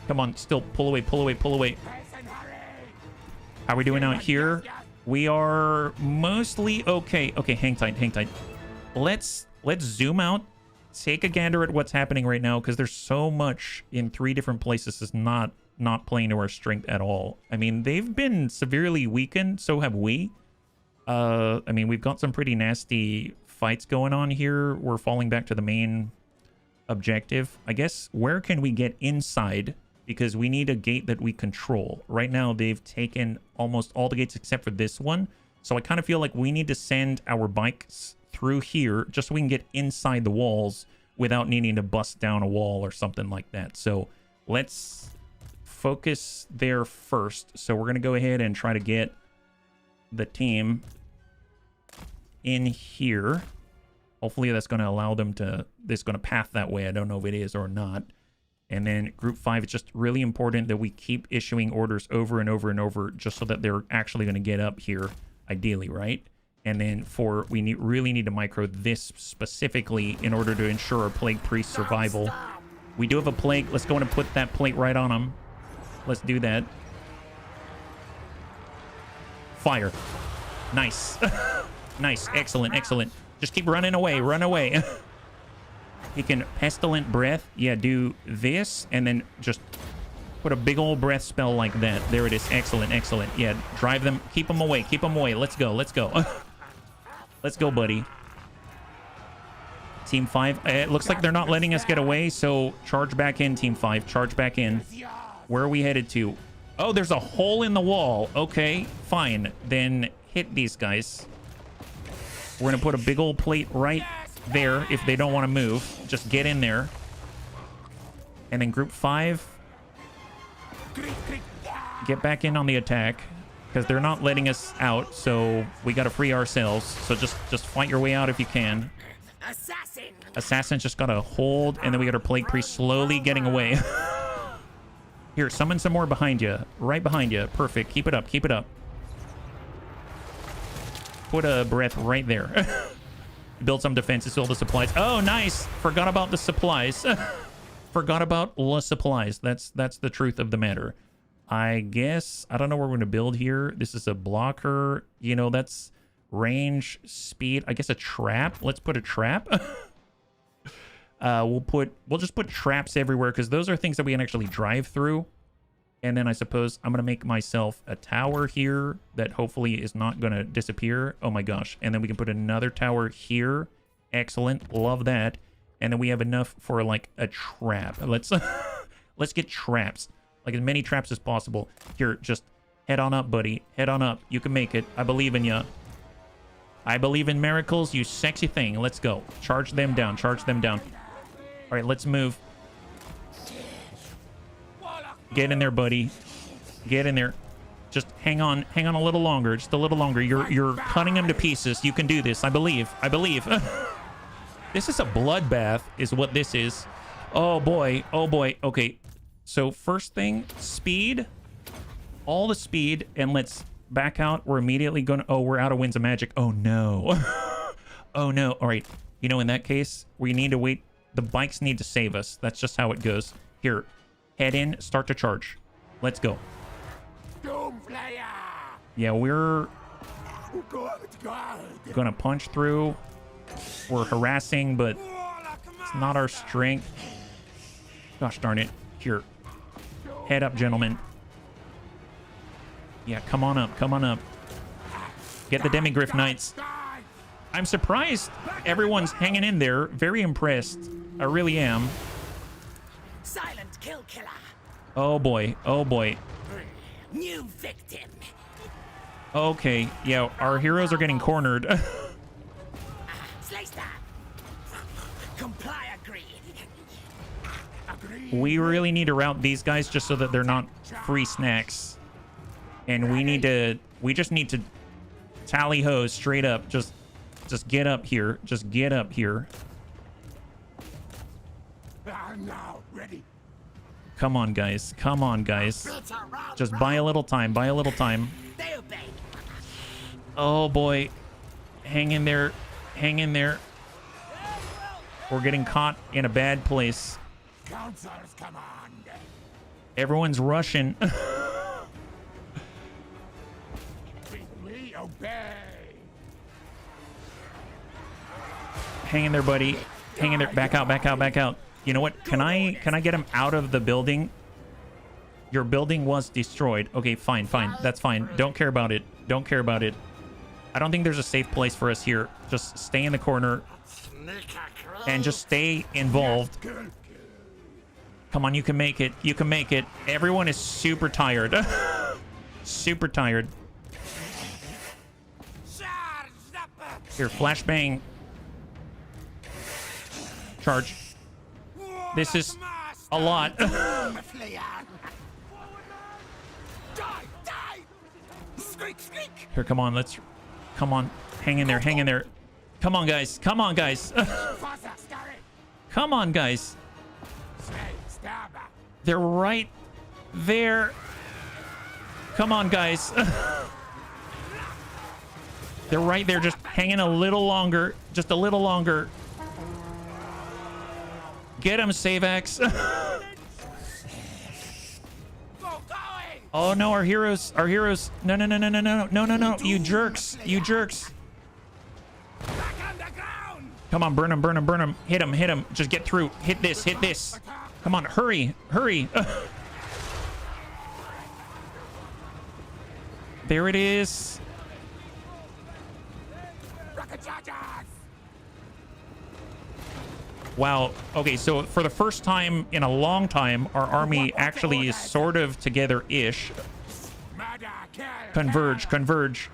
Come on, still pull away, pull away, pull away. How are we doing out here? We are mostly okay. Okay, hang tight, hang tight. Let's zoom out. Take a gander at what's happening right now, because there's so much in 3 different places is not playing to our strength at all. I mean, they've been severely weakened, so have we. I mean, we've got some pretty nasty fights going on here. We're falling back to the main objective. I guess, where can we get inside? Because we need a gate that we control. Right now, they've taken almost all the gates except for this one. So I kind of feel like we need to send our bikes through here just so we can get inside the walls without needing to bust down a wall or something like that. So let's focus there first. So we're going to go ahead and try to get the team in here. Hopefully that's going to allow them to... This is going to path that way. I don't know if it is or not. And then group 5, it's just really important that we keep issuing orders over and over and over just so that they're actually going to get up here, ideally, right? And then we really need to micro this specifically in order to ensure our Plague Priest survival. We do have a plague. Let's go in and put that plate right on them. Let's do that. Fire. Nice. Nice. Excellent. Excellent. Just keep running away. Run away. He can Pestilent Breath. Yeah, do this. And then just put a big old breath spell like that. There it is. Excellent. Excellent. Yeah, drive them. Keep them away. Keep them away. Let's go. Let's go. Let's go, buddy. Team 5. It looks like they're not letting us get away. So charge back in, Team 5. Charge back in. Where are we headed to? Oh, there's a hole in the wall. Okay, fine. Then hit these guys. We're going to put a big old plate right there if they don't want to move. Just get in there. And then group 5. Get back in on the attack. Because they're not letting us out, so we got to free ourselves. So just fight your way out if you can. Assassin's just got to hold, and then we got our Plague Priest slowly getting away. Here, summon some more behind you. Right behind you. Perfect. Keep it up. Keep it up. Put a breath right there. Build some defenses, all the supplies. Oh, nice. Forgot about the supplies. Forgot about the supplies. That's the truth of the matter. I guess, I don't know what we're going to build here. This is a blocker. You know, that's range, speed. I guess a trap. Let's put a trap. We'll just put traps everywhere because those are things that we can actually drive through. And then I suppose I'm going to make myself a tower here that hopefully is not going to disappear. Oh my gosh. And then we can put another tower here. Excellent. Love that. And then we have enough for like a trap. Let's let's get traps. Like as many traps as possible. Here, just head on up, buddy. Head on up. You can make it. I believe in you. I believe in miracles, you sexy thing. Let's go. Charge them down. Charge them down. All right, let's move. Get in there, buddy. Get in there. Just hang on. Hang on a little longer. Just a little longer. You're cutting them to pieces. You can do this. I believe. I believe. This is a bloodbath is what this is. Oh, boy. Oh, boy. Okay. So first thing, speed. All the speed. And let's back out. We're immediately going to... Oh, we're out of Winds of Magic. Oh, no. Oh, no. All right. You know, in that case, we need to wait. The bikes need to save us. That's just how it goes. Here. Head in. Start to charge. Let's go. Yeah, we're going to punch through. We're harassing, but it's not our strength. Gosh darn it. Here. Head up, gentlemen. Yeah, come on up. Come on up. Get the Demigryph Knights. I'm surprised everyone's hanging in there. Very impressed. I really am. Silent kill killer. Oh boy. Oh boy. New victim. Okay. Yeah, our heroes are getting cornered. Slice that. Comply, agree. We really need to route these guys just so that they're not free snacks. And we just need to tally ho straight up. Just get up here. Just get up here. I'm now ready. Come on, guys. Come on, guys. Just buy a little time. Buy a little time. They obey. Oh, boy. Hang in there. Hang in there. We're getting caught in a bad place. Council's command. Everyone's rushing. We obey. Hang in there, buddy. Hang in there. Back out, back out, back out. You know what? Can I get him out of the building? Your building was destroyed. Okay, fine, fine. That's fine. Don't care about it. Don't care about it. I don't think there's a safe place for us here. Just stay in the corner and just stay involved. Come on, you can make it. You can make it. Everyone is super tired. Super tired. Here, flashbang. Charge. This is a lot. Here, come on. Let's... Come on. Hang in there. Hang in there. Come on, guys. Come on, guys. Come on, guys. They're right there. Come on, guys. They're right there. Just hanging a little longer. Just a little longer. Get him, Savax. Oh no, our heroes. Our heroes. No, no, no, no, no, no, no, no, no. You jerks. You jerks. Come on, burn him, burn him, burn him. Hit him, hit him. Just get through. Hit this, hit this. Come on, hurry, hurry. There it is. Wow. Okay, so for the first time in a long time, our army actually is sort of together-ish. Converge, converge.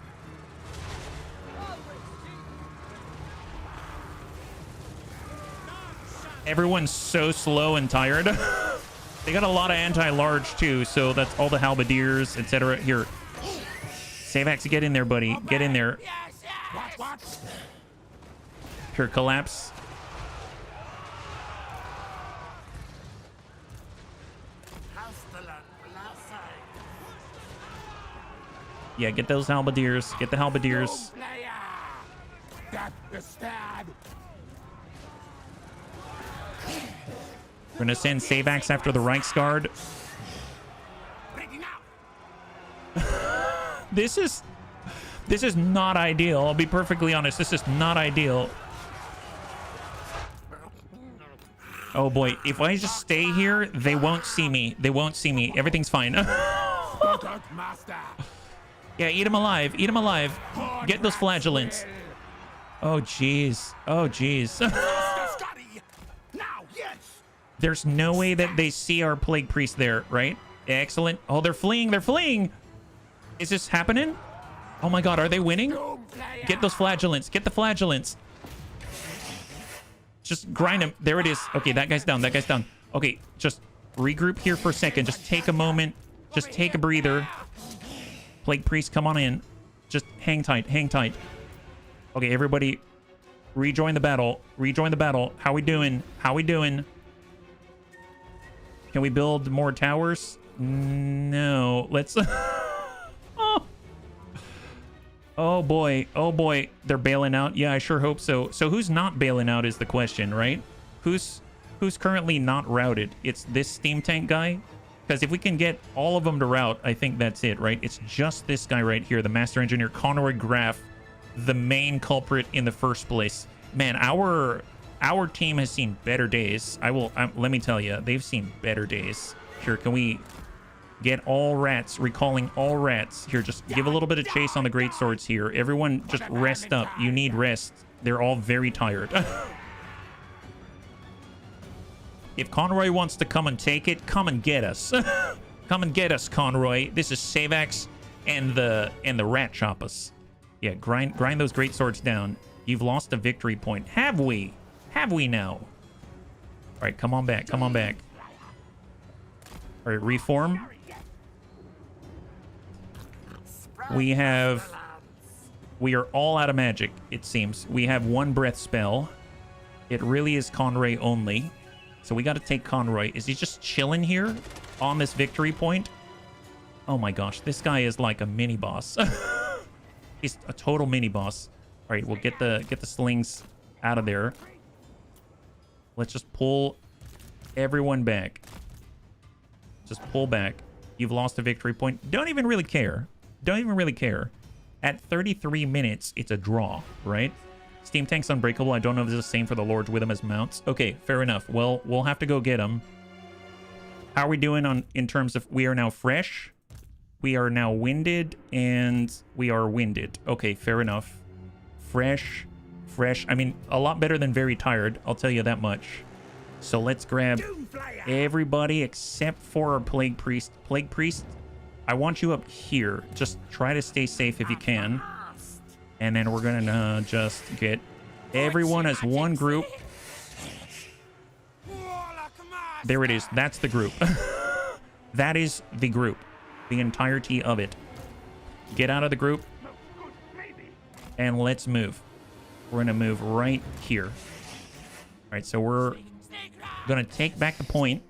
Everyone's so slow and tired. They got a lot of anti-large too, so that's all the halberdiers, etc. Here, Savax, get in there, buddy. Get in there. Here, collapse. Yeah, get those halberdiers. Get the halberdiers. We're gonna send Savax after the Reichsguard. This is not ideal. I'll be perfectly honest. This is not ideal. Oh boy, if I just stay here, they won't see me. They won't see me. Everything's fine. Yeah, eat him alive. Eat him alive. Get those flagellants. Oh jeez. Oh jeez. There's no way that they see our plague priest there, right? Excellent. Oh, they're fleeing. They're fleeing. Is this happening? Oh my god, are they winning? Get those flagellants. Get the flagellants. Just grind him. There it is. Okay, that guy's down. That guy's down. Okay, just regroup here for a second. Just take a moment. Just take a breather. Plague priest, come on in. Just hang tight. Hang tight. Okay, everybody, rejoin the battle. Rejoin the battle. How we doing? How we doing? Can we build more towers? No. Let's... Oh. Oh boy. Oh boy. They're bailing out. Yeah, I sure hope so. So who's not bailing out is the question, right? Who's currently not routed? It's this steam tank guy? Because if we can get all of them to route, I think that's it, right? It's just this guy right here, the Master Engineer, Conroy Graf, the main culprit in the first place. Man, our team has seen better days. Let me tell you, they've seen better days. Here, can we get all rats, recalling all rats? Here, just give a little bit of chase on the great swords here. Everyone just rest up. You need rest. They're all very tired. If Conroy wants to come and take it, come and get us. Come and get us, Conroy. This is Savax and the rat choppers. Yeah, grind those great swords down. You've lost a victory point. Have we? Have we now? All right, come on back. Come on back. All right, reform. We are all out of magic, it seems. We have one breath spell. It really is Conroy only. So we got to take Conroy. Is he just chilling here on this victory point? Oh my gosh, this guy is like a mini boss. He's a total mini boss. All right, we'll get the slings out of there. Let's just pull everyone back. Just pull back. You've lost a victory point. Don't even really care. Don't even really care. At 33 minutes, it's a draw, right? Steam Tank's unbreakable. I don't know if this is the same for the Lords with them as mounts. Okay, fair enough. Well, we'll have to go get them. How are we doing in terms of we are now fresh? We are now winded, and we are winded. Okay, fair enough. Fresh. I mean, a lot better than very tired. I'll tell you that much. So let's grab everybody except for our Plague Priest. Plague Priest, I want you up here. Just try to stay safe if you can. And then we're gonna just get everyone as one group. There it is. That's the group. That is the group. The entirety of it. Get out of the group. And let's move. We're gonna move right here. All right, so we're gonna take back the point.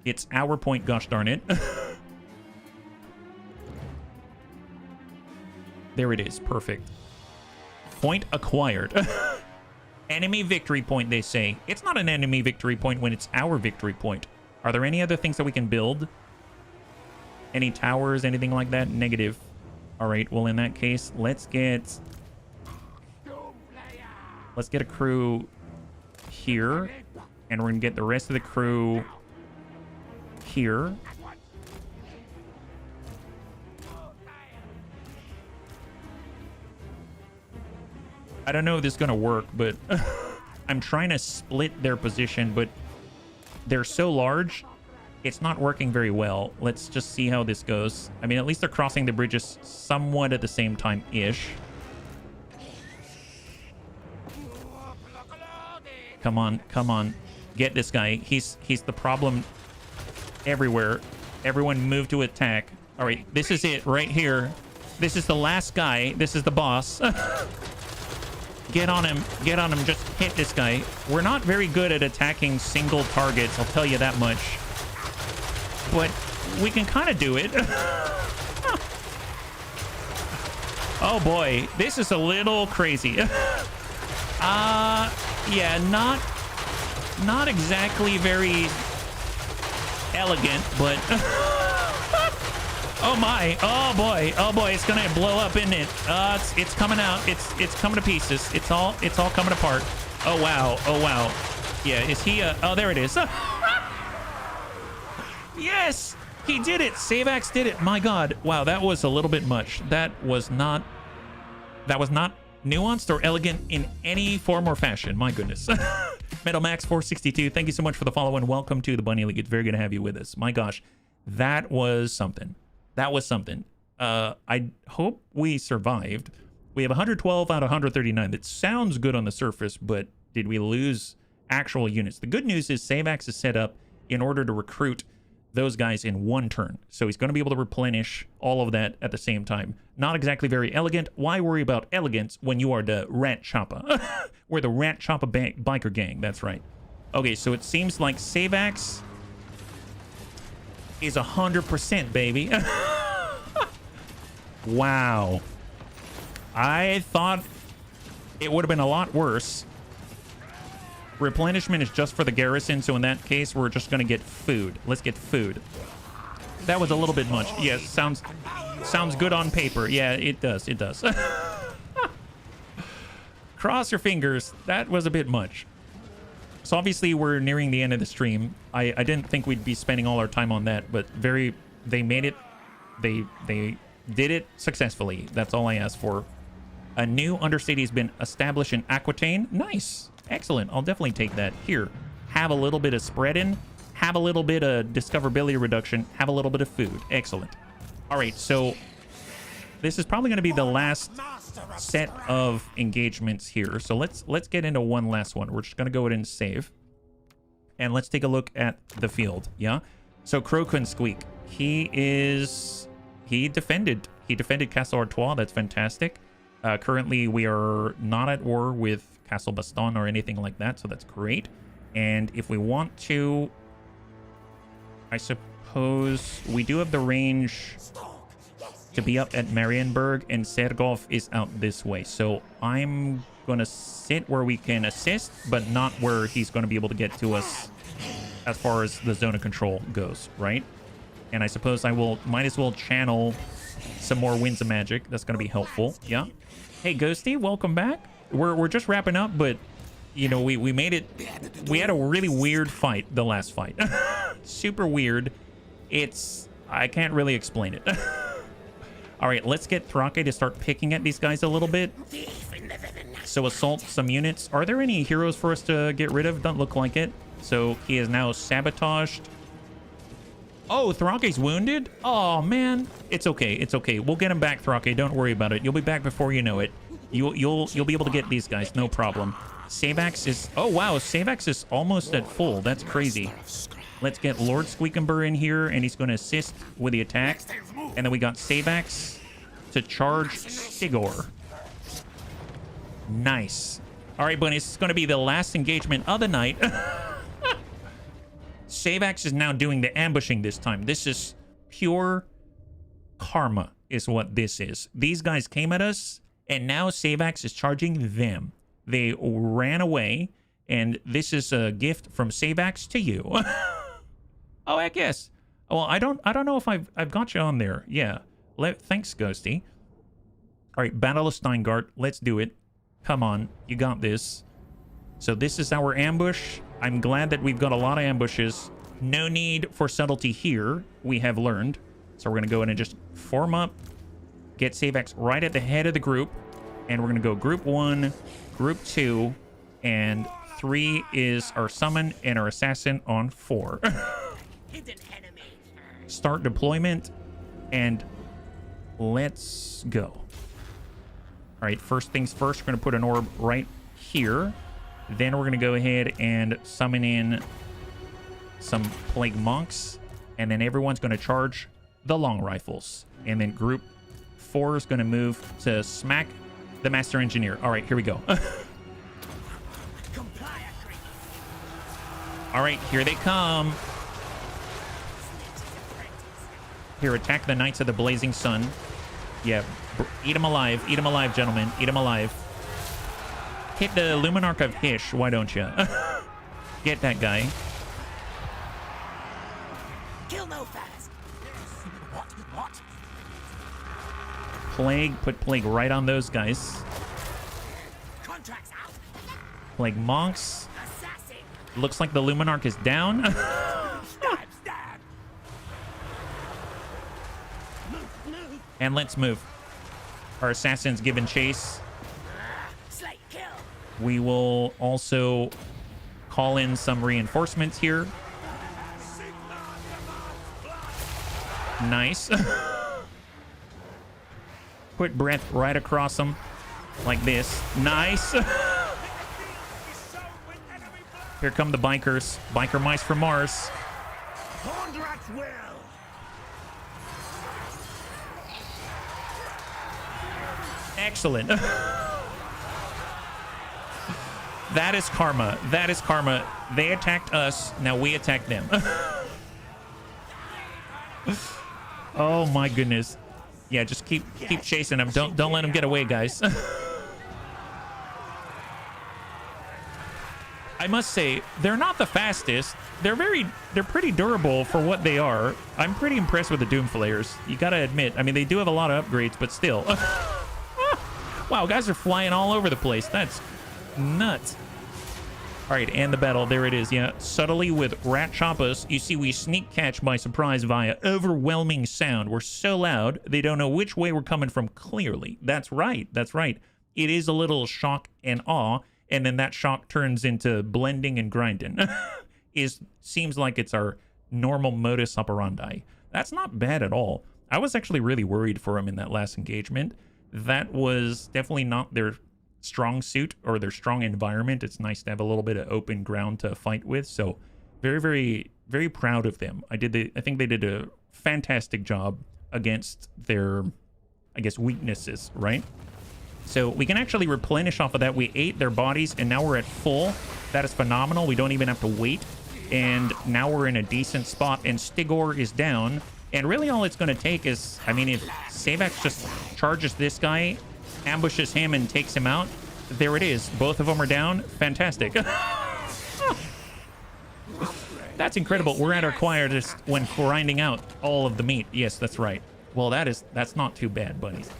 It's our point, gosh darn it. There it is. Perfect. Point acquired. Enemy victory point, they say. It's not an enemy victory point when it's our victory point. Are there any other things that we can build? Any towers, anything like that? Negative. All right, well, in that case, let's get a crew here, and we're gonna get the rest of the crew here. I don't know if this is gonna work, but I'm trying to split their position, but they're so large, it's not working very well. Let's just see how this goes. I mean, at least they're crossing the bridges somewhat at the same time-ish. Come on, come on. Get this guy. He's the problem everywhere. Everyone move to attack. All right, this is it right here. This is the last guy. This is the boss. Get on him. Get on him. Just hit this guy. We're not very good at attacking single targets, I'll tell you that much. But we can kind of do it. Oh boy, this is a little crazy. Yeah, not exactly very elegant, but oh my, oh boy, it's gonna blow up, isn't it? It's coming out. It's coming to pieces. It's all coming apart. Oh wow. Yeah, is he? Oh, there it is. Yes, he did it. Savax did it. My God, wow, that was a little bit much. That was not nuanced or elegant in any form or fashion. My goodness. Metal Max 462, thank you so much for the follow and welcome to the Bunny League. It's very good to have you with us. My gosh, that was something. That was something. I hope we survived. We have 112 out of 139. That sounds good on the surface, but did we lose actual units? The good news is Savax is set up in order to recruit those guys in one turn. So he's going to be able to replenish all of that at the same time. Not exactly very elegant. Why worry about elegance when you are the Rat Choppa? We're the Rat Choppa biker gang. That's right. Okay, so it seems like Savax is 100%, baby. Wow. I thought it would have been a lot worse. Replenishment is just for the garrison, so in that case, we're just going to get food. Let's get food. That was a little bit much. Yes, sounds good on paper. Yeah, it does. It does. Cross your fingers. That was a bit much. So obviously, we're nearing the end of the stream. I didn't think we'd be spending all our time on that, but they made it. They did it successfully. That's all I asked for. A new undercity has been established in Aquitaine. Nice. Excellent. I'll definitely take that. Here, have a little bit of spread in, have a little bit of discoverability reduction, have a little bit of food. Excellent. All right, so this is probably going to be the last set of engagements here. So let's get into one last one. We're just going to go ahead and save. And let's take a look at the field. Yeah. So Crow couldn't squeak. He defended Castle Artois. That's fantastic. Currently, we are not at war with Castle Baston or anything like that, so that's great. And if we want to, I suppose we do have the range to be up at Marienburg, and Sergov is out this way. So I'm going to sit where we can assist, but not where he's going to be able to get to us as far as the zone of control goes, right? And I suppose I might as well channel some more Winds of Magic. That's going to be helpful. Yeah. Hey, Ghosty, welcome back. We're just wrapping up, but, you know, we made it. We had a really weird fight, the last fight. Super weird. I can't really explain it. All right, let's get Thrake to start picking at these guys a little bit. So assault some units. Are there any heroes for us to get rid of? Doesn't look like it. So he is now sabotaged. Oh, Thrake's wounded? Oh, man. It's okay. It's okay. We'll get him back, Thrake. Don't worry about it. You'll be back before you know it. You'll be able to get these guys. No problem. Savax is... Oh, wow. Savax is almost at full. That's crazy. Let's get Lord Squeakumber in here, and he's going to assist with the attack. And then we got Savax to charge Stigor. Nice. All right, bunnies. It's going to be the last engagement of the night. Savax is now doing the ambushing this time. This is pure karma is what this is. These guys came at us, and now Savax is charging them. They ran away, and this is a gift from Savax to you. Oh, heck yes. Well, I don't know if I've got you on there. Yeah. Thanks, Ghosty. All right, Battle of Steingart. Let's do it. Come on. You got this. So this is our ambush. I'm glad that we've got a lot of ambushes. No need for subtlety here, we have learned. So we're going to go in and just form up, get Savax right at the head of the group, and we're going to go group 1, group 2, and 3 is our summon and our assassin on 4. Hidden enemy. Start deployment, and let's go. All right, first things first, we're going to put an orb right here. Then we're going to go ahead and summon in some Plague Monks. And then everyone's going to charge the long rifles. And then group 4 is going to move to smack the Master Engineer. All right, here we go. All right, here they come. Here, attack the Knights of the Blazing Sun. Yeah, eat them alive. Eat them alive, gentlemen. Eat them alive. Hit the Luminarch of Hish, why don't you? Get that guy. Kill no fast. What? Plague, put Plague right on those guys. Contracts out. Plague Monks. Assassin. Looks like the Luminarch is down. Stab. Move. And let's move. Our assassin's giving chase. Slay, kill. We will also call in some reinforcements here. Nice. Put breath right across them like this. Nice. Here come the bikers. Biker mice from Mars. Excellent. That is karma. That is karma. They attacked us. Now we attack them. Oh my goodness. Yeah, just keep chasing them. Don't let them get away, guys. I must say, they're not the fastest. They're pretty durable for what they are. I'm pretty impressed with the Doomflayers. You gotta admit. I mean, they do have a lot of upgrades, but still. Wow, guys are flying all over the place. That's nuts. All right, and the battle. There it is. Yeah, subtly with Rat Choppas. You see, we sneak catch by surprise via overwhelming sound. We're so loud, they don't know which way we're coming from clearly. That's right. That's right. It is a little shock and awe, and then that shock turns into blending and grinding. Seems like it's our normal modus operandi. That's not bad at all. I was actually really worried for him in that last engagement. That was definitely not their strong suit or their strong environment. It's nice to have a little bit of open ground to fight with. So very, very very proud of them. I think they did a fantastic job against their, I guess, weaknesses, right? So we can actually replenish off of that. We ate their bodies, and now we're at full. That is phenomenal. We don't even have to wait. And now we're in a decent spot, and Stigor is down. And really all it's going to take is, I mean, if Savax just charges this guy, ambushes him, and takes him out, there it is. Both of them are down. Fantastic. That's incredible. We're at our quietest when grinding out all of the meat. Yes, that's right. Well, that's not too bad, bunnies.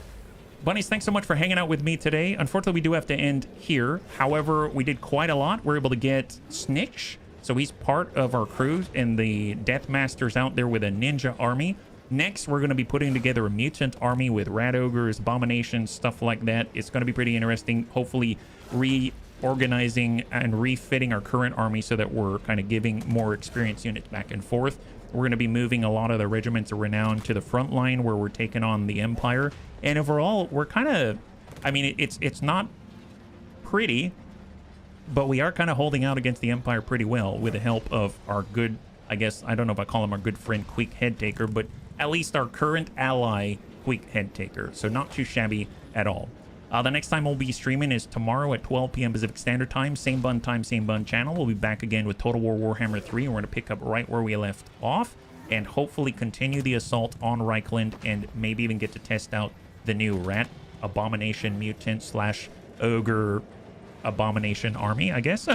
Bunnies, thanks so much for hanging out with me today. Unfortunately, we do have to end here. However, we did quite a lot. We're able to get Snitch. So he's part of our crew, and the Deathmaster's out there with a ninja army. Next, we're going to be putting together a mutant army with rat ogres, abominations, stuff like that. It's going to be pretty interesting. Hopefully, reorganizing and refitting our current army so that we're kind of giving more experienced units back and forth. We're going to be moving a lot of the regiments of renown to the front line where we're taking on the Empire. And overall, we're kind of, I mean, it's not pretty, but we are kind of holding out against the Empire pretty well with the help of our good, I guess, I don't know if I call him our good friend Queek Headtaker, but at least our current ally Queek Headtaker. So not too shabby at all. The next time we'll be streaming is tomorrow at 12 p.m. Pacific Standard Time. Same bun time, same bun channel. We'll be back again with Total War Warhammer 3. We're going to pick up right where we left off and hopefully continue the assault on Reikland and maybe even get to test out the new rat abomination mutant slash ogre abomination army, I guess.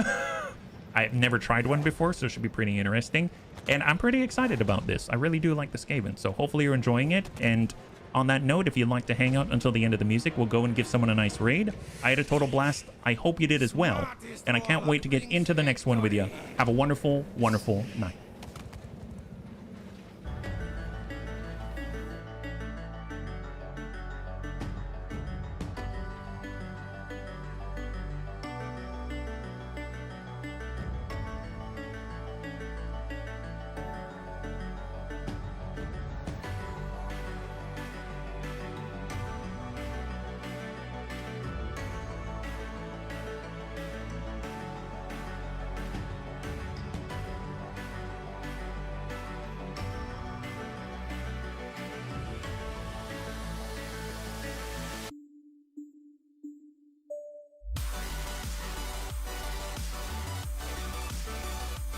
I've never tried one before, so it should be pretty interesting. And I'm pretty excited about this. I really do like the Skaven, so hopefully you're enjoying it. And on that note, if you'd like to hang out until the end of the music, we'll go and give someone a nice raid. I had a total blast. I hope you did as well. And I can't wait to get into the next one with you. Have a wonderful, wonderful night.